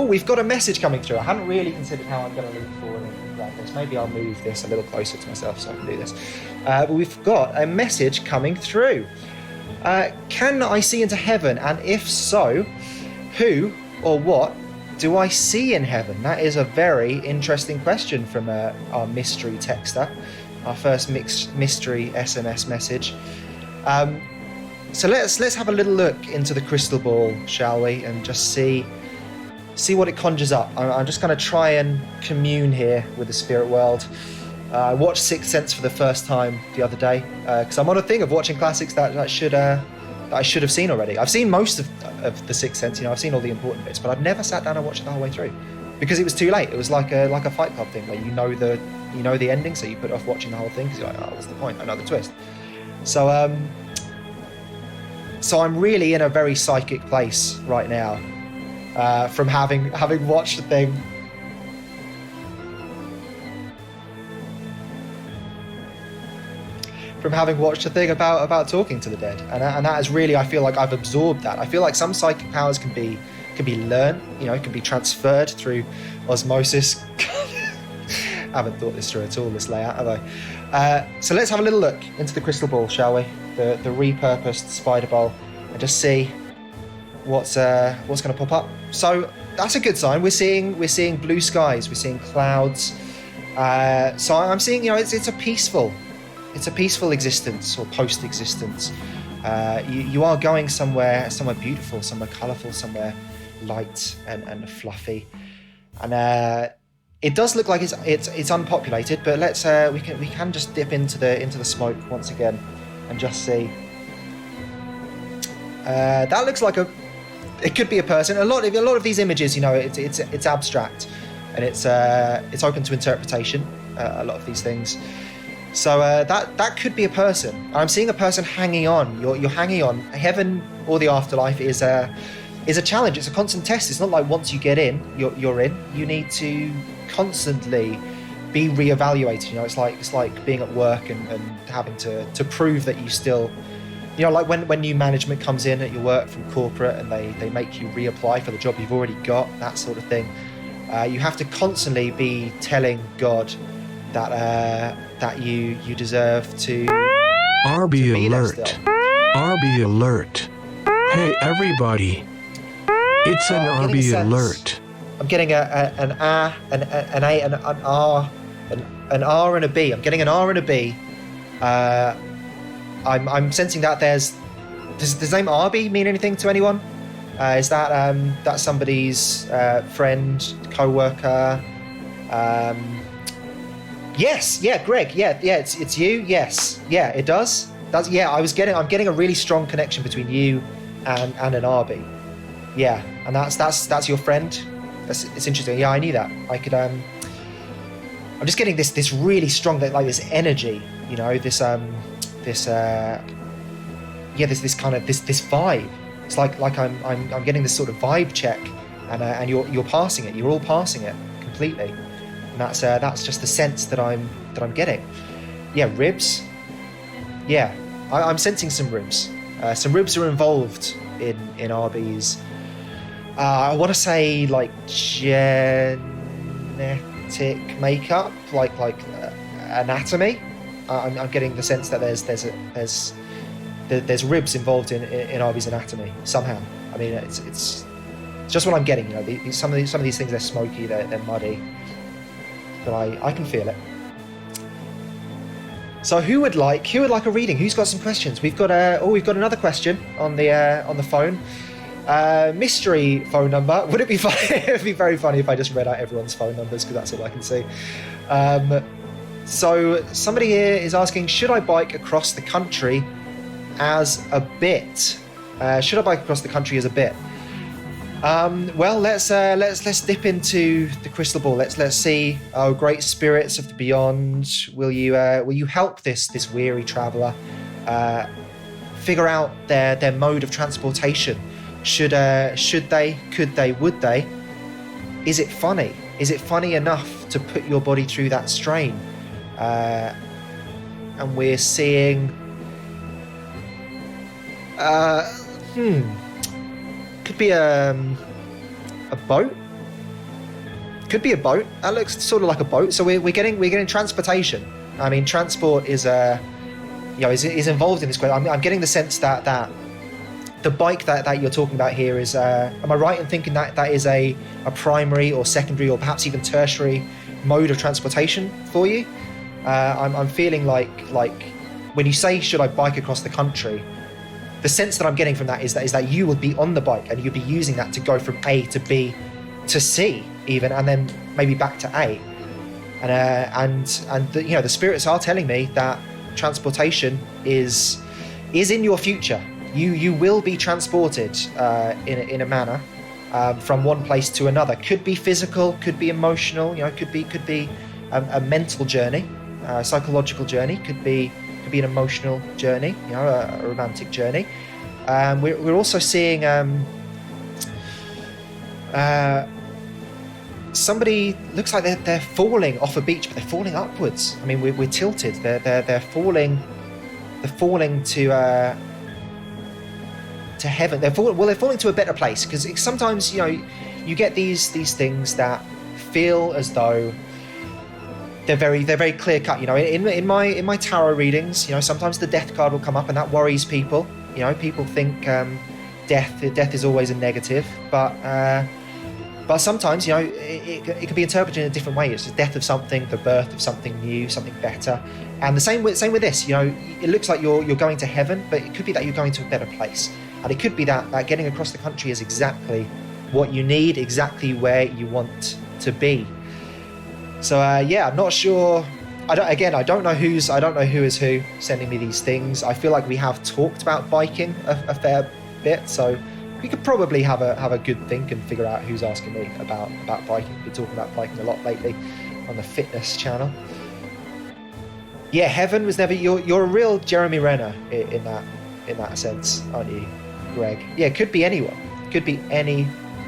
We've got a message coming through. I hadn't really considered how I'm going to lean forward and grab this. Maybe I'll move this a little closer to myself so I can do this. But we've got a message coming through. Can I see into heaven? And if so, who or what do I see in heaven? That is a very interesting question from our mystery texter, our first mystery SMS message. So let's have a little look into the crystal ball, shall we, and just see what it conjures up. I'm just going to try and commune here with the spirit world. I watched Sixth Sense for the first time the other day because I'm on a thing of watching classics that I should have seen already. I've seen most of the Sixth Sense, I've seen all the important bits, but I've never sat down and watched it the whole way through because it was too late. It was like a Fight Club thing where you know the ending, so you put off watching the whole thing because you're like, oh, what's the point? Another twist. So I'm really in a very psychic place right now from having watched the thing. From having watched a thing about talking to the dead, and that is really, I feel like I've absorbed that. I feel like some psychic powers can be learned, can be transferred through osmosis. I haven't thought this through at all, this layout, have I? So let's have a little look into the crystal ball, shall we? The repurposed spider bowl, and just see what's going to pop up. So that's a good sign. We're seeing blue skies. We're seeing clouds. So I'm seeing, it's a peaceful existence or post-existence. You are going somewhere beautiful, somewhere colourful, somewhere light and fluffy, and it does look like it's unpopulated. But let's we can just dip into the smoke once again and just see. That looks like it could be a person. A lot of these images, it's abstract and it's open to interpretation. A lot of these things. So that could be a person. I'm seeing a person hanging on. You're hanging on. Heaven or the afterlife is a challenge. It's a constant test. It's not like once you get in, you're in. You need to constantly be reevaluated. It's like being at work and having to prove that you still, like when new management comes in at your work from corporate and they make you reapply for the job you've already got, that sort of thing. You have to constantly be telling God that you deserve to.
RB alert. RB alert. Hey everybody. It's an RB alert.
I'm getting an A, an A, an R, an R and a B. I'm getting an R and a B. I'm sensing that does the name Arby mean anything to anyone? Is that somebody's friend, co-worker? Yes, yeah, Greg, yeah, it's you. Yes, yeah, it does. Yeah, I'm getting a really strong connection between you and an Arby. Yeah, and that's your friend. It's interesting. Yeah, I knew that. I could. I'm just getting this really strong, like this energy. This vibe. It's like I'm getting this sort of vibe check, and you're passing it. You're all passing it completely, and that's just the sense that I'm getting. Yeah, ribs. Yeah, I'm sensing some ribs. Some ribs are involved in Arby's. I want to say like genetic makeup, like anatomy. I'm getting the sense that there's ribs involved in Arby's anatomy somehow. I mean, it's just what I'm getting. Some of these things, they're smoky, they're muddy. but I can feel it. So who would like a reading? Who's got some questions? We've got another question on the phone. Mystery phone number. Would it be funny? It'd be very funny if I just read out everyone's phone numbers because that's all I can see. So somebody here is asking, should I bike across the country as a bit? Should I bike across the country as a bit? Well, let's dip into the crystal ball. Let's see. Oh, great spirits of the beyond, will you help this weary traveller figure out their mode of transportation? Should they? Could they? Would they? Is it funny? Is it funny enough to put your body through that strain? And we're seeing. Could be a boat. Could be a boat. That looks sort of like a boat. So we're getting transportation. I mean, transport is is involved in this. I'm getting the sense that the bike that you're talking about here is. Am I right in thinking that is a primary or secondary or perhaps even tertiary mode of transportation for you? I'm feeling like when you say should I bike across the country, the sense that I'm getting from that is that you would be on the bike and you'd be using that to go from A to B to C even, and then maybe back to A. And the spirits are telling me that transportation is in your future. You will be transported in a manner from one place to another. Could be physical, could be emotional. Could be a mental journey, a psychological journey. Could be an emotional journey, a romantic journey. We're also seeing somebody looks like they're falling off a beach, but they're falling upwards. I mean, we're tilted. They're falling to heaven. They're falling to a better place, because sometimes you get these things that feel as though they're very clear cut. In my tarot readings, sometimes the death card will come up, and that worries people. People think death is always a negative, but sometimes it can be interpreted in a different way. It's the death of something, the birth of something new, something better. And the same with this. It looks like you're going to heaven, but it could be that you're going to a better place, and it could be that getting across the country is exactly what you need, exactly where you want to be. So I'm not sure. I don't know who is who sending me these things. I feel like we have talked about biking a fair bit, so we could probably have a good think and figure out who's asking me about biking. We've been talking about biking a lot lately on the fitness channel. Yeah, heaven was never. You're a real Jeremy Renner in that sense, aren't you, Greg? Yeah, it could be anyone. Could be any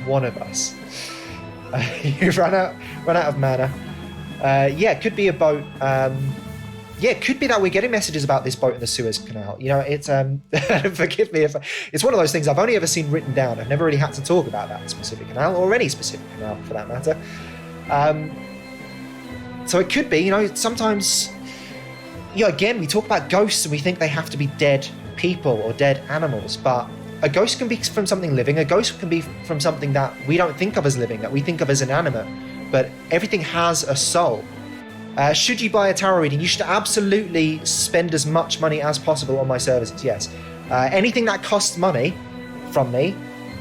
one of us. You've run out of mana. It could be a boat. It could be that we're getting messages about this boat in the Suez Canal. It's forgive me if it's one of those things I've only ever seen written down. I've never really had to talk about that specific canal, or any specific canal for that matter. So it could be, sometimes, again, we talk about ghosts and we think they have to be dead people or dead animals, but a ghost can be from something living. A ghost can be from something that we don't think of as living, that we think of as inanimate. But everything has a soul. Should you buy a tarot reading, you should absolutely spend as much money as possible on my services, yes. Anything that costs money from me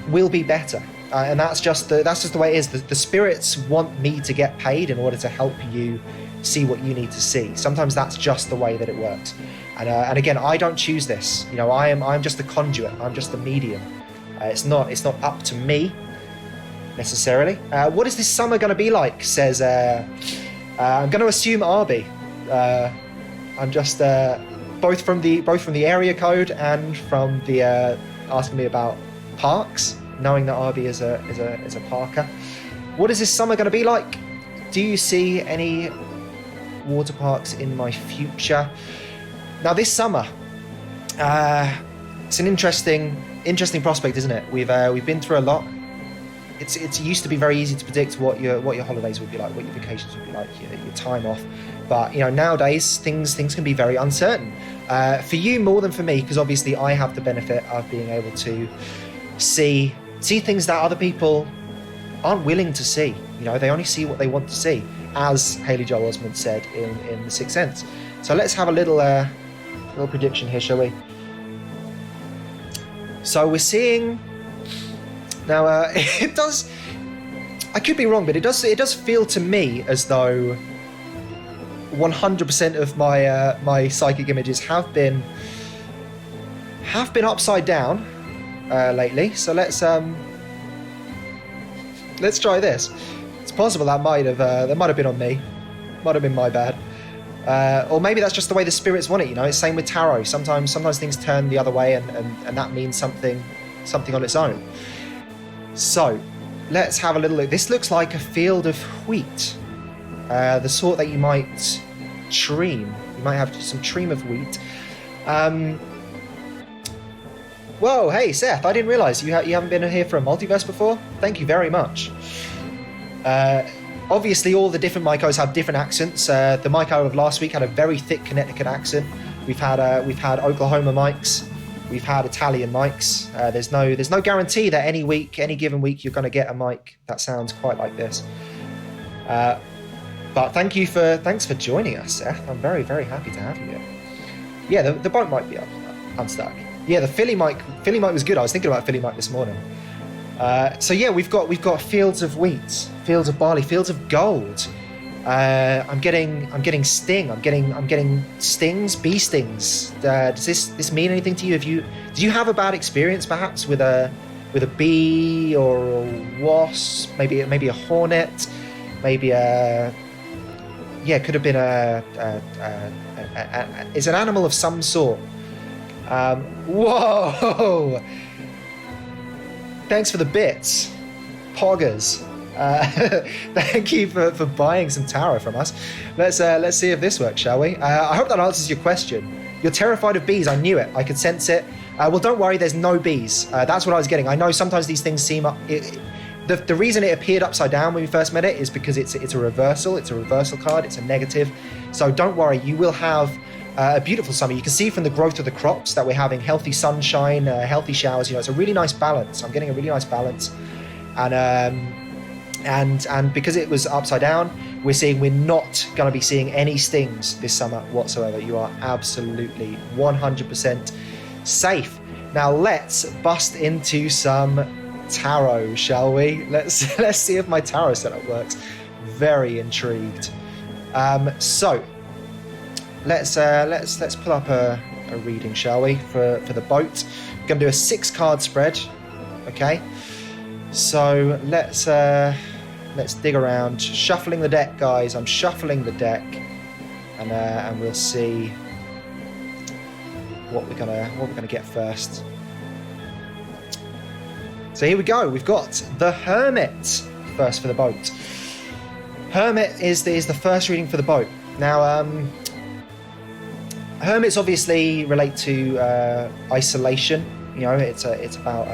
will be better. And that's just the way it is. The spirits want me to get paid in order to help you see what you need to see. Sometimes that's just the way that it works. And again, I don't choose this. I'm just the conduit. I'm just the medium. It's not up to me necessarily. What is this summer going to be like? Says I'm going to assume Arby. I'm just both from the area code and from the asking me about parks, knowing that Arby is a parker. What is this summer going to be like? Do you see any water parks in my future? Now this summer, it's an interesting prospect, isn't it? We've been through a lot. It used to be very easy to predict what your holidays would be like, what your vacations would be like, your time off. But nowadays things can be very uncertain. For you more than for me, because obviously I have the benefit of being able to see things that other people aren't willing to see. They only see what they want to see. as Haley Joel Osment said in The Sixth Sense. So let's have a little prediction here, shall we? So we're seeing now. It does. I could be wrong, but it does feel to me as though 100% of my psychic images have been upside down lately. So let's try this. It's possible that might have been on me, might have been my bad, or maybe that's just the way the spirits want it. You know, it's same with tarot. Sometimes things turn the other way, and that means something on its own. So let's have a little look. This looks like a field of wheat, the sort that you might tream. You might have some tream of wheat. Whoa, hey Seth, I didn't realise you haven't been here for a multiverse before. Thank you very much. Obviously, all the different Mycos have different accents. The Myco of last week had a very thick Connecticut accent. We've had Oklahoma mics. We've had Italian mics. There's no guarantee that any given week, you're going to get a mic that sounds quite like this. But thanks for joining us, Seth. I'm very, very happy to have you here. Yeah, the boat might be unstuck. Yeah, the Philly mic was good. I was thinking about Philly mic this morning. So yeah, we've got fields of wheat, fields of barley, fields of gold. I'm getting sting. I'm getting stings, bee stings. Does this mean anything to you? Did you have a bad experience perhaps with a bee or a wasp? Maybe a hornet. Maybe it could have been it's an animal of some sort. Whoa! Thanks for the bits, poggers. Thank you for buying some tarot from us. Let's see if this works, shall we? I hope that answers your question. You're terrified of bees. I knew it. I could sense it. Well, don't worry. There's no bees. That's what I was getting. I know sometimes these things seem up. The reason it appeared upside down when we first met it is because it's a reversal. It's a reversal card. It's a negative. So don't worry. You will have a beautiful summer. You can see from the growth of the crops that we're having healthy sunshine, healthy showers. You know, it's a really nice balance. I'm getting a really nice balance, and because it was upside down, we're not going to be seeing any stings this summer whatsoever. You are absolutely 100% safe. Now let's bust into some tarot, shall we? Let's see if my tarot setup works. Very intrigued. So let's pull up a reading, shall we, for the boat. We're going to do a 6-card spread. Okay. So let's dig around, shuffling the deck, guys. I'm shuffling the deck, and we'll see what we're gonna get first. So here we go. We've got the Hermit first for the boat. Hermit is the first reading for the boat. Now, Hermits obviously relate to isolation. You know, it's about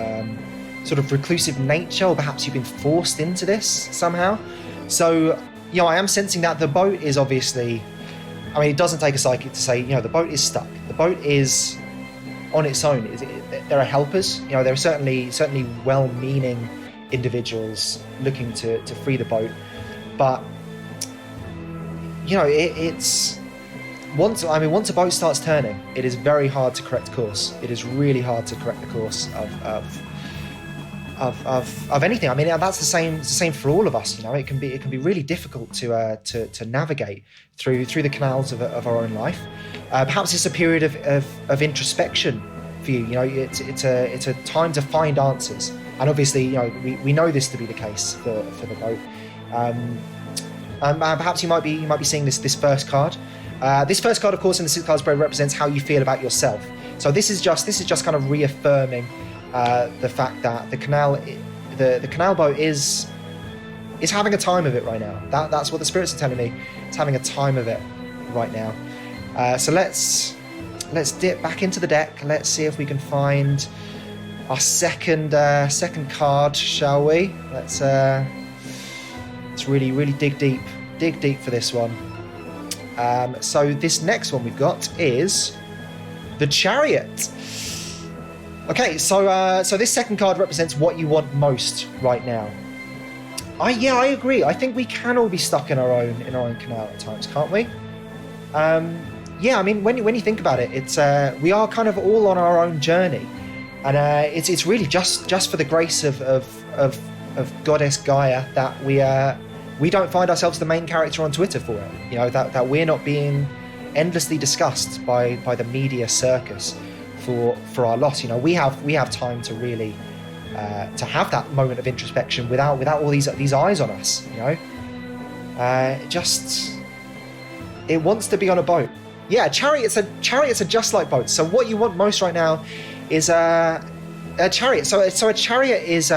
sort of reclusive nature, or perhaps you've been forced into this somehow. So, you know, I am sensing that the boat is obviously, I mean, it doesn't take a psychic to say, you know, the boat is stuck. The boat is on its own. There are helpers. You know, there are certainly well-meaning individuals looking to free the boat. But, you know, it's... Once a boat starts turning, it is very hard to correct course. It is really hard to correct the course of anything. I mean, that's the same for all of us. You know, it can be really difficult to navigate through the canals of our own life. Perhaps it's a period of introspection for you. You know, it's a time to find answers. And obviously, you know, we know this to be the case for the boat. Perhaps you might be seeing this first card. This first card, of course, in the 6 card spread represents how you feel about yourself. So this is just kind of reaffirming the fact that the canal boat is having a time of it right now. That's what the spirits are telling me. It's having a time of it right now. So let's dip back into the deck. Let's see if we can find our second card, shall we? Let's really dig deep for this one. So this next one we've got is the Chariot. Okay, so this second card represents what you want most right now. I agree. I think we can all be stuck in our own canal at times, can't we? Yeah, I mean, when you think about it, it's we are kind of all on our own journey, and it's really just for the grace of Goddess Gaia that we don't find ourselves the main character on Twitter for it. You know, that we're not being endlessly discussed by the media circus for our loss. You know, we have time to really to have that moment of introspection without all these eyes on us. You know, it wants to be on a boat. Yeah, chariots are just like boats. So what you want most right now is a chariot. So a chariot is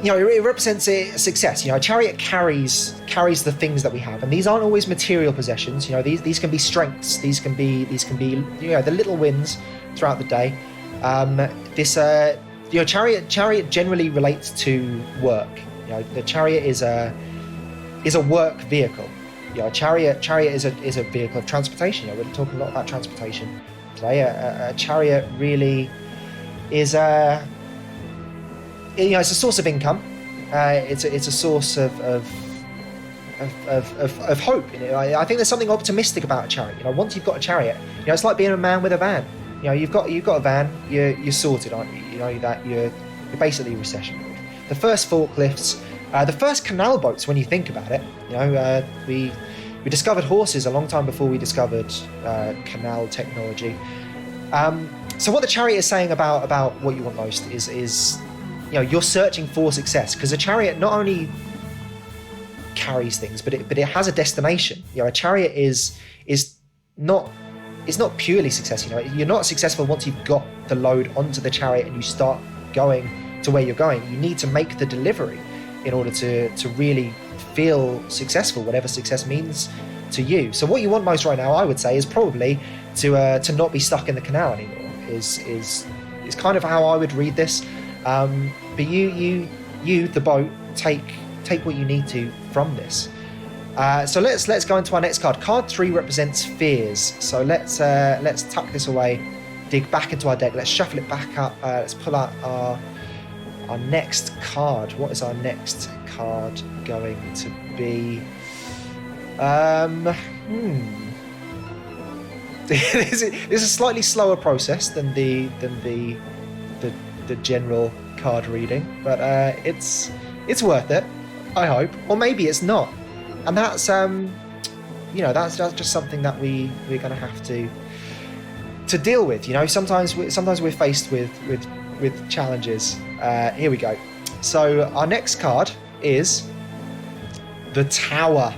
you know, it represents a success. You know, a chariot carries the things that we have, and these aren't always material possessions. You know, these can be strengths. These can be you know, the little wins throughout the day. You know, chariot generally relates to work. You know, the chariot is a work vehicle. You know, a chariot is a vehicle of transportation. You know, we're talking a lot about transportation today. A chariot really is you know, it's a source of income. It's a source of hope. You know, I think there's something optimistic about a chariot. You know, once you've got a chariot, you know, it's like being a man with a van. You know, you've got a van, you're sorted, aren't you? You know that you're basically recession-proof. The first forklifts, the first canal boats. When you think about it, you know, we discovered horses a long time before we discovered canal technology. So what the chariot is saying about what you want most is you know, you're searching for success, because a chariot not only carries things, but it has a destination. You know, a chariot is not purely success. You know, you're not successful once you've got the load onto the chariot and you start going to where you're going. You need to make the delivery in order to really feel successful, whatever success means to you. So what you want most right now, I would say, is probably to not be stuck in the canal anymore. Is kind of how I would read this. But you, the boat, take what you need to from this. So let's go into our next card. Card 3 represents fears. So let's tuck this away, dig back into our deck. Let's shuffle it back up. Let's pull out our next card. What is our next card going to be? This is a slightly slower process than the general card reading, but it's worth it, I hope. Or maybe it's not, and that's you know, that's just something that we're going to have to deal with. You know, sometimes we're faced with challenges. Here we go. So our next card is the Tower.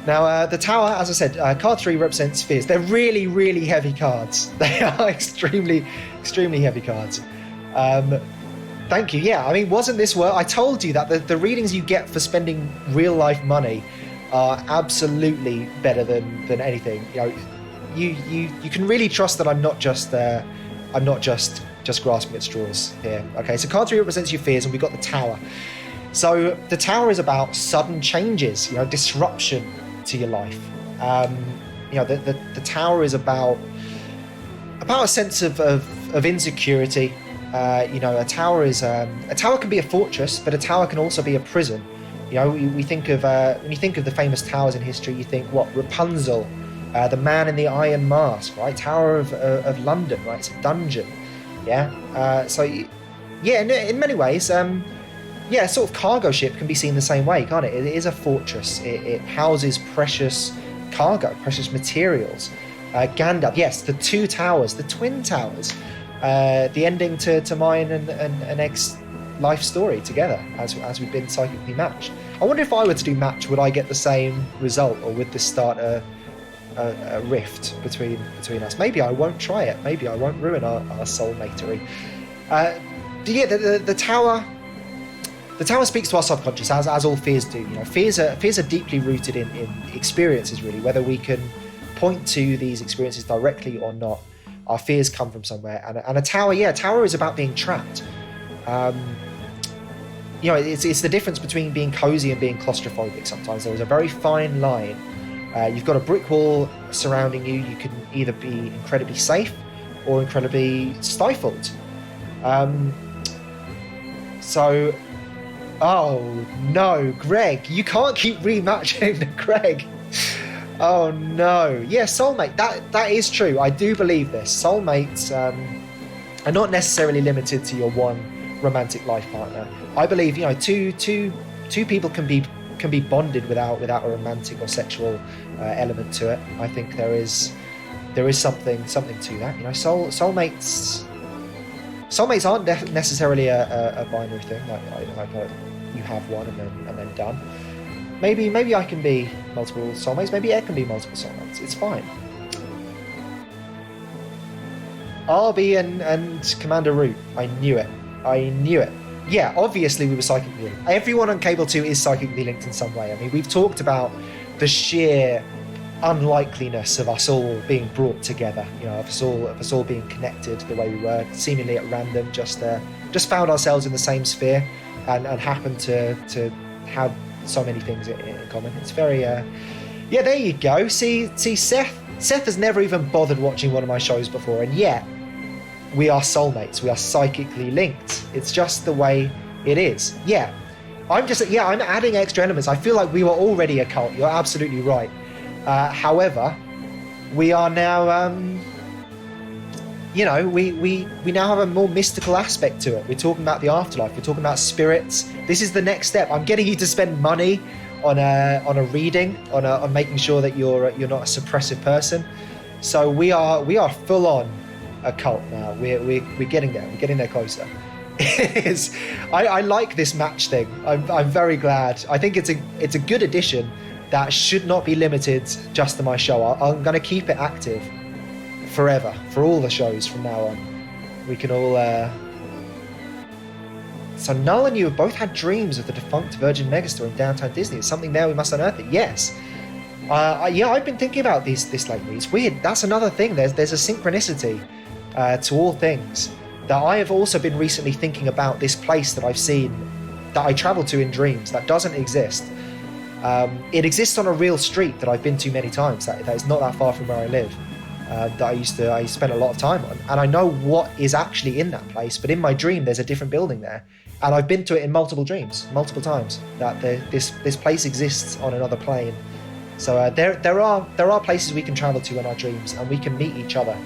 Now, the Tower, as I said, card 3 represents fears. They're really, really heavy cards. They are extremely, extremely heavy cards. Thank you. Yeah, I mean, wasn't this worth? I told you that the readings you get for spending real life money are absolutely better than anything. You know, you can really trust that I'm not just grasping at straws here. Okay, so card 3 represents your fears, and we've got the Tower. So the Tower is about sudden changes, you know, disruption to your life. You know, the Tower is about a sense of insecurity. You know, a tower can be a fortress, but a tower can also be a prison. You know, we think of when you think of the famous towers in history, you think what? Rapunzel, the Man in the Iron Mask, right? Tower of London, right? It's a dungeon. Yeah. So yeah, in many ways, yeah, sort of cargo ship can be seen the same way, can't it? It is a fortress. It houses precious cargo, precious materials. Gandalf, yes, the two towers, the twin towers. The ending to mine and Egg's life story together as we've been psychically matched. I wonder if I were to do match, would I get the same result, or would this start a rift between us? Maybe I won't try it. Maybe I won't ruin our soulmatery. Yeah, the tower. The Tower speaks to our subconscious, as all fears do. You know, fears are deeply rooted in experiences, really. Whether we can point to these experiences directly or not, our fears come from somewhere. And a tower, yeah, a tower is about being trapped. You know, it's the difference between being cozy and being claustrophobic. Sometimes there is a very fine line. You've got a brick wall surrounding you. You can either be incredibly safe or incredibly stifled. So, oh no, Greg, you can't keep rematching Greg. Oh no. Yeah, soulmate, that is true. I do believe this. Soulmates are not necessarily limited to your one romantic life partner. I believe, you know, two people can be bonded without a romantic or sexual element to it. I think there is something to that. You know, soulmates aren't necessarily a binary thing. Like you have one and then done. Maybe I can be multiple soulmates. Maybe Ed can be multiple soulmates. It's fine. RB and Commander Root. I knew it. Yeah, obviously we were psychically linked. Everyone on Cable 2 is psychically linked in some way. I mean, we've talked about the sheer unlikeliness of us all being brought together. You know, of us all being connected the way we were, seemingly at random, just found ourselves in the same sphere and happened to have so many things in common. It's very yeah, there you go. See Seth has never even bothered watching one of my shows before, and yet we are soulmates. We are psychically linked. It's just the way it is. Yeah, I'm adding extra elements. I feel like we were already a cult. You're absolutely right. However, we are now you know, we now have a more mystical aspect to it. We're talking about the afterlife. We're talking about spirits. This is the next step. I'm getting you to spend money on a reading, on making sure that you're not a suppressive person. So we are full on a cult now. We're getting there. We're getting there closer. I like this match thing. I'm very glad. I think it's a good addition that should not be limited just to my show. I'm going to keep it active forever, for all the shows from now on. We can all So Null and you have both had dreams of the defunct Virgin Megastore in downtown Disney. Is something there we must unearth it? Yes. Yeah, I've been thinking about this lately. It's weird. That's another thing. There's a synchronicity to all things, that I have also been recently thinking about this place that I've seen, that I travel to in dreams, that doesn't exist. It exists on a real street that I've been to many times, that is not that far from where I live. That I spent a lot of time on, and I know what is actually in that place, but in my dream there's a different building there, and I've been to it in multiple dreams, multiple times, that this place exists on another plane. So there are places we can travel to in our dreams, and we can meet each other.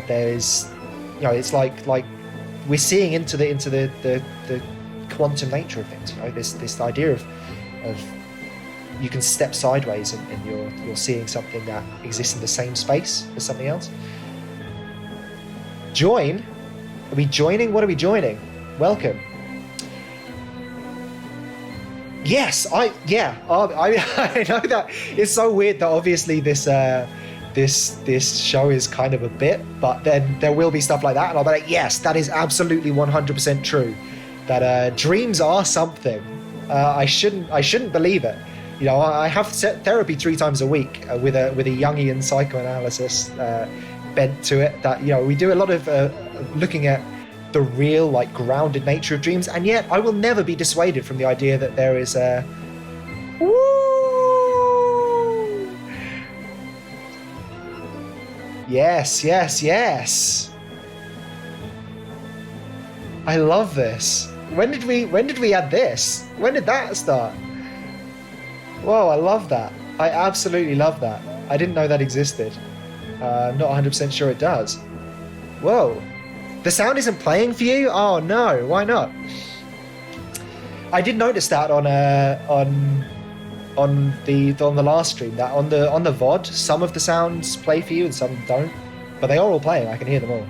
There's, you know, it's like we're seeing into the quantum nature of things. You know, this idea of you can step sideways and you're seeing something that exists in the same space as something else. Join? Are we joining? What are we joining? Welcome. Yes, I know that it's so weird that obviously this show is kind of a bit, but then there will be stuff like that, and I'll be like, yes, that is absolutely 100% true. That dreams are something. I shouldn't believe it. You know, I have therapy 3 times a week with a Jungian psychoanalysis bent to it. That, you know, we do a lot of looking at the real, like, grounded nature of dreams, and yet I will never be dissuaded from the idea that there is a Yes. I love this. When did we add this? When did that start? Whoa, I love that. I absolutely love that. I didn't know that existed. I'm not 100% sure it does. Whoa. The sound isn't playing for you? Oh no, why not? I did notice that on the last stream, that on the VOD, some of the sounds play for you and some don't. But they are all playing, I can hear them all.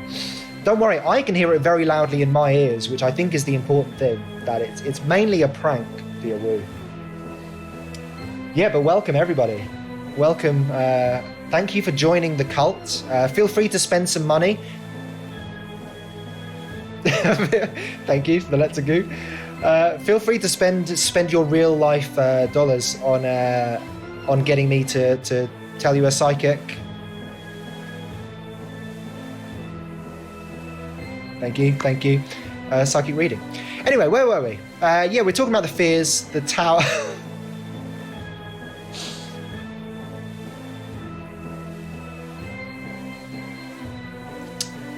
Don't worry, I can hear it very loudly in my ears, which I think is the important thing, that it's mainly a prank via Woo. Yeah, but welcome everybody. Welcome, thank you for joining the cult. Feel free to spend some money. Thank you for the Let's Go. Feel free to spend your real life dollars on getting me to tell you a psychic. Thank you. Psychic reading. Anyway, where were we? Yeah, we're talking about the fears, the tower.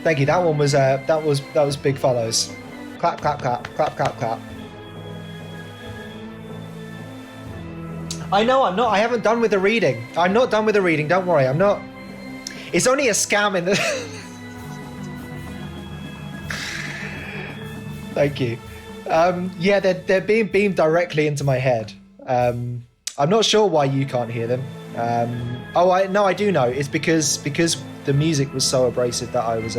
Thank you. That one was that was big follows. Clap, clap, clap, clap, clap, clap. I know I'm not. I haven't done with the reading. I'm not done with the reading. Don't worry. I'm not. It's only a scam in the. Thank you. Yeah, they're being beamed directly into my head. I'm not sure why you can't hear them. I do know. It's because the music was so abrasive that I was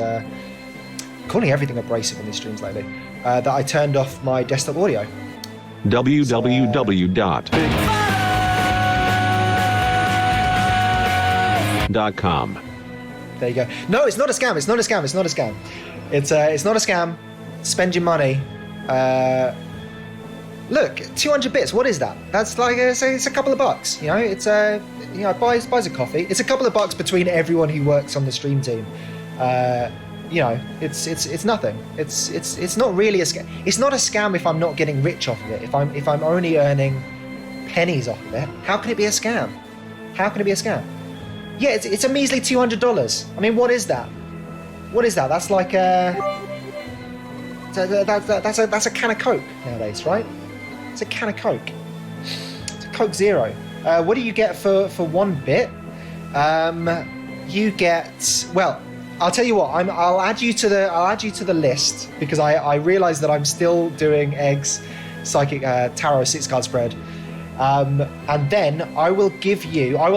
calling everything abrasive in these streams lately. That I turned off my desktop audio.
www.com.
There you go. No, it's not a scam. It's not a scam. It's not a scam. It's not a scam. Spend your money. Look, 200 bits. What is that? That's like it's a couple of bucks. You know, it's buys a coffee. It's a couple of bucks between everyone who works on the stream team. You know, it's nothing. It's not really a scam. It's not a scam if I'm not getting rich off of it. If I'm only earning pennies off of it, how can it be a scam? How can it be a scam? Yeah, it's a measly $200. I mean, what is that? What is that? That's like that's a can of Coke nowadays, right? It's a can of Coke. It's a Coke Zero. What do you get for 1 bit? You get, well, I'll tell you what. I'll add you to the list because I realise that I'm still doing Eggs Psychic Tarot 6-card spread, and then I will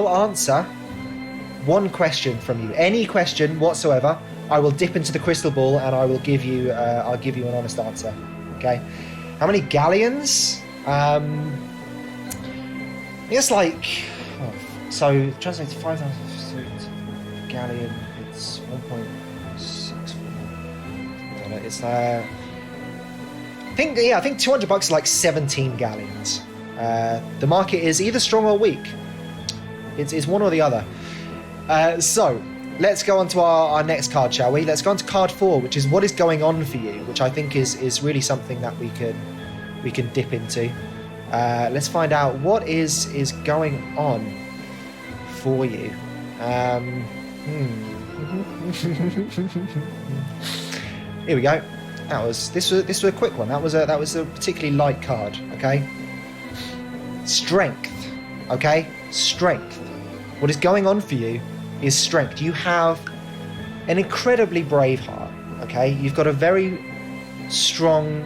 answer one question from you. Any question whatsoever, I will dip into the crystal ball and I will give you an honest answer. Okay. How many galleons? It's like, so translate to 5,000 galleon. It's 1.64. It's I think $200 is like 17 galleons. The market is either strong or weak. It's one or the other. So let's go on to our next card, shall we? Let's go on to card 4, which is what is going on for you, which I think is really something that we can dip into. Let's find out what is going on for you. Here we go. This was a quick one. That was a particularly light card. Okay. Strength. Okay. Strength. What is going on for you is strength. You have an incredibly brave heart. Okay. You've got a very strong.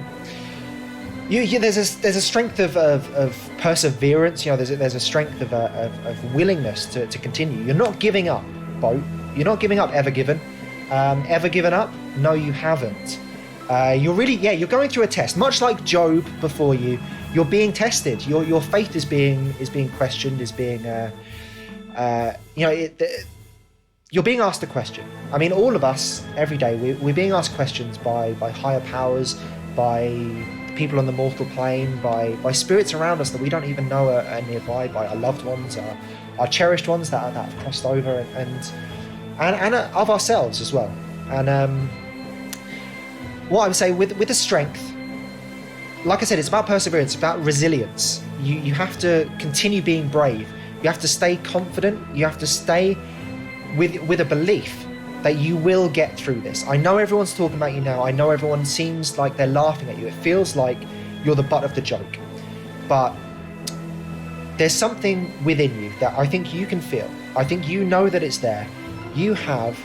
There's a strength of perseverance. You know, there's a strength of willingness to continue. You're not giving up, Bo. You're not giving up. Ever given up? No, you haven't. You're going through a test, much like Job before you. You're being tested. Your faith is being questioned. Is being you're being asked a question. I mean, all of us every day we're being asked questions by higher powers, by people on the mortal plane, by spirits around us that we don't even know are nearby, by our loved ones, our cherished ones that have crossed over, and of ourselves as well. And what I would say with the strength, like I said, it's about perseverance, about resilience. You have to continue being brave. You have to stay confident. You have to stay with a belief that you will get through this. I know everyone's talking about you now. I know everyone seems like they're laughing at you. It feels like you're the butt of the joke. But there's something within you that I think you can feel. I think you know that it's there. You have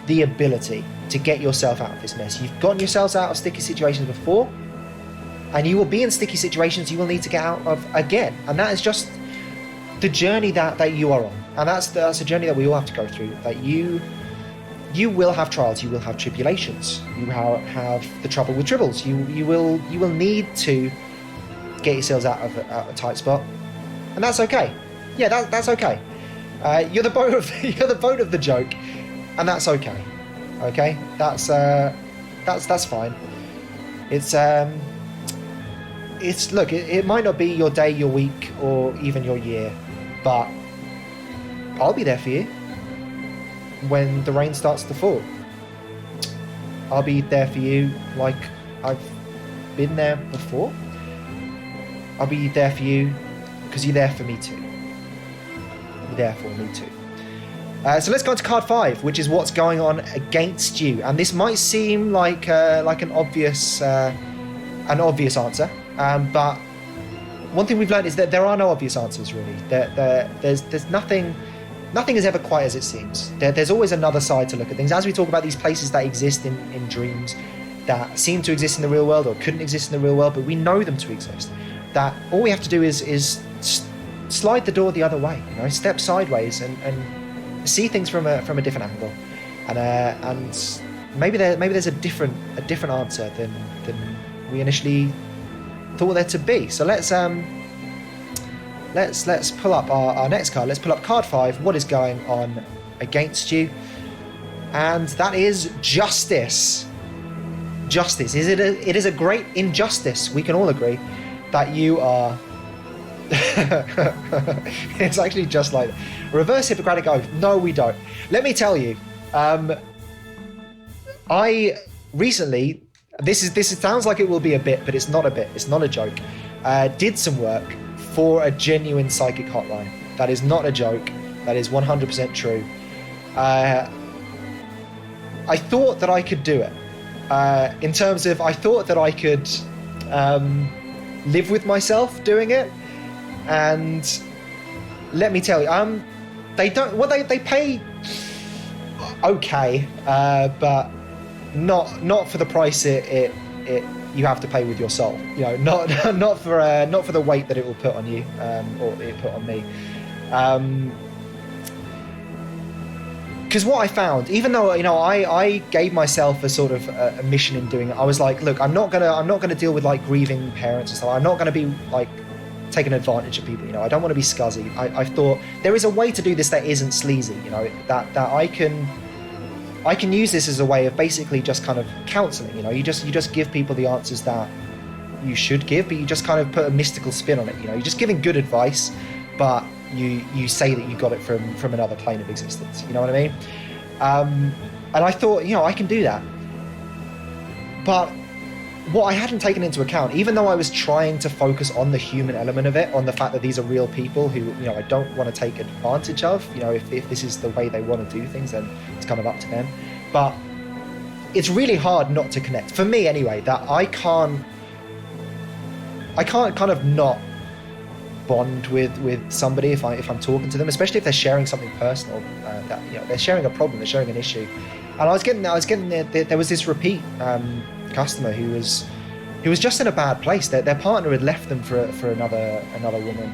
the ability to get yourself out of this mess. You've gotten yourselves out of sticky situations before, and you will be in sticky situations you will need to get out of again. And that is just the journey that you are on. And that's a journey that we all have to go through. That you will have trials, you will have tribulations, you have the trouble with tribbles. You will need to get yourselves out of a tight spot, and that's okay. Yeah, that's okay. You're the boat of the joke, and that's okay. Okay, that's fine. Look, it might not be your day, your week, or even your year, but I'll be there for you when the rain starts to fall. I'll be there for you like I've been there before. I'll be there for you because you're there for me too. You're there for me too. So let's go on to card 5, which is what's going on against you. And this might seem like an obvious an obvious answer, but one thing we've learned is that there are no obvious answers, really. There's nothing is ever quite as it seems. There's always another side to look at things. As we talk about these places that exist in dreams, that seem to exist in the real world or couldn't exist in the real world, but we know them to exist, that all we have to do is slide the door the other way, step sideways and see things from a different angle, and maybe there's a different answer than we initially thought there to be. So let's pull up our next card. Let's pull up card 5. What is going on against you? And that is justice. Justice. It is a great injustice. We can all agree that you are. It's actually just like reverse Hippocratic oath. No, we don't. Let me tell you. I recently. This sounds like it will be a bit, but it's not a bit. It's not a joke. Did some work for a genuine psychic hotline. That is not a joke. That is 100% true. I thought that I could do it. In terms of, I thought that I could live with myself doing it. And let me tell you, they don't. Well, they pay okay, but not for the price it you have to pay with your soul. Not for the weight that it will put on you, or it put on me. Because what I found, even though I gave myself a sort of a mission in doing it, I was like, look, I'm not gonna deal with like grieving parents and stuff. I'm not gonna be like taking advantage of people. I don't want to be scuzzy. I thought there is a way to do this that isn't sleazy. That I can use this as a way of basically just kind of counselling. You just give people the answers that you should give, but you just kind of put a mystical spin on it. You're just giving good advice, but you say that you got it from another plane of existence. You know what I mean? And I thought, I can do that. But what I hadn't taken into account, even though I was trying to focus on the human element of it, on the fact that these are real people who, I don't want to take advantage of. If this is the way they want to do things, then it's kind of up to them. But it's really hard not to connect. For me, anyway, that I can't kind of not bond with somebody if I'm talking to them, especially if they're sharing something personal. That they're sharing a problem, they're sharing an issue. And I was getting there was this repeat customer who was just in a bad place. Their partner had left them for another woman,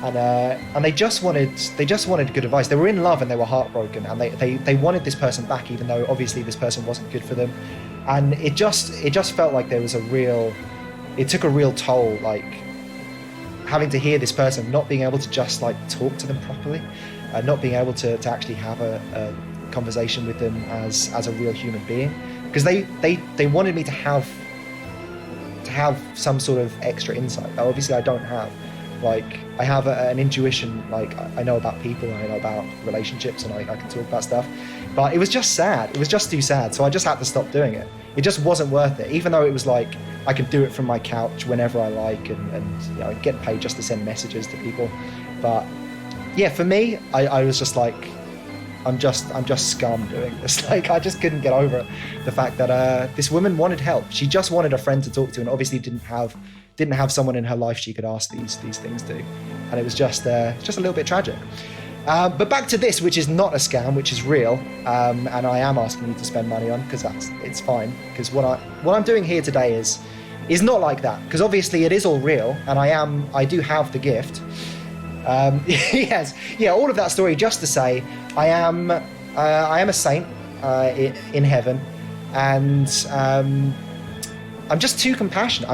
and they just wanted good advice. They were in love and they were heartbroken, and they wanted this person back, even though obviously this person wasn't good for them. And it just felt like there was it took a real toll, like having to hear this person not being able to just like talk to them properly, not being able to actually have a conversation with them as a real human being. Because they wanted me to have some sort of extra insight that obviously I don't have. Like I have an intuition, like I know about people and I know about relationships and I can talk about stuff. But it was just sad. It was just too sad. So I just had to stop doing it. It just wasn't worth it. Even though it was like I could do it from my couch whenever I like and get paid just to send messages to people. But yeah, for me, I was just like, I'm just scum doing this. Like I just couldn't get over the fact that this woman wanted help. She just wanted a friend to talk to, and obviously didn't have someone in her life she could ask these things to, and it was just a little bit tragic. But back to this, which is not a scam, which is real, and I am asking you to spend money on, because it's fine. Because what I'm doing here today is not like that, because obviously it is all real, and I do have the gift. Yes, yeah, all of that story just to say I am a saint in heaven, and I'm just too compassionate.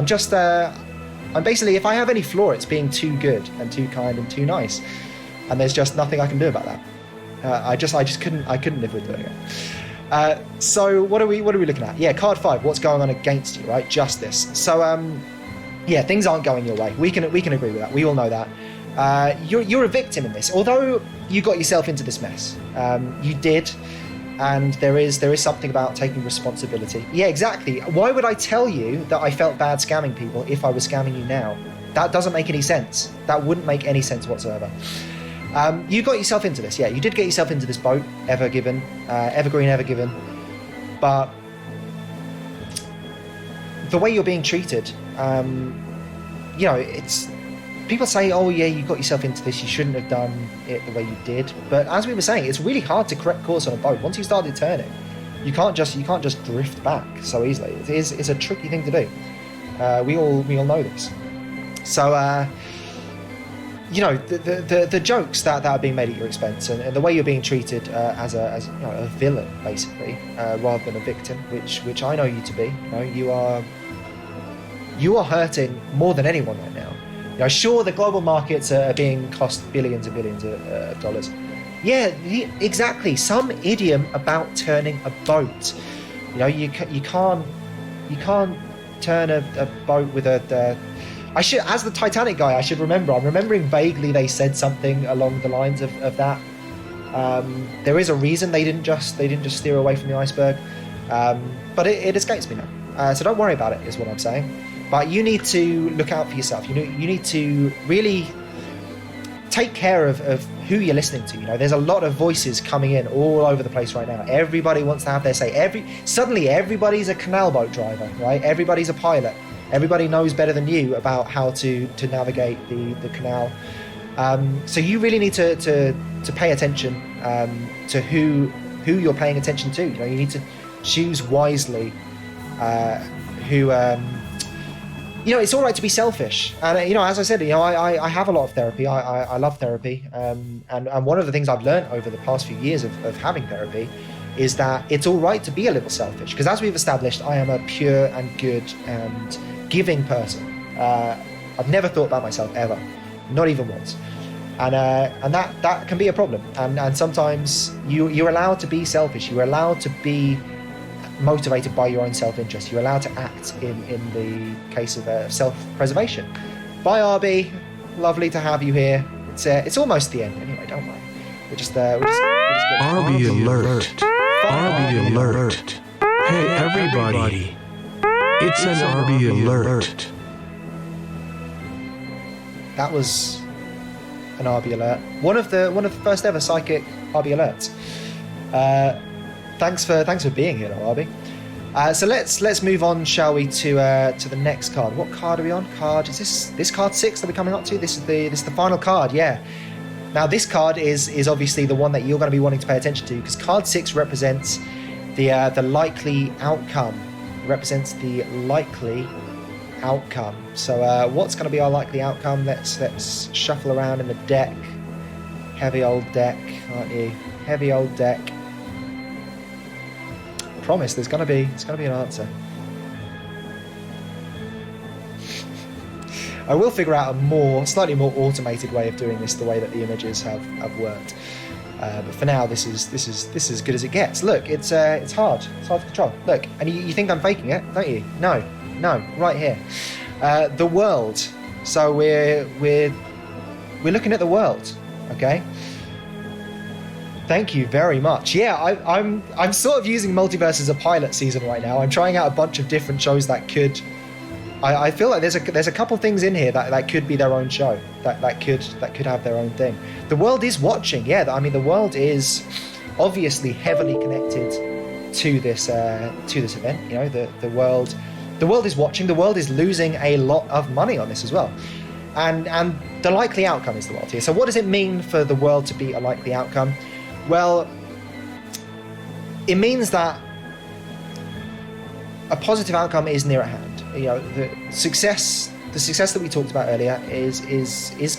I'm basically, if I have any flaw, it's being too good and too kind and too nice, and there's just nothing I can do about that. I couldn't live with doing it. So what are we looking at? Yeah, card 5. What's going on against you? Right, justice. So yeah, things aren't going your way. We can agree with that. We all know that. You're a victim in this. Although you got yourself into this mess, you did, and there is something about taking responsibility. Yeah, exactly. Why would I tell you that I felt bad scamming people if I was scamming you now? That doesn't make any sense. That wouldn't make any sense whatsoever. You got yourself into this. Yeah, you did get yourself into this boat, evergreen, ever given. But the way you're being treated You know, it's people say, "Oh yeah, you got yourself into this. You shouldn't have done it the way you did." But as we were saying, it's really hard to correct course on a boat. Once you started turning, you can't just drift back so easily. It's a tricky thing to do. We all know this. So you know, the jokes that are being made at your expense, and the way you're being treated as you know, a villain basically, rather than a victim, which I know you to be. You know, you are hurting more than anyone right now. You know, sure, the global markets are being cost billions and billions of dollars. Yeah, exactly. Some idiom about turning a boat. You know, you can't turn a boat with a. I should, as the Titanic guy, I should remember. I'm remembering vaguely they said something along the lines of that. There is a reason they didn't just steer away from the iceberg, but it escapes me now. So don't worry about it, is what I'm saying. But you need to look out for yourself. You need to really take care of who you're listening to. You know, there's a lot of voices coming in all over the place right now. Everybody wants to have their say. Suddenly everybody's a canal boat driver, right? Everybody's a pilot. Everybody knows better than you about how to navigate the canal. So you really need to pay attention to who you're paying attention to. You know, you need to choose wisely who. You know, it's all right to be selfish, and you know, as I said, you know, I have a lot of therapy. I love therapy, and one of the things I've learned over the past few years of having therapy is that it's all right to be a little selfish, because as we've established, I am a pure and good and giving person. I've never thought about myself ever, not even once, and that can be a problem. And sometimes you're allowed to be selfish. You're allowed to be motivated by your own self-interest. You're allowed to act in the case of self-preservation. Bye, RB. Lovely to have you here. It's almost the end anyway. Don't worry. We're just
RB alert. RB alert. Hey everybody. It's an RB alert.
That was an RB alert. One of the first ever psychic RB alerts. Thanks for being here, RB. So let's move on, shall we, to the next card. What card are we on? Is this card 6 that we're coming up to? This is the final card, yeah. Now this card is obviously the one that you're going to be wanting to pay attention to, because card 6 represents the likely outcome. It represents the likely outcome. So what's going to be our likely outcome? Let's shuffle around in the deck. Heavy old deck, aren't you? Heavy old deck. Promise, there's gonna be an answer. I will figure out a slightly more automated way of doing this, the way that the images have worked. But for now, this is as good as it gets. Look, it's hard. It's hard to control. Look, and you think I'm faking it, don't you? No, right here. The world. So we're looking at the world. Okay. Thank you very much. Yeah, I'm sort of using Multiverse as a pilot season right now. I'm trying out a bunch of different shows that could. I feel like there's a couple things in here that could be their own show. That could have their own thing. The world is watching. Yeah, I mean the world is obviously heavily connected to this event. You know, the world is watching. The world is losing a lot of money on this as well. And the likely outcome is the world here. So what does it mean for the world to be a likely outcome? Well, it means that a positive outcome is near at hand. You know, the success that we talked about earlier is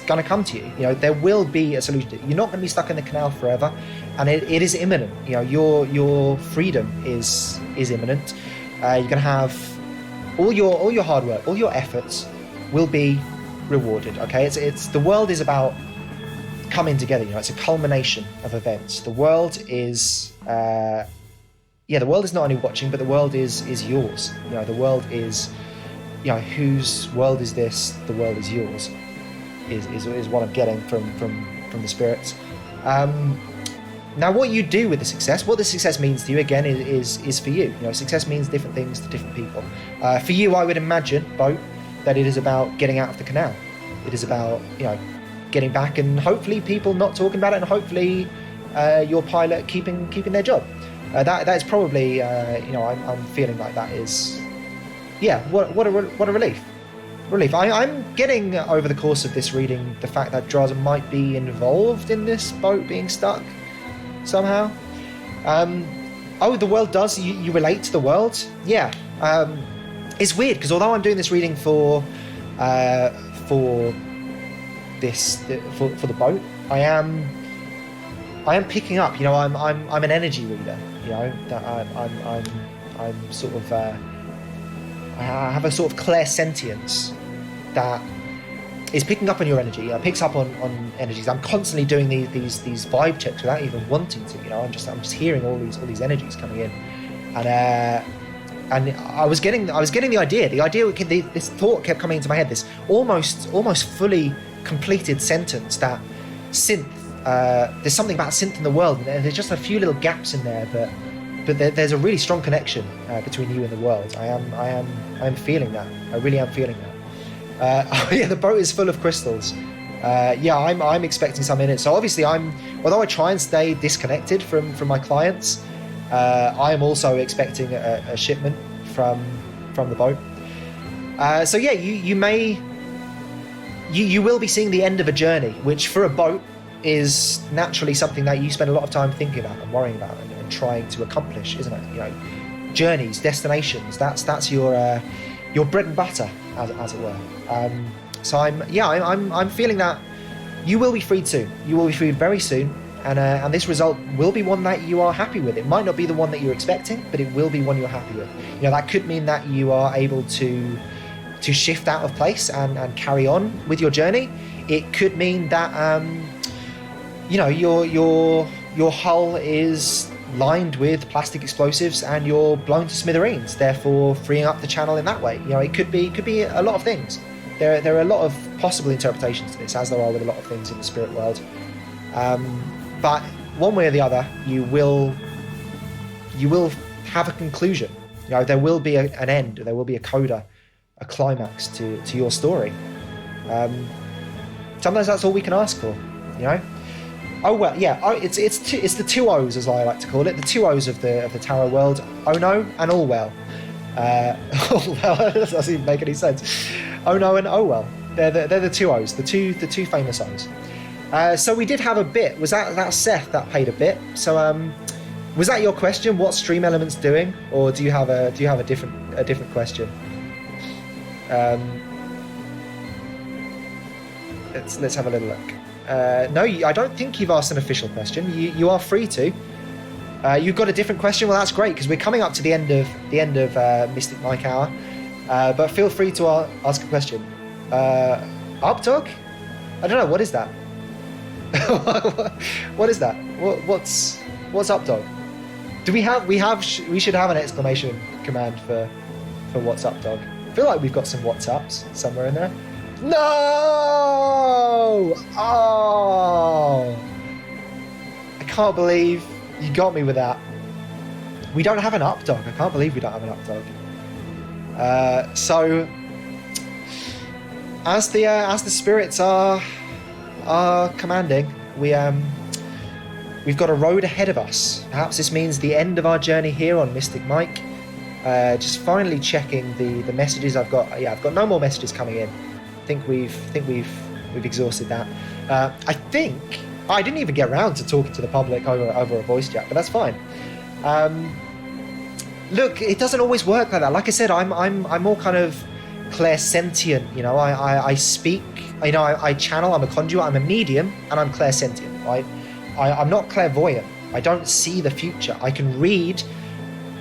going to come to you. You know, there will be a solution. You're not going to be stuck in the canal forever, and it is imminent. You know, your freedom is imminent. You're going to have all your hard work, all your efforts will be rewarded. Okay, it's the world is about coming together. You know, it's a culmination of events. The world is the world is not only watching, but the world is yours. You know, the world is, you know, whose world is this? The world is yours. Is what I'm getting from the spirits. Now, what you do with the success, what the success means to you, again, is for you. You know, success means different things to different people. For you, I would imagine, Bo, that it is about getting out of the canal. It is about, you know, getting back, and hopefully people not talking about it, and hopefully your pilot keeping their job. That is probably, you know, I'm feeling like that is, yeah. What a relief. relief. I'm getting, over the course of this reading, the fact that Draza might be involved in this boat being stuck somehow. The world does. You relate to the world? Yeah. It's weird because although I'm doing this reading for the boat, I am picking up. I'm an energy reader. That I'm sort of. I have a sort of clairsentience that is picking up on your energy. Picks up on energies. I'm constantly doing these vibe checks without even wanting to. I'm just hearing all these energies coming in, and I was getting the idea. This thought kept coming into my head. This almost fully completed sentence that synth. There's something about synth in the world, and there's just a few little gaps in there, but there's a really strong connection between you and the world. I am feeling that. I really am feeling that. The boat is full of crystals. I'm expecting some in it. So obviously although I try and stay disconnected from my clients, I am also expecting a shipment from the boat. You will be seeing the end of a journey, which for a boat is naturally something that you spend a lot of time thinking about and worrying about and trying to accomplish, isn't it? Journeys, destinations. That's your bread and butter, as it were. So I'm feeling that you will be freed soon. You will be freed very soon, and this result will be one that you are happy with. It might not be the one that you're expecting, but it will be one you're happy with. That could mean that you are able to shift out of place and carry on with your journey. It could mean that your hull is lined with plastic explosives and you're blown to smithereens, therefore freeing up the channel in that way. It could be a lot of things. There are a lot of possible interpretations to this, as there are with a lot of things in the spirit world. But one way or the other, you will have a conclusion. There will be an end. There will be a coda, a climax to your story. Sometimes that's all we can ask for. Oh well, yeah. It's the two O's, as I like to call it, the two O's of the tarot world. Oh no and all well. All well, that doesn't even make any sense. Oh no and oh well. They're the two O's, the two famous O's. So we did have a bit. Was that Seth that paid a bit? So was that your question? What Stream Elements doing, or do you have a different question? Let's have a little look. No, I don't think you've asked an official question. You are free to. You've got a different question. Well, that's great because we're coming up to the end of Mystic Mike Hour. But feel free to ask a question. Updog? I don't know. What is that? What is that? What's Updog? Do we should have an exclamation command for what's Updog. I feel like we've got some WhatsApps somewhere in there. No! Oh! I can't believe you got me with that. We don't have an updog. I can't believe we don't have an updog. So, as the spirits are commanding, we've got a road ahead of us. Perhaps this means the end of our journey here on Mystic Mike. Just finally checking the messages I've got. Yeah, I've got no more messages coming in. I think we've exhausted that. I think I didn't even get around to talking to the public over a voice chat, but that's fine. Look, it doesn't always work like that. Like I said, I'm more kind of clairsentient. I speak. I channel. I'm a conduit. I'm a medium, and I'm clairsentient. Right? I'm not clairvoyant. I don't see the future. I can read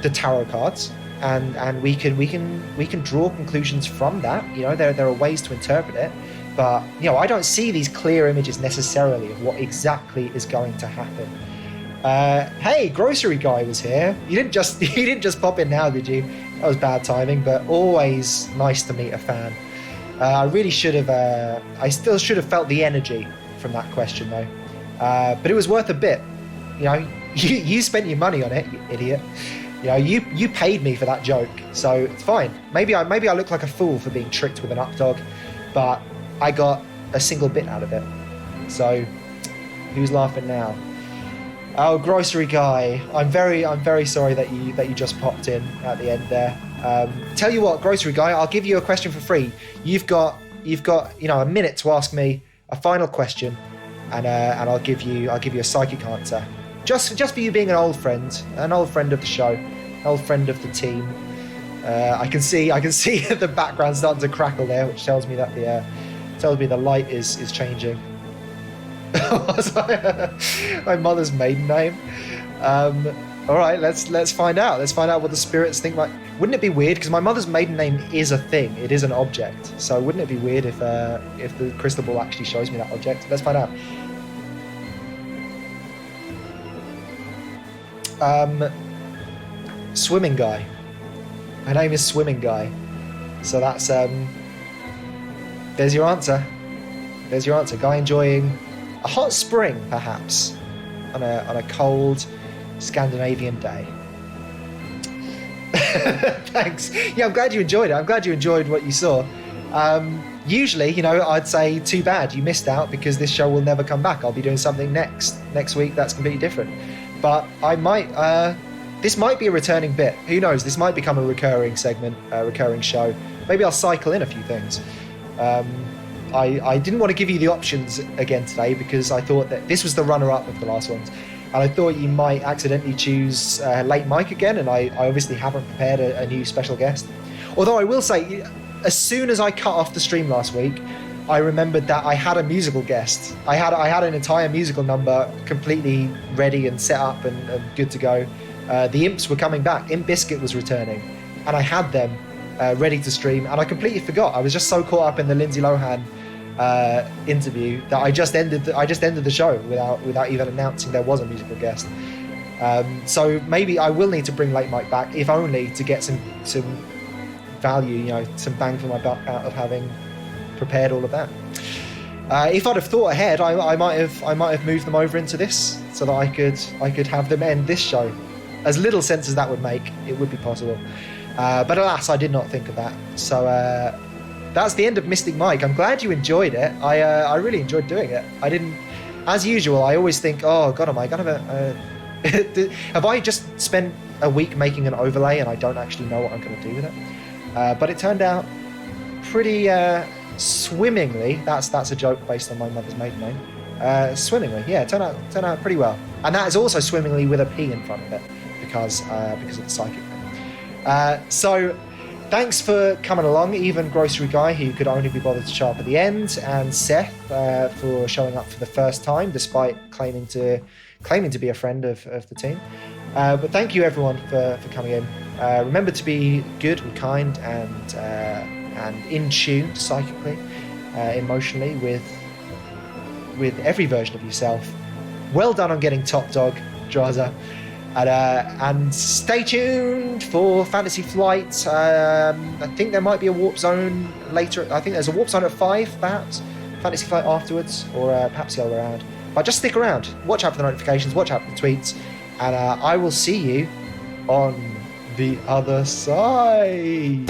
the tarot cards. And we can draw conclusions from that. There are ways to interpret it, but I don't see these clear images necessarily of what exactly is going to happen. Hey, grocery guy was here. You didn't just pop in now, did you? That was bad timing, but always nice to meet a fan. I really should have. I still should have felt the energy from that question though, but it was worth a bit. You spent your money on it, you idiot. You paid me for that joke, so it's fine. Maybe I look like a fool for being tricked with an updog, but I got a single bit out of it. So, who's laughing now? Oh, grocery guy. I'm very sorry that you just popped in at the end there. Tell you what, grocery guy, I'll give you a question for free. You've got a minute to ask me a final question, and I'll give you a psychic answer. Just for you being an old friend of the show, an old friend of the team. I can see the background starting to crackle there, which tells me that the light is changing. My mother's maiden name. All right, let's find out. Let's find out what the spirits think. Like, wouldn't it be weird? Because my mother's maiden name is a thing. It is an object. So wouldn't it be weird if the crystal ball actually shows me that object? Let's find out. Swimming guy. Her name is Swimming Guy. So that's there's your answer. There's your answer. Guy enjoying a hot spring, perhaps, on a cold Scandinavian day. Thanks. Yeah, I'm glad you enjoyed it. I'm glad you enjoyed what you saw. Usually, I'd say too bad, you missed out because this show will never come back. I'll be doing something next week that's completely different. But I might. This might be a returning bit. Who knows? This might become a recurring segment, a recurring show. Maybe I'll cycle in a few things. I didn't want to give you the options again today because I thought that this was the runner-up of the last ones. And I thought you might accidentally choose Late Mike again, and I obviously haven't prepared a new special guest. Although I will say, as soon as I cut off the stream last week, I remembered that I had a musical guest. I had an entire musical number completely ready and set up and good to go. The Imps were coming back. Imp Biscuit was returning, and I had them ready to stream, and I completely forgot. I was just so caught up in the Lindsay Lohan interview that I just ended the show without even announcing there was a musical guest. So maybe I will need to bring Late Mike back, if only to get some value, some bang for my buck out of having prepared all of that. If I'd have thought ahead, I might have moved them over into this so that I could have them end this show. As little sense as that would make, it would be possible. But alas, I did not think of that. So that's the end of Mystic Mike. I'm glad you enjoyed it. I really enjoyed doing it. I didn't, as usual, I always think, oh God, am I gonna have I just spent a week making an overlay and I don't actually know what I'm gonna do with it? But it turned out pretty swimmingly. That's a joke based on my mother's maiden name. Swimmingly, yeah, it turned out pretty well. And that is also swimmingly with a P in front of it because of the psychic thing. So thanks for coming along, even Grocery Guy, who could only be bothered to show up at the end, and Seth for showing up for the first time, despite claiming to be a friend of the team. But thank you everyone for coming in. Remember to be good and kind and in tune psychically, emotionally with every version of yourself. Well done on getting top dog, Draza. And stay tuned for Fantasy Flight. I think there might be a warp zone later. I think there's a warp zone at 5, perhaps. Fantasy Flight afterwards, or perhaps the other way around. But just stick around. Watch out for the notifications, watch out for the tweets, and I will see you on the other side.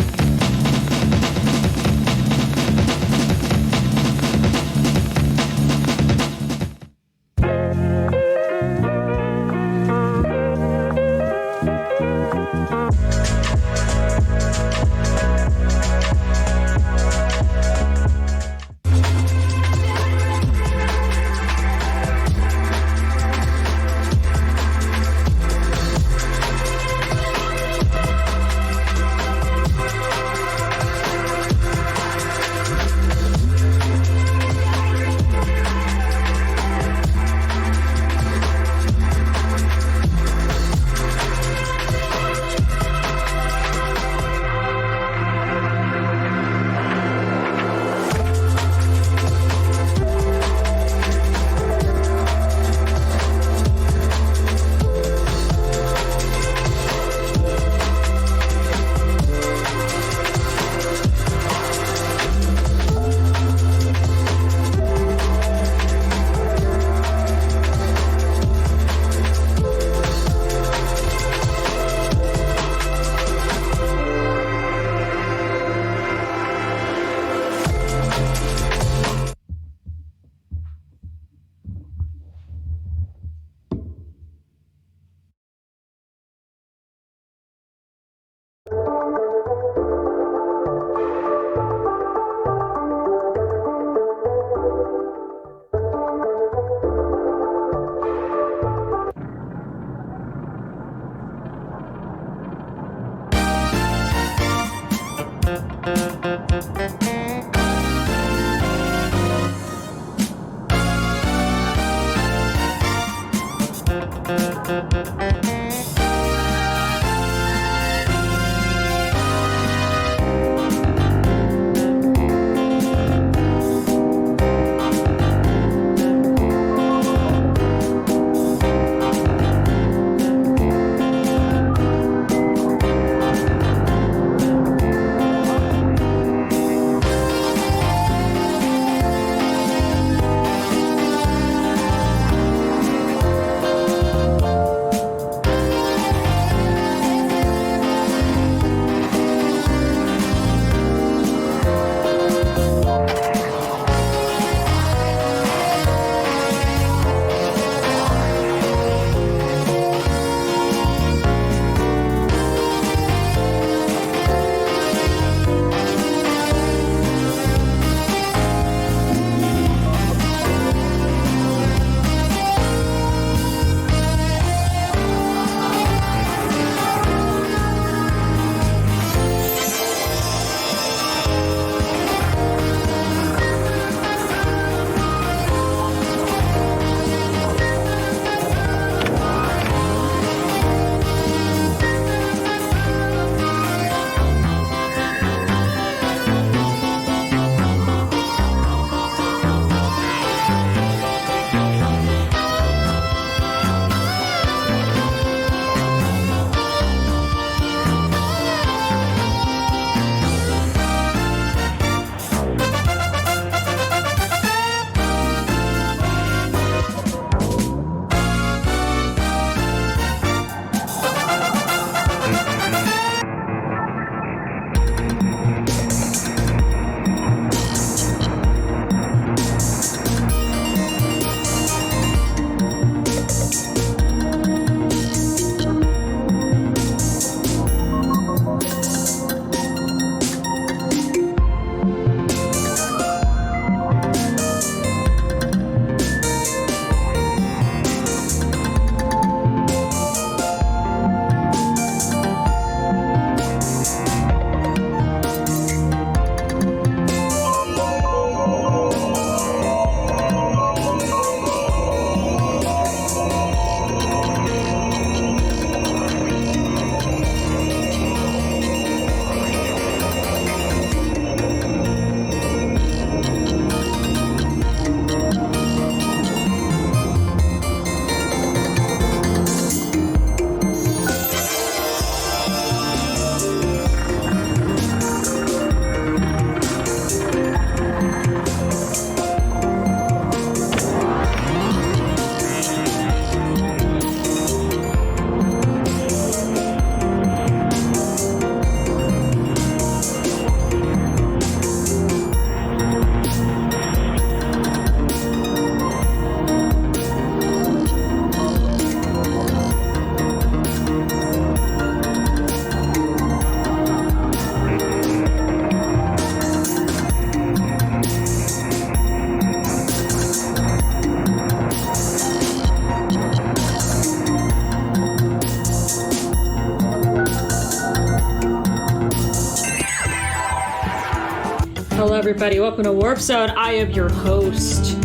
Hello, everybody. Welcome to Warp Zone. I am your host.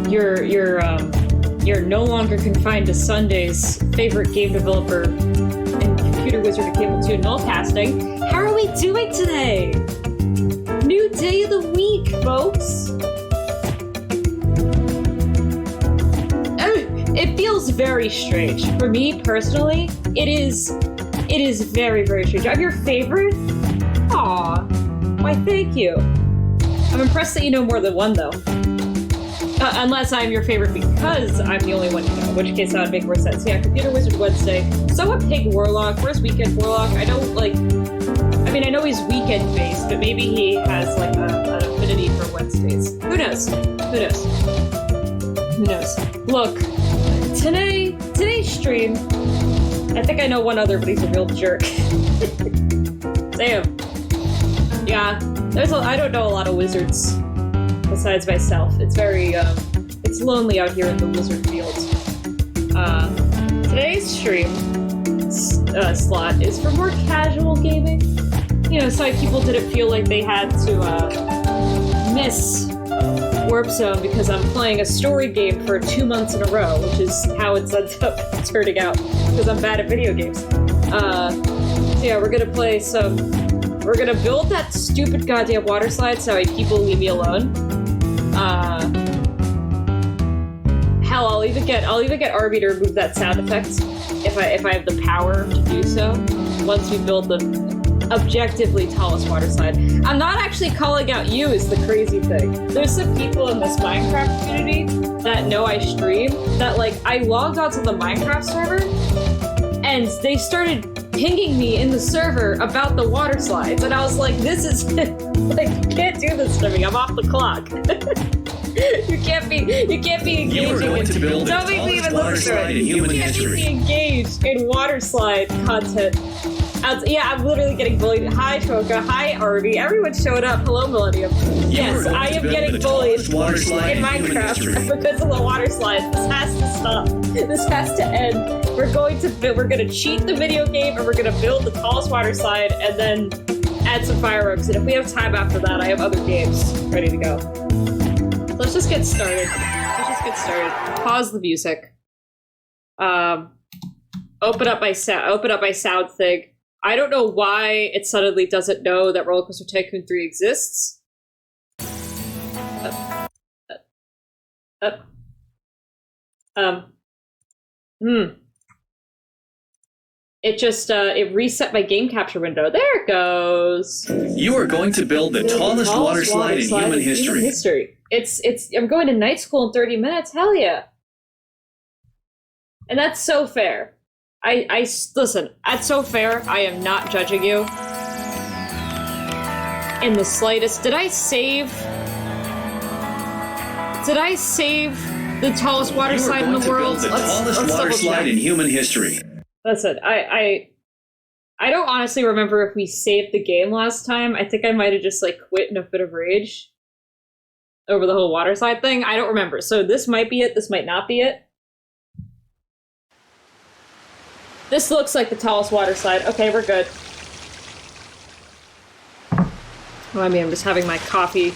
You're no longer confined to Sunday's favorite game developer and computer wizard of cable tune nullcasting. How are we doing today? New day of the week, folks. It feels very strange. For me personally, it is very, very strange. I'm your favorite? Aw. Why, thank you. I'm impressed that you know more than one, though. Unless I'm your favorite because I'm the only one you know, in which case that would make more sense. Yeah, Computer Wizard Wednesday. So a Pig Warlock. Where's Weekend Warlock? I know he's weekend-based, but maybe he has, an affinity for Wednesdays. Who knows? Look, today's stream, I think I know one other, but he's a real jerk. Damn. Yeah, I don't know a lot of wizards besides myself. It's very, it's lonely out here in the wizard field. Today's stream slot is for more casual gaming. you know, so people didn't feel like they had to miss Warp Zone because I'm playing a story game for 2 months in a row, which is how it ends up turning out because I'm bad at video games. So yeah, we're gonna play some. We're gonna build that stupid goddamn water slide so people leave me alone. Hell, I'll even get Arby to remove that sound effect if I have the power to do so. Once we build the objectively tallest water slide. I'm not actually calling out you is the crazy thing. There's some people in this Minecraft community that know I stream that like I logged onto the Minecraft server and they started pinging me in the server about the water slides and I was like, this is like you can't do this to me. I'm off the clock. You can't be engaging in don't make me even listen to it. You can't be engaged in water slide content. Yeah, I'm literally getting bullied. Hi, Toka. Hi, Arby. Everyone showed up. Hello, Millennium. Yes, I am getting bullied in Minecraft because of the water slide. This has to stop. This has to end. We're gonna cheat the video game and we're gonna build the tallest water slide and then add some fireworks. And if we have time after that, I have other games ready to go. Let's just get started. Pause the music. Open up my sound thing. I don't know why it suddenly doesn't know that Roller Coaster Tycoon 3 exists. It just, it reset my game capture window. There it goes.
You are going to build the tallest water slide in human history.
I'm going to night school in 30 minutes. Hell yeah. And that's so fair. Listen, that's so fair. I am not judging you in the slightest. Did I save the tallest water slide in the world?
The tallest water slide in human history.
Listen, I don't honestly remember if we saved the game last time. I think I might have just like quit in a fit of rage over the whole water slide thing. I don't remember. So this might be it. This might not be it. This looks like the tallest water slide. Okay, we're good. Oh, I mean, I'm just having my coffee.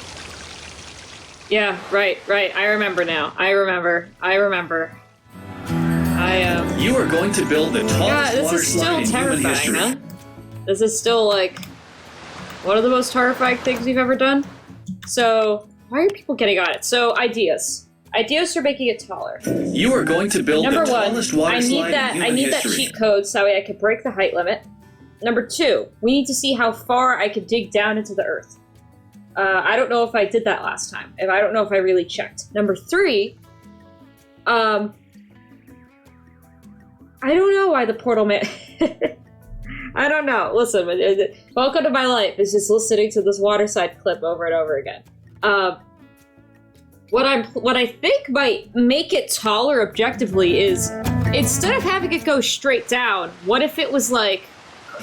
Yeah, right. I remember now. I remember.
You are going to build the tallest water slide in human history.
Huh? This is still, like, one of the most horrifying things we've ever done. So, why are people getting on it? So, ideas. Ideas for making it taller.
You are going to build the tallest water slide in human history.
I need that cheat code so that way I can break the height limit. Number 2, we need to see how far I could dig down into the earth. I don't know if I did that last time. I don't know if I really checked. Number 3, I don't know why the portal I don't know. Listen, welcome to my life. It's just listening to this water slide clip over and over again. What I think might make it taller objectively is, instead of having it go straight down, what if it was like...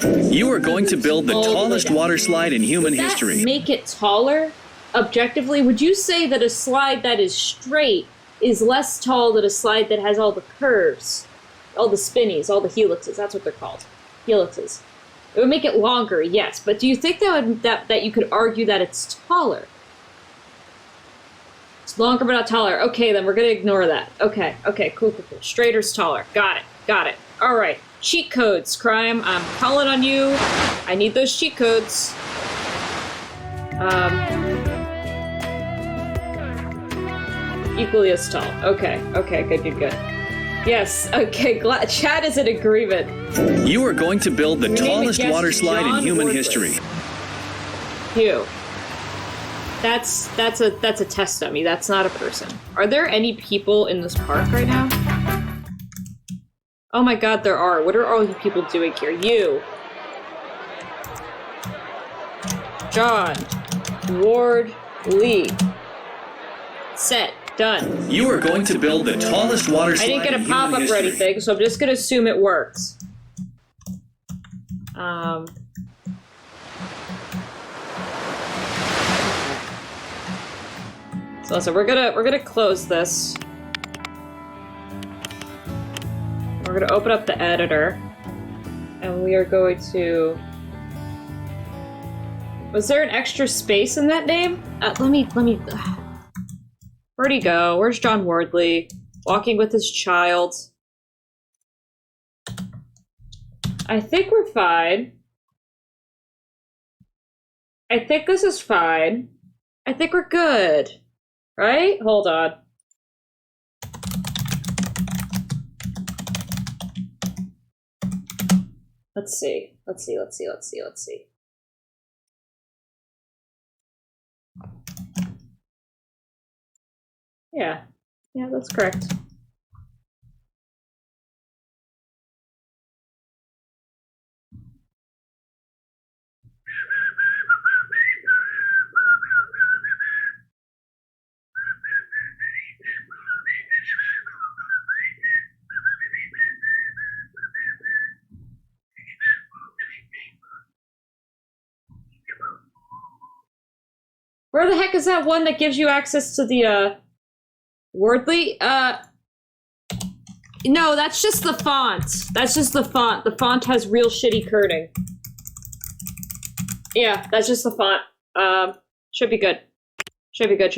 You are going to build the tallest water slide in human history.
Does that make it taller objectively? Would you say that a slide that is straight is less tall than a slide that has all the curves? All the spinnies, all the helixes, that's what they're called. Helixes. It would make it longer, yes, but do you think that you could argue that it's taller? It's longer but not taller. Okay, then we're gonna ignore that. Okay, cool. Straighter's taller. Got it. All right, cheat codes, Crime. I'm calling on you. I need those cheat codes. Equally as tall. Okay, good. Yes, okay, chat is in agreement.
You are going to build the tallest water slide in human history.
You. That's a test dummy. That's not a person. Are there any people in this park right now? Oh my god, there are. What are all you people doing here? You. John. Ward. Lee. Set. Done.
You are going to build the tallest water slide.
I didn't get a pop-up or anything, so I'm just gonna assume it works. So we're gonna close this. We're gonna open up the editor, and we are going to Was there an extra space in that name? Let me. Where'd he go? Where's John Wardley? Walking with his child. I think we're fine. I think this is fine. I think we're good. Right? Hold on. Let's see. Yeah, that's correct. Where the heck is that one that gives you access to the, Wordly? No, that's just the font. That's just the font. The font has real shitty kerning. Yeah, that's just the font. Should be good. Should be good.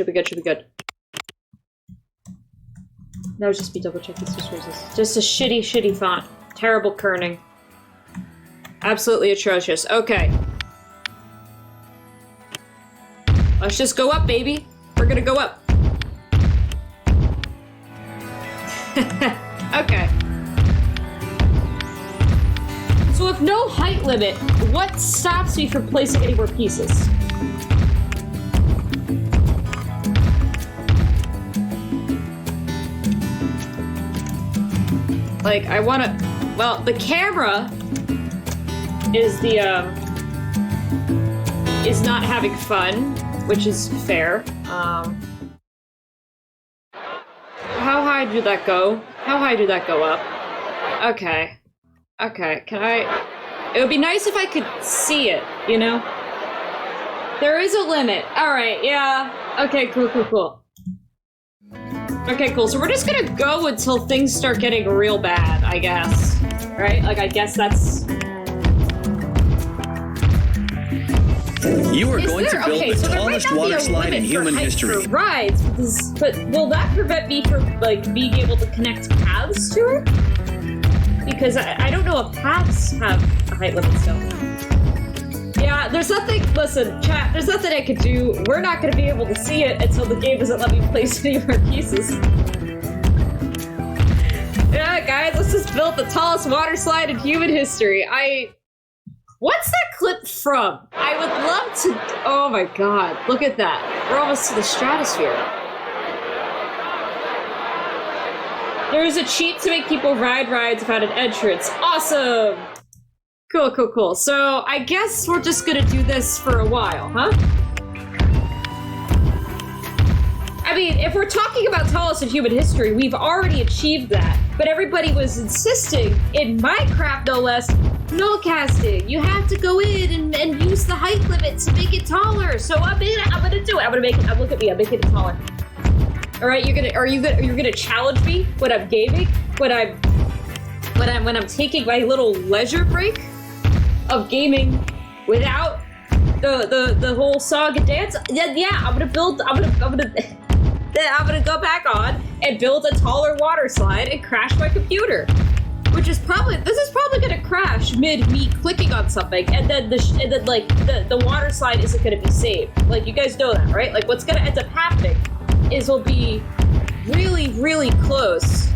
No, just be double checking sources. Just a shitty font. Terrible kerning. Absolutely atrocious. Okay. Let's just go up, baby. We're gonna go up. Okay. So if no height limit, what stops me from placing any more pieces? Like, I wanna... Well, the camera is is not having fun, which is fair. How high did that go? How high did that go up? Okay. Okay, can I... It would be nice if I could see it, you know? There is a limit. Alright, yeah. Okay, cool. Okay, cool. So we're just gonna go until things start getting real bad, I guess. Right? Like, I guess that's...
You are going to build the tallest water slide in human history.
For rides, but will that prevent me from, like, being able to connect paths to it? Because I don't know if paths have a height limit still. Yeah, there's nothing, listen, chat, there's nothing I could do. We're not going to be able to see it until the game doesn't let me place any more pieces. Yeah, guys, let's just build the tallest water slide in human history. What's that clip from? I would love to... Oh my god, look at that. We're almost to the stratosphere. There's a cheat to make people ride rides without an entrance. Awesome! Cool. So, I guess we're just gonna do this for a while, huh? I mean, if we're talking about tallest in human history, we've already achieved that. But everybody was insisting, in Minecraft no less, nullcasting. You have to go in and use the height limit to make it taller. So I'm gonna do it. I'm gonna make it. Look at me. I'm making it taller. All right. You're gonna challenge me when I'm gaming, when I'm taking my little leisure break of gaming without the whole song and dance. Yeah. I'm gonna go back on and build a taller water slide and crash my computer. This is probably gonna crash mid me clicking on something, and then the water slide isn't gonna be saved. Like, you guys know that, right? Like, what's gonna end up happening is we'll be really, really close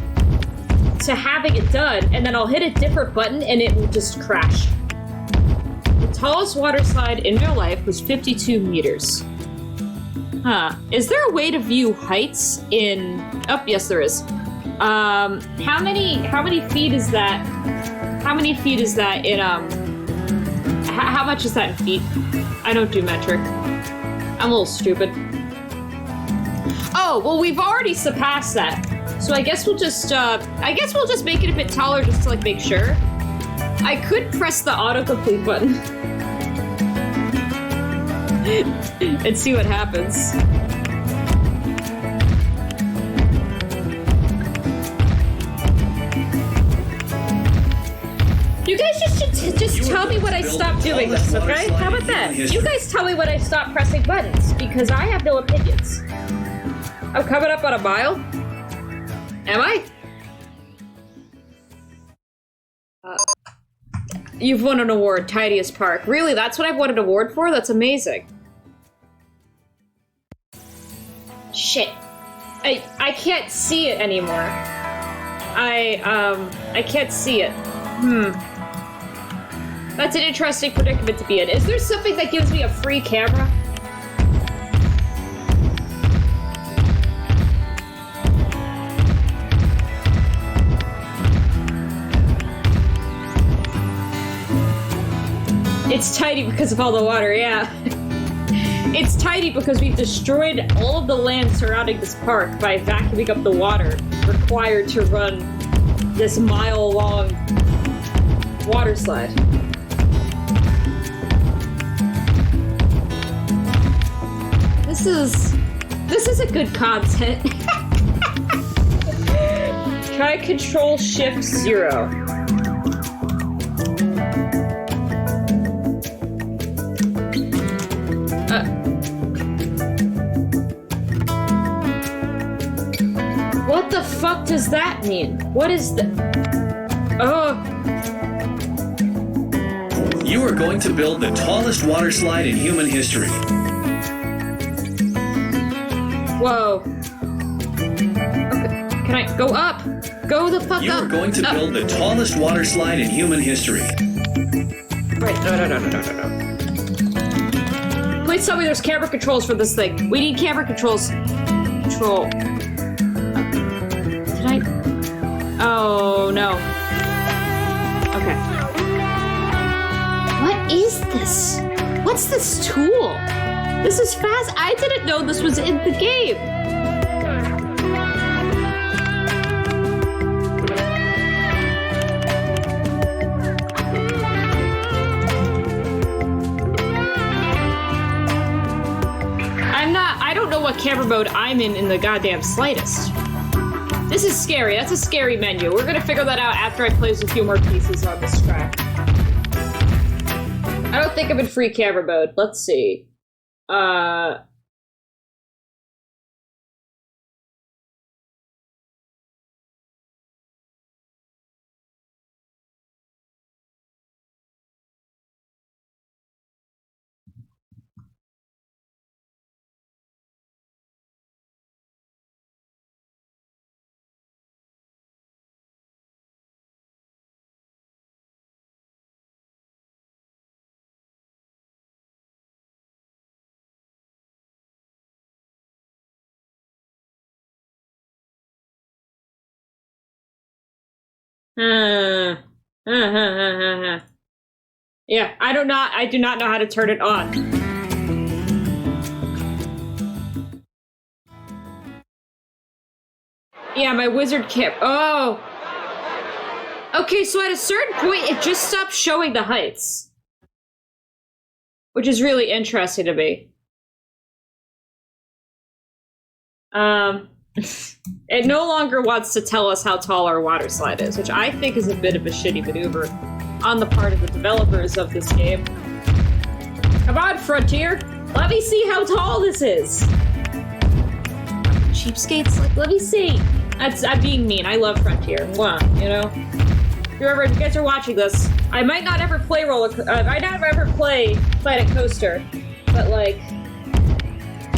to having it done, and then I'll hit a different button and it will just crash. The tallest water slide in real life was 52 meters. Huh. Is there a way to view heights in... Oh, yes, there is. How many feet is that? How many feet is that in, how much is that in feet? I don't do metric. I'm a little stupid. Oh, well, we've already surpassed that. So I guess we'll just make it a bit taller just to, like, make sure. I could press the autocomplete button. And see what happens. You guys just tell me when I stop doing this, okay? How about that? You guys tell me when I stop pressing buttons, because I have no opinions. I'm coming up on a mile? Am I? You've won an award, Tidiest Park. Really, that's what I've won an award for? That's amazing. Shit. I can't see it anymore. I can't see it. That's an interesting predicament to be in. Is there something that gives me a free camera? It's tidy because of all the water, yeah. It's tidy because we've destroyed all of the land surrounding this park by vacuuming up the water required to run this mile-long water slide. This is a good content. Try Control Shift 0. What the fuck does that mean? What is the... Oh.
You are going to build the tallest water slide in human history.
Whoa. Okay. Can I go up? Go the fuck up.
You are going to build the tallest water slide in human history.
Wait, no. Please tell me there's camera controls for this thing. We need camera controls. Control. Did I? Oh, no. Okay. What is this? What's this tool? This is fast. I didn't know this was in the game. I don't know what camera mode I'm in the goddamn slightest. This is scary. That's a scary menu. We're gonna figure that out after I play a few more pieces on this track. I don't think I'm in free camera mode. Let's see. Yeah, I do not know how to turn it on. Yeah, my wizard can't. Oh. Okay, so at a certain point, it just stopped showing the heights. Which is really interesting to me. It no longer wants to tell us how tall our water slide is, which I think is a bit of a shitty maneuver on the part of the developers of this game. Come on, Frontier! Let me see how tall this is! Cheapskates, like, let me see! I'm being mean, I love Frontier. Mwah, you know? Remember, if you guys are watching this, I might not ever play I might not ever play Planet Coaster, but, like,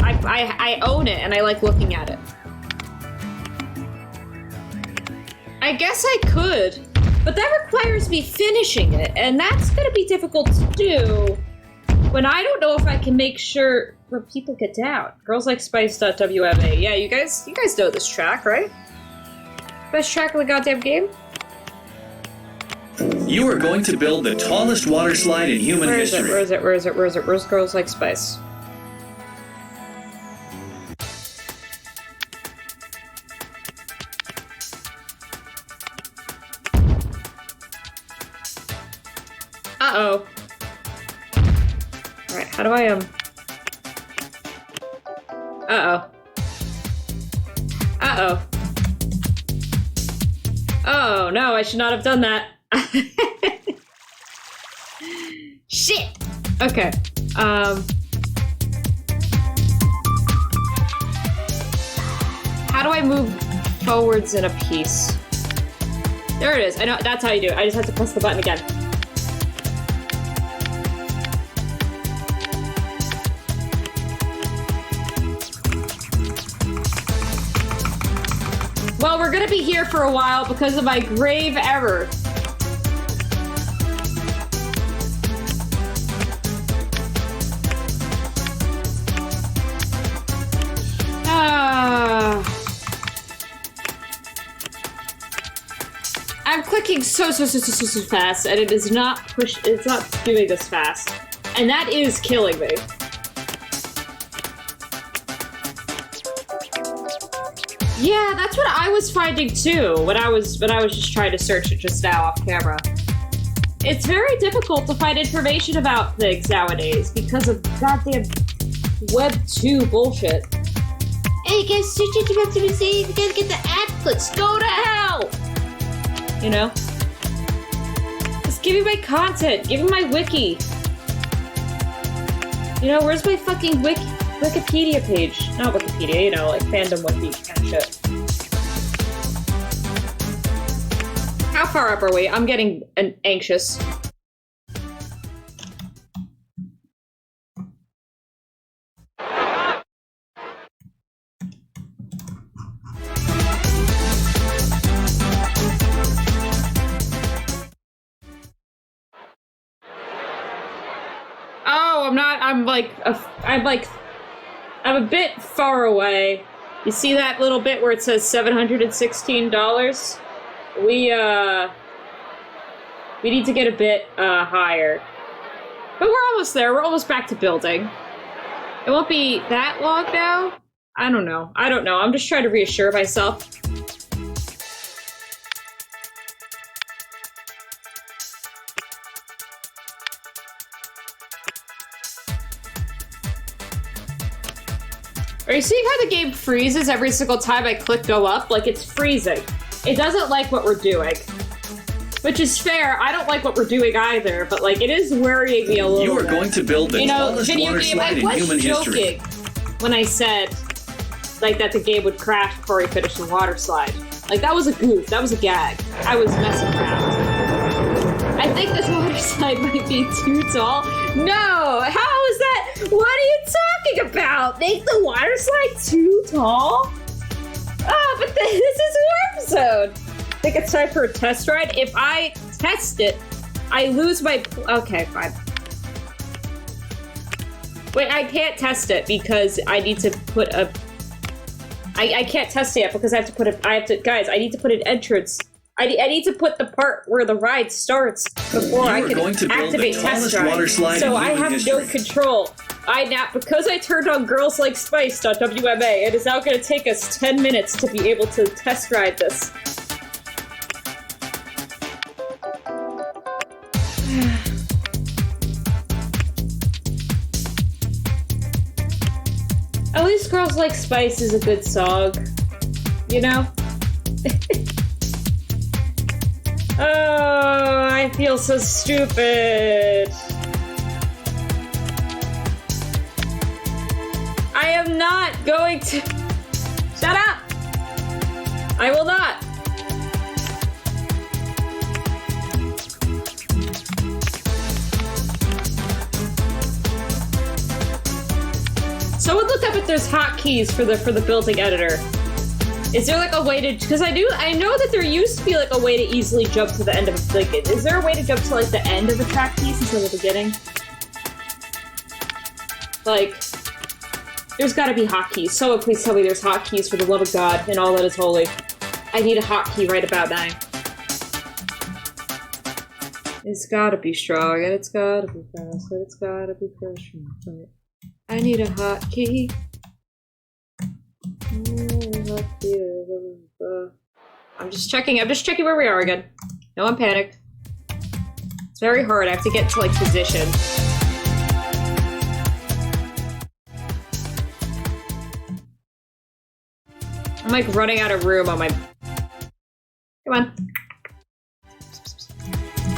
I own it and I like looking at it. I guess I could, but that requires me finishing it, and that's gonna be difficult to do when I don't know if I can make sure where people get down. Girlslikespice.wma. Yeah, you guys know this track, right? Best track of the goddamn game?
You are going to build the tallest water slide in human history.
Where is it? Where's Girls Like Spice? Uh-oh. Alright, how do I, Uh-oh. Uh-oh. Oh, no, I should not have done that. Shit! Okay. How do I move forwards in a piece? There it is. I know, that's how you do it. I just have to press the button again. Well, we're gonna be here for a while because of my grave error. I'm clicking so fast, and it is not it's not doing this fast. And that is killing me. Yeah, that's what I was finding too when I was just trying to search it just now off camera. It's very difficult to find information about things nowadays because of goddamn Web 2 bullshit. Hey guys, search it about to see you gotta get the ad clicks. Go to hell! You know? Just give me my content. Give me my wiki. You know, where's my fucking Wikipedia page? Not Wikipedia, you know, like fandom wiki kind of shit. How far up are we? I'm getting anxious. Oh, I'm a bit far away. You see that little bit where it says $716? We need to get a bit higher. But we're almost there. We're almost back to building. It won't be that long now? I don't know. I'm just trying to reassure myself. Are you seeing how the game freezes every single time I click go up? Like, it's freezing. It doesn't like what we're doing. Which is fair. I don't like what we're doing either, but, like, it is worrying me a little bit.
You are going to build the tallest water slide in human history.
When I said, like, that the game would crash before we finished the water slide. Like, that was a goof. That was a gag. I was messing around. I think this water slide might be too tall. No! How is that? What are you talking about? Make the water slide too tall? Oh, but this is Warp Zone. I think it's time for a test ride. If I test it, I lose my... Okay, fine. Wait, I can't test it because I need to put a... I can't test it yet because I have to put a... Guys, I need to put an entrance... I need to put the part where the ride starts before I can activate test ride. So I have no control. Because I turned on Girls Like Spice.wma, it is now going to take us 10 minutes to be able to test ride this. At least Girls Like Spice is a good song. You know? Oh, I feel so stupid. I am not going to... Shut up! I will not. Someone look up if there's hotkeys for the building editor. Is there like a way to, because I know that there used to be like a way to easily jump to the end of, like, is there a way to jump to like the end of a track piece instead of the beginning? Like, there's gotta be hotkeys. Someone please tell me there's hotkeys for the love of God and all that is holy. I need a hotkey right about now. It's gotta be strong and it's gotta be fast and it's gotta be fresh and right. I need a hotkey. I'm just checking where we are again. No one panic. It's very hard. I have to get to like position. I'm like running out of room on my... Come on.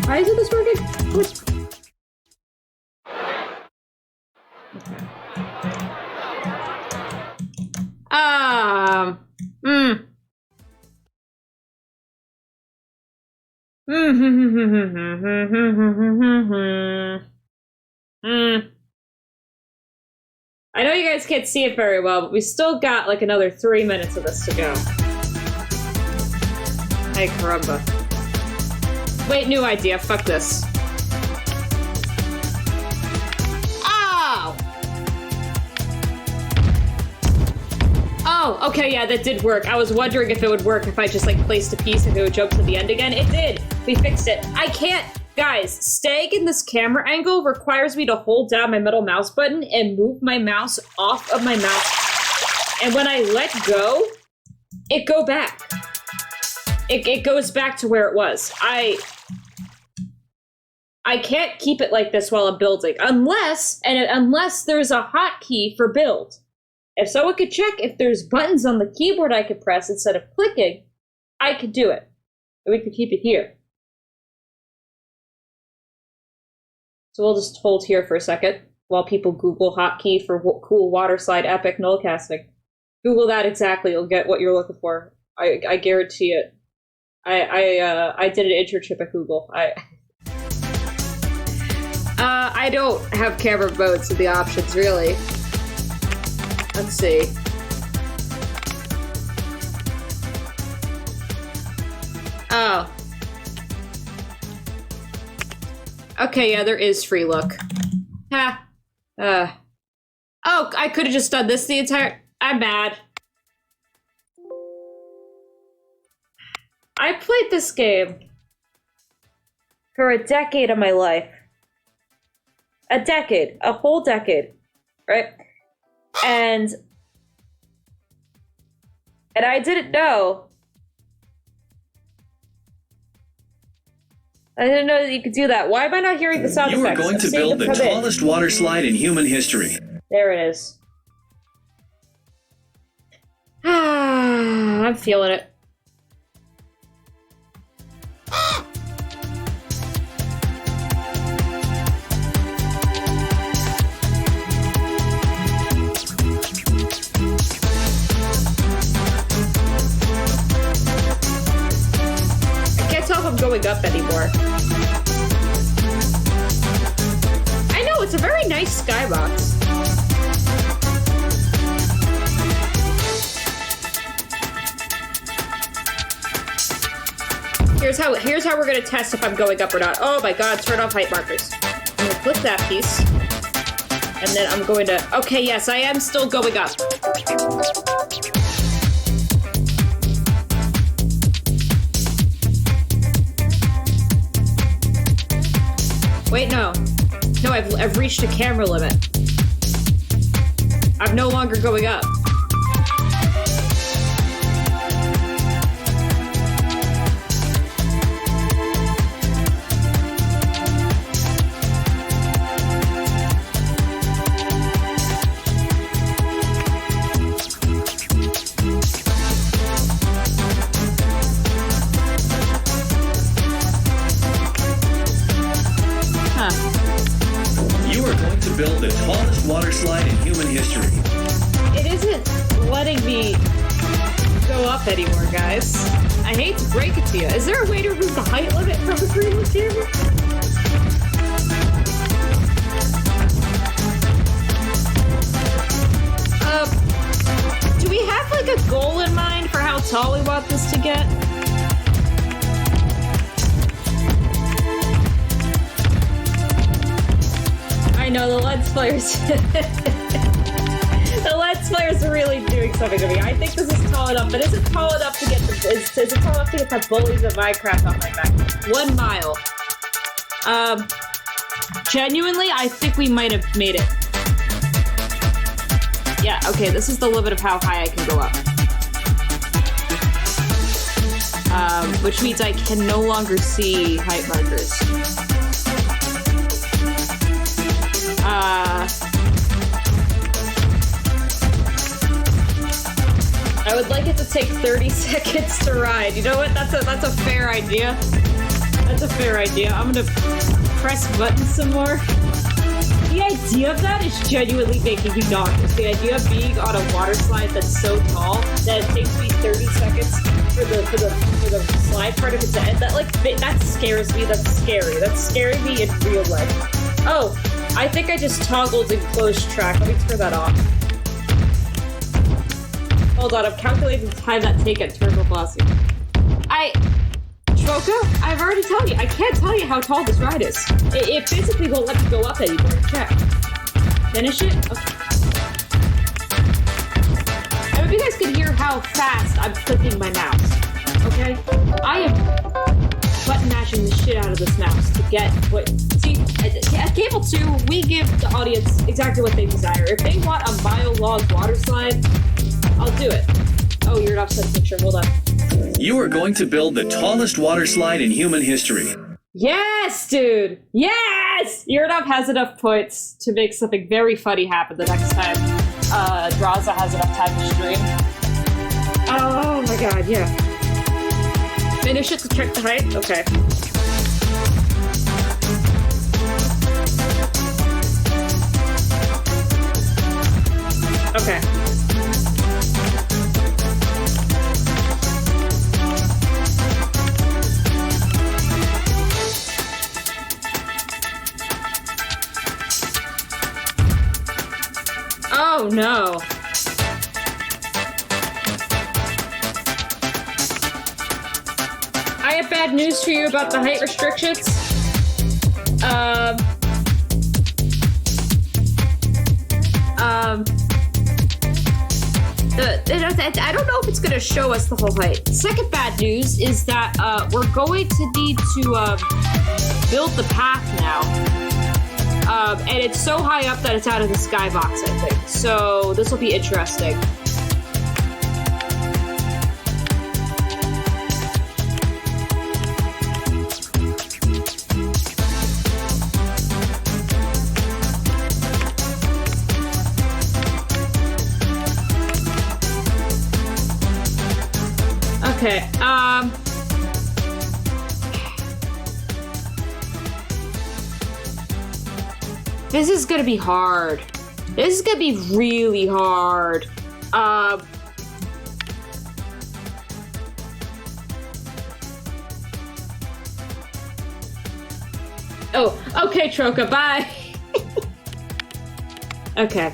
Why isn't this working? I know you guys can't see it very well, but we still got like another 3 minutes of this to go. Hey, caramba. Wait, new idea. Fuck this. Oh! Oh, okay, yeah, that did work. I was wondering if it would work if I just like placed a piece and it would jump to the end again. It did. We fixed it. I can't. Guys, staying in this camera angle requires me to hold down my middle mouse button and move my mouse off of my mouse. And when I let go, it go back. It goes back to where it was. I can't keep it like this while I'm building, unless there's a hotkey for build. If someone could check if there's buttons on the keyboard I could press instead of clicking, I could do it. And we could keep it here. So we'll just hold here for a second while people Google hotkey for cool water slide epic null casting. Google that exactly, you'll get what you're looking for. I guarantee it. I did an internship at Google. I don't have camera modes in the options, really. Let's see. Oh. Okay, yeah, there is free look. Ha. Oh, I could have just done this the entire... I'm mad. I played this game for a decade of my life. A decade. A whole decade. Right? And I didn't know. I didn't know that you could do that. Why am I not hearing the sound effects?
You are going to build the tallest water slide in human history.
There it is. I'm feeling it. I'm going up anymore. I know, it's a very nice skybox. Here's how we're gonna test if I'm going up or not. Oh my god, turn off height markers. I'm gonna click that piece. And then I'm going to... Okay, yes, I am still going up. Wait, no. No, I've reached a camera limit. I'm no longer going up.
Build the tallest water slide in human history.
It isn't letting me go up anymore, guys. I hate to break it to you. Is there a way to remove the height limit from the previous camera? Do we have like a goal in mind for how tall we want this to get? I know the Let's Players. The Let's Players are really doing something to me. I think this is tall enough, but is it tall enough to get is it tall enough to get the bullies of Minecraft off my back? 1 mile. Genuinely, I think we might have made it. Yeah, okay, this is the limit of how high I can go up. Which means I can no longer see height markers. I would like it to take 30 seconds to ride. You know what? That's a fair idea. That's a fair idea. I'm gonna press buttons some more. Yay! idea of that is genuinely making me nauseous. The idea of being on a water slide that's so tall that it takes me 30 seconds for the slide part of it to end. That scares me. That's scary. That's scaring me in real life. Oh, I think I just toggled enclosed track. Let me turn that off. Hold on, I'm calculating the time that take at turbo velocity. Troca, I've already told you, I can't tell you how tall this ride is. It physically won't let me go up anymore. Check. Finish it? Okay. I hope you guys can hear how fast I'm clicking my mouse. Okay? I am button mashing the shit out of this mouse to get what... See, at Cable 2, we give the audience exactly what they desire. If they want a mile-long water slide, I'll do it. Oh, you're an offset picture. Hold on.
You are going to build the tallest water slide in human history.
Yes, dude! Yes! Uranov has enough points to make something very funny happen the next time Draza has enough time to stream. Oh my god, yeah. Finish it to check the height? Okay. Okay. Oh no. I have bad news for you about the height restrictions. I don't know if it's going to show us the whole height. Second bad news is that we're going to need to build the path now. And it's so high up that it's out of the skybox, I think. So this will be interesting. Okay, this is gonna be hard. This is gonna be really hard. I Oh, okay, Troca, bye. Okay.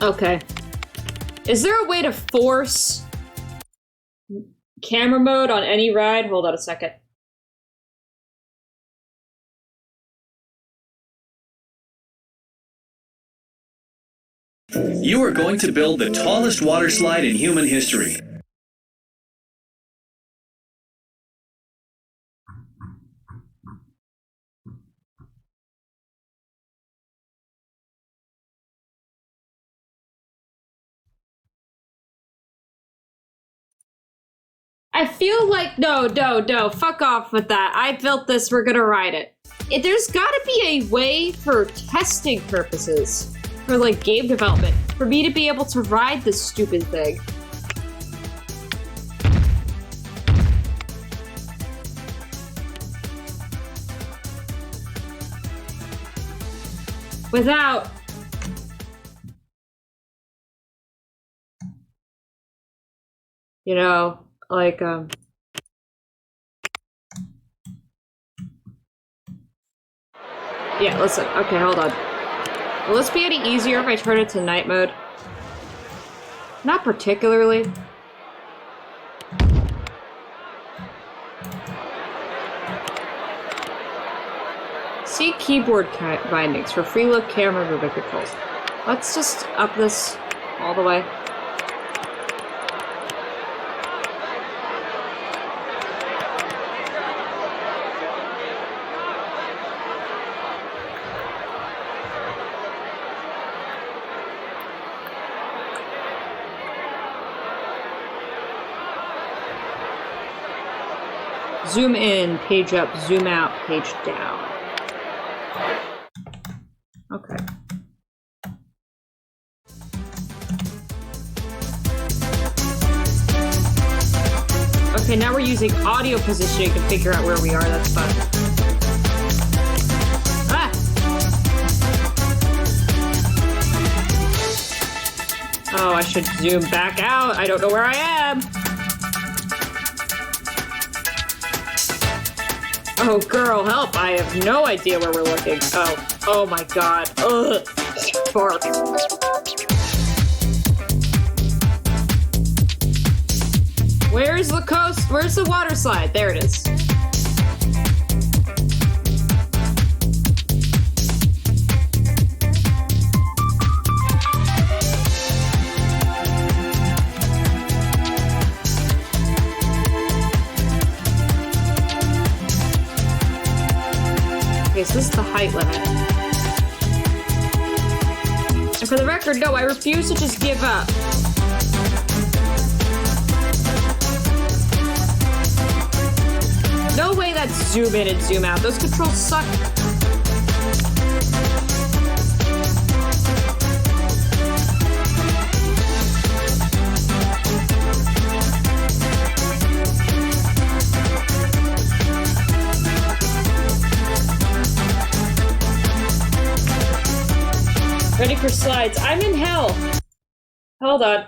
Okay. Is there a way to force camera mode on any ride? Hold on a second.
You are going to build the tallest water slide in human history.
I feel like, no, fuck off with that. I built this, we're gonna ride it. There's gotta be a way for testing purposes, for like game development, for me to be able to ride this stupid thing. Without you know, like, yeah, listen, okay, hold on. Will this be any easier if I turn it to night mode? Not particularly. See keyboard bindings for freeload camera movement controls. Let's just up this all the way. Zoom in, page up, zoom out, page down. Okay. Okay, now we're using audio positioning to figure out where we are. That's fun. Ah! I should zoom back out. I don't know where I am. Oh, girl, help. I have no idea where we're looking. Oh my god. Ugh. Bark. Where's the coast? Where's the water slide? There it is. Okay, so this is the height limit. And for the record, no, I refuse to just give up. No way that's zoom in and zoom out. Those controls suck. Ready for slides. I'm in hell. Hold on.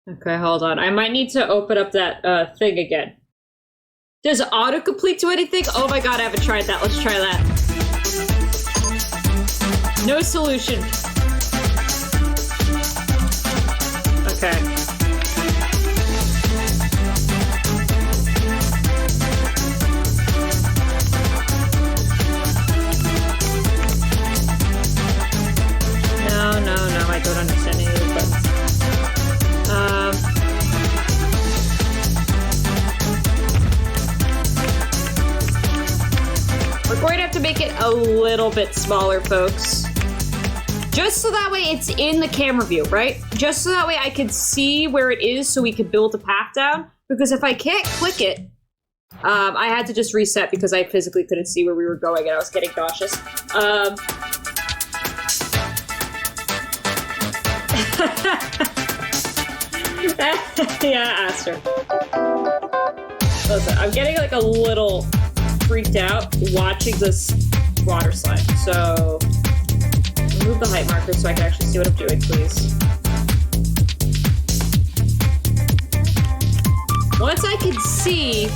Okay, hold on. I might need to open up that thing again. Does autocomplete do anything? Oh my god, I haven't tried that. Let's try that. No solution. Okay. No, I don't understand any of these buttons. We're going to have to make it a little bit smaller, folks. Just so that way it's in the camera view, right? Just so that way I can see where it is so we can build a path down. Because if I can't click it, I had to just reset because I physically couldn't see where we were going and I was getting cautious. Yeah, Aster. Listen, I'm getting like a little freaked out watching this water slide. So, remove the height marker so I can actually see what I'm doing, please. Once I can see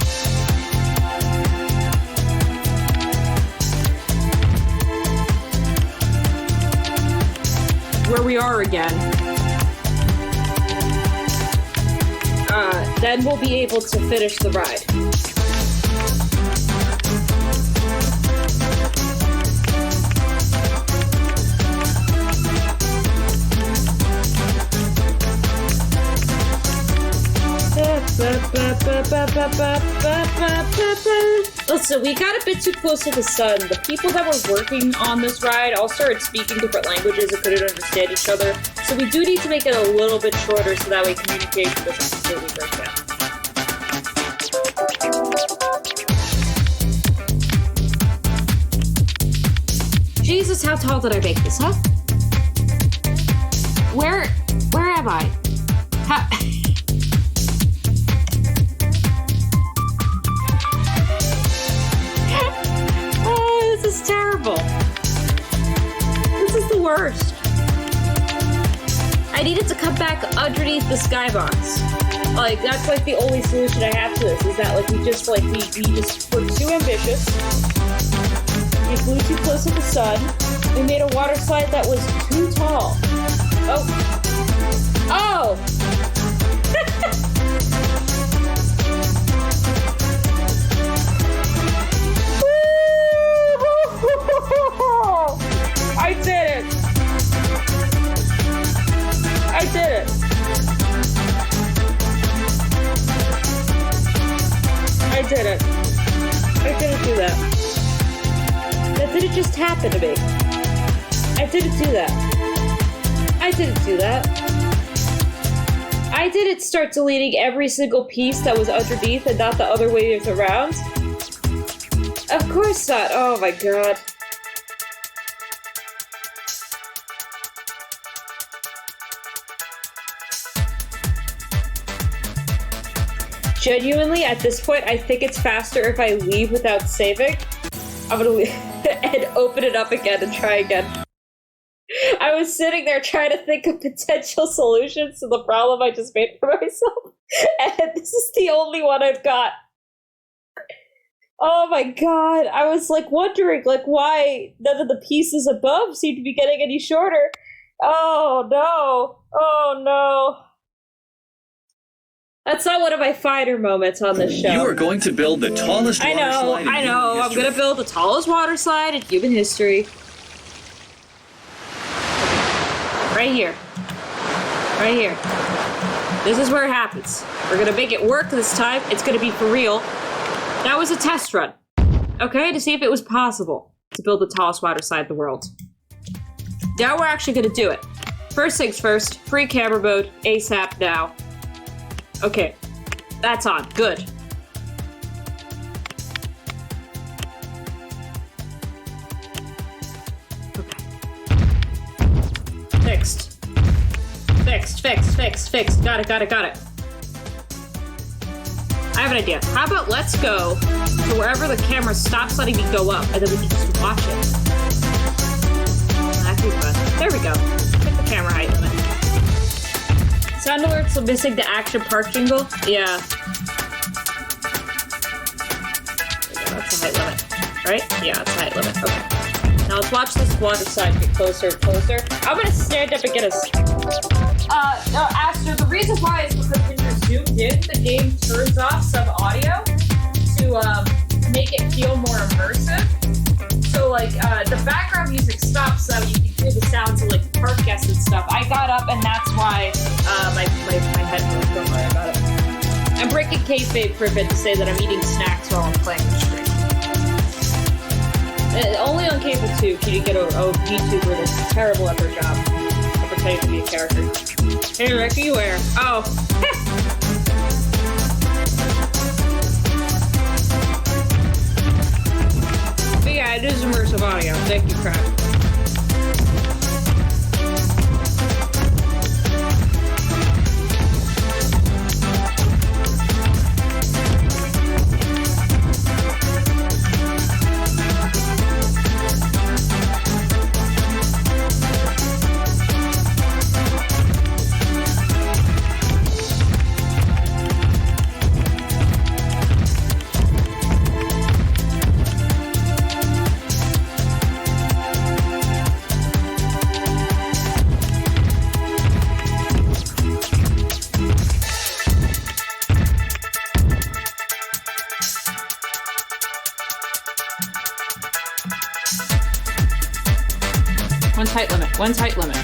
where we are again, then we'll be able to finish the ride. Listen, we got a bit too close to the sun. The people that were working on this ride all started speaking different languages and couldn't understand each other. So we do need to make it a little bit shorter so that way communication doesn't completely break down. Jesus, how tall did I make this, huh? Where am I? Oh, this is terrible. This is the worst. I needed to come back underneath the skybox. Like, that's like the only solution I have to this, is that like we just were too ambitious. We flew too close to the sun. We made a water slide that was too tall. Oh! I did it! I did it! I did it. I didn't do that. That didn't just happen to me. I didn't do that. I didn't do that. I didn't start deleting every single piece that was underneath and not the other way around. Of course not. Oh my god. Genuinely, at this point, I think it's faster if I leave without saving. I'm gonna leave and open it up again and try again. I was sitting there trying to think of potential solutions to the problem I just made for myself, and this is the only one I've got. Oh my god, I was like wondering like why none of the pieces above seem to be getting any shorter. Oh no, oh no. That's not one of my finer moments on this show.
You are going to build the tallest water slide in human
I'm
history.
gonna build the tallest water slide in human history. Right here. Right here. This is where it happens. We're gonna make it work this time. It's gonna be for real. That was a test run. Okay, to see if it was possible to build the tallest water slide in the world. Now we're actually gonna do it. First things first, free camera mode, ASAP now. Okay, that's on. Good. Okay. Fixed. Fixed. Got it. I have an idea. How about let's go to wherever the camera stops letting me go up, and then we can just watch it. That could be fun. There we go. Hit the camera height limit. Sound alerts missing the action park jingle? Yeah. That's the height limit, right? Yeah, it's the height limit. Okay. Now let's watch this water slide get closer and closer. I'm gonna stand up and get us. Aster, the reason why is because when you're zoomed in, the game turns off some audio to make it feel more immersive. So like the background music stops so you can hear the sounds of like park guests and stuff. I got up and that's why my headphones, don't worry about it. I'm breaking kayfabe for a bit to say that I'm eating snacks while I'm playing the stream. Only on cable 2 can you get a YouTuber that's terrible at their job of pretending to be a character. Hey Rick, who you wear? Oh. But yeah, it is immersive audio. Thank you, crap. One's height limit.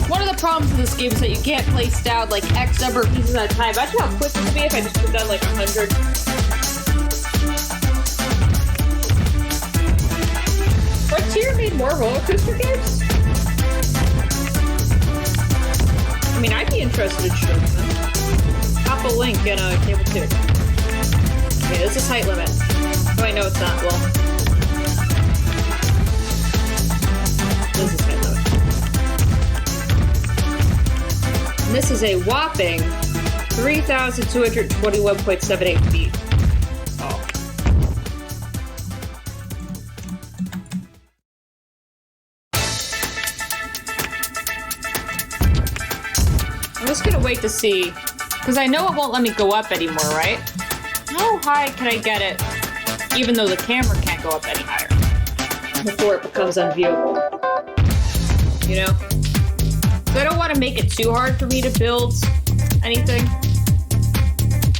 One of the problems with this game is that you can't place down like X number of pieces at a time. Imagine how quick it would be if I just put down like 100. Frontier made more roller coaster games? I mean, I'd be interested in showing them. Pop a link in cable 2. Okay, this is height limit. Oh, I know it's not. Well, this is height limit. And this is a whopping 3,221.78 feet. Oh. I'm just gonna wait to see, because I know it won't let me go up anymore, right? How high can I get it, even though the camera can't go up any higher, before it becomes unviewable? You know? So I don't want to make it too hard for me to build anything,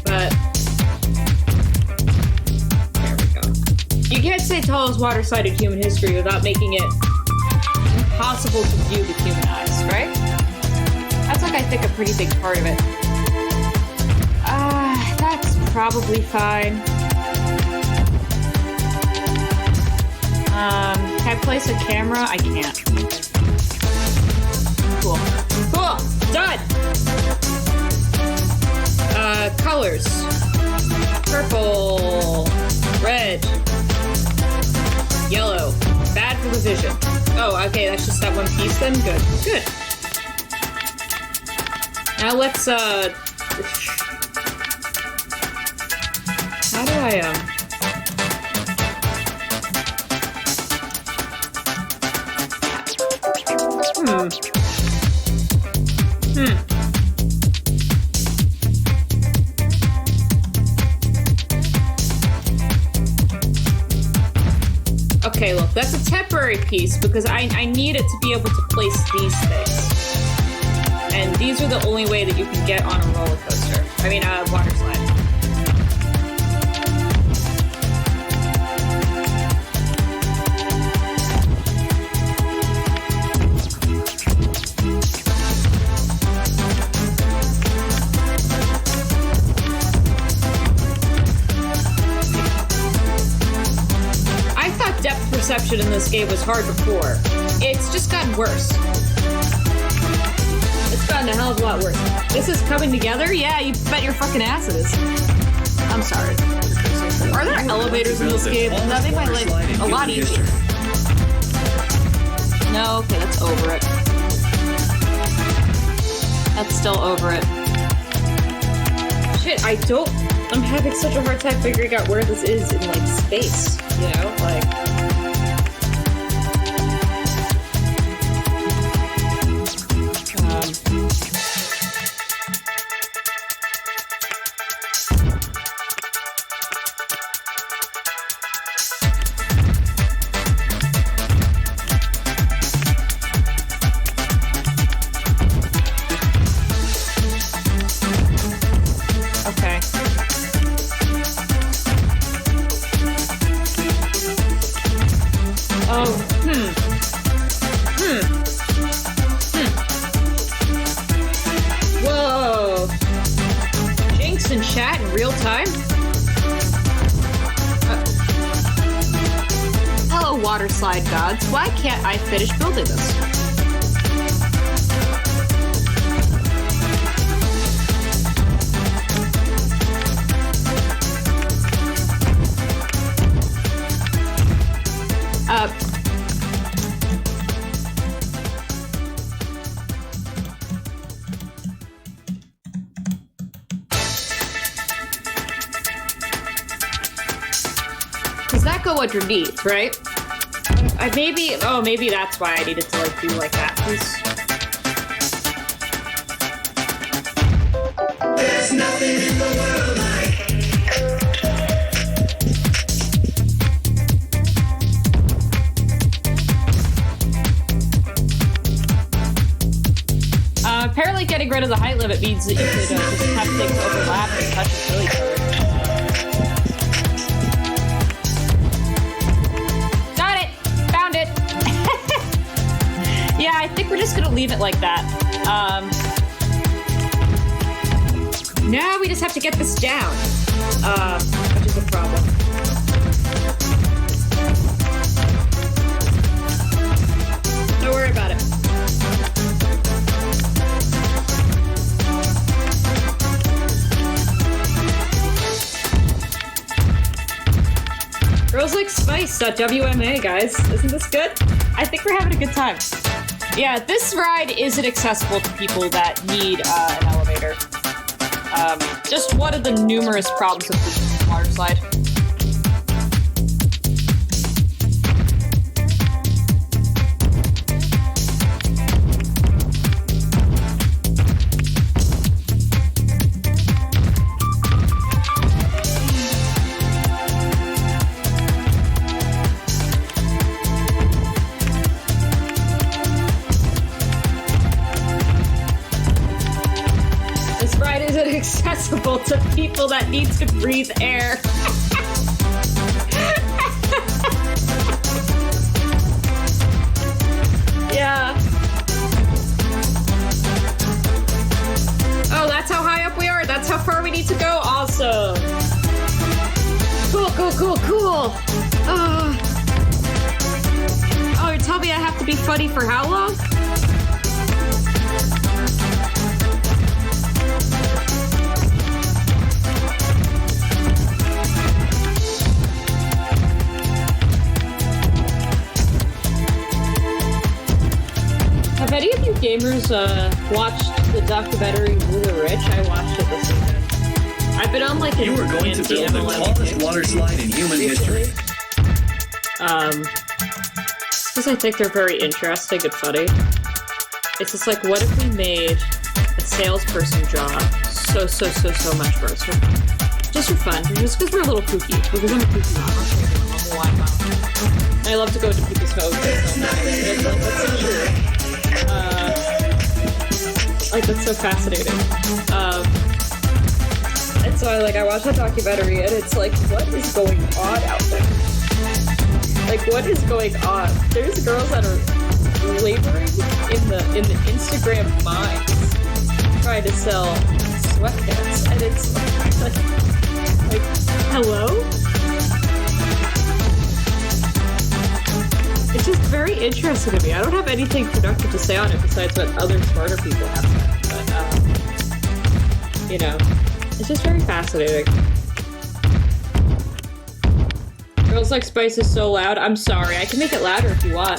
but there we go. You can't say tallest water slide in human history without making it impossible to view with human eyes, right? That's like, I think, a pretty big part of it. That's probably fine. Can I place a camera? I can't. Cool. Cool! Done! Colors. Purple. Red. Yellow. Bad for the vision. Oh, okay, that's just that one piece then? Good. Good. Now let's, how do I, Okay, look, that's a temporary piece because I need it to be able to place these things. And these are the only way that you can get on a roller coaster. I mean, a water slide. Depth perception in this game was hard before. It's just gotten worse. It's gotten a hell of a lot worse. This is coming together? Yeah, you bet your fucking ass it is. I'm sorry. Are there elevators in this game? That make my life a lot easier. No, okay, that's over it. That's still over it. Shit, I'm having such a hard time figuring out where this is in, like, space. You know, like... Okay. Oh, Whoa. Jinx and chat in real time? Hello, water slide gods. Why can't I finish building this? Does that go underneath, right? Maybe that's why I needed to like do like that. There's nothing in the world apparently getting rid of the height limit means that you could just have things overlap and touch and kill each other. Got it! Found it! Yeah, I think we're just gonna leave it like that. Now we just have to get this down. Which is a problem. Don't worry about it. Girls Like Spice.wma, guys. Isn't this good? I think we're having a good time. Yeah, this ride isn't accessible to people that need an elevator. Just one of the numerous problems with the water slide. Accessible to people that need to breathe air. Yeah. Oh, that's how high up we are? That's how far we need to go? Awesome. Cool, cool, cool, cool. media have to be funny for how long? Have any of you gamers watched the documentary Who the Rich? I watched it this weekend. I've been on like
You are going to build the tallest water slide in human history.
Because I think they're very interesting and funny. It's just like, what if we made a salesperson job so much worse for fun? Just for fun. Just because we're a little kooky. Because I'm a kooky mom. I'm a wine mom. I love to go into people's homes. That's so fascinating. And so I watched the documentary, and it's like, what is going on out there? Like, what is going on? There's girls that are laboring in the Instagram mines trying to sell sweatpants, and it's like hello? It's just very interesting to me. I don't have anything productive to say on it besides what other smarter people have said, but you know, it's just very fascinating. Girls Like Spice is so loud. I'm sorry. I can make it louder if you want.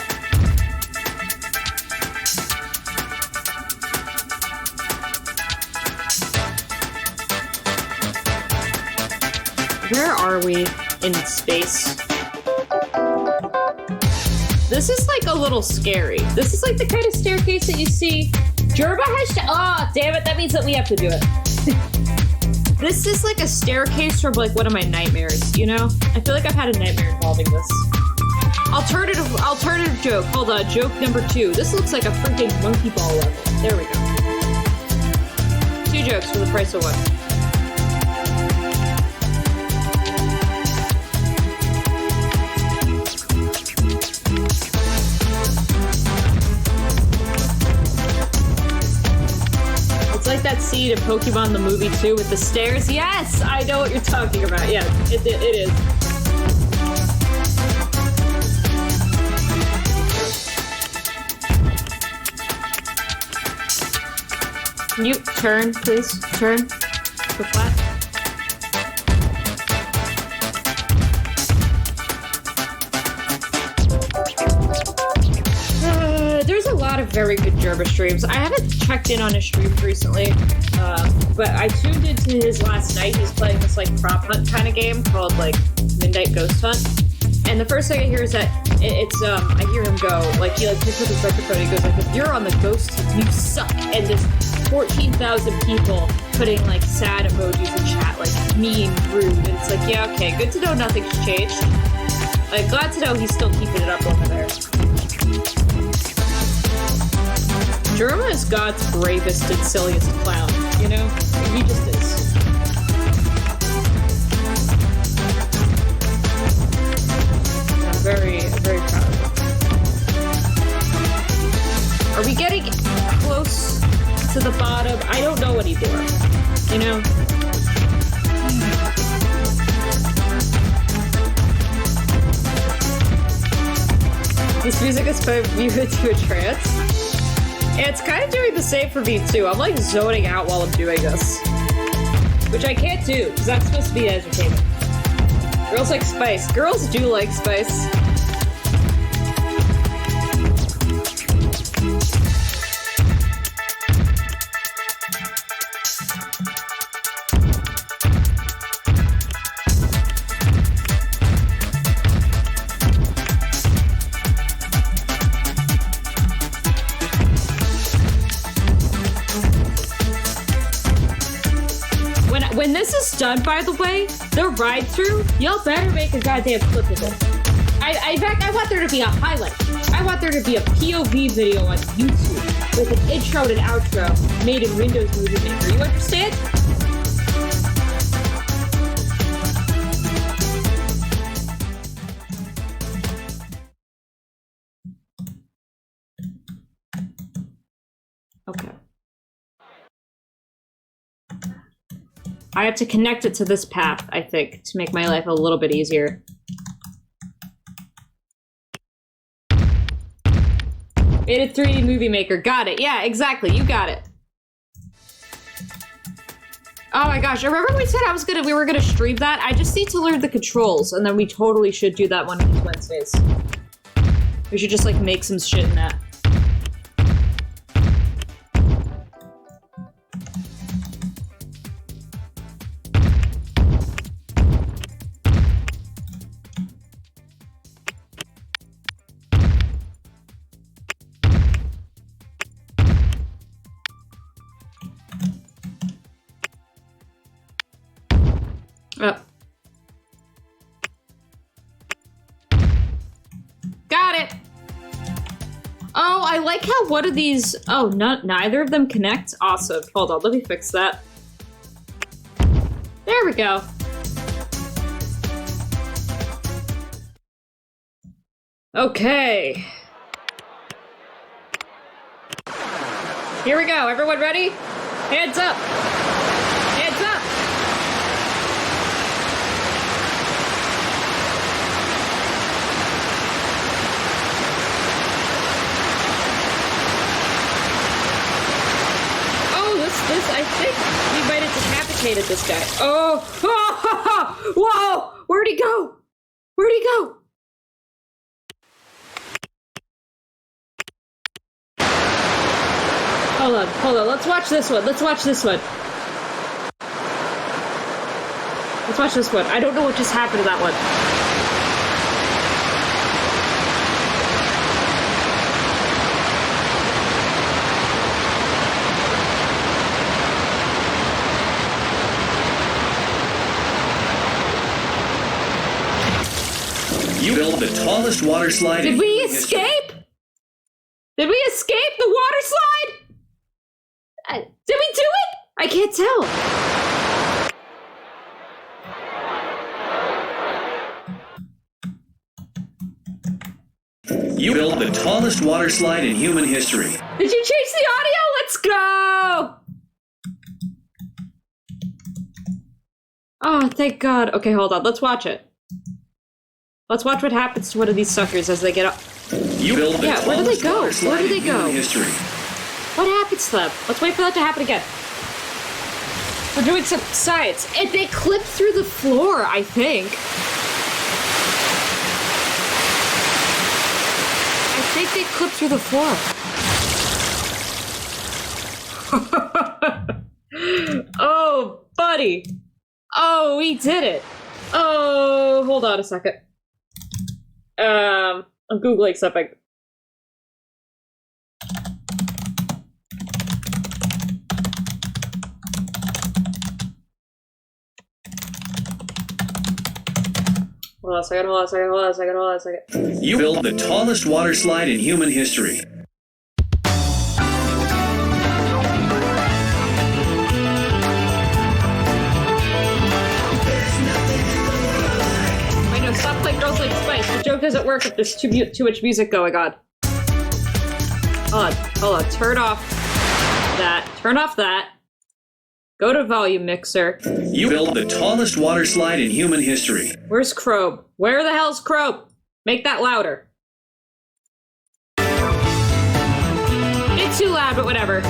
Where are we in space? This is like a little scary. This is like the kind of staircase that you see. Jerba has to. Oh, damn it. That means that we have to do it. This is like a staircase from like one of my nightmares, you know? I feel like I've had a nightmare involving this. Alternative joke. Hold on, joke number 2. This looks like a freaking monkey ball level. There we go. 2 jokes for the price of 1. It's like that scene in Pokemon the movie 2 with the stairs. Yes, I know what you're talking about. Yeah, it is. Can you turn, please? Turn. Go flat. There's a lot of very good Jerba streams. I haven't checked in on his streams recently, but I tuned into his last night. He's playing this like prop hunt kind of game called like Midnight Ghost Hunt. And the first thing I hear is that I hear him go, like he like picks up his microphone and he goes like, if you're on the ghost team, you suck. And there's 14,000 people putting like sad emojis in chat, like mean, rude. And it's like, yeah, okay, good to know nothing's changed. Like, glad to know he's still keeping it up over there. Jerma is God's bravest and silliest clown, you know? He just is. I'm very proud of him. Are we getting close to the bottom? I don't know anymore, you know? This music is putting me into a trance. It's kind of doing the same for me too. I'm like zoning out while I'm doing this. Which I can't do, because that's supposed to be entertainment. Girls like spice. Girls do like spice. When this is done, by the way, the ride through, y'all better make a goddamn clip of it. In fact, I want there to be a highlight. I want there to be a POV video on YouTube with an intro and an outro made in Windows Movie Maker. You understand? Okay. I have to connect it to this path, I think, to make my life a little bit easier. Made a 3D movie maker. Got it. Yeah, exactly. You got it. Oh my gosh, remember we said we were gonna stream that? I just need to learn the controls, and then we totally should do that one of these Wednesdays. We should just, like, make some shit in that. Oh. Got it! Oh, I like how one of these... Oh, neither of them connect? Awesome. Hold on, let me fix that. There we go. Okay. Here we go. Everyone ready? Hands up! Hands up! I think we might have decapitated this guy. Oh! Whoa! Where'd he go? Where'd he go? Hold on. Let's watch this one. Let's watch this one. I don't know what just happened to that one.
You built the tallest water slide.
Did we escape? Did we escape the water slide? Did we do it? I can't tell.
You built the tallest water slide in human history.
Did you change the audio? Let's go! Oh, thank God. Okay, hold on. Let's watch it. Let's watch what happens to one of these suckers as they get up.
You built the
where do they go? Where do they go?
History.
What happens to them? Let's wait for that to happen again. We're doing some science. And they clip through the floor, I think. I think they clip through the floor. Oh, buddy. Oh, we did it. Oh, hold on a second. I'm Googling something. Hold on a second.
You built the tallest water slide in human history.
Wait, no, stop playing Girls Like Spice. The joke doesn't work if there's too much music going on. Hold on. Turn off that. Go to volume mixer.
You built the tallest water slide in human history.
Where's Chrome? Where the hell's Chrome? Make that louder. It's too loud, but whatever.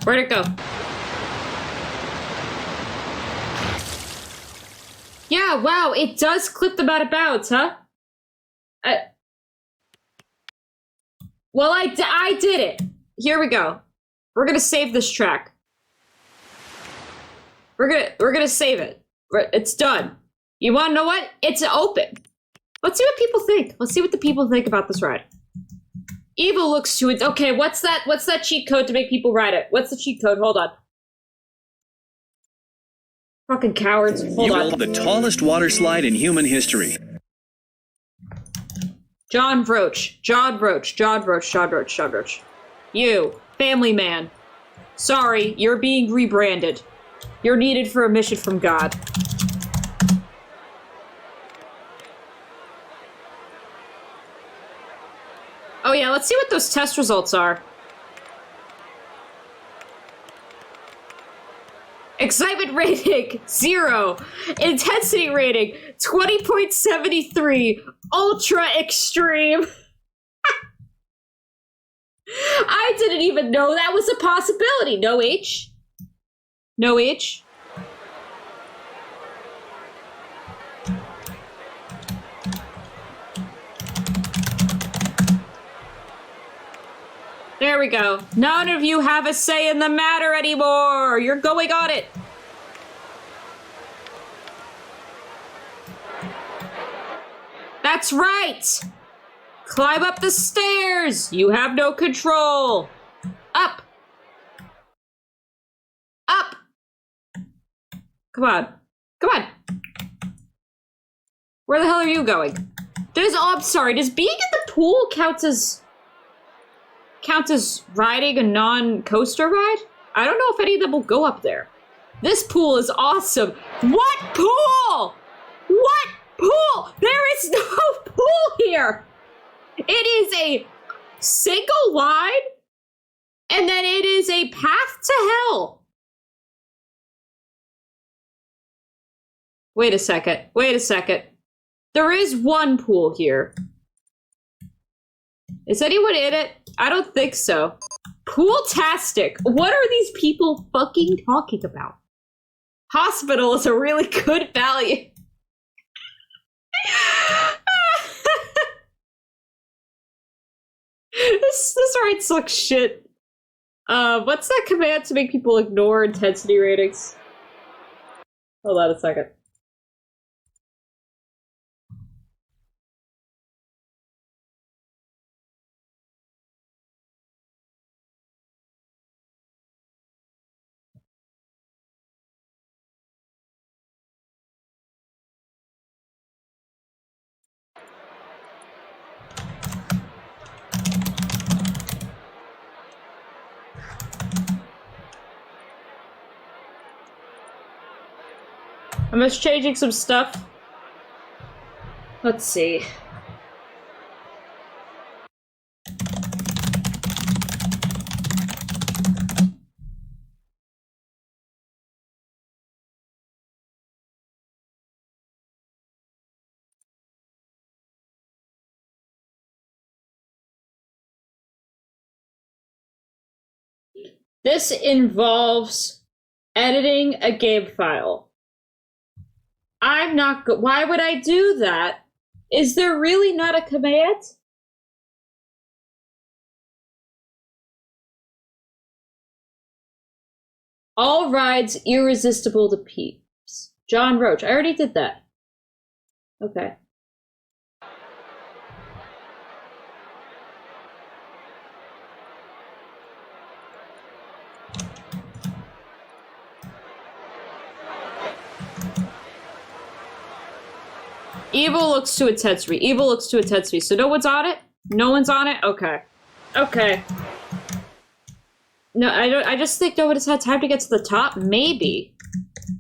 Where'd it go? Yeah, wow, it does clip them out of bounds, huh? Well, I did it. Here we go. We're gonna save this track. We're gonna save it. It's done. You wanna know what? It's open. Let's see what people think. Let's see what the people think about this ride. Evil looks to it. Okay, what's that cheat code to make people ride it? What's the cheat code? Hold on. Fucking cowards. Hold on.
You built the tallest water slide in human history.
John Roach. You, family man. Sorry, you're being rebranded. You're needed for a mission from God. Oh yeah, let's see what those test results are. Excitement rating, 0. Intensity rating, 20.73. Ultra extreme. I didn't even know that was a possibility. No H. No H. There we go. None of you have a say in the matter anymore. You're going on it. That's right. Climb up the stairs. You have no control. Up. Up. Come on. Come on. Where the hell are you going? I'm sorry. Does being in the pool counts as riding a non-coaster ride? I don't know if any of them will go up there. This pool is awesome. What pool? What pool? There is no pool here. It is a single line, and then it is a path to hell. Wait a second. Wait a second. There is one pool here. Is anyone in it? I don't think so. Pool-tastic. What are these people fucking talking about? Hospital is a really good value. This ride sucks shit. What's that command to make people ignore intensity ratings? Hold on a second. I'm just changing some stuff. Let's see. This involves editing a game file. I'm not why would I do that? Is there really not a command? All rides irresistible to peeps. John Roach. I already did that. Okay. Evil looks too intensity. Evil looks too intensity. So no one's on it? No one's on it? Okay. Okay. No, I just think no one has had time to get to the top. Maybe.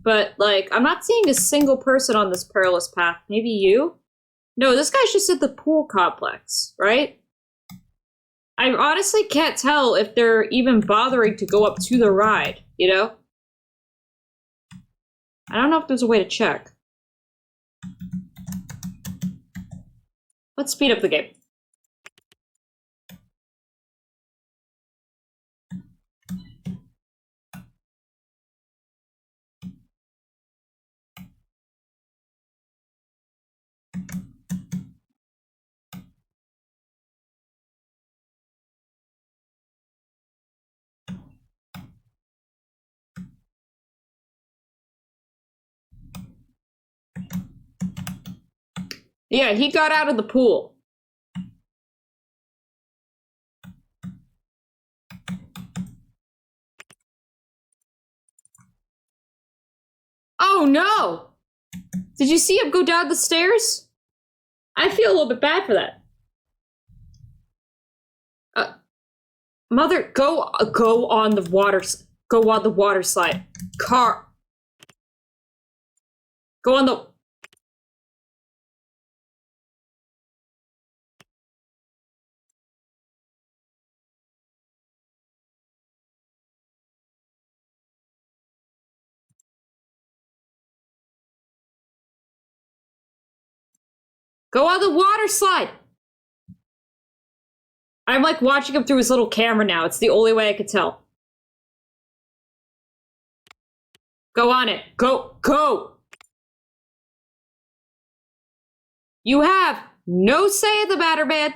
But, like, I'm not seeing a single person on this perilous path. Maybe you? No, this guy's just at the pool complex, right? I honestly can't tell if they're even bothering to go up to the ride, you know? I don't know if there's a way to check. Let's speed up the game. Yeah, he got out of the pool. Oh no! Did you see him go down the stairs? I feel a little bit bad for that. Mother, go on the water slide. Car, Go on the... Go on the water slide! I'm like watching him through his little camera now. It's the only way I could tell. Go on it. Go. Go! You have no say in the matter, man.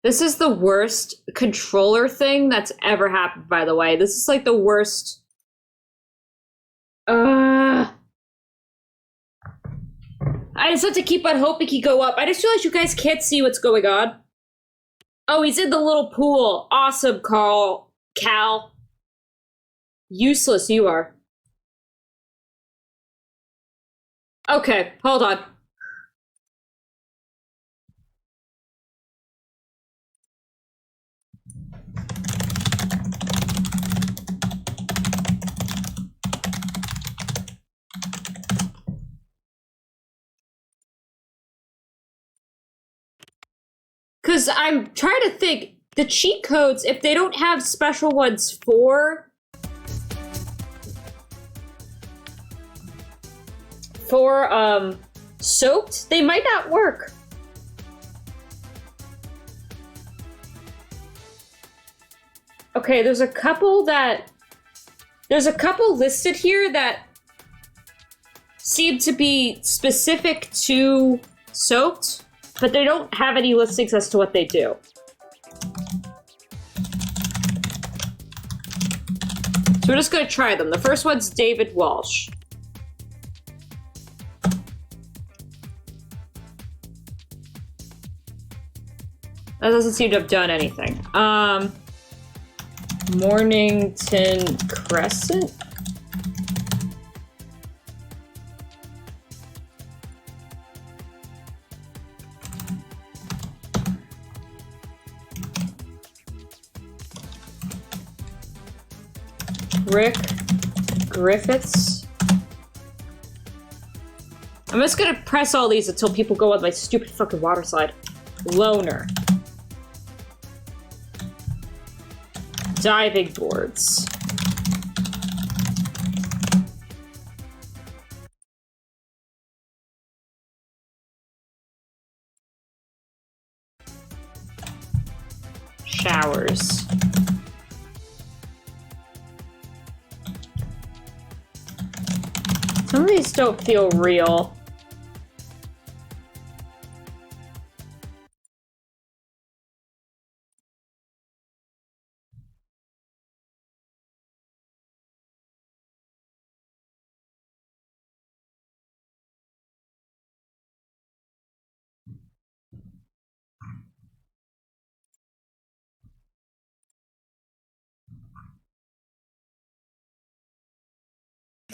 This is the worst controller thing that's ever happened, by the way. This is like the worst. I just have to keep on hoping he go up. I just realized you guys can't see what's going on. Oh, he's in the little pool. Awesome, Cal. Useless you are. Okay, hold on. Because I'm trying to think, the cheat codes, if they don't have special ones for soaked, they might not work. Okay, there's a couple listed here that seem to be specific to soaked, but they don't have any listings as to what they do. So we're just gonna try them. The first one's David Walsh. That doesn't seem to have done anything. Mornington Crescent? Rick Griffiths. I'm just gonna press all these until people go on my stupid fucking water slide. Loner. Diving boards. Showers. Some of these don't feel real.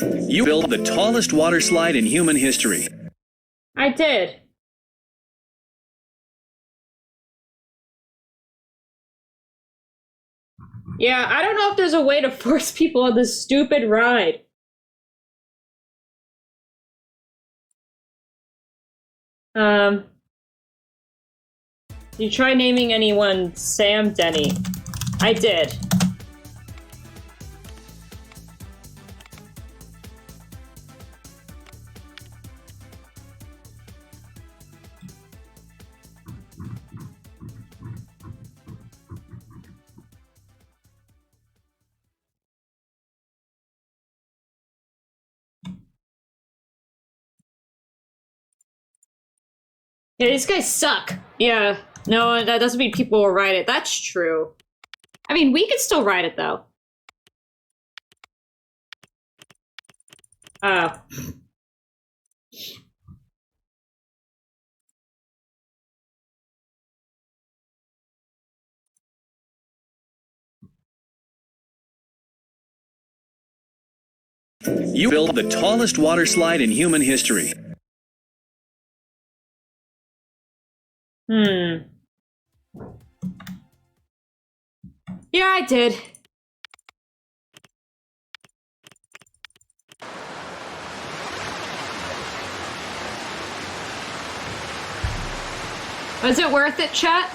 You built the tallest water slide in human history.
I did. Yeah, I don't know if there's a way to force people on this stupid ride. You try naming anyone Sam Denny. I did. Yeah, these guys suck. Yeah. No, that doesn't mean people will ride it. That's true. I mean, we can still ride it, though. Oh.
You built the tallest water slide in human history.
Yeah, I did. Was it worth it, chat?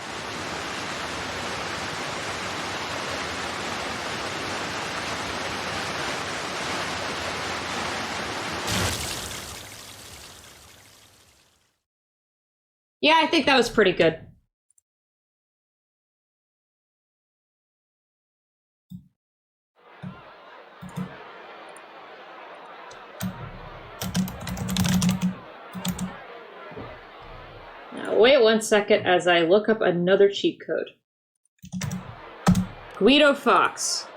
Yeah, I think that was pretty good. Now, wait 1 second as I look up another cheat code. Guido Fox.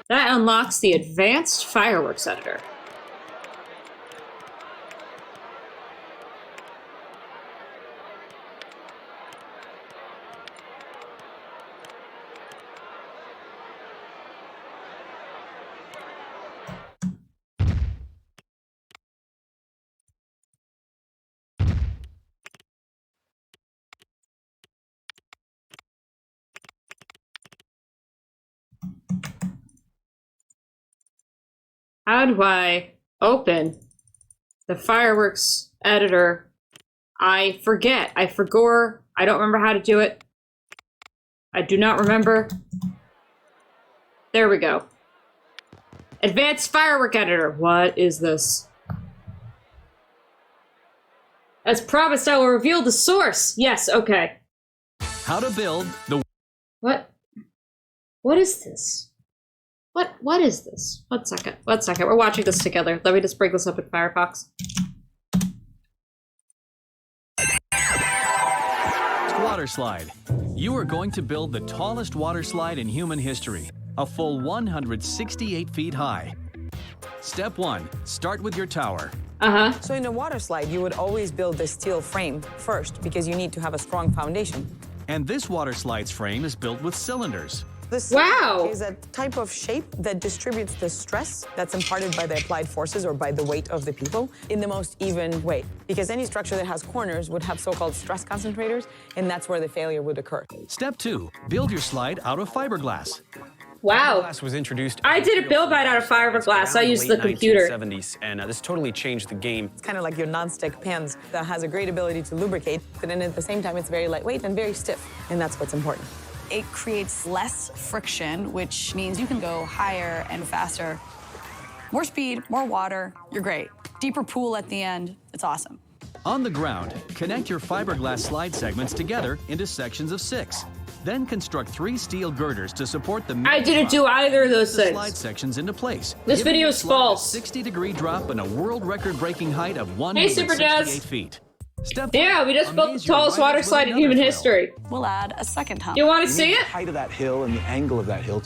That unlocks the advanced fireworks editor. How do I open the fireworks editor? I forget. I forgot. I don't remember how to do it. I do not remember. There we go. Advanced firework editor. What is this? As promised, I will reveal the source. Yes, okay.
How to build the...
What? What is this? What is this? 1 second. 1 second. We're watching this together. Let me just bring this up in Firefox.
Water slide. You are going to build the tallest water slide in human history, a full 168 feet high. Step 1. Start with your tower.
So in a water slide, you would always build the steel frame first because you need to have a strong foundation.
And this water slide's frame is built with cylinders.
The cylinder is a type of shape that distributes the stress that's imparted by the applied forces or by the weight of the people in the most even way. Because any structure that has corners would have so-called stress concentrators, and that's where the failure would occur.
Step 2. Build your slide out of fiberglass.
Wow.
Fiberglass was introduced.
I did a build right out of fiberglass. I used the computer.
1970s, and this totally changed the game.
It's kind of like your non-stick pans that has a great ability to lubricate, but then at the same time, it's very lightweight and very stiff, and that's what's important.
It creates less friction, which means you can go higher and faster. More speed, more water, you're great. Deeper pool at the end, it's awesome.
On the ground, connect your fiberglass slide segments together into sections of 6. Then construct 3 steel girders to support the...
I didn't do either of those things.
Slide sections into place.
This video is false.
60-degree drop and a world record-breaking height of 168 feet.
Yeah, we just built the tallest water slide in human history.
We'll add a second hump.
You want to see it?
The height of that hill and the angle of that hill.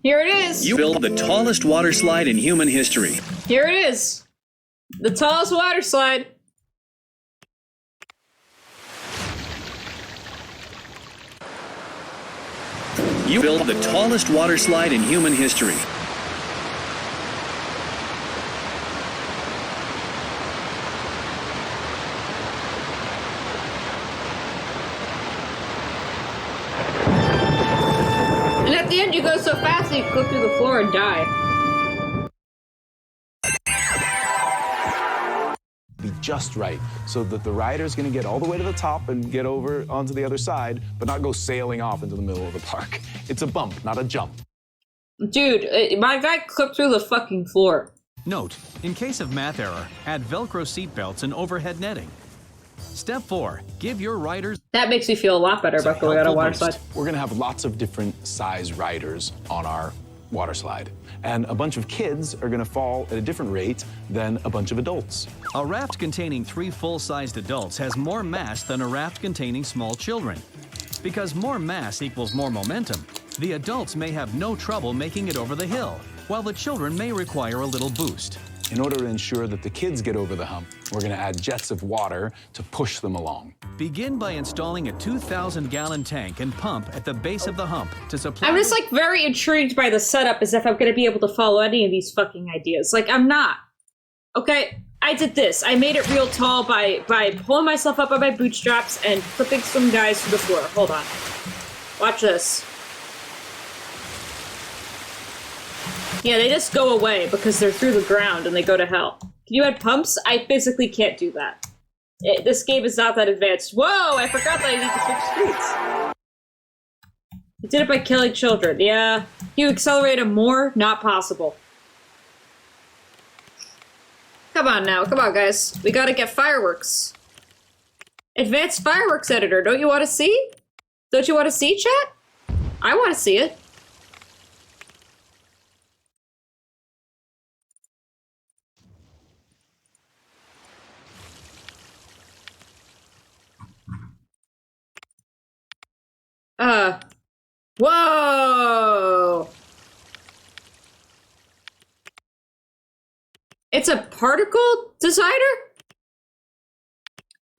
Here it is.
You built the tallest water slide in human history.
Here it is. The tallest water slide.
You built the tallest water slide in human history.
And at the end, you go so fast that you clip through the floor and die.
Be just right so that the rider's going to get all the way to the top and get over onto the other side, but not go sailing off into the middle of the park. It's a bump, not a jump.
Dude, my guy clipped through the fucking floor.
Note, in case of math error, add Velcro seat belts and overhead netting. Step 4, give your riders...
That makes me feel a lot better about going on a water slide.
We're going to have lots of different size riders on our water slide. And a bunch of kids are going to fall at a different rate than a bunch of adults.
A raft containing 3 full-sized adults has more mass than a raft containing small children. Because more mass equals more momentum, the adults may have no trouble making it over the hill, while the children may require a little boost.
In order to ensure that the kids get over the hump, we're going to add jets of water to push them along.
Begin by installing a 2,000-gallon tank and pump at the base of the hump to supply...
I'm just, like, very intrigued by the setup as if I'm gonna be able to follow any of these fucking ideas. Like, I'm not. Okay? I did this. I made it real tall by pulling myself up by my bootstraps and flipping some guys to the floor. Hold on. Watch this. Yeah, they just go away because they're through the ground and they go to hell. Can you add pumps? I physically can't do that. This game is not that advanced. Whoa, I forgot that I need to fix streets. I did it by killing children. Yeah. You accelerate them more? Not possible. Come on now. Come on, guys. We gotta get fireworks. Advanced fireworks editor. Don't you want to see? Don't you want to see, chat? I want to see it. Whoa! It's a particle designer?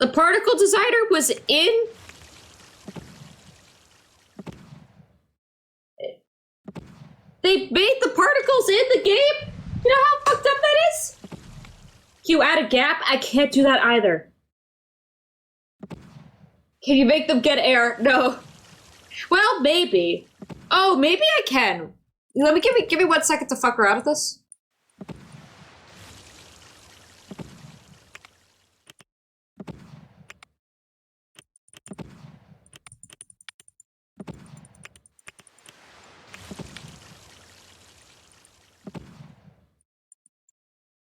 The particle designer was in... They made the particles in the game? You know how fucked up that is? Can you add a gap? I can't do that either. Can you make them get air? No. Well, maybe. Oh, maybe I can. Give me 1 second to fuck around with this.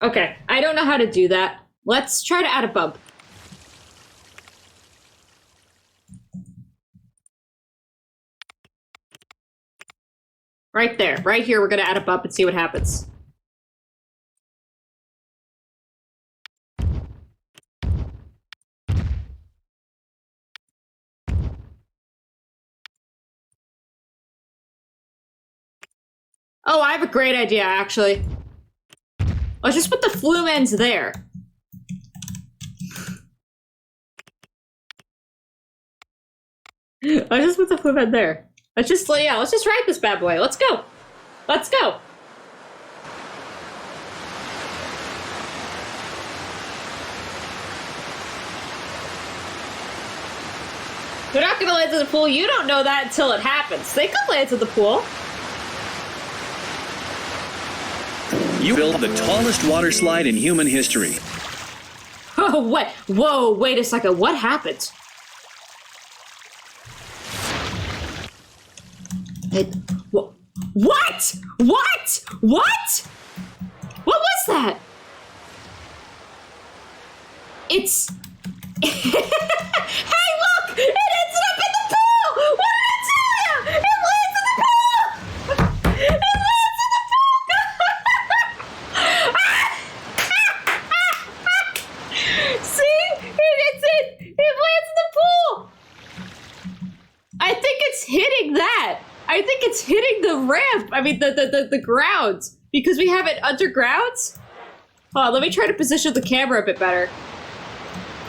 Okay, I don't know how to do that. Let's try to add a bump. Right there, right here, we're gonna add a bump and see what happens. Oh, I have a great idea, actually. Let's just put the flume ends there. Let's just put the flume end there. Let's just ride this bad boy. Let's go. Let's go. They're not gonna land in the pool. You don't know that until it happens. They could land in the pool.
You built the tallest water slide in human history.
Oh, what? Whoa, wait a second. What happened? What? What? What? What was that? It's... Hey, look! It ended up in the pool! What did I tell you? It lands in the pool! It lands in the pool! See? It lands in the pool! I think it's hitting that. I think it's hitting the ramp. I mean, the ground. Because we have it underground. Hold on, let me try to position the camera a bit better.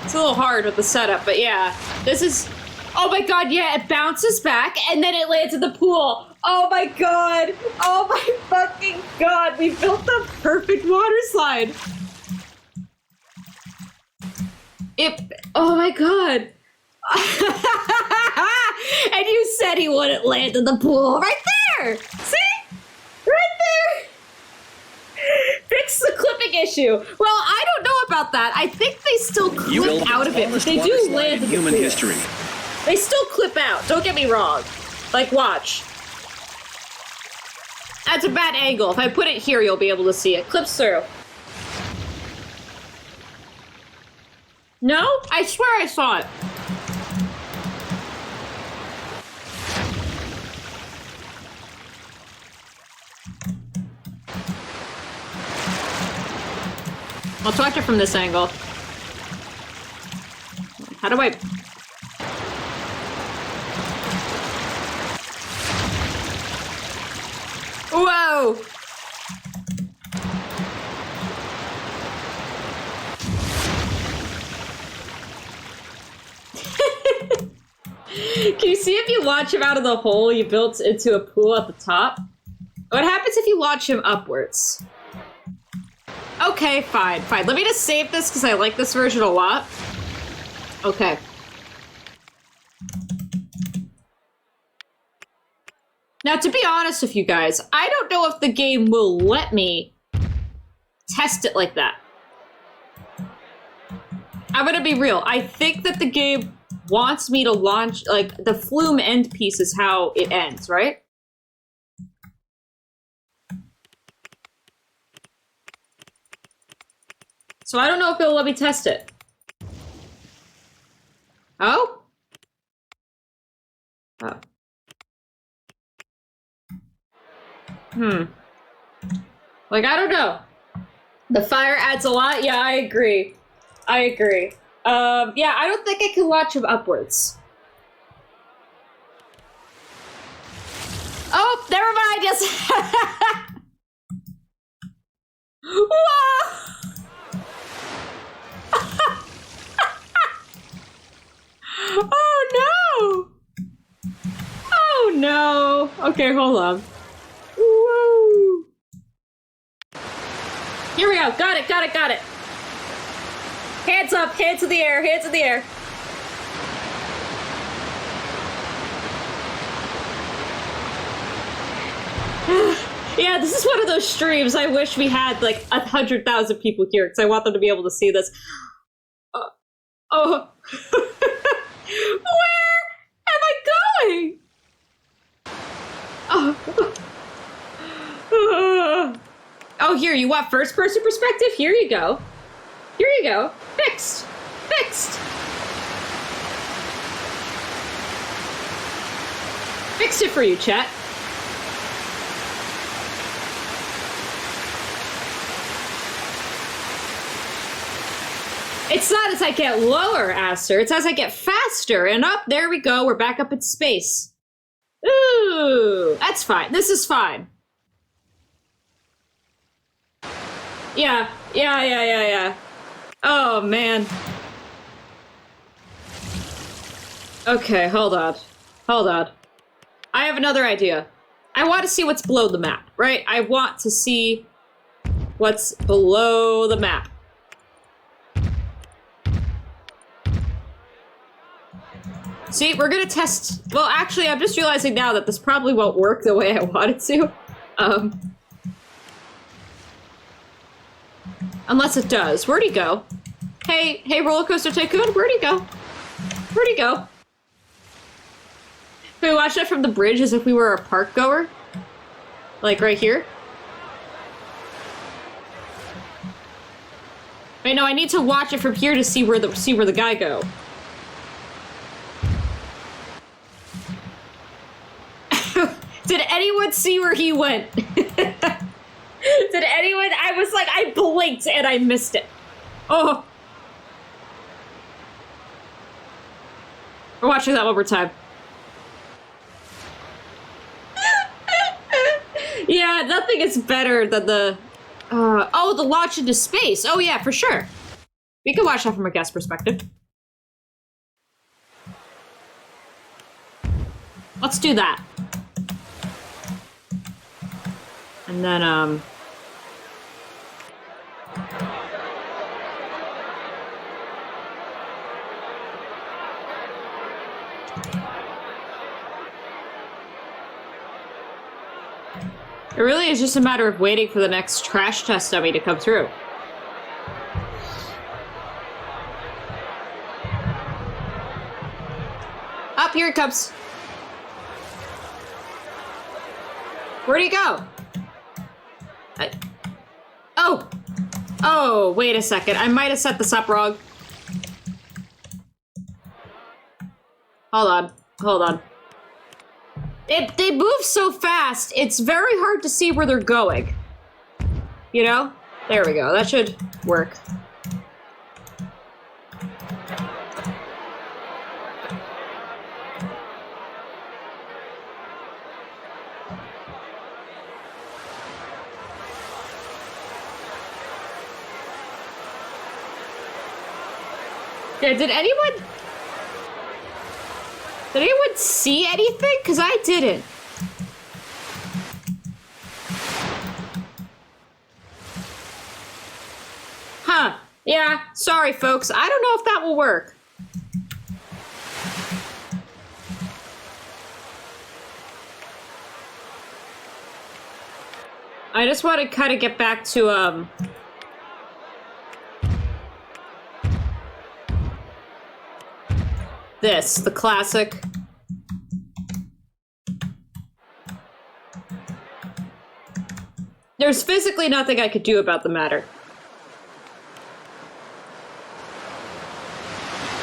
It's a little hard with the setup, but yeah. This is... Oh my god, yeah, it bounces back, and then it lands in the pool. Oh my god. Oh my fucking god. We built the perfect water slide. Oh my god. And you said he wouldn't land in the pool. Right there! See? Right there! Fix the clipping issue. Well, I don't know about that. I think they still clip out of it, but they do land in the
human
pool.
history.
They still clip out. Don't get me wrong. Like, watch. That's a bad angle. If I put it here, you'll be able to see it. Clips through. No? I swear I saw it. Let's watch it from this angle. How do I... Whoa! Can you see if you launch him out of the hole you built into a pool at the top? What happens if you launch him upwards? Okay, fine, fine. Let me just save this because I like this version a lot. Okay. Now, to be honest with you guys, I don't know if the game will let me test it like that. I'm gonna be real. I think that the game wants me to launch, like, the flume end piece is how it ends, right? So I don't know if it'll let me test it. Oh? Oh. Like, I don't know. The fire adds a lot? Yeah, I agree. I agree. Yeah, I don't think I can launch him upwards. Oh, never mind, yes. Whoa! Oh no! Oh no! Okay, hold on. Woo! Here we go. Got it, got it, got it. Hands up, hands in the air, hands in the air. Yeah, this is one of those streams I wish we had like 100,000 people here because I want them to be able to see this. Oh. Where am I going? Oh, here, you want first-person perspective? Here you go. Here you go. Fixed. Fixed. Fixed it for you, chat. It's not as I get lower, Aster. It's as I get faster. And up, there we go. We're back up in space. Ooh, that's fine. This is fine. Yeah. Oh, man. Okay, hold on. Hold on. I have another idea. I want to see what's below the map, right? I want to see what's below the map. See, we're gonna test... Well, actually, I'm just realizing now that this probably won't work the way I want it to. Unless it does. Where'd he go? Hey, Roller Coaster Tycoon, where'd he go? Where'd he go? Can we watch that from the bridge as if we were a park goer? Like right here? Wait, no, I need to watch it from here to see where the guy go. Did anyone see where he went? Did anyone? I was like, I blinked and I missed it. Oh. We're watching that one more time. Yeah, nothing is better than the... oh, the launch into space. Oh yeah, for sure. We can watch that from a guest perspective. Let's do that. And then, it really is just a matter of waiting for the next trash test dummy to come through. Up, here it comes. Where'd he go? Oh, wait a second. I might have set this up wrong. Hold on. They move so fast, it's very hard to see where they're going. You know? There we go. That should work. Yeah, did Did anyone see anything? Because I didn't. Huh. Yeah, sorry folks. I don't know if that will work. I just want to kind of get back to, this, the classic. There's physically nothing I could do about the matter.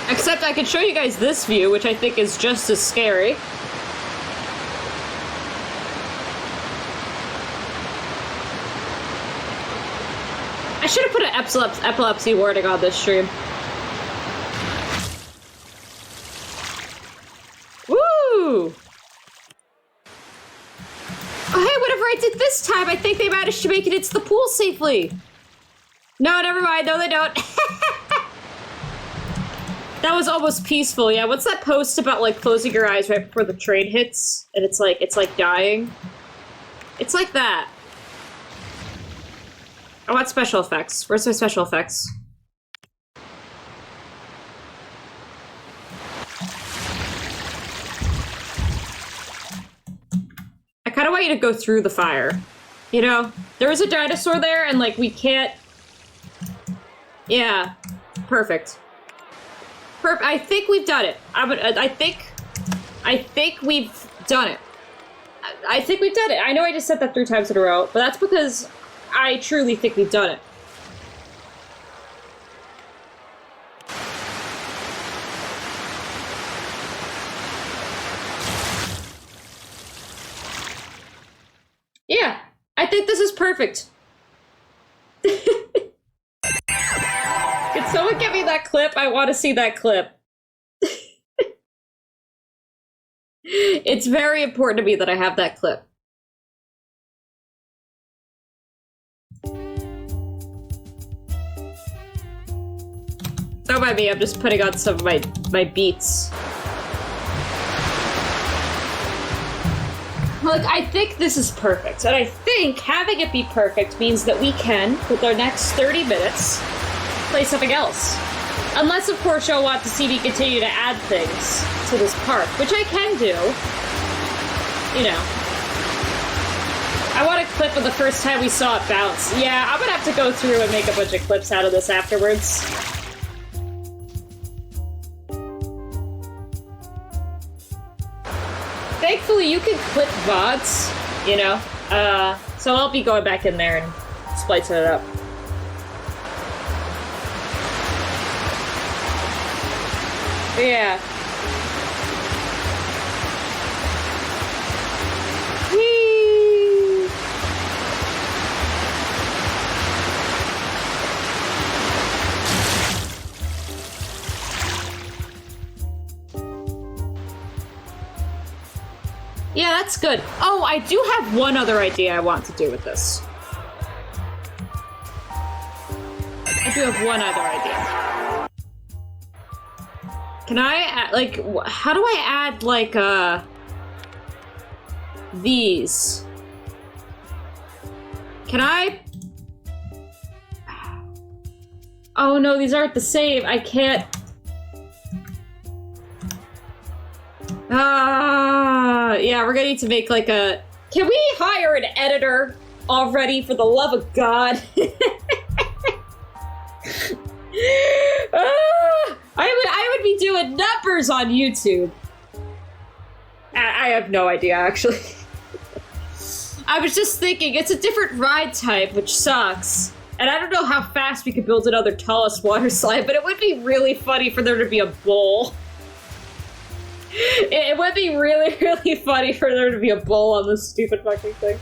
Except I could show you guys this view, which I think is just as scary. I should have put an epilepsy warning on this stream. Woo! Oh, hey, whatever I did this time, I think they managed to make it into the pool safely. No, never mind. No, they don't. That was almost peaceful. Yeah, what's that post about, like, closing your eyes right before the train hits? And it's like dying? It's like that. I want special effects. Where's my special effects? I kind of want you to go through the fire. You know? There is a dinosaur there, and, like, we can't... Yeah. Perfect. I think we've done it. I think we've done it. I think we've done it. I know I just said that 3 times in a row, but that's because I truly think we've done it. Yeah, I think this is perfect. Can someone get me that clip? I want to see that clip. It's very important to me that I have that clip. Don't mind me, I'm just putting on some of my beats. Look, I think this is perfect, and I think having it be perfect means that we can, with our next 30 minutes, play something else. Unless, of course, you'll want to see me continue to add things to this park, which I can do. You know. I want a clip of the first time we saw it bounce. Yeah, I'm gonna have to go through and make a bunch of clips out of this afterwards. Thankfully, you can clip VODs, you know? So I'll be going back in there and splicing it up. Yeah. Whee! Yeah, that's good. Oh, I do have one other idea I want to do with this. I do have one other idea. Can I add, like, how do I add, like, these? Can I? Oh no, these aren't the same. I can't. Yeah, we're gonna need to make, like, a... Can we hire an editor already, for the love of God? I would be doing numbers on YouTube. I have no idea, actually. I was just thinking, it's a different ride type, which sucks. And I don't know how fast we could build another tallest water slide, but it would be really funny for there to be a bowl. It would be really, really funny for there to be a bowl on this stupid fucking thing.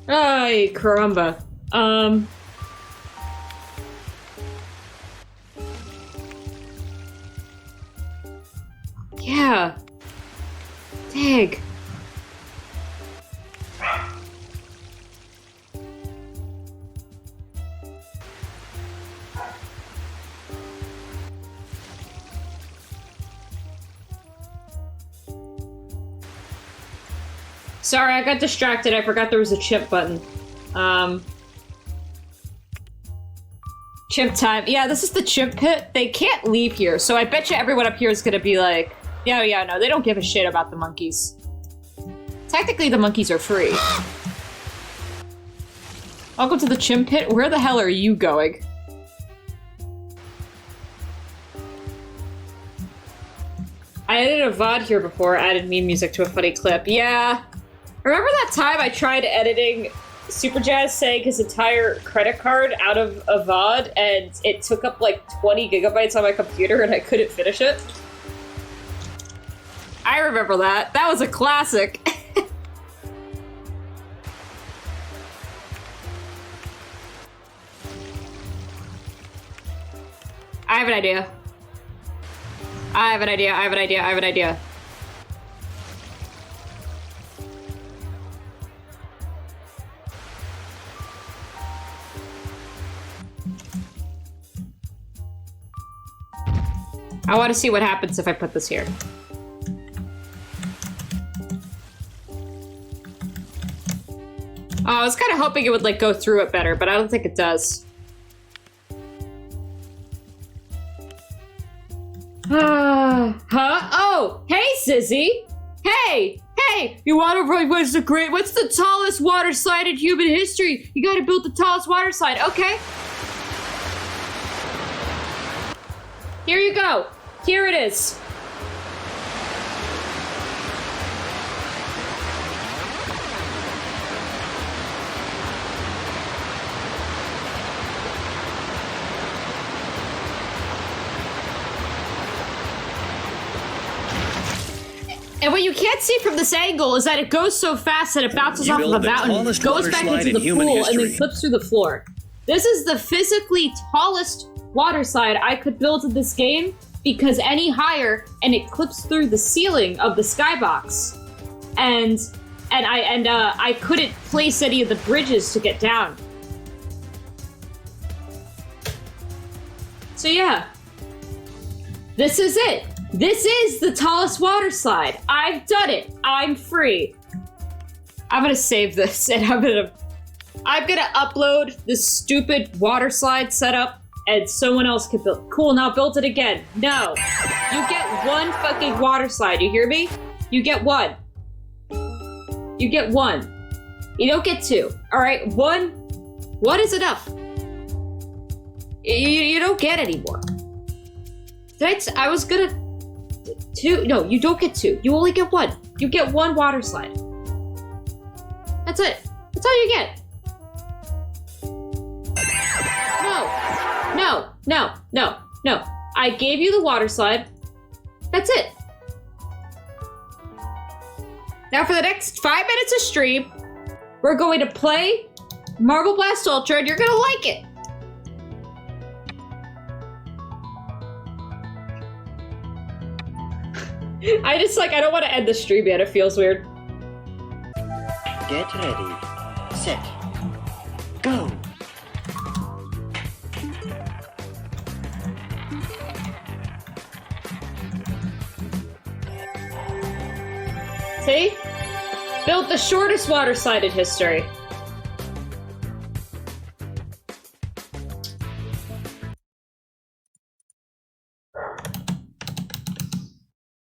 Ay, caramba. Yeah. Dang. Sorry, I got distracted. I forgot there was a chimp button. Chimp time. Yeah, this is the chimp pit. They can't leave here, so I bet you everyone up here is gonna be like, yeah, no, they don't give a shit about the monkeys. Technically, the monkeys are free. Welcome to the chimp pit. Where the hell are you going? I edited a VOD here before, added meme music to a funny clip. Yeah. Remember that time I tried editing Super Jazz saying his entire credit card out of a VOD and it took up like 20 gigabytes on my computer and I couldn't finish it? I remember that. That was a classic. I have an idea. I have an idea. I have an idea. I have an idea. I want to see what happens if I put this here. Oh, I was kind of hoping it would like go through it better, but I don't think it does. Huh? Oh, hey, Sissy. Hey, you want to run? What's the tallest water slide in human history? You got to build the tallest water slide. Okay. Here you go. Here it is. And what you can't see from this angle is that it goes so fast that it bounces off of a mountain, goes back into the pool, and then flips through the floor. This is the physically tallest water slide I could build in this game because any higher and it clips through the ceiling of the skybox. And I couldn't place any of the bridges to get down. So yeah. This is it. This is the tallest water slide. I've done it. I'm free. I'm gonna save this and I'm gonna upload this stupid water slide setup and someone else can build. Cool, now build it again. No. You get one fucking water slide, you hear me? You get one. You get one. You don't get two. Alright, one is enough. You don't get any more. I was gonna... Two? No, you don't get two. You only get one. You get one water slide. That's it. That's all you get. No. I gave you the water slide. That's it. Now for the next 5 minutes of stream, we're going to play Marble Blast Ultra and you're gonna like it. I don't want to end the stream yet. It feels weird.
Get ready, set, go.
See? Built the shortest water slide in history.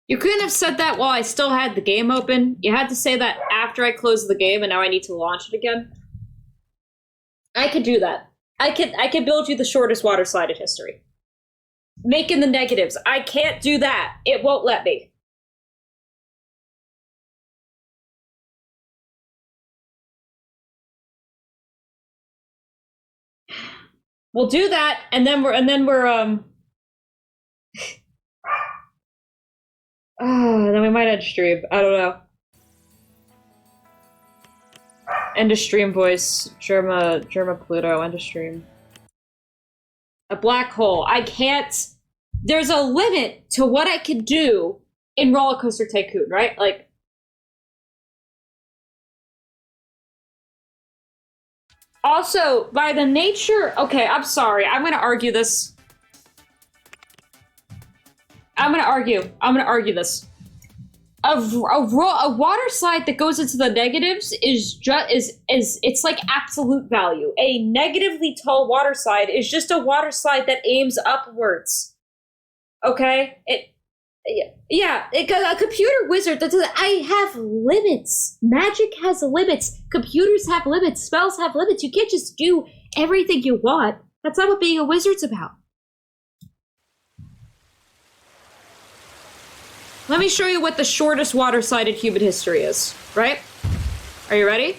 You couldn't have said that while I still had the game open. You had to say that after I closed the game and now I need to launch it again. I could do that. I can build you the shortest water slide in history. Making the negatives. I can't do that. It won't let me. We'll do that, and then we're then we might end stream. I don't know. End of stream, boys. Germa Pluto, end of stream. A black hole. I can't... There's a limit to what I can do in Roller Coaster Tycoon, right? Like... Also, by the nature... Okay, I'm sorry. I'm gonna argue this. I'm gonna argue this. a water slide that goes into the negatives is it's like absolute value. A negatively tall water slide is just a water slide that aims upwards. Okay? A computer wizard that does. I have limits. Magic has limits. Computers have limits. Spells have limits. You can't just do everything you want. That's not what being a wizard's about. Let me show you what the shortest water slide in human history is, right? Are you ready?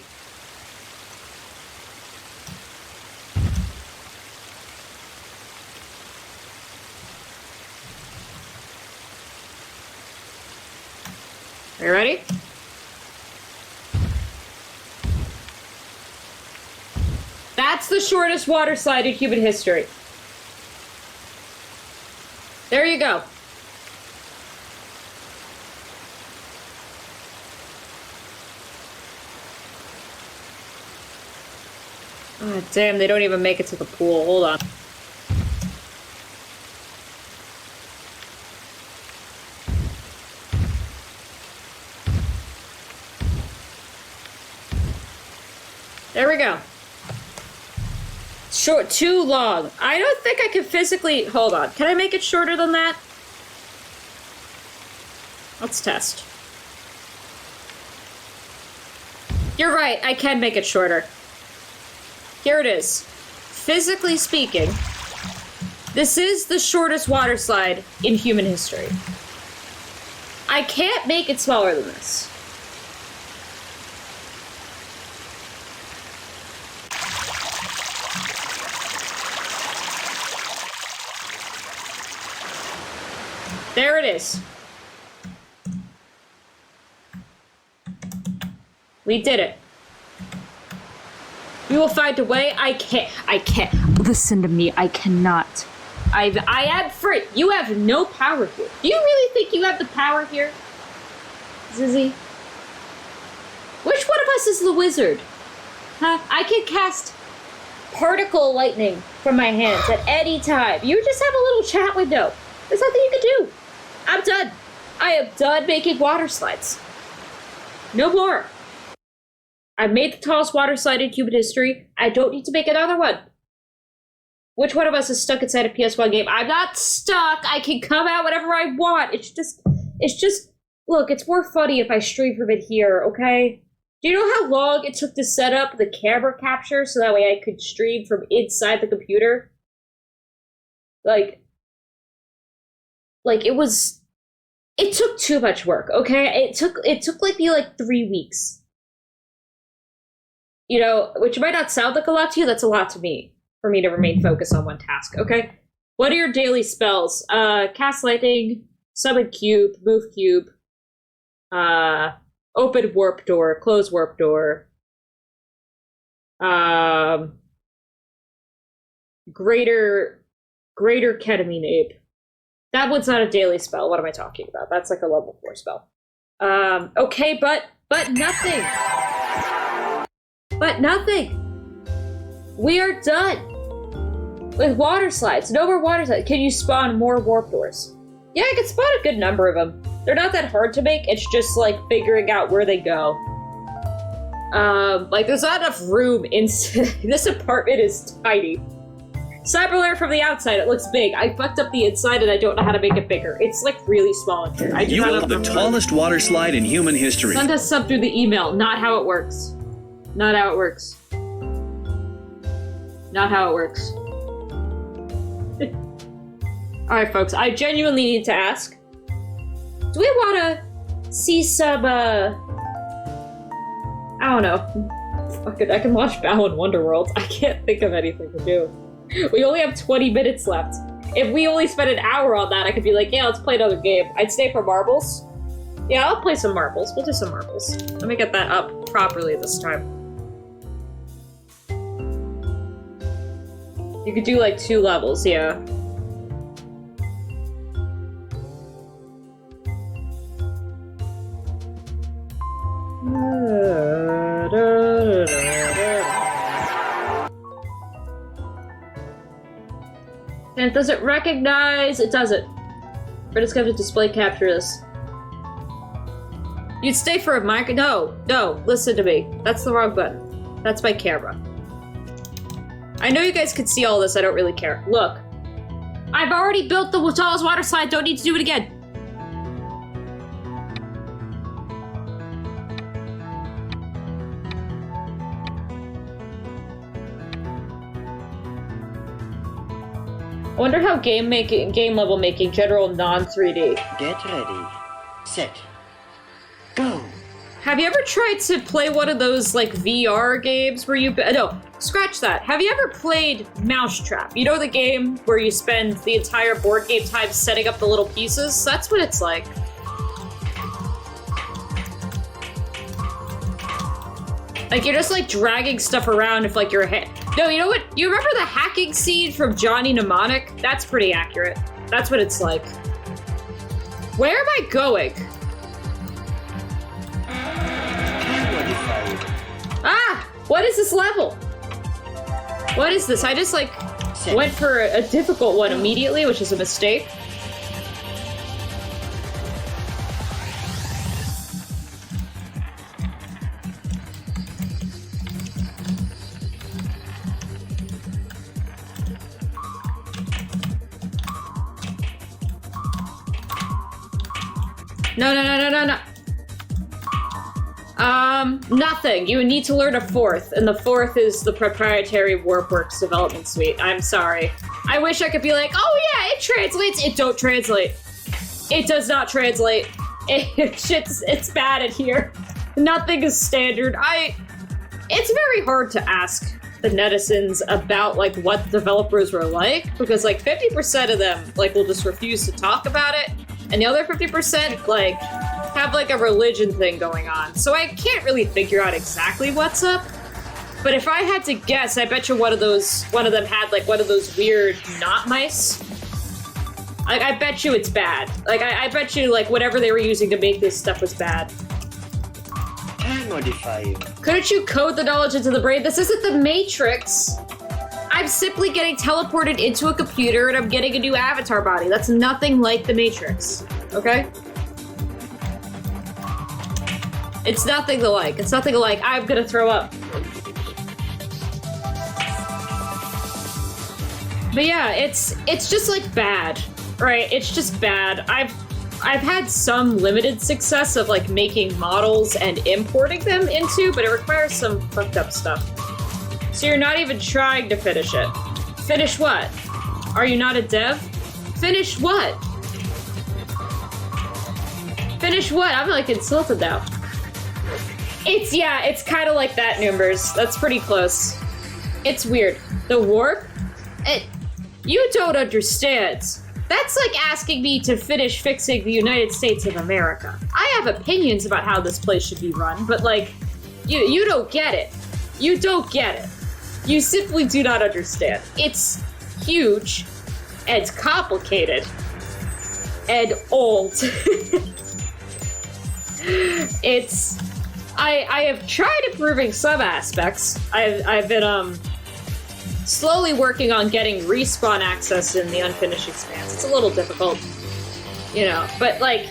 Are you ready? That's the shortest water slide in human history. There you go. Oh, damn, they don't even make it to the pool. Hold on. There we go. Short, too long. I don't think I can physically... Hold on. Can I make it shorter than that? Let's test. You're right, I can make it shorter. Here it is. Physically speaking, this is the shortest water slide in human history. I can't make it smaller than this. There it is. We did it. We will find a way. I can't. Listen to me. I cannot. I am free. You have no power here. Do you really think you have the power here, Zizzy? Which one of us is the wizard? Huh? I can cast particle lightning from my hands at any time. You just have a little chat window. There's nothing you can do. I'm done. I am done making water slides. No more. I made the tallest water slide in human history. I don't need to make another one. Which one of us is stuck inside a PS1 game? I'm not stuck. I can come out whenever I want. It's just, look, it's more funny if I stream from it here, okay? Do you know how long it took to set up the camera capture so that way I could stream from inside the computer? Like it took too much work, okay? It took like 3 weeks. You know, which might not sound like a lot to you, that's a lot to me, for me to remain focused on one task, okay? What are your daily spells? Cast lightning, summon cube, move cube, open warp door, close warp door, greater ketamine ape. That one's not a daily spell. What am I talking about? That's like a level 4 spell. Okay, but nothing. But nothing. We are done with water slides. No more water slides. Can you spawn more warp doors? Yeah, I can spawn a good number of them. They're not that hard to make. It's just like figuring out where they go. Like there's not enough room inside. This apartment is tiny. Cyberlair from the outside, it looks big. I fucked up the inside and I don't know how to make it bigger. It's like really small in here.
You built the tallest water slide in human history.
Send us sub through the email. Not how it works. Not how it works. Not how it works. Alright, folks, I genuinely need to ask. Do we want to see some, I don't know. Fuck it, I can watch Balan Wonderworld. I can't think of anything to do. We only have 20 minutes left. If we only spent an hour on that, I could be like, yeah, let's play another game. I'd stay for marbles. Yeah, I'll play some marbles. We'll do some marbles. Let me get that up properly this time. You could do like 2 levels, yeah. And does it recognize? It doesn't. We're just going to display capture this. You'd stay for a mic. No, listen to me. That's the wrong button. That's my camera. I know you guys can see all this. I don't really care. Look. I've already built the tallest water slide. Don't need to do it again. I wonder how game level making, general non-3D.
Get ready, set, go.
Have you ever tried to play one of those like VR games where you no, scratch that. Have you ever played Mousetrap? You know the game where you spend the entire board game time setting up the little pieces? That's what it's like. Like you're just like dragging stuff around if like your head. No, you know what? You remember the hacking scene from Johnny Mnemonic? That's pretty accurate. That's what it's like. Where am I going? Ah! What is this level? What is this? I just like went for a difficult one immediately, which is a mistake. No. Nothing. You would need to learn a fourth, and the fourth is the proprietary WarpWorks development suite. I'm sorry. I wish I could be like, oh yeah, it translates. It don't translate. It does not translate. It's bad in here. Nothing is standard. It's very hard to ask the netizens about like what the developers were like, because like 50% of them like will just refuse to talk about it, and the other 50% like have like a religion thing going on. So I can't really figure out exactly what's up. But if I had to guess, I bet you one of them had like one of those weird not mice. I bet you it's bad. Like I bet you like whatever they were using to make this stuff was bad.
Can modify you.
Couldn't you code the knowledge into the brain? This isn't the Matrix. I'm simply getting teleported into a computer and I'm getting a new avatar body. That's nothing like the Matrix. Okay? It's nothing to like. It's nothing like, I'm gonna throw up. But yeah, it's just like bad, right? It's just bad. I've had some limited success of like making models and importing them into, but it requires some fucked up stuff. So you're not even trying to finish it. Finish what? Are you not a dev? Finish what? Finish what? I'm like insulted now. It's kind of like that, Noombers. That's pretty close. It's weird. The warp? You don't understand. That's like asking me to finish fixing the United States of America. I have opinions about how this place should be run, but like, you don't get it. You don't get it. You simply do not understand. It's huge and complicated and old. I have tried improving some aspects. I've been slowly working on getting respawn access in the unfinished expanse. It's a little difficult, you know, but like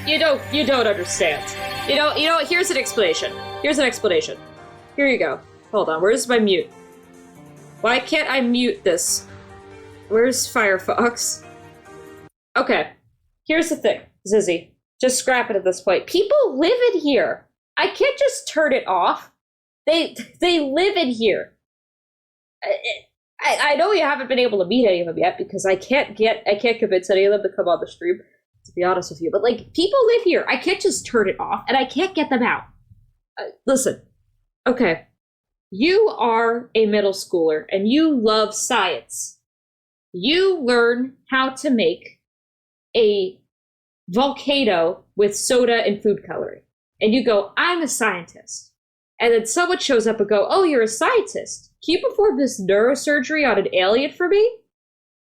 you don't understand. You know. Here's an explanation. Here you go. Hold on. Where's my mute? Why can't I mute this? Where's Firefox? Okay. Here's the thing, Zizzy. Just scrap it at this point. People live in here. I can't just turn it off. They live in here. I know you haven't been able to meet any of them yet because I can't convince any of them to come on the stream, to be honest with you. But like, people live here. I can't just turn it off, and I can't get them out. Listen, okay, you are a middle schooler and you love science. You learn how to make a volcano with soda and food coloring, and you go, I'm a scientist. And then someone shows up and go, oh, you're a scientist. Can you perform this neurosurgery on an alien for me?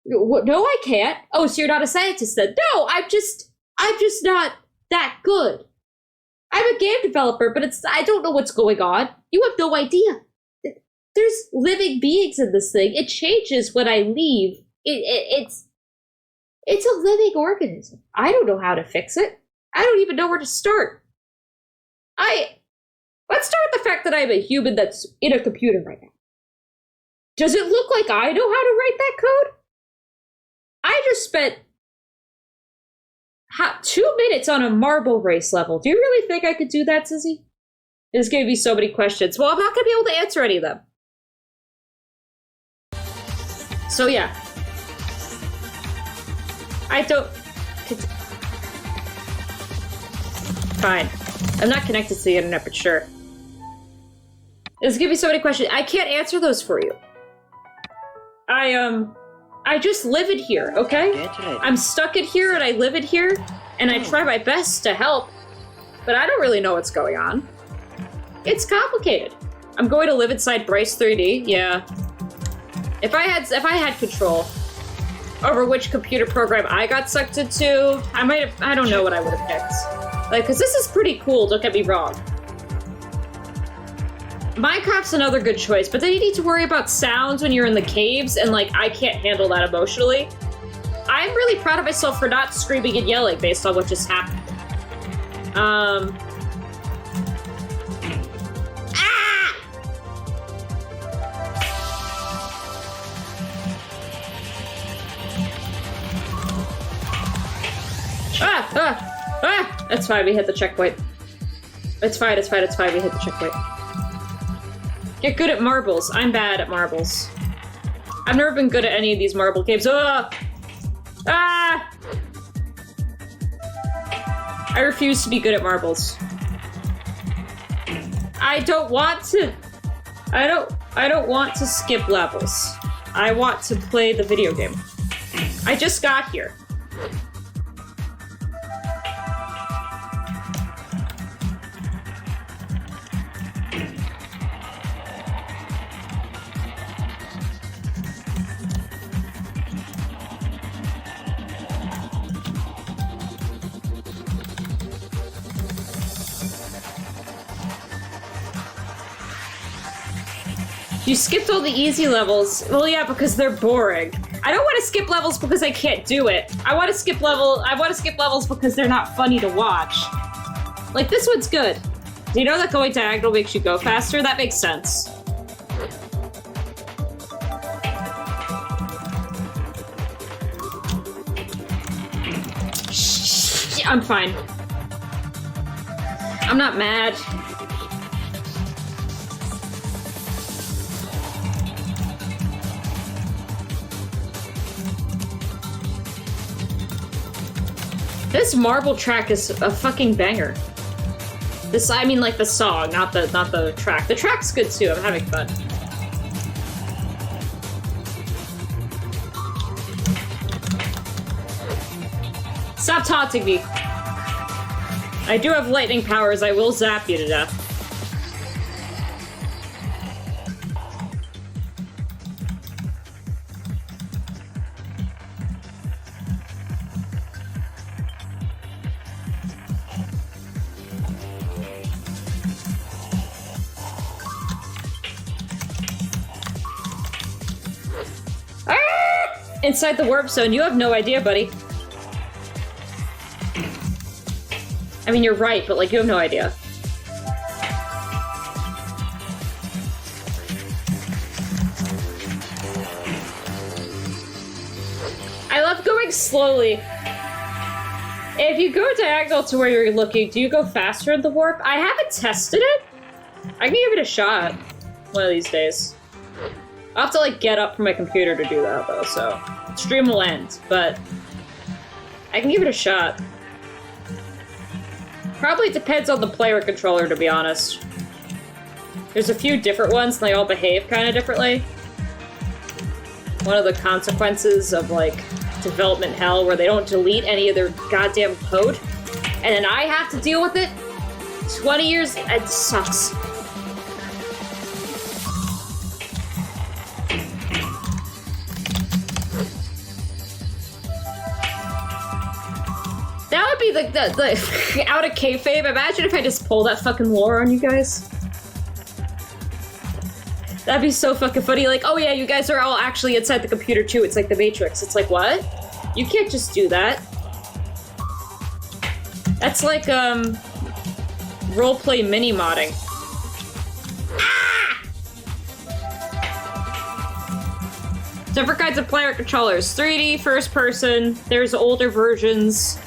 No, I can't. Oh, so you're not a scientist then? No, I'm just not that good. I'm a game developer, but I don't know what's going on. You have no idea. There's living beings in this thing. It changes when I leave. It's a living organism. I don't know how to fix it. I don't even know where to start. Let's start with the fact that I'm a human that's in a computer right now. Does it look like I know how to write that code? I just spent 2 minutes on a marble race level. Do you really think I could do that, Sissy? There's going to be so many questions. Well, I'm not going to be able to answer any of them. So, yeah. I don't... Fine. I'm not connected to the internet, but sure. There's going to be so many questions. I can't answer those for you. I just live in here, okay? I'm stuck in here and I live in here, and I try my best to help, but I don't really know what's going on. It's complicated. I'm going to live inside Bryce 3D, yeah. If I had control over which computer program I got sucked into, I don't know what I would have picked. Like, cause this is pretty cool, don't get me wrong. Minecraft's another good choice, but then you need to worry about sounds when you're in the caves, and like, I can't handle that emotionally. I'm really proud of myself for not screaming and yelling based on what just happened. That's fine, we hit the checkpoint. It's fine, we hit the checkpoint. Get good at marbles. I'm bad at marbles. I've never been good at any of these marble games. I refuse to be good at marbles. I don't want to skip levels. I want to play the video game. I just got here. You skipped all the easy levels. Well, yeah, because they're boring. I don't want to skip levels because I can't do it. I want to skip levels because they're not funny to watch. Like, this one's good. Do you know that going diagonal makes you go faster? That makes sense. I'm fine. I'm not mad. This marble track is a fucking banger. I mean like the song, not the track. The track's good too, I'm having fun. Stop taunting me. I do have lightning powers, I will zap you to death. Inside the warp zone, you have no idea, buddy. I mean, you're right, but like, you have no idea. I love going slowly. If you go diagonal to where you're looking, do you go faster in the warp? I haven't tested it. I can give it a shot one of these days. I'll have to like get up from my computer to do that though, so stream will end, but I can give it a shot. Probably depends on the player controller, to be honest. There's a few different ones and they all behave kind of differently. One of the consequences of like development hell where they don't delete any of their goddamn code and then I have to deal with it 20 years, it sucks. That would be the out of kayfabe. Imagine if I just pull that fucking lore on you guys. That'd be so fucking funny. Like, oh yeah, you guys are all actually inside the computer too. It's like the Matrix. It's like, what? You can't just do that. That's like, roleplay mini-modding. Different kinds of player controllers. 3D, first person. There's older versions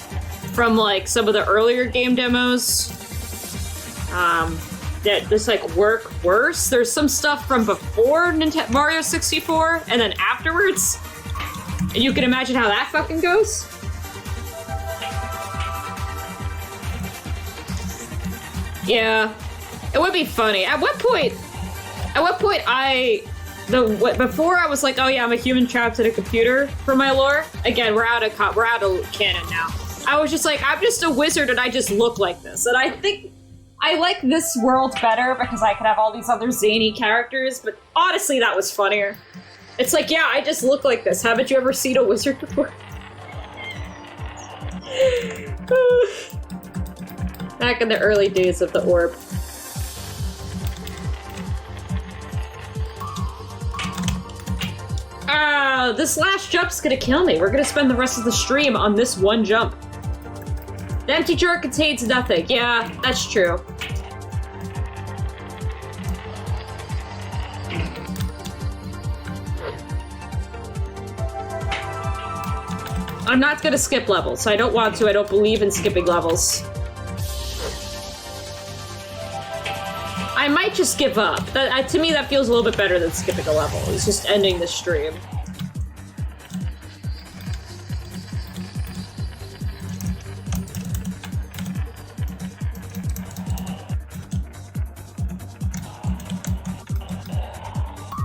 from like some of the earlier game demos. That just like work worse. There's some stuff from before Mario 64 and then afterwards. And you can imagine how that fucking goes. Yeah, it would be funny. At what point before I was like, oh yeah, I'm a human trapped in a computer for my lore. Again, we're out of canon now. I was just like, I'm just a wizard and I just look like this. And I think I like this world better because I could have all these other zany characters, but honestly, that was funnier. It's like, yeah, I just look like this. Haven't you ever seen a wizard before? Back in the early days of the orb. This last jump's gonna kill me. We're gonna spend the rest of the stream on this one jump. The empty jar contains nothing. Yeah, that's true. I'm not gonna skip levels. I don't want to. I don't believe in skipping levels. I might just give up. To me, that feels a little bit better than skipping a level. It's just ending the stream.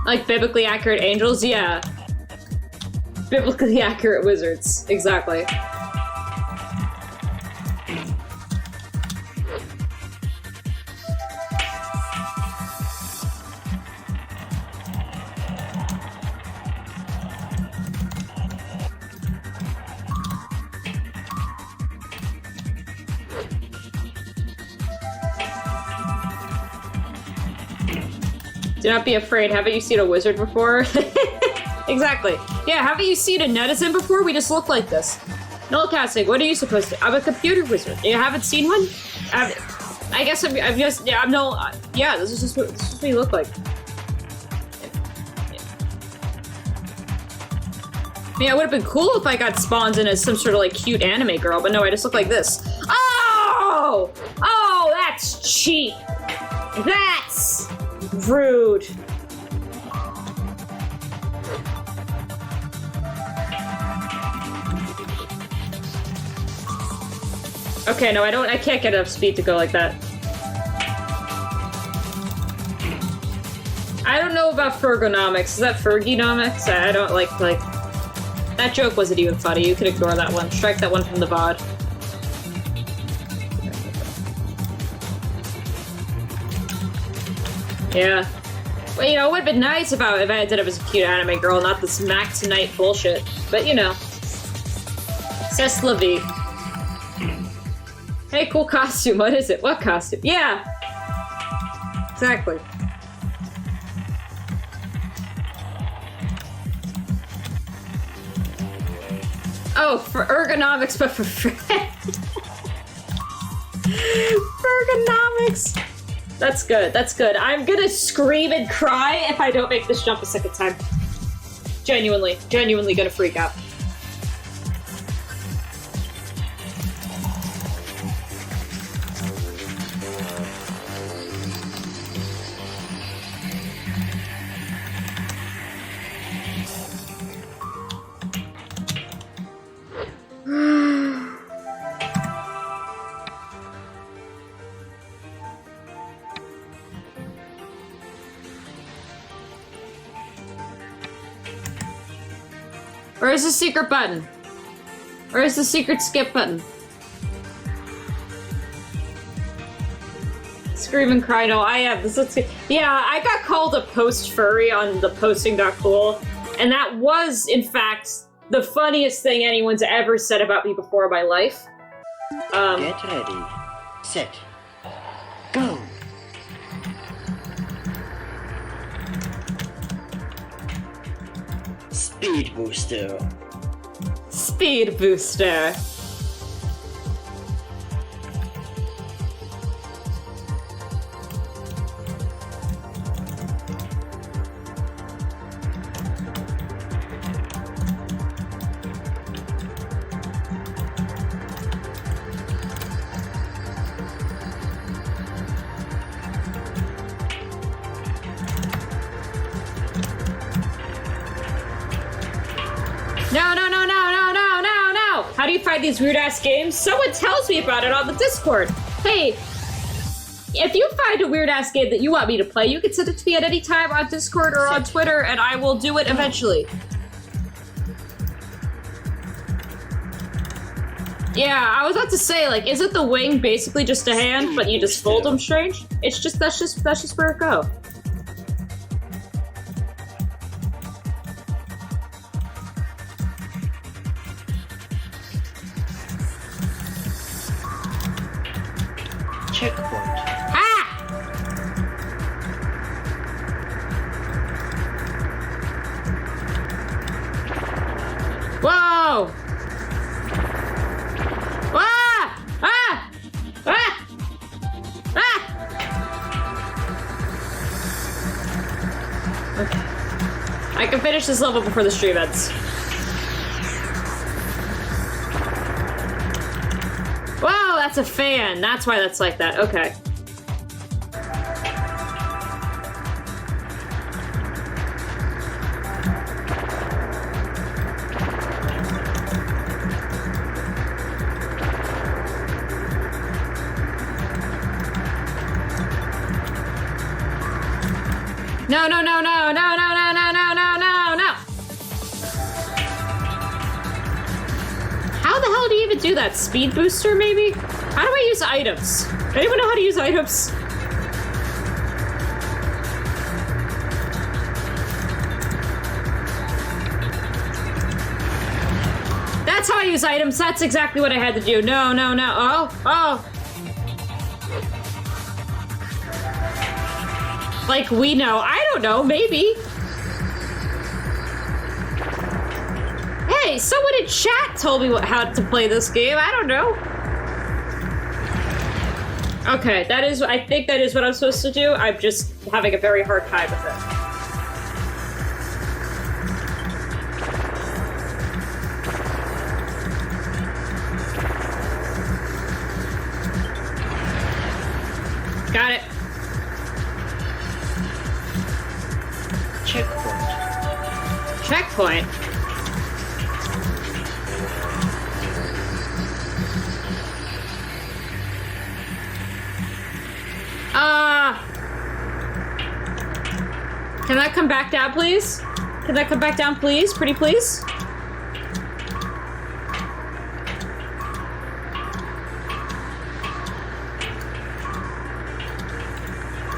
Like biblically accurate angels? Yeah. Biblically accurate wizards. Exactly. Do not be afraid. Haven't you seen a wizard before? Exactly. Yeah, haven't you seen a netizen before? We just look like this. Null casting, what are you supposed to? I'm a computer wizard. You haven't seen one? I guess I'm just, yeah, I'm no, yeah, this is just what we look like. I mean, it would have been cool if I got spawned in as some sort of like cute anime girl, but no, I just look like this. Oh! Oh, that's cheap. That's rude. Okay, no, I can't get enough speed to go like that. I don't know about Fergonomics. Is that Ferginomics? I don't like, that joke wasn't even funny. You can ignore that one. Strike that one from the VOD. Yeah. Well, you know, it would have been nice if I ended up as a cute anime girl, not this Mac Tonight bullshit. But, you know. C'est la vie. Hey, cool costume. What is it? What costume? Yeah. Exactly. Oh, for ergonomics, but for ergonomics. That's good. That's good. I'm gonna scream and cry if I don't make this jump a second time. Genuinely gonna freak out. Where's the secret button? Where's the secret skip button? Scream and cry. No, I have this. Yeah, I got called a post furry on the posting.cool, and that was, in fact, the funniest thing anyone's ever said about me before in my life.
Get ready, set, go. Speed booster.
Speed booster. No, no, no, no, no, no, no, no! How do you find these weird-ass games? Someone tells me about it on the Discord. Hey, if you find a weird-ass game that you want me to play, you can send it to me at any time on Discord or on Twitter, and I will do it eventually. Yeah, I was about to say, like, isn't the wing basically just a hand, but you just fold them strange? It's just, that's just where it go.
Checkpoint.
Ah! Whoa! Ah! Ah! Ah! Ah! Okay. I can finish this level before the stream ends. Whoa, that's a fan. That's why that's like that. Okay. No, no, no, no, no, no, no, no, no, no, no, no. How the hell do you even do that? Speed booster, maybe? How do I use items? Anyone know how to use items? That's how I use items. That's exactly what I had to do. No, no, no. Oh, oh. Like, we know. I don't know, maybe. Hey, someone in chat told me how to play this game. I don't know. Okay, that is, I think that is what I'm supposed to do. I'm just having a very hard time with it. Got it.
Checkpoint.
Checkpoint? Can that come back down, please? Can that come back down, please? Pretty please?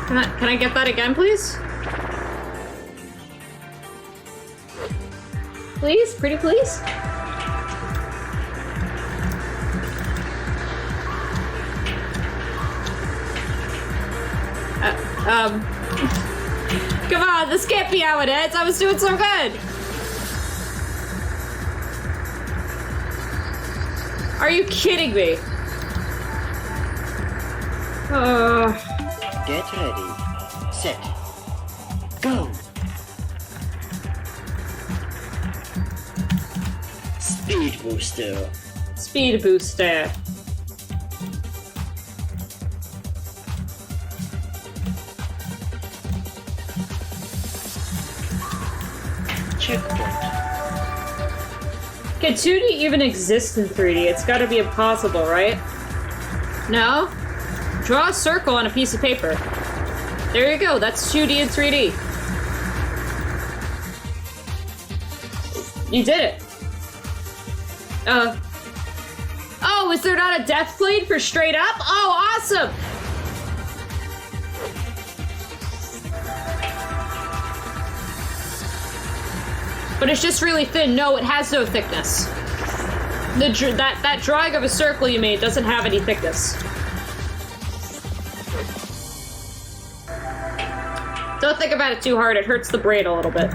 Can I get that again, please? Please? Pretty please? Come on, this can't be how it ends. I was doing so good. Are you kidding me?
Get ready. Set. Go. Speed booster.
Speed booster.
Checkpoint.
Can 2D even exist in 3D? It's gotta be impossible, right? No? Draw a circle on a piece of paper. There you go, that's 2D and 3D. You did it. Oh, is there not a death plane for straight up? Oh, awesome! But it's just really thin. No, it has no thickness. That drawing of a circle you made doesn't have any thickness. Don't think about it too hard. It hurts the brain a little bit.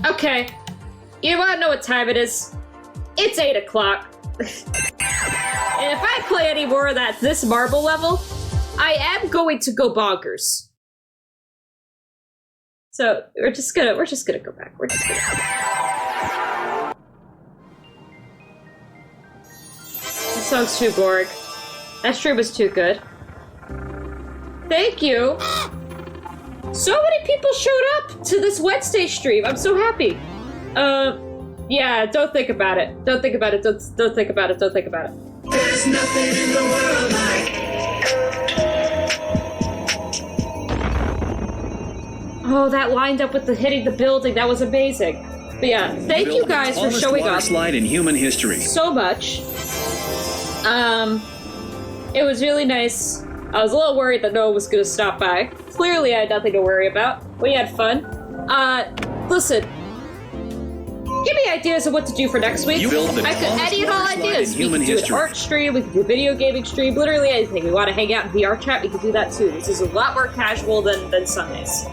Okay. You wanna know what time it is? It's 8 o'clock. And if I play any more of this marble level, I am going to go bonkers. So we're just gonna go back. We're just gonna. That sounds too boring. That stream was too good. Thank you So many people showed up to this Wednesday stream. I'm so happy. Yeah, don't think about it. Don't think about it. Don't think about it. Don't think about it.
There's nothing in the world like.
Oh, that lined up with the hitting the building. That was amazing. But yeah, thank you guys for showing
water
up
slide in human history.
so much. It was really nice. I was a little worried that no one was gonna stop by. Clearly, I had nothing to worry about. We had fun. Listen. Give me ideas of what to do for next week.
You build the
I could
tallest
any and all
water slide
ideas.
in
We
human
could do
history.
an art stream, we could do a video gaming stream, literally anything. We want to hang out in VR chat, we could do that too. This is a lot more casual than Sundays.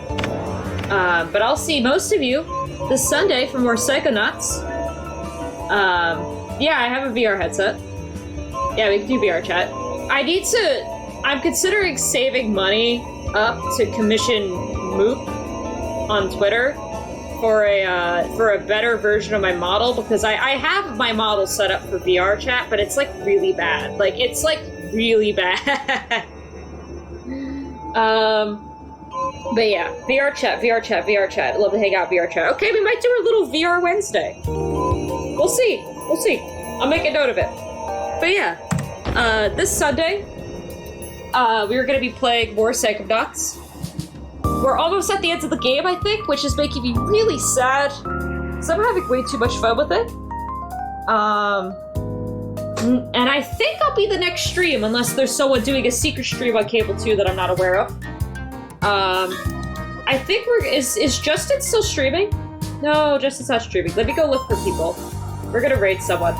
But I'll see most of you this Sunday for more Psychonauts. Yeah, I have a VR headset. Yeah, we can do VR chat. I'm considering saving money up to commission Moop on Twitter for a better version of my model, because I have my model set up for VR chat, but it's like really bad. Like, it's like really bad. But yeah, VR chat. I'd love to hang out VR chat. Okay, we might do a little VR Wednesday. We'll see. I'll make a note of it. But yeah, this Sunday, we were gonna be playing more Psychonauts. We're almost at the end of the game, I think, which is making me really sad. So I'm having way too much fun with it. And I think I'll be the next stream, unless there's someone doing a secret stream on Cable 2 that I'm not aware of. I think is Justin still streaming? No, Justin's not streaming. Let me go look for people. We're gonna raid someone.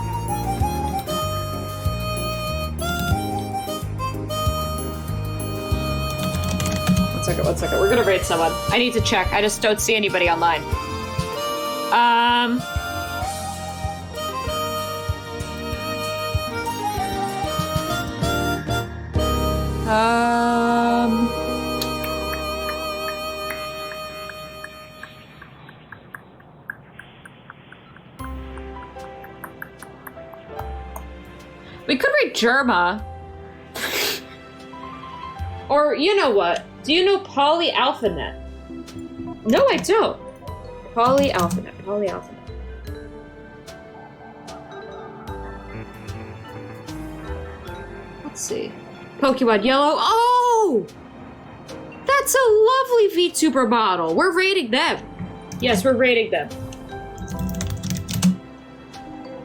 One second. We're gonna raid someone. I need to check. I just don't see anybody online. We could raid Jerma. Or, you know what? Do you know PolyAlphaNet? No, I don't. PolyAlphaNet. Let's see. Pokemon Yellow. Oh! That's a lovely VTuber model. We're rating them. Yes, we're rating them.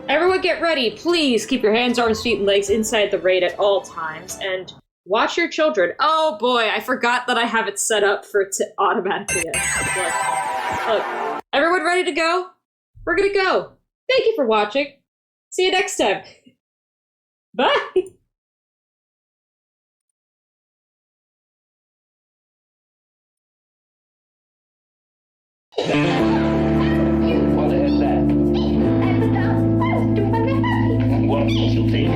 Everyone get ready. Please keep your hands, arms, feet, and legs inside the raid at all times. And watch your children. Oh boy, I forgot that I have it set up for it to automatically end. Look, everyone ready to go? We're gonna go. Thank you for watching. See you next time. Bye!
What is that? What do you think?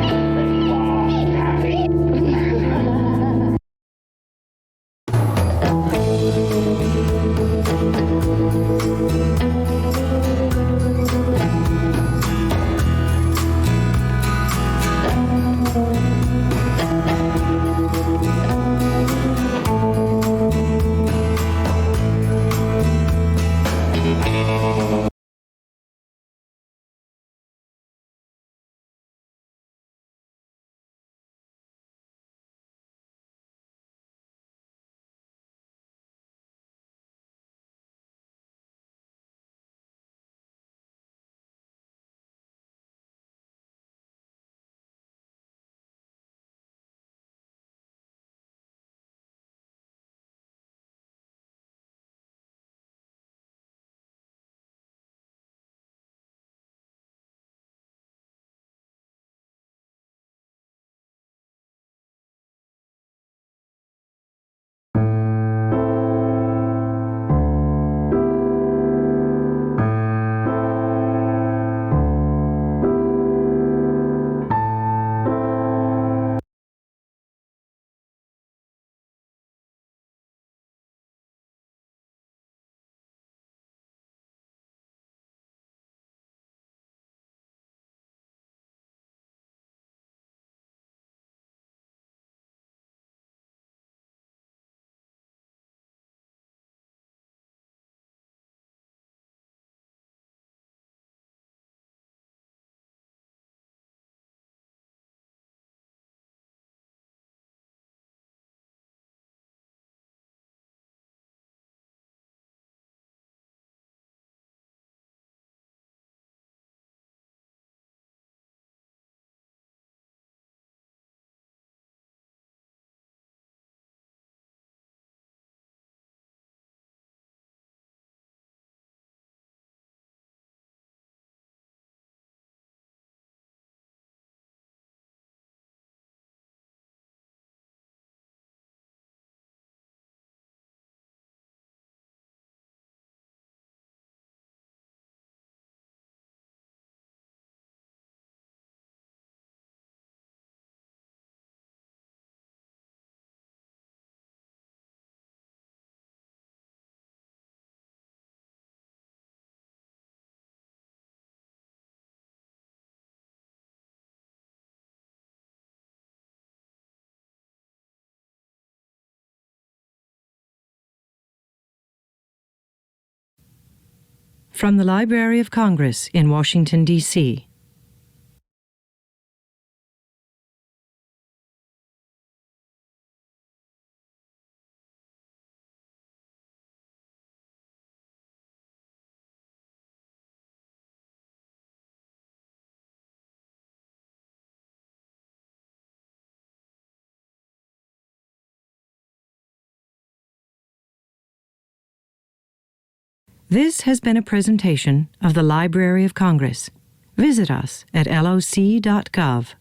From the Library of Congress in Washington, D.C. This has been a presentation of the Library of Congress. Visit us at loc.gov.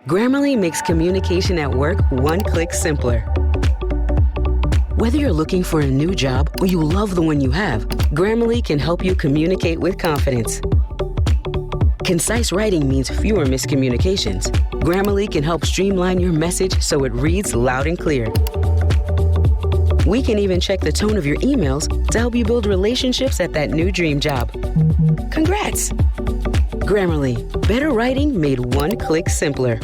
Grammarly makes communication at work one click simpler. Whether you're looking for a new job or you love the one you have, Grammarly can help you communicate with confidence. Concise writing means fewer miscommunications. Grammarly can help streamline your message so it reads loud and clear. We can even check the tone of your emails to help you build relationships at that new dream job. Congrats! Grammarly, better writing made one click simpler.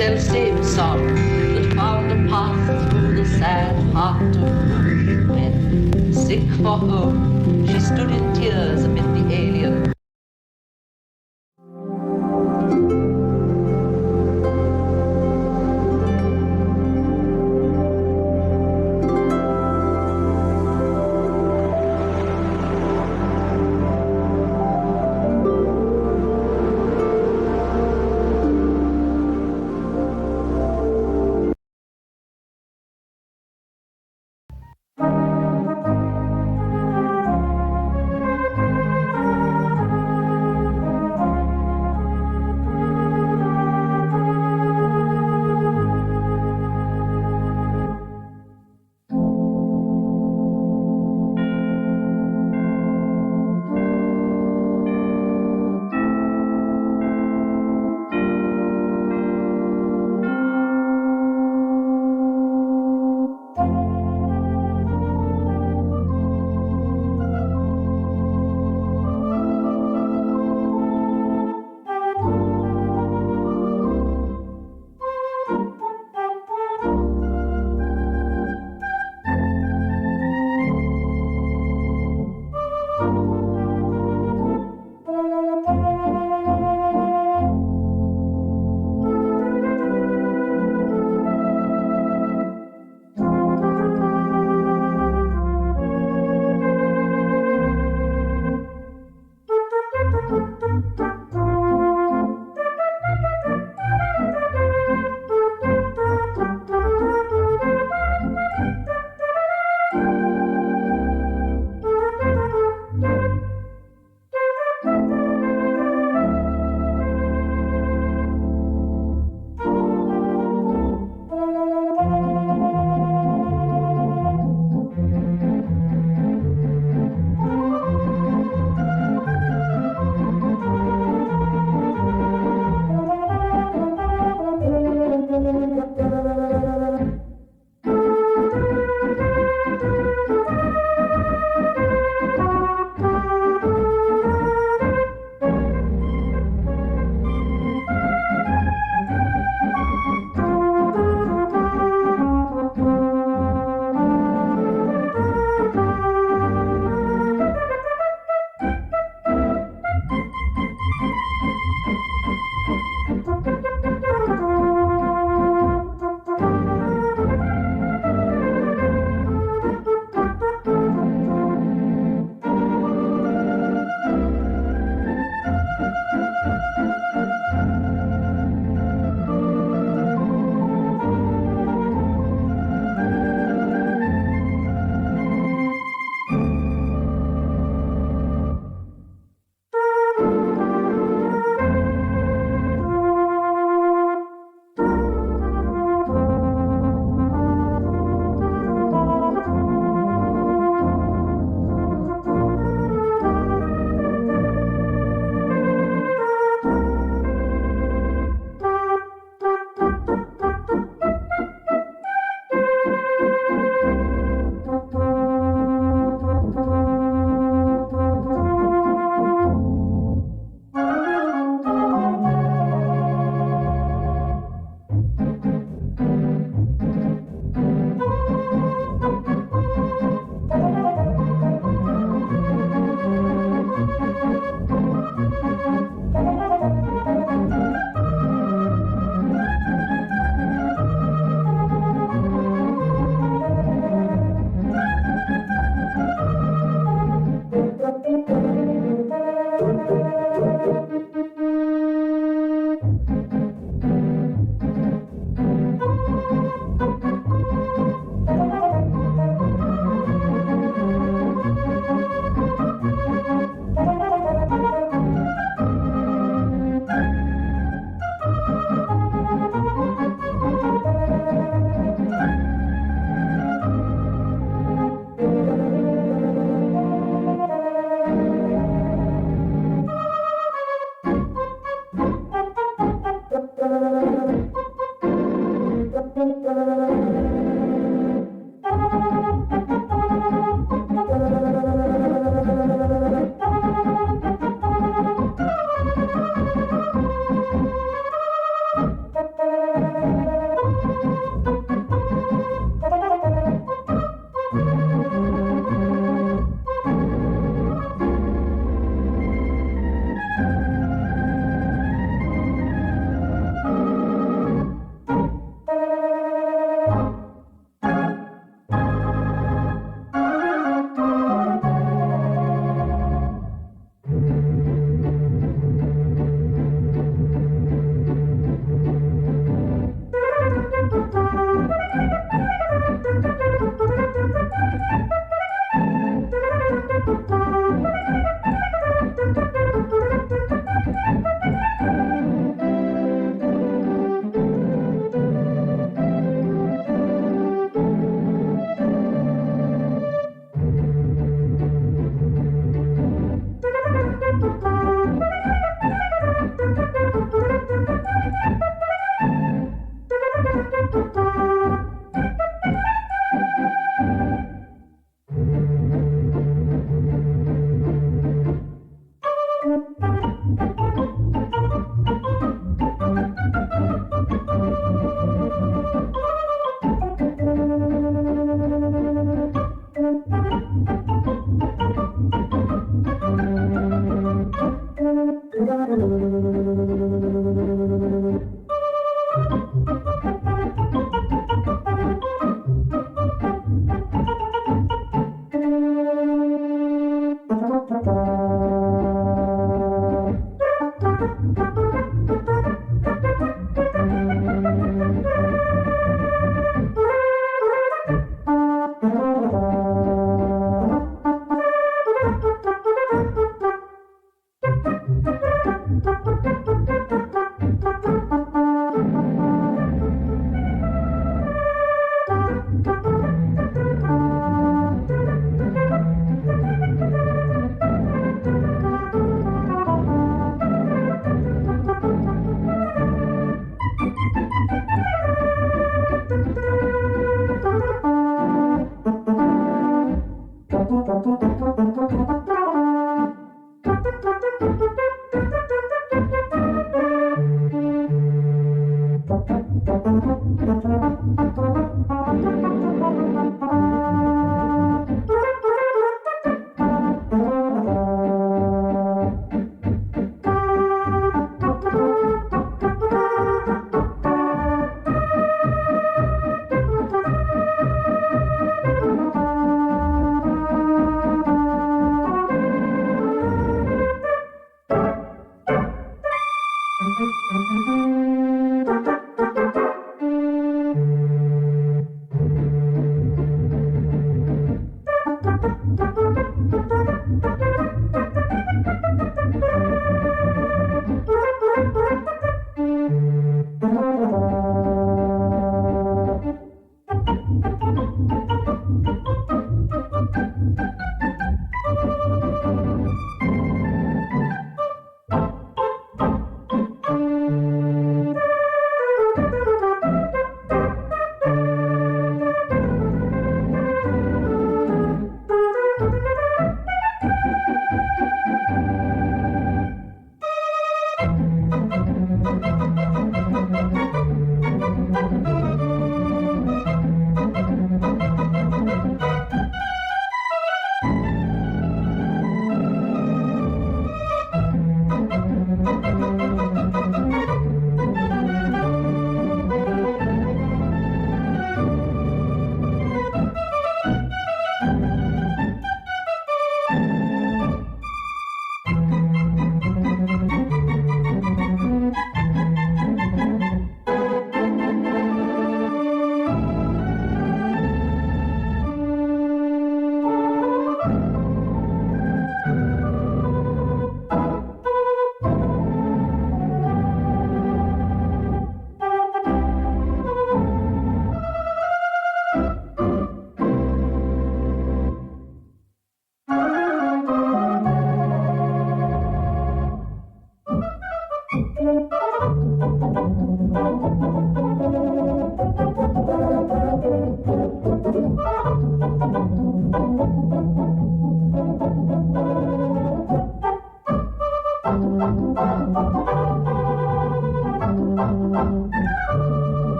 self-same song that found a path through the sad heart of Rome when, sick for home, she stood in tears amid the alien.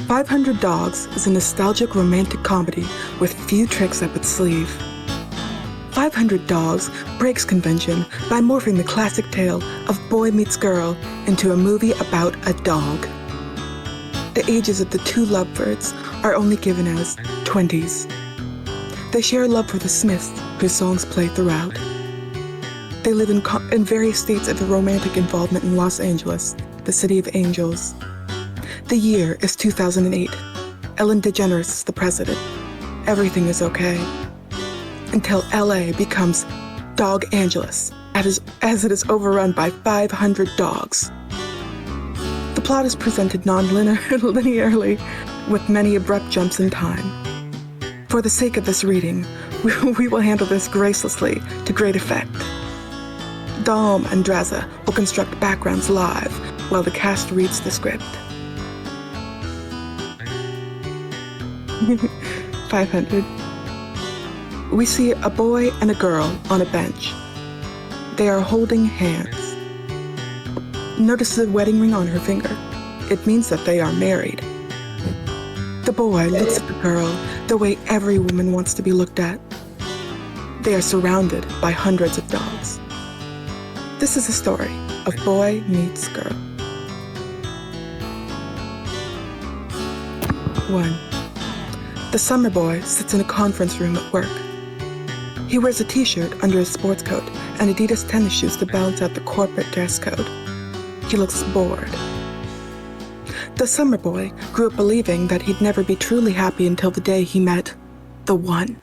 500 Dogs is a nostalgic romantic comedy with few tricks up its sleeve. 500 Dogs breaks convention by morphing the classic tale of boy meets girl into a movie about a dog. The ages of the two lovebirds are only given as 20s. They share a love for the Smiths, whose songs play throughout. They live in various states of romantic involvement in Los Angeles, the city of angels. The year is 2008. Ellen DeGeneres is the president. Everything is okay. Until LA becomes Dog Angeles, as it is overrun by 500 dogs. The plot is presented non-linearly with many abrupt jumps in time. For the sake of this reading, we will handle this gracelessly to great effect. Dom and Draza will construct backgrounds live while the cast reads the script. 500. We see a boy and a girl on a bench. They are holding hands. Notice the wedding ring on her finger. It means that they are married. The boy looks at the girl the way every woman wants to be looked at. They are surrounded by hundreds of dogs. This is a story of boy meets girl. 1. The summer boy sits in a conference room at work. He wears a t-shirt under his sports coat and Adidas tennis shoes to balance out the corporate dress code. He looks bored. The summer boy grew up believing that he'd never be truly happy until the day he met the one.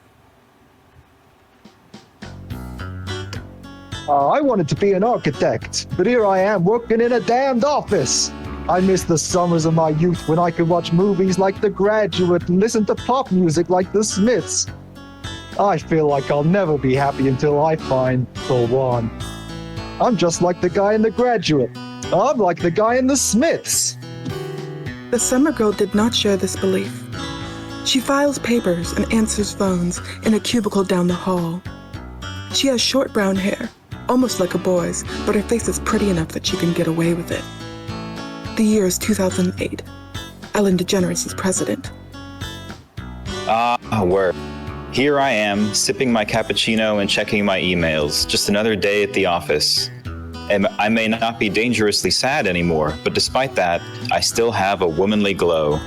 I wanted to be an architect, but here I am working in a damned office. I miss the summers of my youth when I could watch movies like The Graduate and listen to pop music like The Smiths. I feel like I'll never be happy until I find the one. I'm just like the guy in The Graduate. I'm like the guy in The Smiths.
The summer girl did not share this belief. She files papers and answers phones in a cubicle down the hall. She has short brown hair, almost like a boy's, but her face is pretty enough that she can get away with it. The year is 2008. Ellen DeGeneres is president.
Work. Here I am, sipping my cappuccino and checking my emails. Just another day at the office. And I may not be dangerously sad anymore, but despite that, I still have a womanly glow.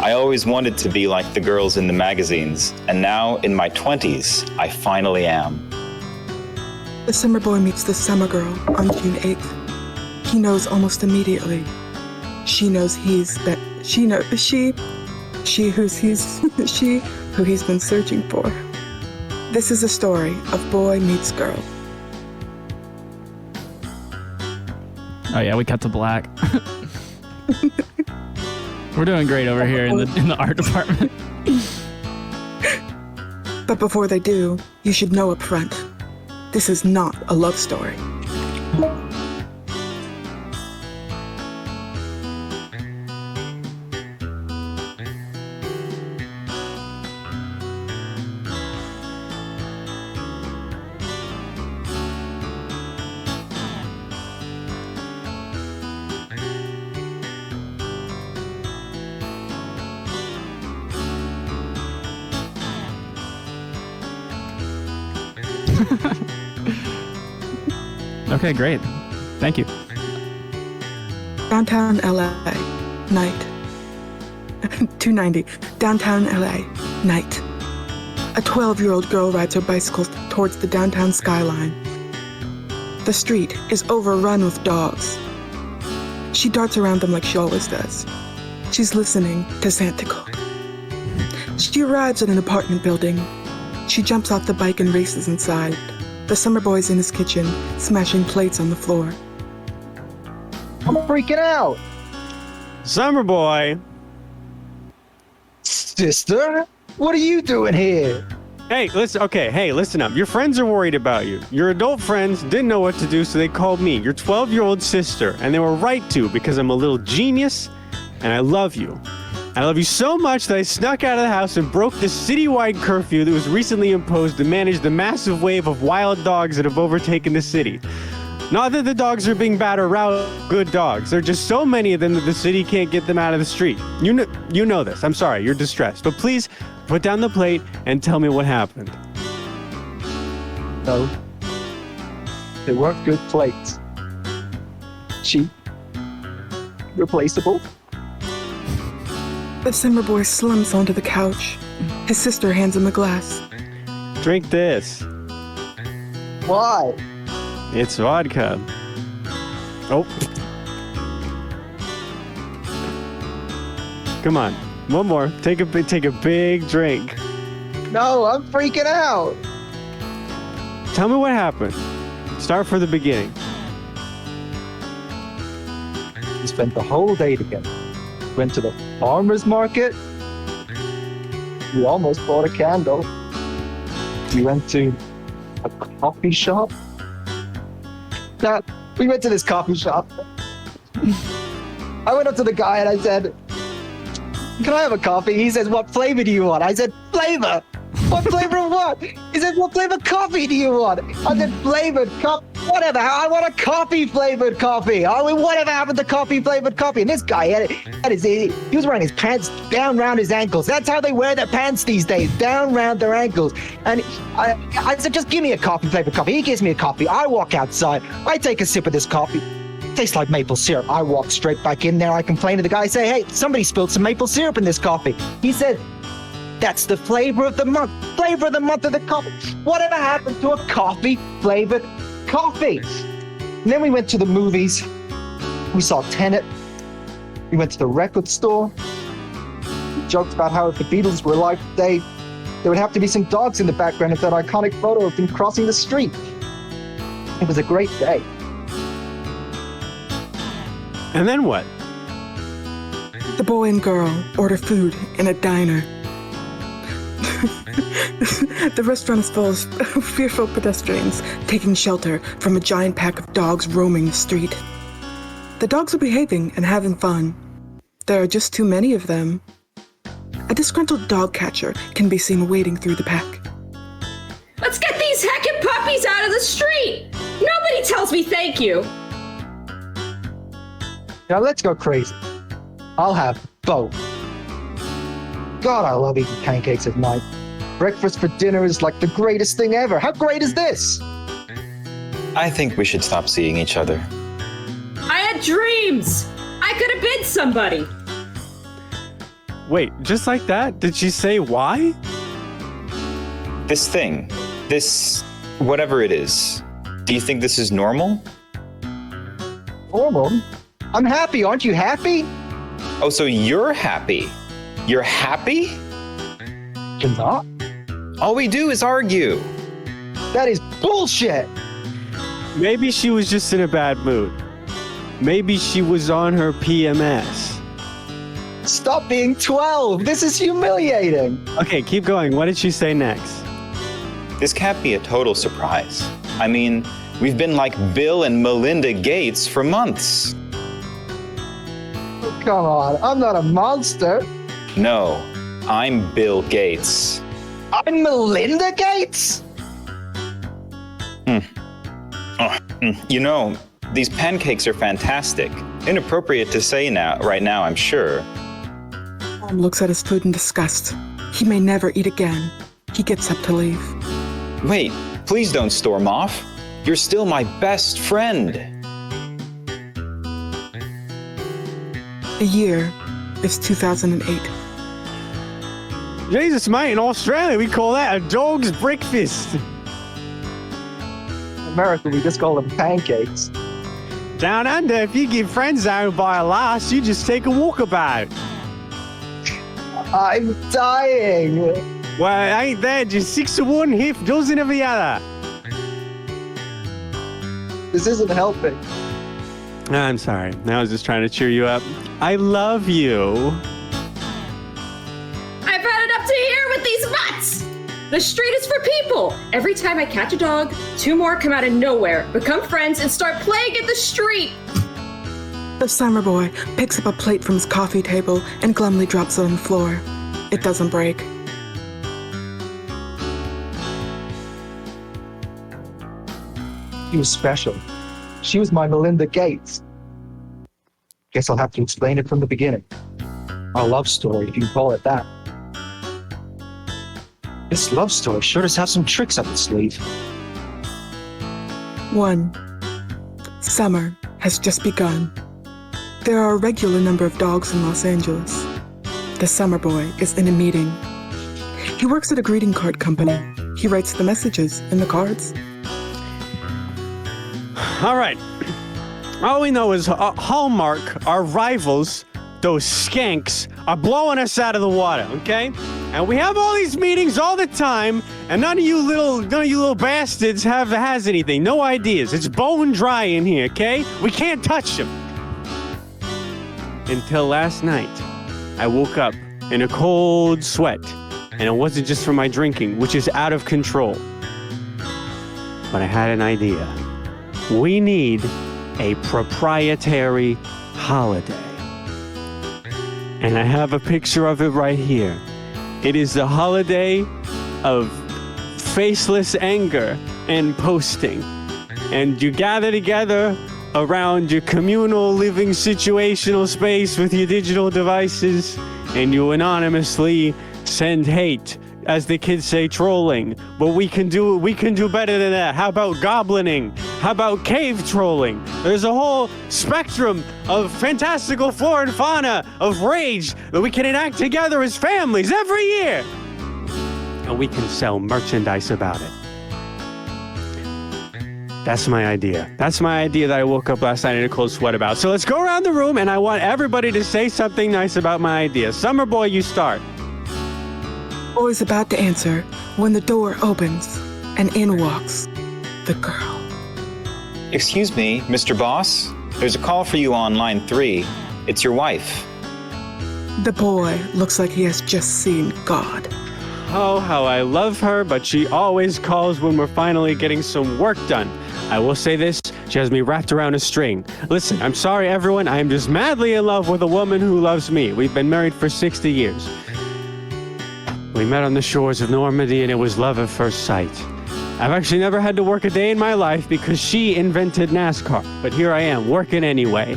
I always wanted to be like the girls in the magazines, and now in my 20s, I finally am.
The summer boy meets the summer girl on June 8th. He knows almost immediately. She knows she who he's been searching for. This is a story of boy meets girl.
Oh yeah, we cut to black. We're doing great over here in the art department.
But before they do, you should know up front, this is not a love story.
Okay, great. Thank you.
Downtown LA, night. 290, downtown LA, night. A 12-year-old girl rides her bicycle towards the downtown skyline. The street is overrun with dogs. She darts around them like she always does. She's listening to Santa Claus. She arrives at an apartment building. She jumps off the bike and races inside. The summer boy's in his kitchen, smashing plates on the floor.
I'm freaking out.
Summer boy.
Sister, what are you doing here?
Hey, listen up. Your friends are worried about you. Your adult friends didn't know what to do, so they called me, your 12-year-old sister, and they were right to, because I'm a little genius, and I love you. I love you so much that I snuck out of the house and broke the citywide curfew that was recently imposed to manage the massive wave of wild dogs that have overtaken the city. Not that the dogs are being bad or good dogs. There are just so many of them that the city can't get them out of the street. You know this. I'm sorry, you're distressed. But please put down the plate and tell me what happened.
No. They weren't good plates. Cheap. Replaceable.
The summer boy slumps onto the couch. His sister hands him a glass.
Drink this.
Why?
It's vodka. Oh. Come on. One more. Take a big drink.
No, I'm freaking out.
Tell me what happened. Start from the beginning.
We spent the whole day together. Went to the farmer's market. We almost bought a candle. We went to a coffee shop. We went to this coffee shop. I went up to the guy and I said, "Can I have a coffee?" He says, "What flavor do you want?" I said, "Flavor? What flavor of what?" He said, "What flavor coffee do you want?" I said, "Flavored coffee. Whatever. I want a coffee-flavored coffee. I mean, whatever happened to coffee-flavored coffee?" And this guy he was wearing his pants down around his ankles. That's how they wear their pants these days, down around their ankles. And I said, "Just give me a coffee-flavored coffee." He gives me a coffee. I walk outside. I take a sip of this coffee. Tastes like maple syrup. I walk straight back in there. I complain to the guy. I say, "Hey, somebody spilled some maple syrup in this coffee." He said, "That's the flavor of the month. Flavor of the month of the coffee." Whatever happened to a coffee-flavored coffee? And then we went to the movies. We saw Tenet. We went to the record store. We joked about how if the Beatles were alive today, there would have to be some dogs in the background of that iconic photo of them crossing the street. It was a great day.
And then what?
The boy and girl order food in a diner. The restaurant is full of fearful pedestrians taking shelter from a giant pack of dogs roaming the street. The dogs are behaving and having fun. There are just too many of them. A disgruntled dog catcher can be seen wading through the pack.
Let's get these heckin' puppies out of the street! Nobody tells me thank you!
Now let's go crazy. I'll have both. God, I love eating pancakes at night. Breakfast for dinner is like the greatest thing ever. How great is this?
I think we should stop seeing each other.
I had dreams! I could have been somebody!
Wait, just like that? Did she say why?
This thing, whatever it is, do you think this is normal?
Normal? I'm happy. Aren't you happy?
Oh, so you're happy? You're happy?
You're not?
All we do is argue.
That is bullshit.
Maybe she was just in a bad mood. Maybe she was on her PMS.
Stop being 12. This is humiliating.
Okay, keep going. What did she say next?
This can't be a total surprise. I mean, we've been like Bill and Melinda Gates for months.
Oh, come on. I'm not a monster.
No, I'm Bill Gates.
I'm Melinda Gates?
You know, these pancakes are fantastic. Inappropriate to say right now, I'm sure.
Tom looks at his food in disgust. He may never eat again. He gets up to leave.
Wait, please don't storm off. You're still my best friend.
The year is 2008.
Jesus, mate, in Australia, we call that a dog's breakfast.
In America, we just call them pancakes.
Down under, if you get friend zoned by a lass, you just take a walkabout.
I'm dying.
Well, ain't that just 6 of one, half dozen of the other?
This isn't helping.
I'm sorry. I was just trying to cheer you up. I love you.
I've had it up to here with these mutts! The street is for people. Every time I catch a dog, 2 more come out of nowhere, become friends, and start playing in the street.
The summer boy picks up a plate from his coffee table and glumly drops it on the floor. It doesn't break.
He was special. She was my Melinda Gates. Guess I'll have to explain it from the beginning. Our love story, if you can call it that. This love story sure does have some tricks up its sleeve.
1. Summer has just begun. There are a regular number of dogs in Los Angeles. The summer boy is in a meeting. He works at a greeting card company. He writes the messages in the cards.
All right. All we know is Hallmark, our rivals, those skanks, are blowing us out of the water, okay? And we have all these meetings all the time, and none of you little bastards has anything. No ideas. It's bone dry in here, okay? We can't touch them. Until last night, I woke up in a cold sweat, and it wasn't just from my drinking, which is out of control. But I had an idea. We need a proprietary holiday. And I have a picture of it right here. It is the holiday of faceless anger and posting. And you gather together around your communal living situational space with your digital devices, and you anonymously send hate, as the kids say, trolling. But we can do better than that. How about goblining? How about cave trolling? There's a whole spectrum of fantastical flora and fauna of rage that we can enact together as families every year. And we can sell merchandise about it. That's my idea. That's my idea that I woke up last night in a cold sweat about. So let's go around the room, and I want everybody to say something nice about my idea. Summer Boy, you start.
Boy's about to answer when the door opens and in walks the girl.
Excuse me, Mr. Boss? There's a call for you on line 3. It's your wife.
The boy looks like he has just seen God.
Oh, how I love her, but she always calls when we're finally getting some work done. I will say this, she has me wrapped around a string. Listen, I'm sorry everyone, I am just madly in love with a woman who loves me. We've been married for 60 years. We met on the shores of Normandy and it was love at first sight. I've actually never had to work a day in my life because she invented NASCAR, but here I am, working anyway.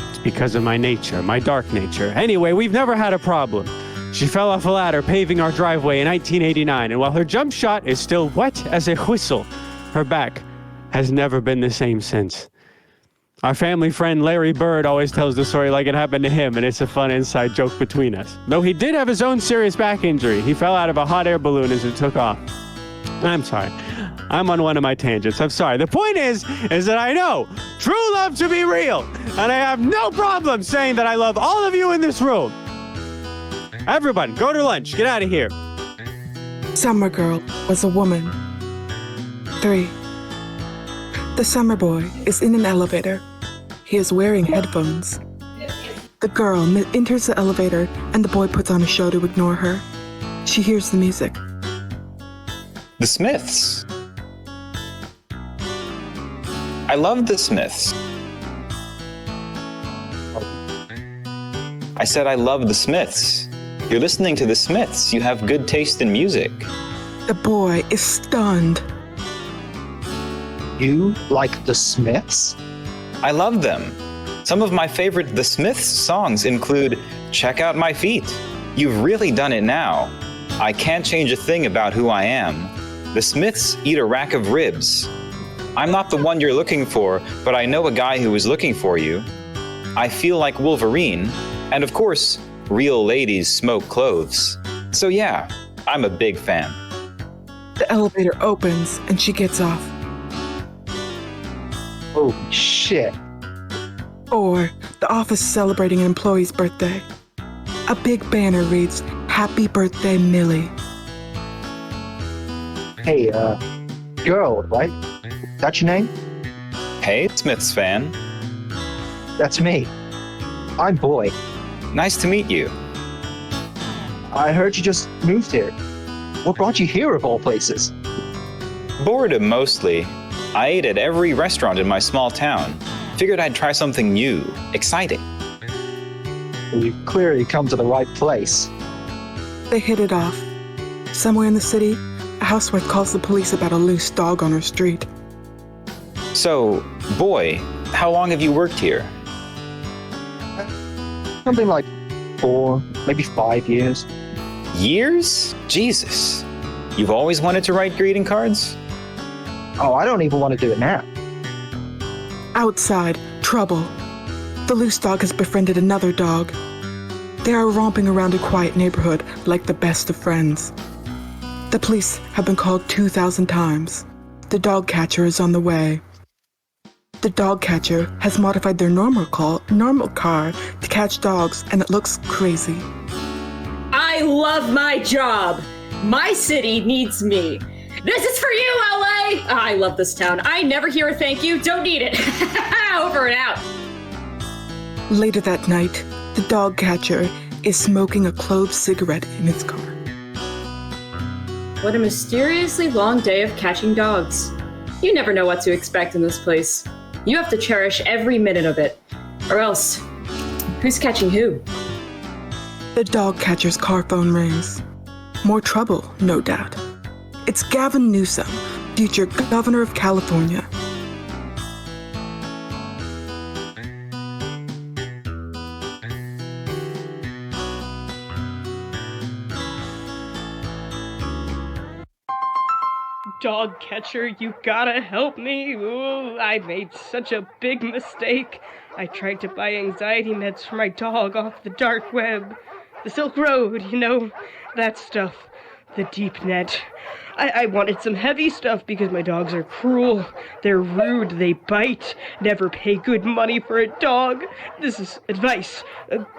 It's because of my nature, my dark nature. Anyway, we've never had a problem. She fell off a ladder paving our driveway in 1989, and while her jump shot is still wet as a whistle, her back has never been the same since. Our family friend Larry Bird always tells the story like it happened to him, and it's a fun inside joke between us. Though he did have his own serious back injury. He fell out of a hot air balloon as it took off. I'm sorry. I'm on one of my tangents. I'm sorry. The point is that I know true love to be real, and I have no problem saying that I love all of you in this room. Everyone, go to lunch. Get out of here.
Summer girl was a woman. 3. The summer boy is in an elevator. He is wearing headphones. The girl enters the elevator and the boy puts on a show to ignore her. She hears the music.
The Smiths. I love the Smiths. I said I love the Smiths. You're listening to the Smiths. You have good taste in music.
The boy is stunned.
You like the Smiths?
I love them. Some of my favorite The Smiths songs include Check Out My Feet, You've Really Done It Now, I Can't Change a Thing About Who I Am, The Smiths Eat a Rack of Ribs, I'm Not the One You're Looking For, but I Know a Guy Who Is Looking For You, I Feel Like Wolverine, and of course, Real Ladies Smoke Clothes. So yeah, I'm a big fan.
The elevator opens and she gets off.
Oh, shit.
4. The office is celebrating an employee's birthday. A big banner reads, Happy Birthday, Millie.
Hey, girl, right? That's your name?
Hey, Smiths fan.
That's me. I'm Boy.
Nice to meet you.
I heard you just moved here. What brought you here of all places?
Boredom mostly. I ate at every restaurant in my small town. Figured I'd try something new, exciting.
You clearly come to the right place.
They hit it off. Somewhere in the city, a housewife calls the police about a loose dog on her street.
So, boy, how long have you worked here?
Something like 4, maybe 5 years.
Years? Jesus. You've always wanted to write greeting cards?
Oh, I don't even want to do it now.
Outside, trouble. The loose dog has befriended another dog. They are romping around a quiet neighborhood like the best of friends. The police have been called 2,000 times. The dog catcher is on the way. The dog catcher has modified their normal car to catch dogs, and it looks crazy.
I love my job. My city needs me. This is for you, LA! I love this town. I never hear a thank you. Don't need it. Over and out.
Later that night, the dog catcher is smoking a clove cigarette in his car.
What a mysteriously long day of catching dogs. You never know what to expect in this place. You have to cherish every minute of it. Or else, who's catching who?
The dog catcher's car phone rings. More trouble, no doubt. It's Gavin Newsom, future governor of California.
Dog catcher, you gotta help me. Ooh, I made such a big mistake. I tried to buy anxiety meds for my dog off the dark web. The Silk Road, you know, that stuff. The deep net. I wanted some heavy stuff because my dogs are cruel. They're rude, they bite. Never pay good money for a dog. This is advice.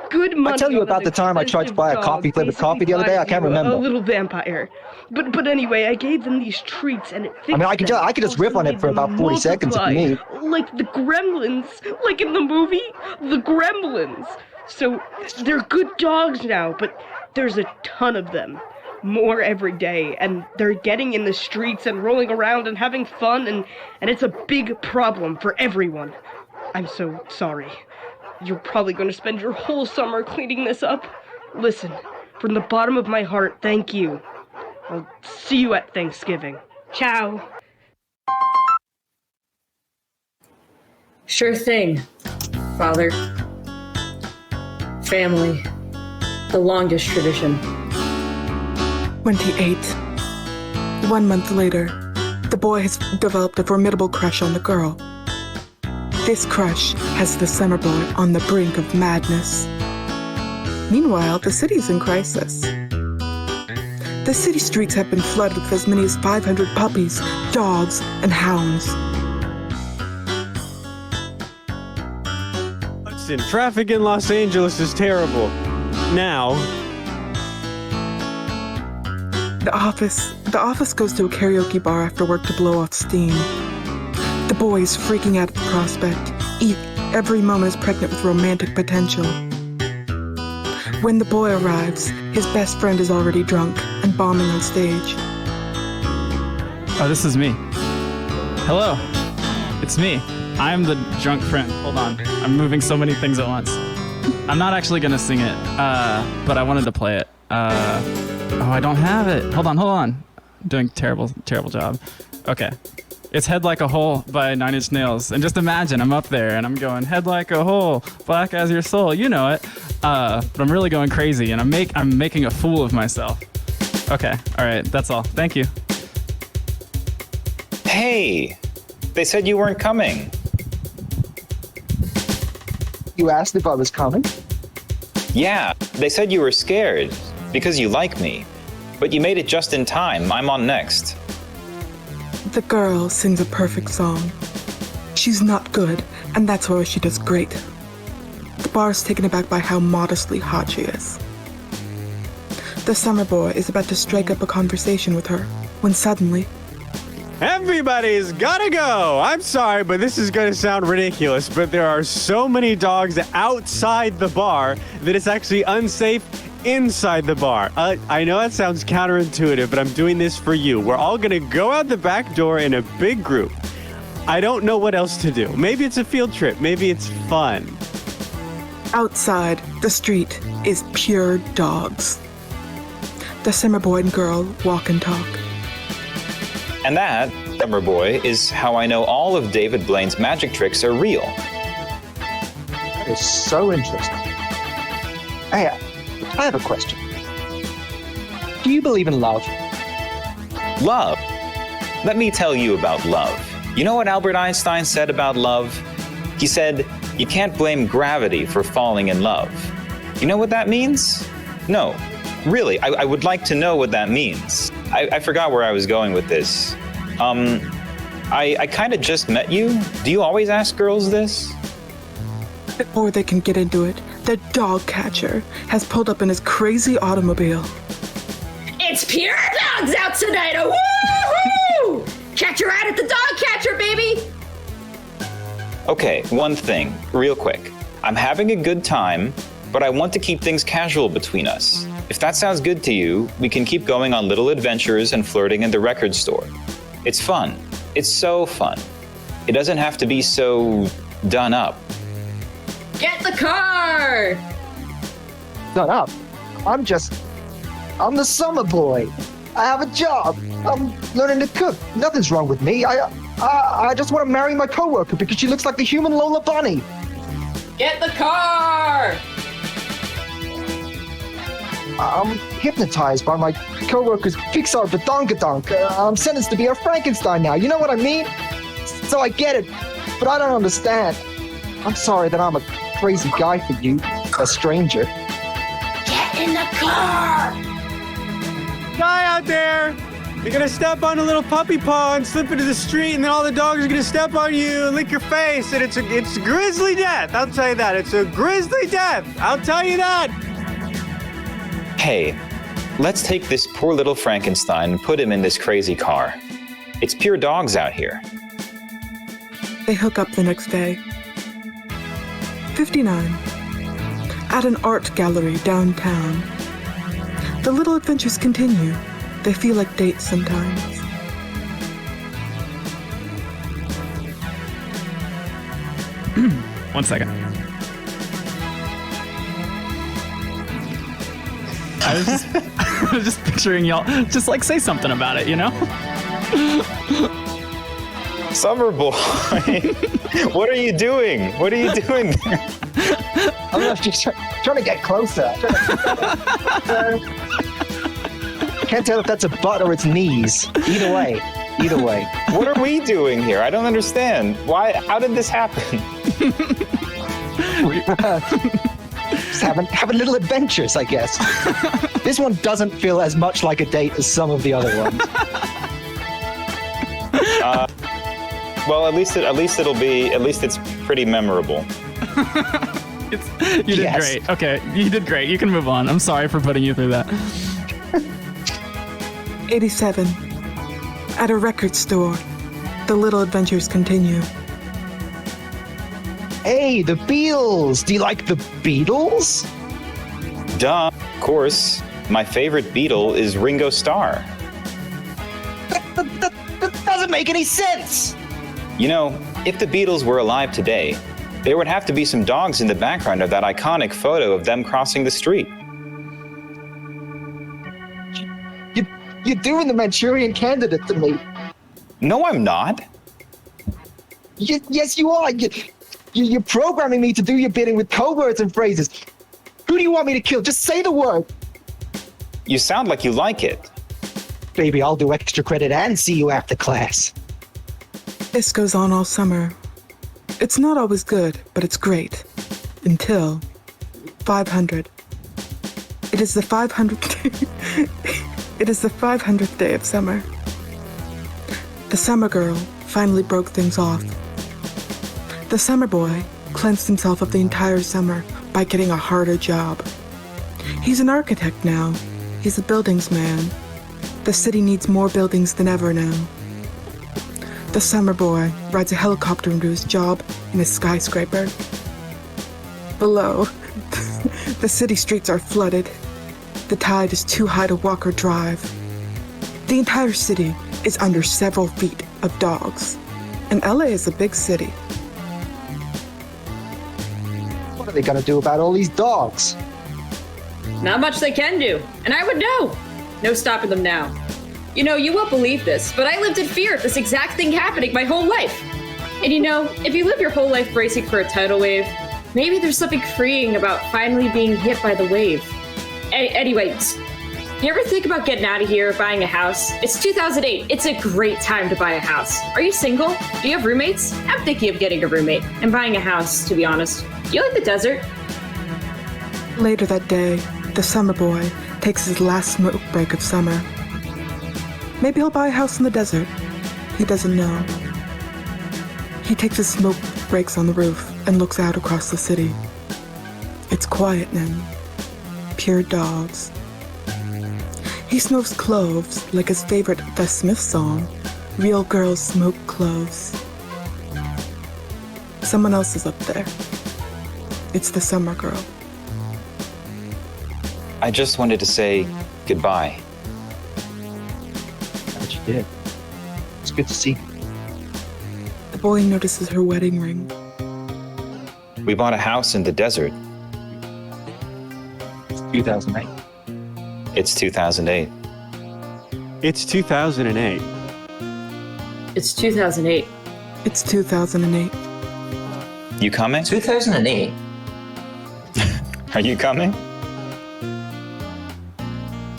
Good money.
I tell you about the time I tried to buy a coffee-flavored coffee the other day. I can't remember.
A little vampire. But anyway, I gave them these treats and it fixed
I mean, I could just riff on it for about 40 seconds if you need.
Like the gremlins. Like in the movie, the gremlins. So they're good dogs now, but there's a ton of them. More every day, and they're getting in the streets and rolling around and having fun, and it's a big problem for everyone. I'm so sorry. You're probably going to spend your whole summer cleaning this up. Listen, from the bottom of my heart, thank you. I'll see you at Thanksgiving. Ciao.
Sure thing, Father. Family. The longest tradition.
28. 1 month later, the boy has developed a formidable crush on the girl. This crush has the summer boy on the brink of madness. Meanwhile, the city's in crisis. The city streets have been flooded with as many as 500 puppies, dogs, and hounds.
Listen, traffic in Los Angeles is terrible. Now,
The office goes to a karaoke bar after work to blow off steam. The boy is freaking out at the prospect. Every moment is pregnant with romantic potential. When the boy arrives, his best friend is already drunk and bombing on stage.
Oh, this is me. Hello. It's me. I'm the drunk friend. Hold on. I'm moving so many things at once. I'm not actually gonna sing it, but I wanted to play it. Oh, I don't have it. Hold on. I'm doing terrible job. Okay. It's Head Like a Hole by 9 Inch Nails. And just imagine, I'm up there and I'm going, head like a hole, black as your soul. You know it. But I'm really going crazy and I'm making a fool of myself. Okay. All right. That's all. Thank you.
Hey, they said you weren't coming.
You asked if I was coming?
Yeah, they said you were scared because you like me. But you made it just in time. I'm on next.
The girl sings a perfect song. She's not good, and that's why she does great. The bar is taken aback by how modestly hot she is. The summer boy is about to strike up a conversation with her, when suddenly...
everybody's gotta go! I'm sorry, but this is gonna sound ridiculous, but there are so many dogs outside the bar that it's actually unsafe inside the bar. I know that sounds counterintuitive, but I'm doing this for you. We're all gonna go out the back door in a big group. I don't know what else to do. Maybe it's a field trip. Maybe it's fun.
Outside, the street is pure dogs. The summer boy and girl walk and talk.
And that Summer Boy, is how I know all of David Blaine's magic tricks are real.
That is so interesting. Hey, I have a question. Do you believe in love?
Love? Let me tell you about love. You know what Albert Einstein said about love? He said, you can't blame gravity for falling in love. You know what that means? No. Really, I would like to know what that means. I forgot where I was going with this. I kind of just met you. Do you always ask girls this?
Before they can get into it, the dog catcher has pulled up in his crazy automobile.
It's pure dogs out tonight! Woohoo! Catch your eye at the dog catcher, baby!
Okay, one thing, real quick. I'm having a good time, but I want to keep things casual between us. If that sounds good to you, we can keep going on little adventures and flirting in the record store. It's fun. It's so fun. It doesn't have to be so done up.
Get the car!
Done up? I'm the summer boy. I have a job. I'm learning to cook. Nothing's wrong with me. I just want to marry my coworker because she looks like the human Lola Bunny.
Get the car!
I'm hypnotized by my coworker's Pixar badonkadonk. I'm sentenced to be a Frankenstein now. You know what I mean? So I get it, but I don't understand. I'm sorry that I'm a crazy guy for you, a stranger.
Get in the car!
Guy out there! You're gonna step on a little puppy paw and slip into the street, and then all the dogs are gonna step on you and lick your face, and it's a grisly death. I'll tell you that. It's a grisly death. I'll tell you that.
Hey, let's take this poor little Frankenstein and put him in this crazy car. It's pure dogs out here.
They hook up the next day. 59. At an art gallery downtown. The little adventures continue. They feel like dates sometimes.
One second. I was just picturing y'all just like say something about it, you know?
Summer Boy, what are you doing? What are you doing there?
I'm just trying to get closer. Can't tell if that's a butt or it's knees. Either way.
What are we doing here? I don't understand. Why? How did this happen?
Just having little adventures, I guess. This one doesn't feel as much like a date as some of the other ones.
Well, at least it's pretty memorable.
You did great. Okay, you did great. You can move on. I'm sorry for putting you through that.
87. At a record store, the little adventures continue.
Hey, the Beatles! Do you like the Beatles?
Duh, of course. My favorite Beatle is Ringo Starr.
That doesn't make any sense!
You know, if the Beatles were alive today, there would have to be some dogs in the background of that iconic photo of them crossing the street.
You're doing the Manchurian Candidate to me.
No, I'm not.
Yes, you are. You're programming me to do your bidding with code words and phrases. Who do you want me to kill? Just say the word.
You sound like you like it.
Baby, I'll do extra credit and see you after class.
This goes on all summer. It's not always good, but it's great. Until 500. It is the 500th It is the 500th day of summer. The summer girl finally broke things off. The summer boy cleansed himself of the entire summer by getting a harder job. He's an architect now. He's a buildings man. The city needs more buildings than ever now. The summer boy rides a helicopter into his job in a skyscraper. Below, the city streets are flooded. The tide is too high to walk or drive. The entire city is under several feet of dogs. And LA is a big city.
What are they gonna do about all these dogs?
Not much they can do, and I would know. No stopping them now. You know, you won't believe this, but I lived in fear of this exact thing happening my whole life. And you know, if you live your whole life bracing for a tidal wave, maybe there's something freeing about finally being hit by the wave. Anyways, you ever think about getting out of here, buying a house? It's 2008. It's a great time to buy a house. Are you single? Do you have roommates? I'm thinking of getting a roommate and buying a house, to be honest. You like the desert?
Later that day, the summer boy takes his last smoke break of summer. Maybe he'll buy a house in the desert. He doesn't know. He takes his smoke breaks on the roof and looks out across the city. It's quiet now. Pure dogs. He smokes cloves like his favorite The Smiths song, Real Girls Smoke Cloves. Someone else is up there. It's the summer girl.
I just wanted to say goodbye.
Glad you did. It's good to see you.
The boy notices her wedding ring.
We bought a house in the desert.
2008.
It's 2008.
It's 2008.
It's 2008.
It's 2008.
You coming?
2008.
Are you coming?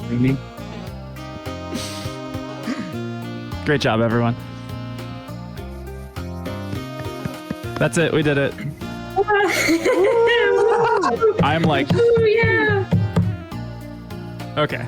Really?
Great job, everyone. That's it. We did it. I'm like,
Ooh, yeah.
okay.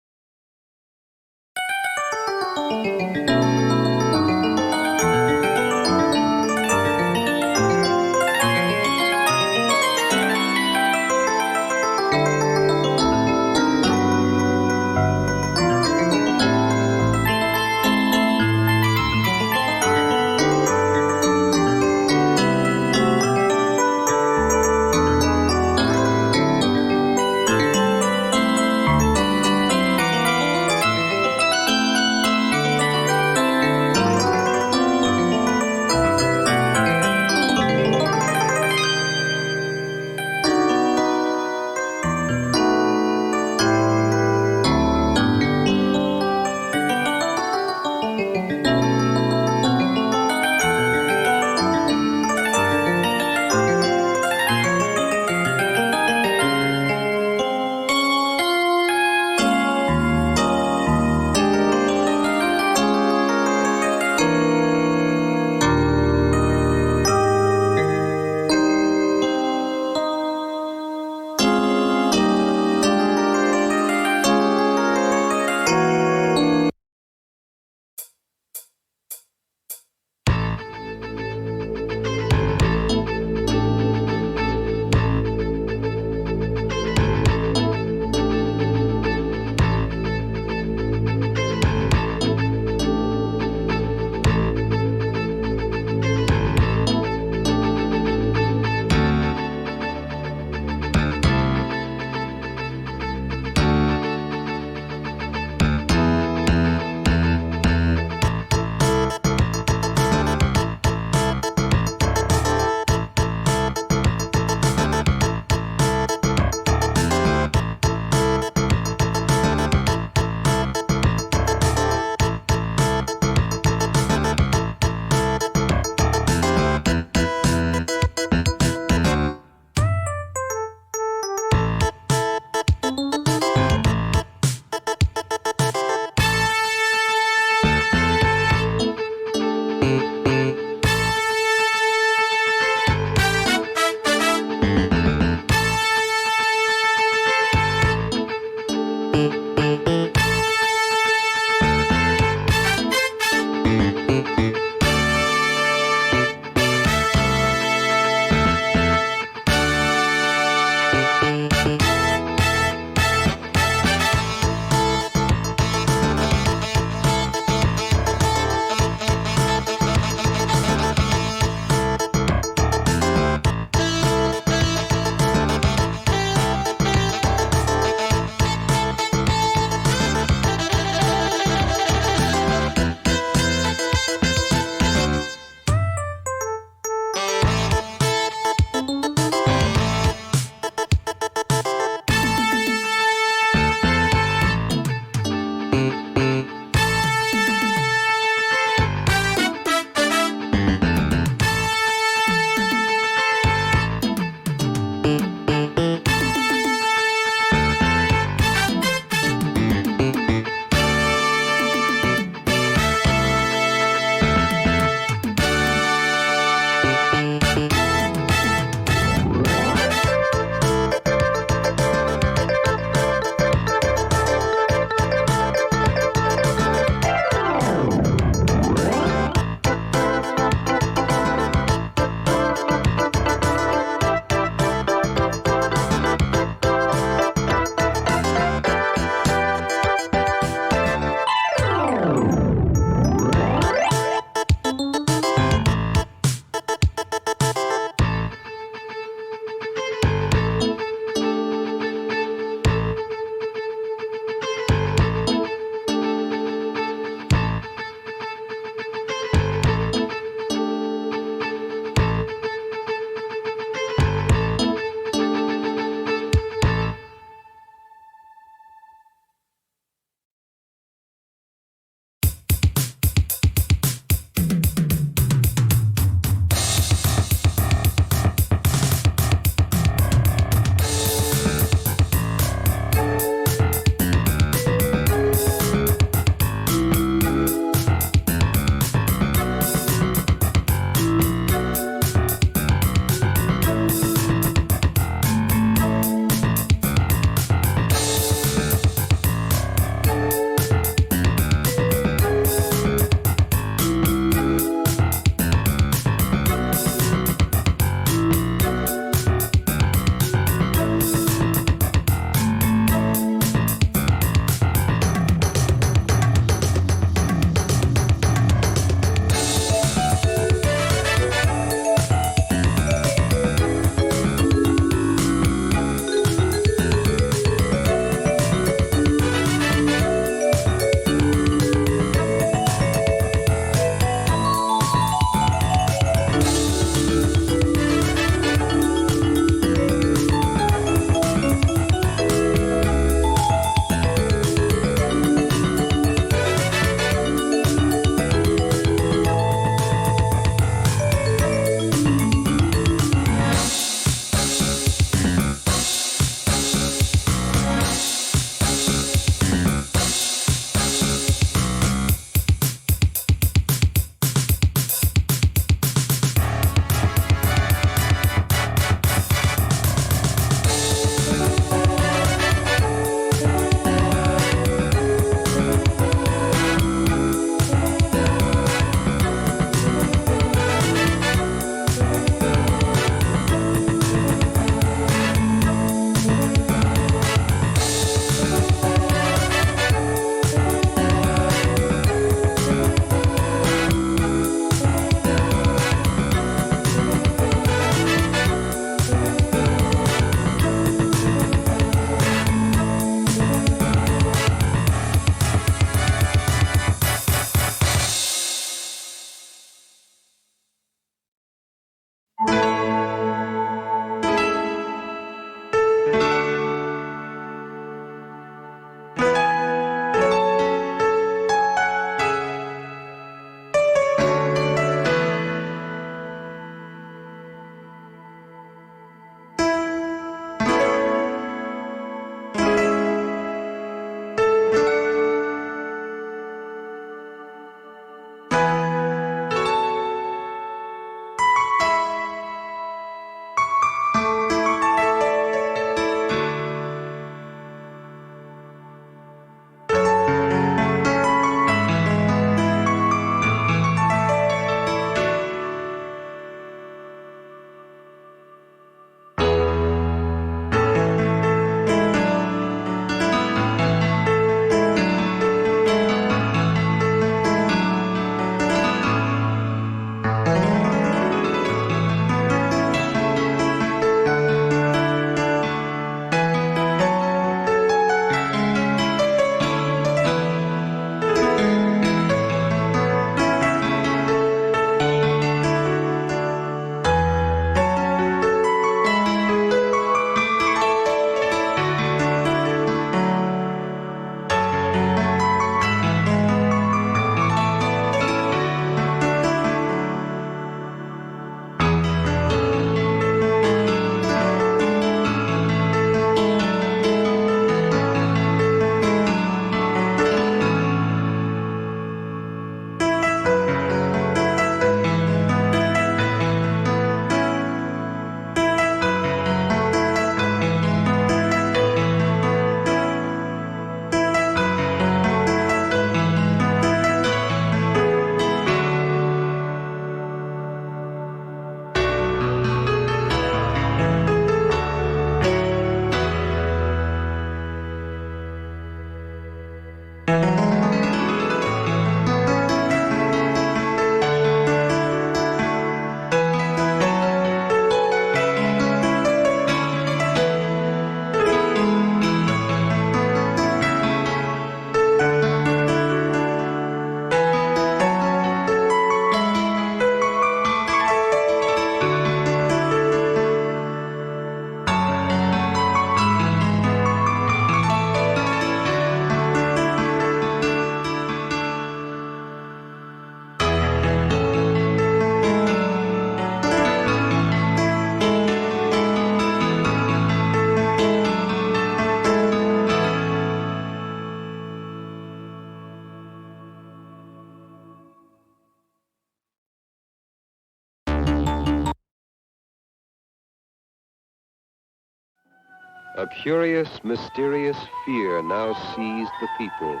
A curious, mysterious fear now seized the people,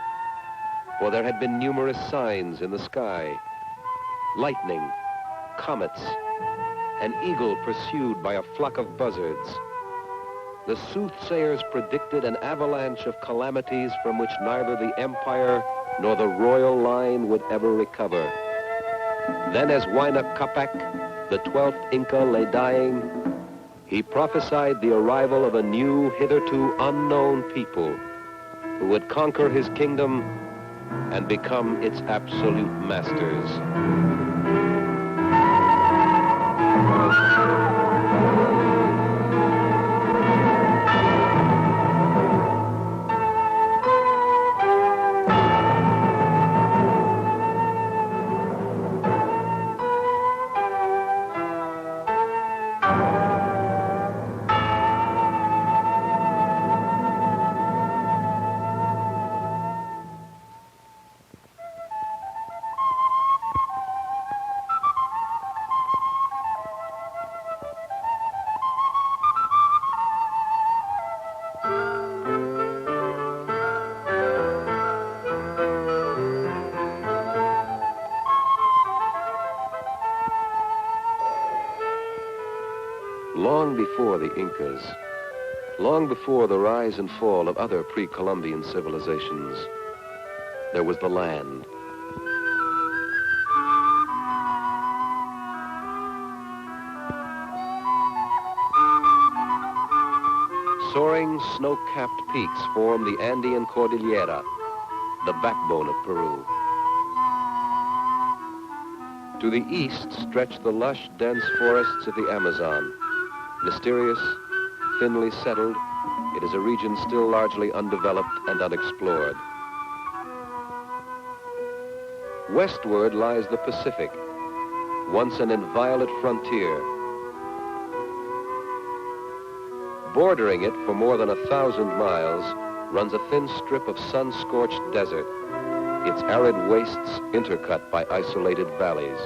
for there had been numerous signs in the sky. Lightning, comets, an eagle pursued by a flock of buzzards. The soothsayers predicted an avalanche of calamities from which neither the empire nor the royal line would ever recover. Then as Huayna Capac, the 12th Inca, lay dying, he prophesied the arrival of a new, hitherto unknown people who would conquer his kingdom and become its absolute masters. Long before the Incas, long before the rise and fall of other pre-Columbian civilizations, there was the land. Soaring snow-capped peaks form the Andean Cordillera, the backbone of Peru. To the east stretch the lush, dense forests of the Amazon. Mysterious, thinly settled, it is a region still largely undeveloped and unexplored. Westward lies the Pacific, once an inviolate frontier. Bordering it for more than 1,000 miles runs a thin strip of sun-scorched desert, its arid wastes intercut by isolated valleys.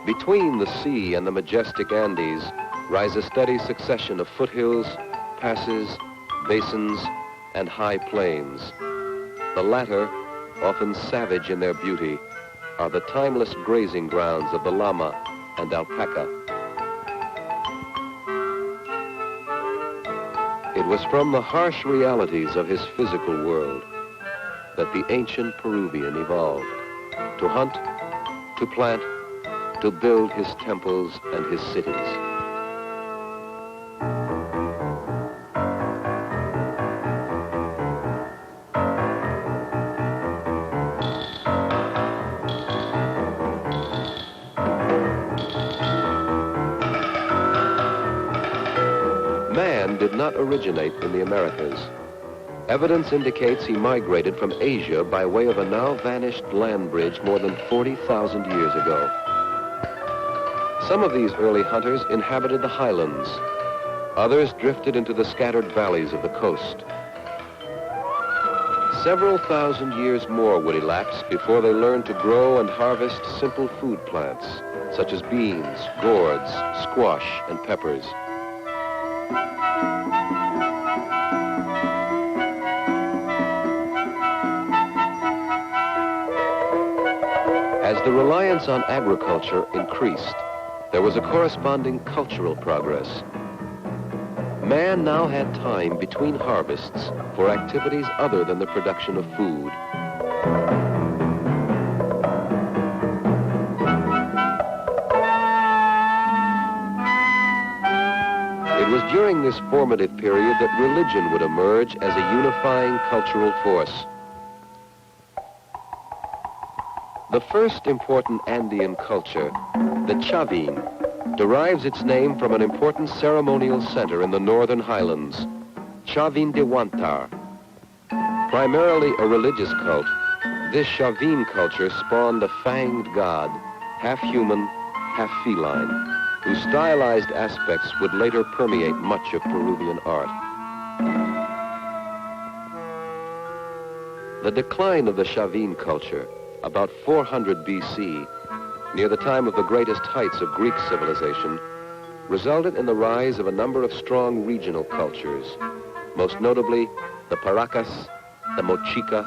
Between the sea and the majestic Andes rise a steady succession of foothills, passes, basins, and high plains. The latter, often savage in their beauty, are the timeless grazing grounds of the llama and alpaca. It was from the harsh realities of his physical world that the ancient Peruvian evolved to hunt, to plant, to build his temples and his cities. Man did not originate in the Americas. Evidence indicates he migrated from Asia by way of a now vanished land bridge more than 40,000 years ago. Some of these early hunters inhabited the highlands. Others drifted into the scattered valleys of the coast. Several thousand years more would elapse before they learned to grow and harvest simple food plants, such as beans, gourds, squash, and peppers. As the reliance on agriculture increased, there was a corresponding cultural progress. Man now had time between harvests for activities other than the production of food. It was during this formative period that religion would emerge as a unifying cultural force. The first important Andean culture, the Chavin, derives its name from an important ceremonial center in the northern highlands, Chavin de Huantar. Primarily a religious cult, this Chavin culture spawned a fanged god, half human, half feline, whose stylized aspects would later permeate much of Peruvian art. The decline of the Chavin culture about 400 BC, near the time of the greatest heights of Greek civilization, resulted in the rise of a number of strong regional cultures, most notably the Paracas, the Mochica,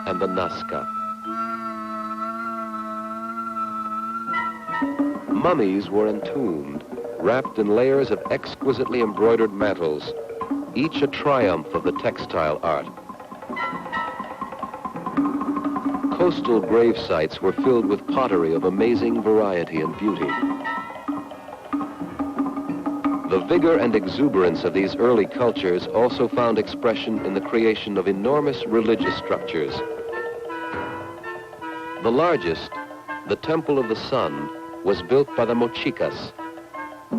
and the Nazca. Mummies were entombed, wrapped in layers of exquisitely embroidered mantles, each a triumph of the textile art. Coastal grave sites were filled with pottery of amazing variety and beauty. The vigor and exuberance of these early cultures also found expression in the creation of enormous religious structures. The largest, the Temple of the Sun, was built by the Mochicas.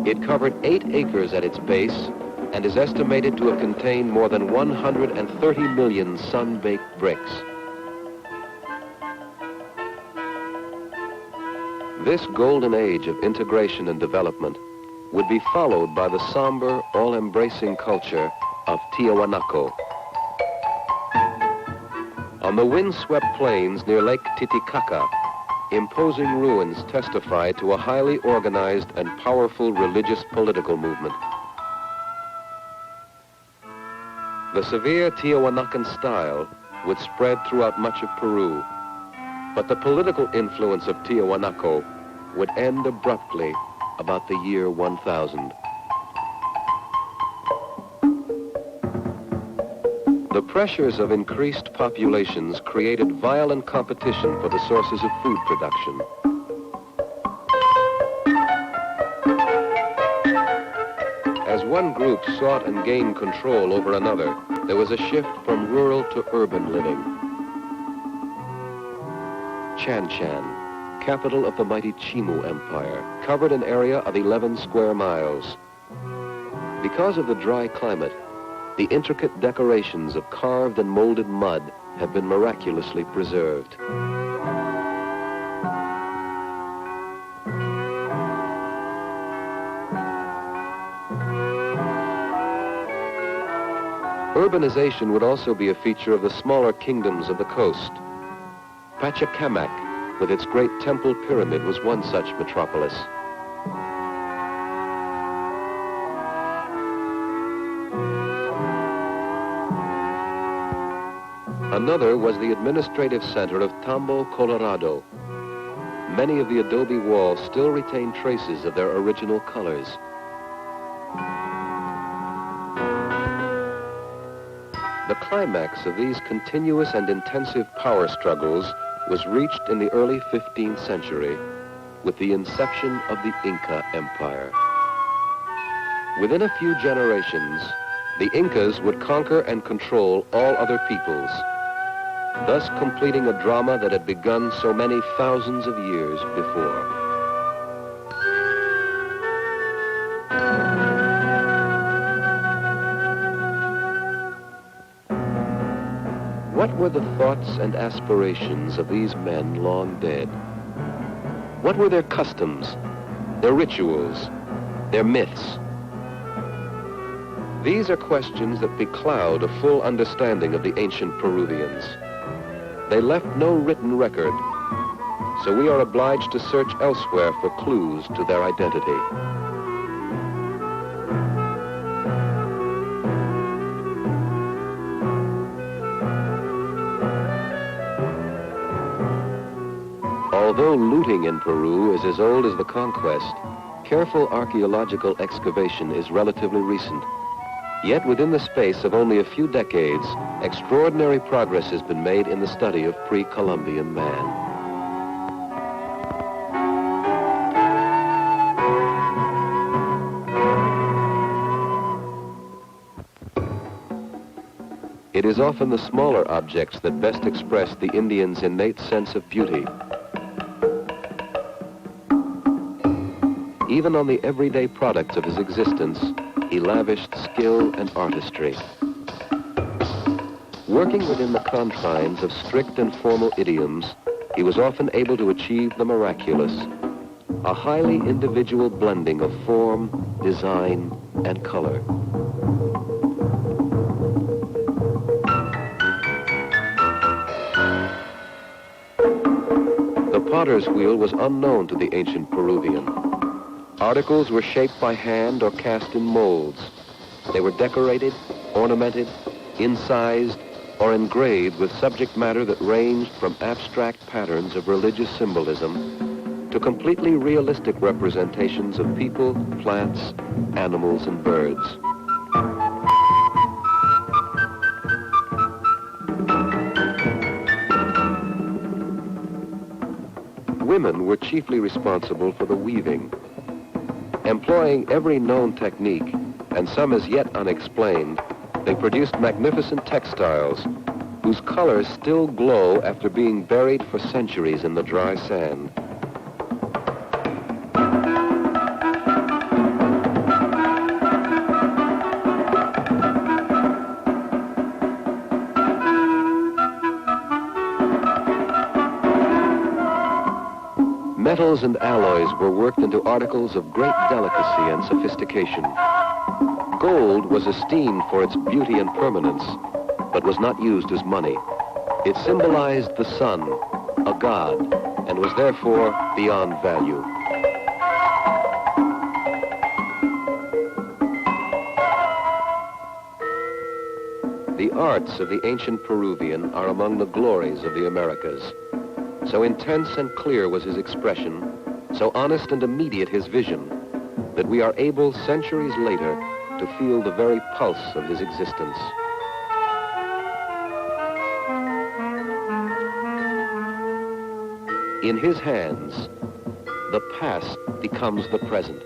It covered 8 acres at its base and is estimated to have contained more than 130 million sun-baked bricks. This golden age of integration and development would be followed by the somber, all-embracing culture of Tiahuanaco. On the wind-swept plains near Lake Titicaca, imposing ruins testify to a highly organized and powerful religious political movement. The severe Tiahuanacan style would spread throughout much of Peru, but the political influence of Tiahuanaco would end abruptly about the year 1000. The pressures of increased populations created violent competition for the sources of food production. As one group sought and gained control over another, there was a shift from rural to urban living. Chan Chan, capital of the mighty Chimu Empire, covered an area of 11 square miles. Because of the dry climate, the intricate decorations of carved and molded mud have been miraculously preserved. Urbanization would also be a feature of the smaller kingdoms of the coast. Pachacamac, with its great temple pyramid, was one such metropolis. Another was the administrative center of Tambo, Colorado. Many of the adobe walls still retain traces of their original colors. The climax of these continuous and intensive power struggles was reached in the early 15th century with the inception of the Inca Empire. Within a few generations, the Incas would conquer and control all other peoples, thus completing a drama that had begun so many thousands of years before. What were the thoughts and aspirations of these men long dead? What were their customs, their rituals, their myths? These are questions that becloud a full understanding of the ancient Peruvians. They left no written record, so we are obliged to search elsewhere for clues to their identity. Although looting in Peru is as old as the conquest, careful archaeological excavation is relatively recent. Yet within the space of only a few decades, extraordinary progress has been made in the study of pre-Columbian man. It is often the smaller objects that best express the Indian's innate sense of beauty. Even on the everyday products of his existence, he lavished skill and artistry. Working within the confines of strict and formal idioms, he was often able to achieve the miraculous, a highly individual blending of form, design, and color. potter's wheel was unknown to the ancient Peruvian. Articles were shaped by hand or cast in molds. They were decorated, ornamented, incised, or engraved with subject matter that ranged from abstract patterns of religious symbolism to completely realistic representations of people, plants, animals, and birds. Women were chiefly responsible for the weaving. Employing every known technique, and some as yet unexplained, they produced magnificent textiles whose colors still glow after being buried for centuries in the dry sand. Metals and alloys were worked into articles of great delicacy and sophistication. Gold was esteemed for its beauty and permanence, but was not used as money. It symbolized the sun, a god, and was therefore beyond value. The arts of the ancient Peruvian are among the glories of the Americas. So intense and clear was his expression, so honest and immediate his vision, that we are able, centuries later, to feel the very pulse of his existence. In his hands, the past becomes the present.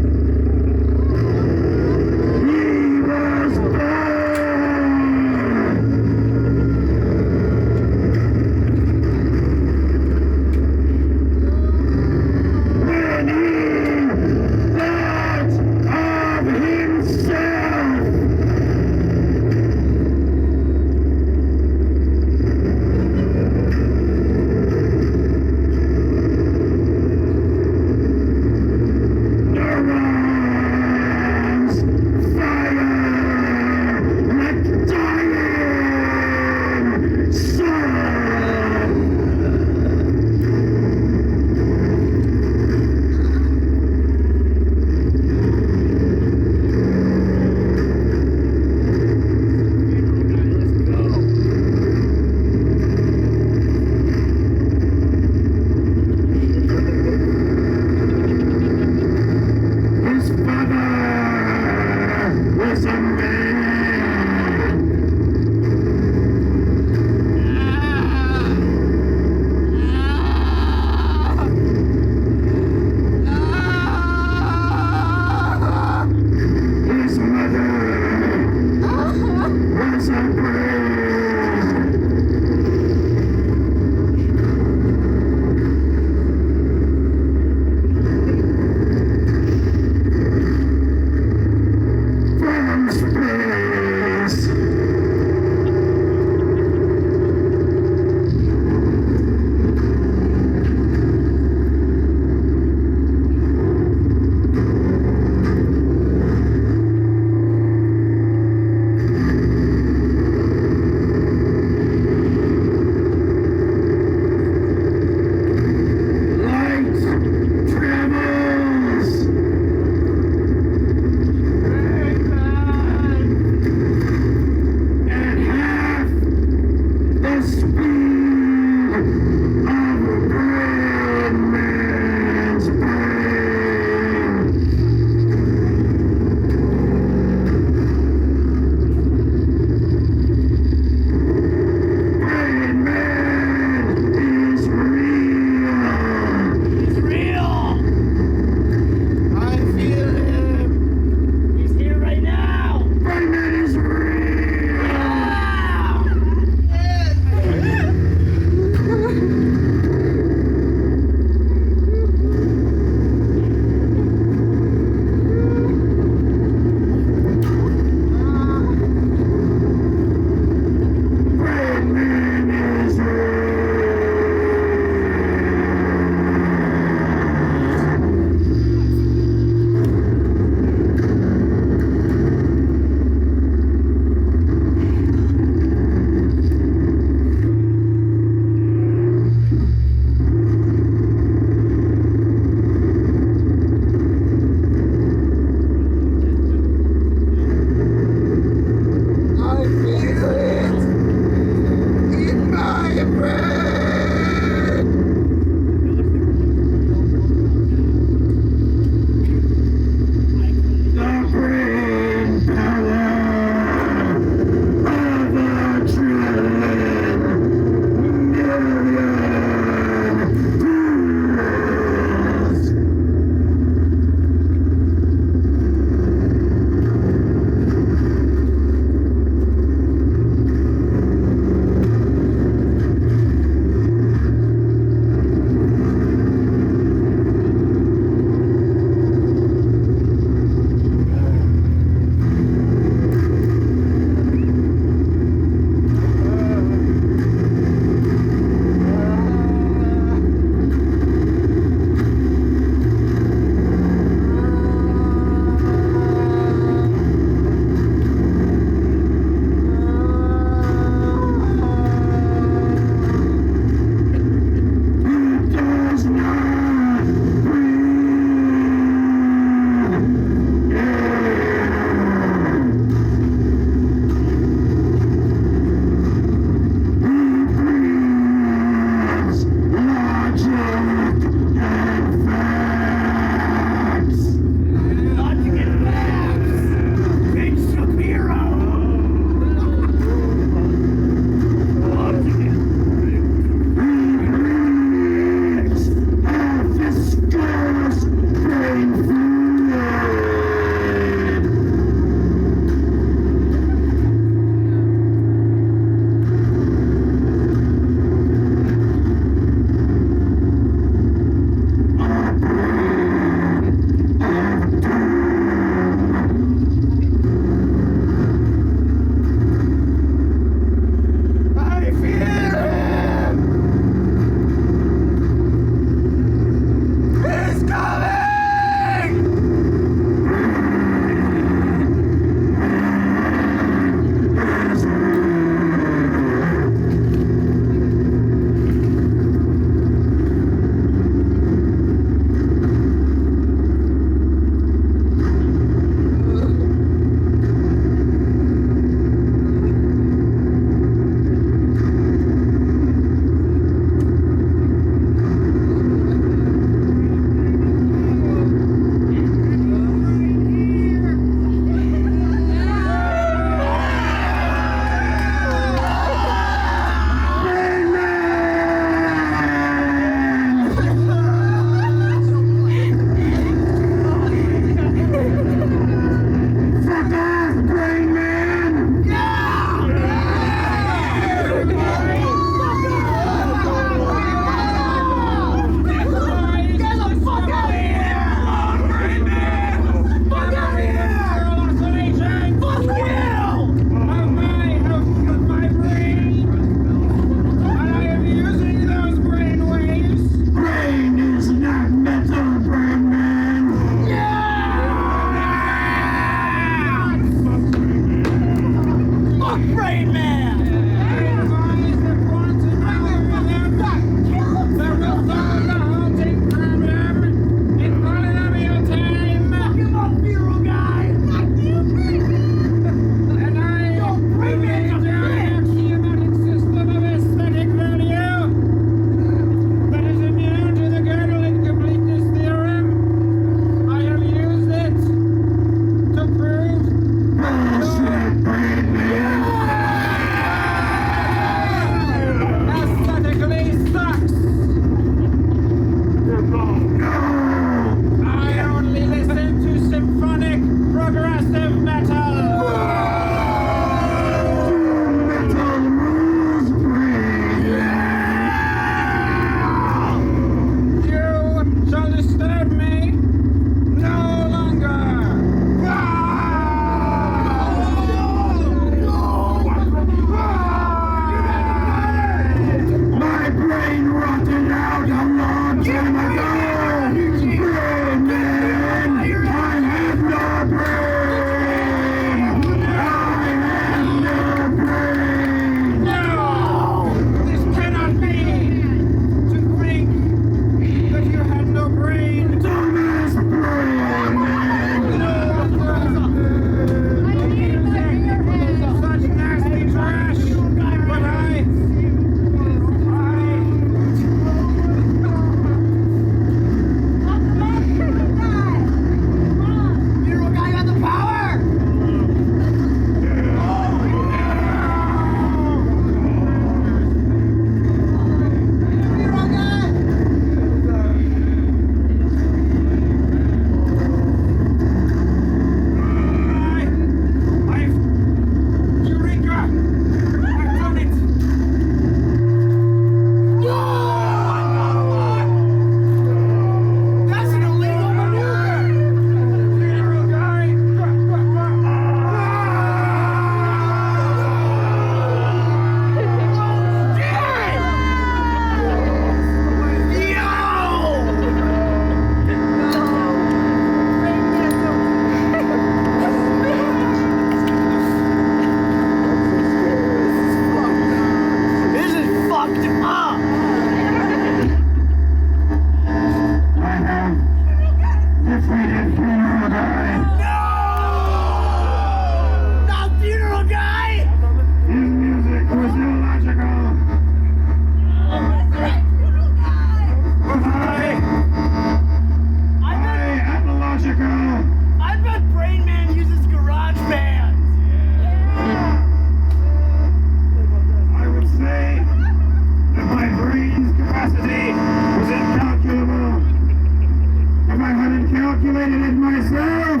calculated it myself.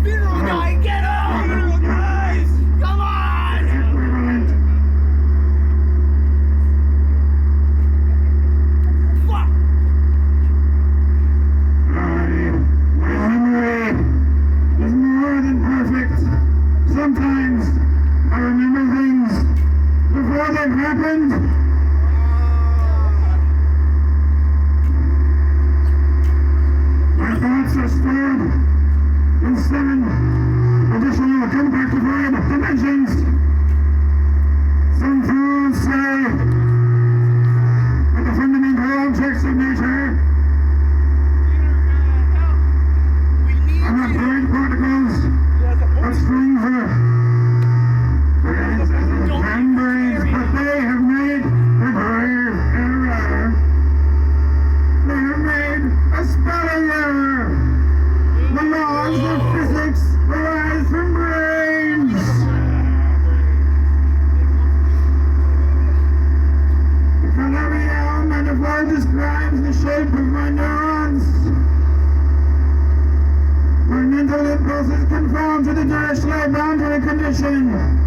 Funeral guy, get up! Funeral guys! Come on! Equivalent. Fuck! My memory is more than perfect. Sometimes I remember things before they've happened. My thoughts are stored in 7 additional compactified dimensions. Some fools say that the fundamental objects of nature are not void particles, but strings of membranes, but they have made a grave error. They have made a spelling error. The laws of physics arise from brains. The Calabian metaphor describes the shape of my neurons. My mental impulses conform to the Dirichlet boundary condition.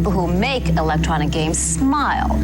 people who make electronic games smile.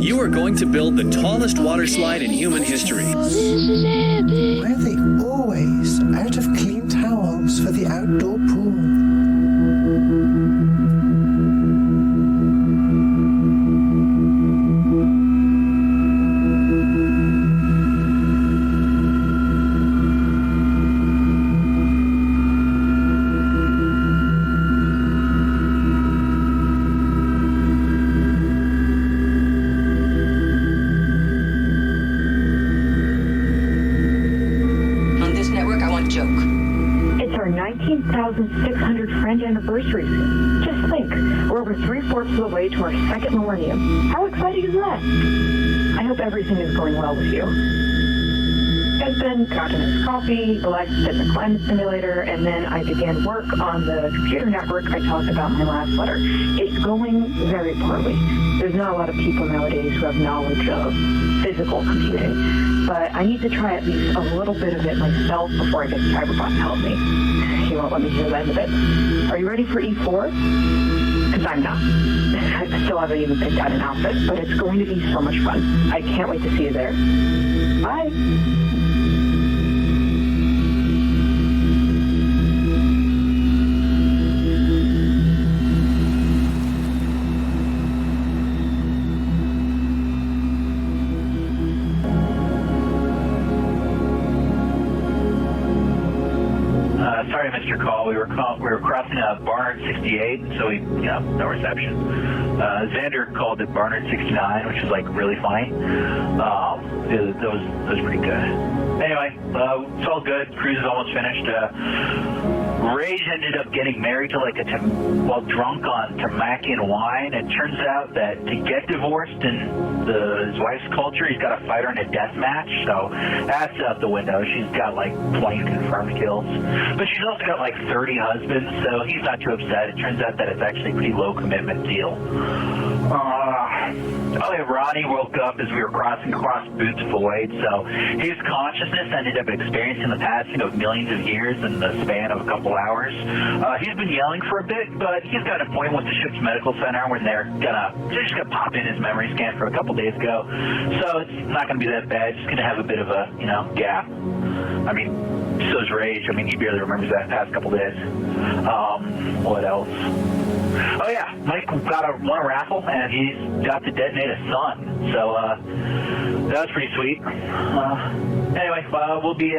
You are going to build the tallest water slide in human history.
Why are they always out of clean towels for the outdoor pool?
It's our 19,600 friend anniversary soon. Just think, we're over 3/4 of the way to our second millennium. How exciting is that? I hope everything is going well with you. I've been gotten his coffee, relaxed in the climate simulator, and then I began work on the computer network I talked about in my last letter. It's going very poorly. There's not a lot of people nowadays who have knowledge of physical computing, but I need to try at least a little bit of it myself before I get Cyberbot to help me. He won't let me hear the end of it. Are you ready for E4? Because I'm not. I still haven't even picked out an outfit, but it's going to be so much fun. I can't wait to see you there. Bye.
Sorry, I missed your call. We were crossing Barnard 68, so no reception. Xander called it Barnard 69, which is like really funny. That was pretty good. Anyway, it's all good. Cruise is almost finished. Rage ended up getting married to while drunk on Tamakian wine. It turns out that to get divorced in his wife's culture, he's got to fight her in a death match. So that's out the window. She's got 20 confirmed kills, but she's also got 30 husbands. So he's not too upset. It turns out that it's actually a pretty low commitment deal. Ronnie woke up as we were crossing across Boots Void, so his consciousness ended up experiencing the passing of millions of years in the span of a couple hours. He's been yelling for a bit, but he's got an appointment with the ship's medical center when they're just gonna pop in his memory scan for a couple days ago. So it's not gonna be that bad. Just gonna have a bit of a gap. I mean, so's Rage. I mean, he barely remembers that past couple days. What else? Oh yeah, Mike won a raffle and he's got to detonate a sun. So that was pretty sweet. Anyway, we'll be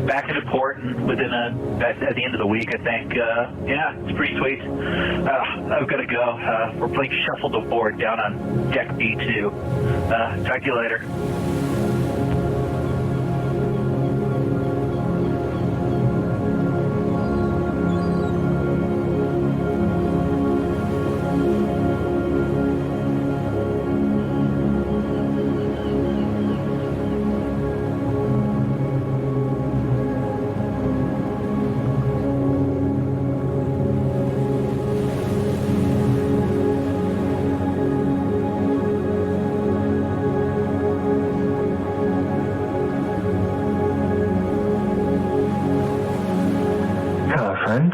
back into port within at the end of the week, I think. Yeah, it's pretty sweet. I've got to go. We're playing Shuffle the Board down on deck B2. Talk to you later.
friend.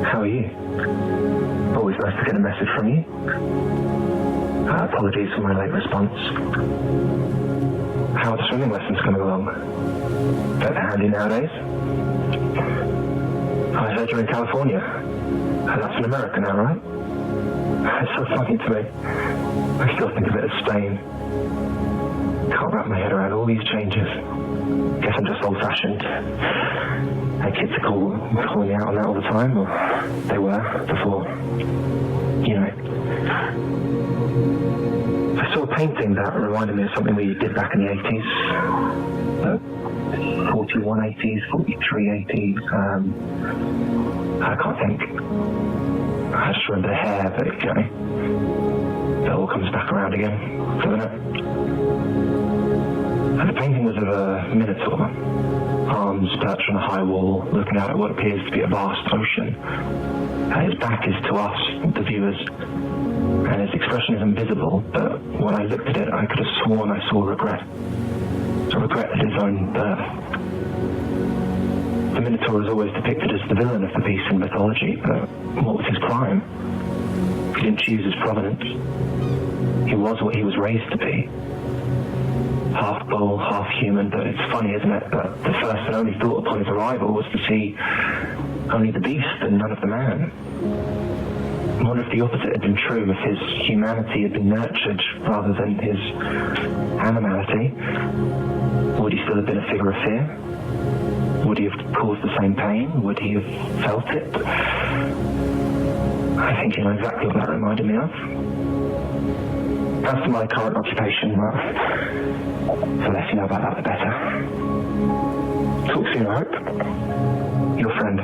How are you? Always nice to get a message from you. Apologies for my late response. How are the swimming lessons coming along? Better handy nowadays? I heard you're in California. That's in America now, right? It's so funny to me. I still think of it as Spain. Can't wrap my head around all these changes. Guess I'm just old-fashioned. My kids are calling me out on that all the time, or they were before. You know. I saw a painting that reminded me of something we did back in the 80s. 41 80s, 43 80s. I can't think. I just remember the hair, but you know, it all comes back around again, doesn't it? And the painting was of a minotaur, arms perched on a high wall, looking out at what appears to be a vast ocean. His back is to us, the viewers, and his expression is invisible, but when I looked at it, I could have sworn I saw regret. A regret at his own birth. The Minotaur is always depicted as the villain of the piece in mythology, but what was his crime? He didn't choose his provenance. He was what he was raised to be. Half bull, half human, but it's funny, isn't it, that the first and only thought upon his arrival was to see only the beast and none of the man. I wonder if the opposite had been true, if his humanity had been nurtured rather than his animality. Would he still have been a figure of fear? Would he have caused the same pain? Would he have felt it? I think you know exactly what that reminded me of. As to my current occupation, well, the less you know about that, the better. Talk soon, I hope. Your friend.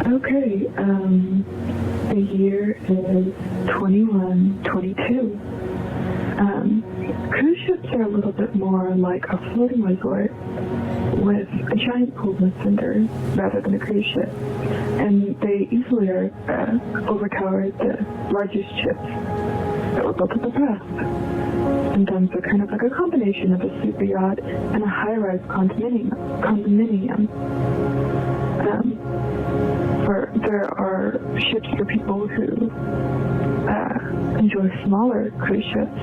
Okay, the year is 2122. Cruise ships are a little bit more like a floating resort with a giant pool of vendors rather than a cruise ship. And they easily overpower the largest ships that were built in the past. Sometimes they're kind of like a combination of a super yacht and a high-rise condominium. There are ships for people who enjoy smaller cruise ships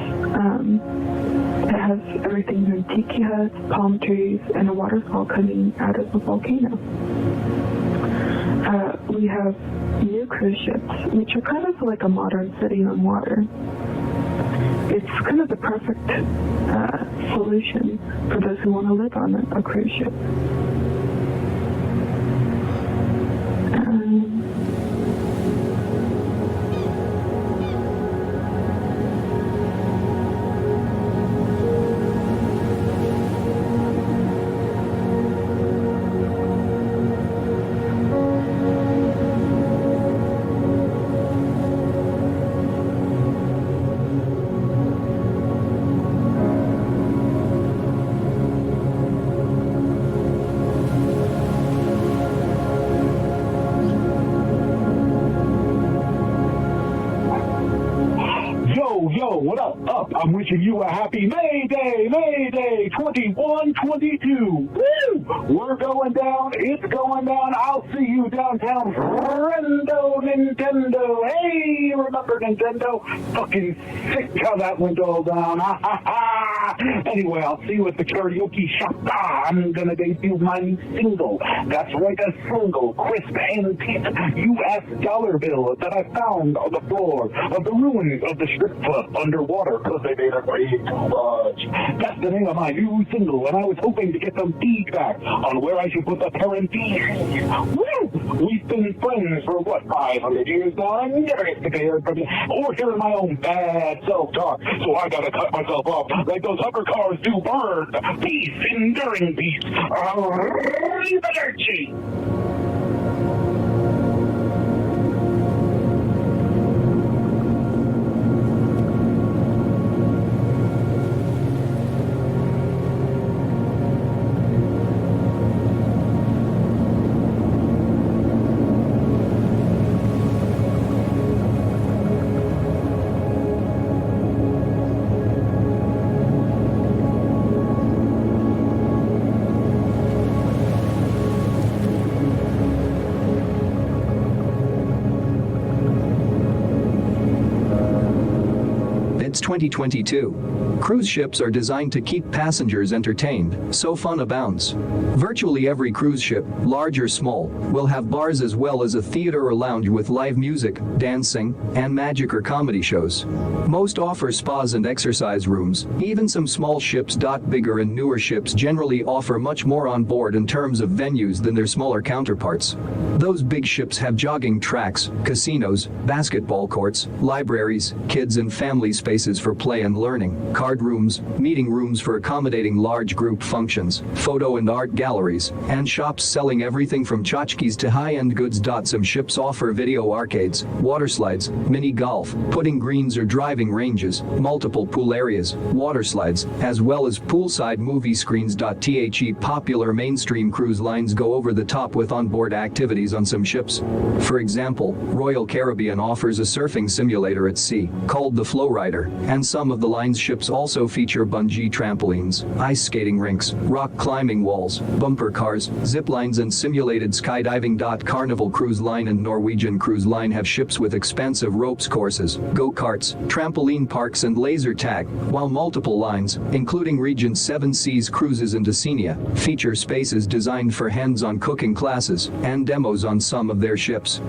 that have everything from tiki huts, palm trees, and a waterfall coming out of a volcano. We have new cruise ships, which are kind of like a modern city on water. It's kind of the perfect solution for those who want to live on a cruise ship.
Yo, what up? I'm wishing you a happy May Day, 2122. Woo! We're going down. It's going down. I'll see you downtown. Friendo Nintendo. Hey, remember Nintendo? Fucking sick how that went all down. Anyway, I'll see you at the karaoke shop. I'm gonna debut my new single. That's right, a single, crisp, antique U.S. dollar bill that I found on the floor of the ruins of the strip club underwater because they made it way too much. That's the name of my new single, and I was hoping to get some feedback on where I should put the parentheses. Woo! We've been friends for, 500 years now? I never get to hear from you or hearing my own bad self-talk, so I gotta cut myself off like those hover cars do burn. Peace, enduring peace. Arrivederci!
It's 2022. Cruise ships are designed to keep passengers entertained, so fun abounds. Virtually every cruise ship, large or small, will have bars as well as a theater or lounge with live music, dancing, and magic or comedy shows. Most offer spas and exercise rooms. Even some small ships. Bigger and newer ships generally offer much more on board in terms of venues than their smaller counterparts. Those big ships have jogging tracks, casinos, basketball courts, libraries, kids and family spaces for play and learning, card rooms, meeting rooms for accommodating large group functions, photo and art galleries, and shops selling everything from tchotchkes to high-end goods. Some ships offer video arcades, water slides, mini golf, putting greens or driving ranges, multiple pool areas, water slides, as well as poolside movie screens. Popular mainstream cruise lines go over the top with onboard activities on some ships. For example, Royal Caribbean offers a surfing simulator at sea, called the Flowrider, and some of the line's ships also feature bungee trampolines, ice skating rinks, rock climbing walls, bumper cars, zip lines and simulated skydiving. Carnival Cruise Line and Norwegian Cruise Line have ships with expensive ropes courses, go-karts, trampoline parks and laser tag, while multiple lines, including Regent Seven Seas Cruises and Oceania, feature spaces designed for hands-on cooking classes and demos on some of their ships.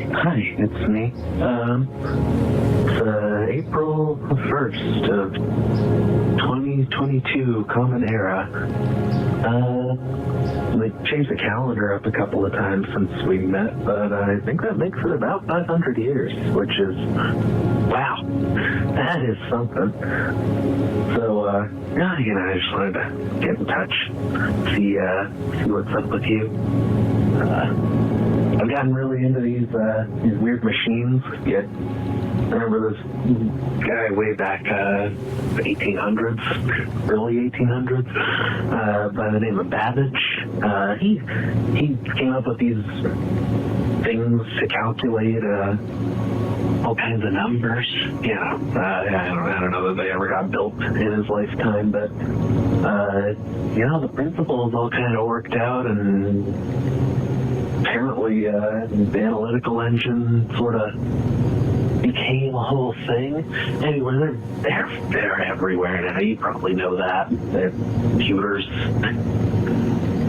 Hi, it's me. It's April 1st of 2022, Common Era. They changed the calendar up a couple of times since we met, but I think that makes it about 500 years, which is, wow, that is something. So, I just wanted to get in touch, see what's up with you. I've gotten really into these weird machines. Yeah, I remember this guy way back 1800s, early 1800s, by the name of Babbage. He came up with these things to calculate all kinds of numbers. I don't know that they ever got built in his lifetime, but the principles all kind of worked out, and apparently the analytical engine sort of became a whole thing. Anyway, they're everywhere now. You probably know that. They're computers.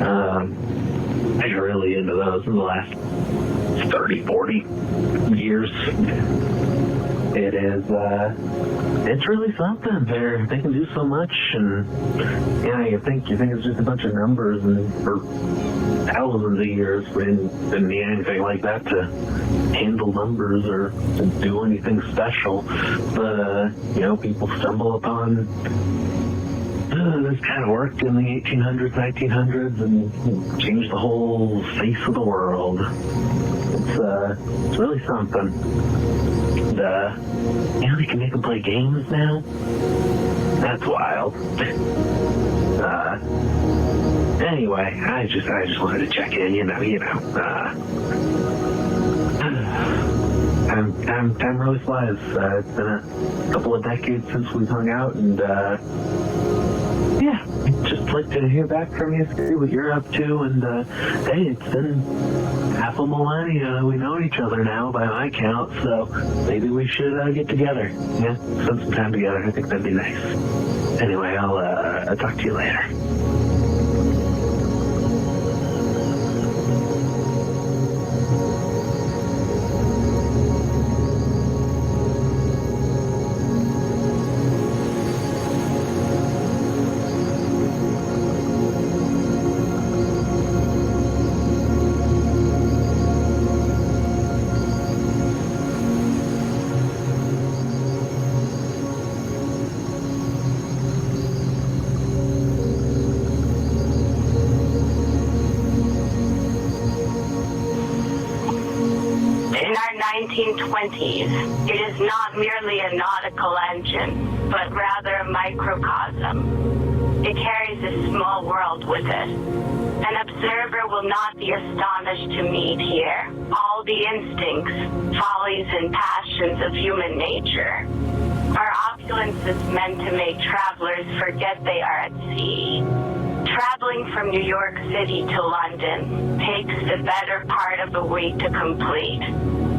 I got really into those in the last 30, 40 years. it is, it's really something. They can do so much, and yeah, you think it's just a bunch of numbers, and for thousands of years, we didn't need anything like that to handle numbers or to do anything special. But people stumble upon this kind of work in the 1800s, 1900s, and changed the whole face of the world. It's really something. And they can make them play games now. That's wild. Anyway, I just wanted to check in. Time really flies. It's been a couple of decades since we've hung out, and yeah, just like to hear back from you, see what you're up to, and hey, it's been half a millennia that we know each other now by my count, so maybe we should get together. Yeah, spend some time together. I think that'd be nice. Anyway, I'll talk to you later.
In our 1920s, it is not merely a nautical engine, but rather a microcosm. It carries a small world with it. An observer will not be astonished to meet here all the instincts, follies, and passions of human nature. Our opulence is meant to make travelers forget they are at sea. Traveling from New York City to London takes the better part of a week to complete.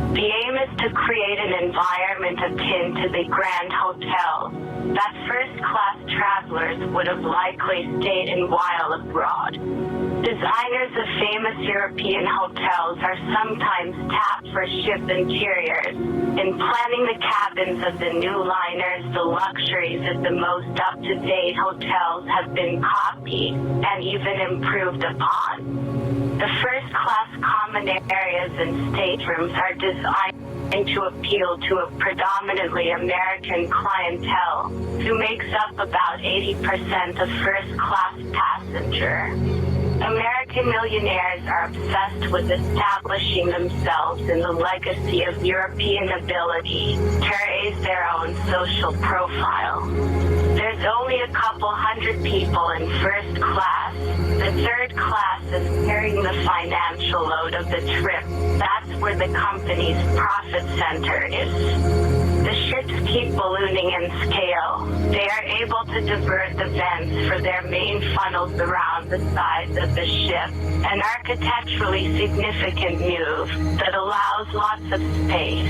The aim is to create an environment akin to the Grand Hotel that first-class travelers would have likely stayed in while abroad. Designers of famous European hotels are sometimes tapped for ship interiors. In planning the cabins of the new liners, the luxuries of the most up-to-date hotels have been copied and even improved upon. The first-class common areas and staterooms are designed to appeal to a predominantly American clientele who makes up about 80% of first-class passengers. American millionaires are obsessed with establishing themselves in the legacy of European ability to raise their own social profile. There's only a couple hundred people in first class. The third class is carrying the financial load of the trip. That's where the company's profit center is. The ships keep ballooning in scale. They are able to divert the vents for their main funnels around the sides of the ship, an architecturally significant move that allows lots of space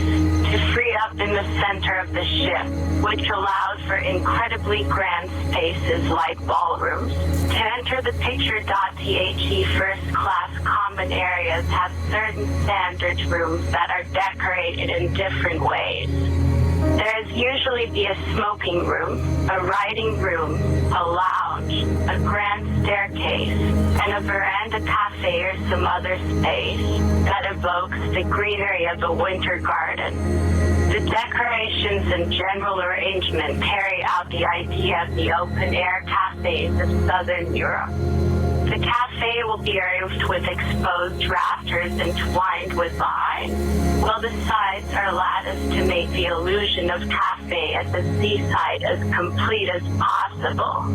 to free up in the center of the ship, which allows for incredibly grand spaces like ballrooms. To enter the picture.the first-class common areas have certain standard rooms that are decorated in different ways. There is usually be a smoking room, a writing room, a lounge, a grand staircase, and a veranda cafe or some other space that evokes the greenery of a winter garden. The decorations and general arrangement carry out the idea of the open-air cafes of Southern Europe. The cafe will be roofed with exposed rafters entwined with vine, while the sides are latticed to make the illusion of cafe at the seaside as complete as possible.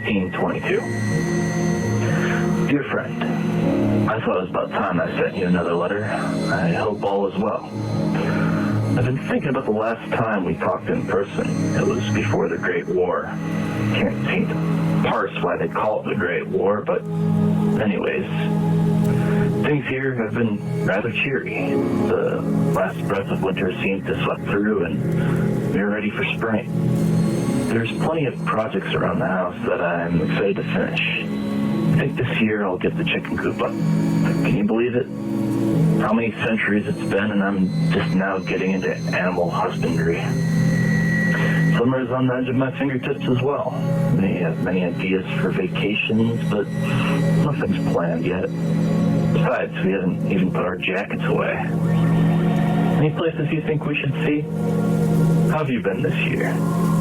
1922. Dear friend, I thought it was about time I sent you another letter. I hope all is well. I've been thinking about the last time we talked in person. It was before the Great War. Can't seem to parse why they call it the Great War, but anyways, things here have been rather cheery. The last breath of winter seems to sweep through, and we're ready for spring. There's plenty of projects around the house that I'm excited to finish. I think this year I'll get the chicken coop up. Can you believe it? How many centuries it's been, and I'm just now getting into animal husbandry. Summer is on the edge of my fingertips as well. May have many ideas for vacations, but nothing's planned yet. Besides, we haven't even put our jackets away. Any places you think we should see? How have you been this year?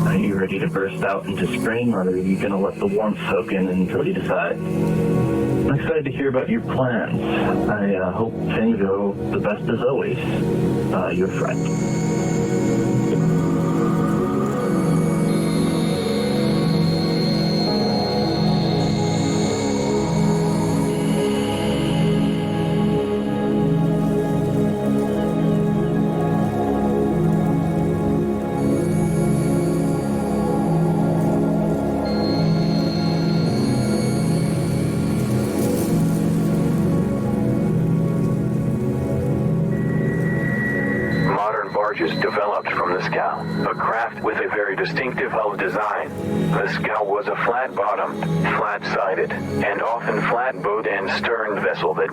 Are you ready to burst out into spring, or are you going to let the warmth soak in until you decide? I'm excited to hear about your plans. I hope things go the best as always. Your friend.
Developed from the scow, a craft with a very distinctive hull design. The scow was a flat-bottomed, flat-sided, and often flat-bowed and stern vessel that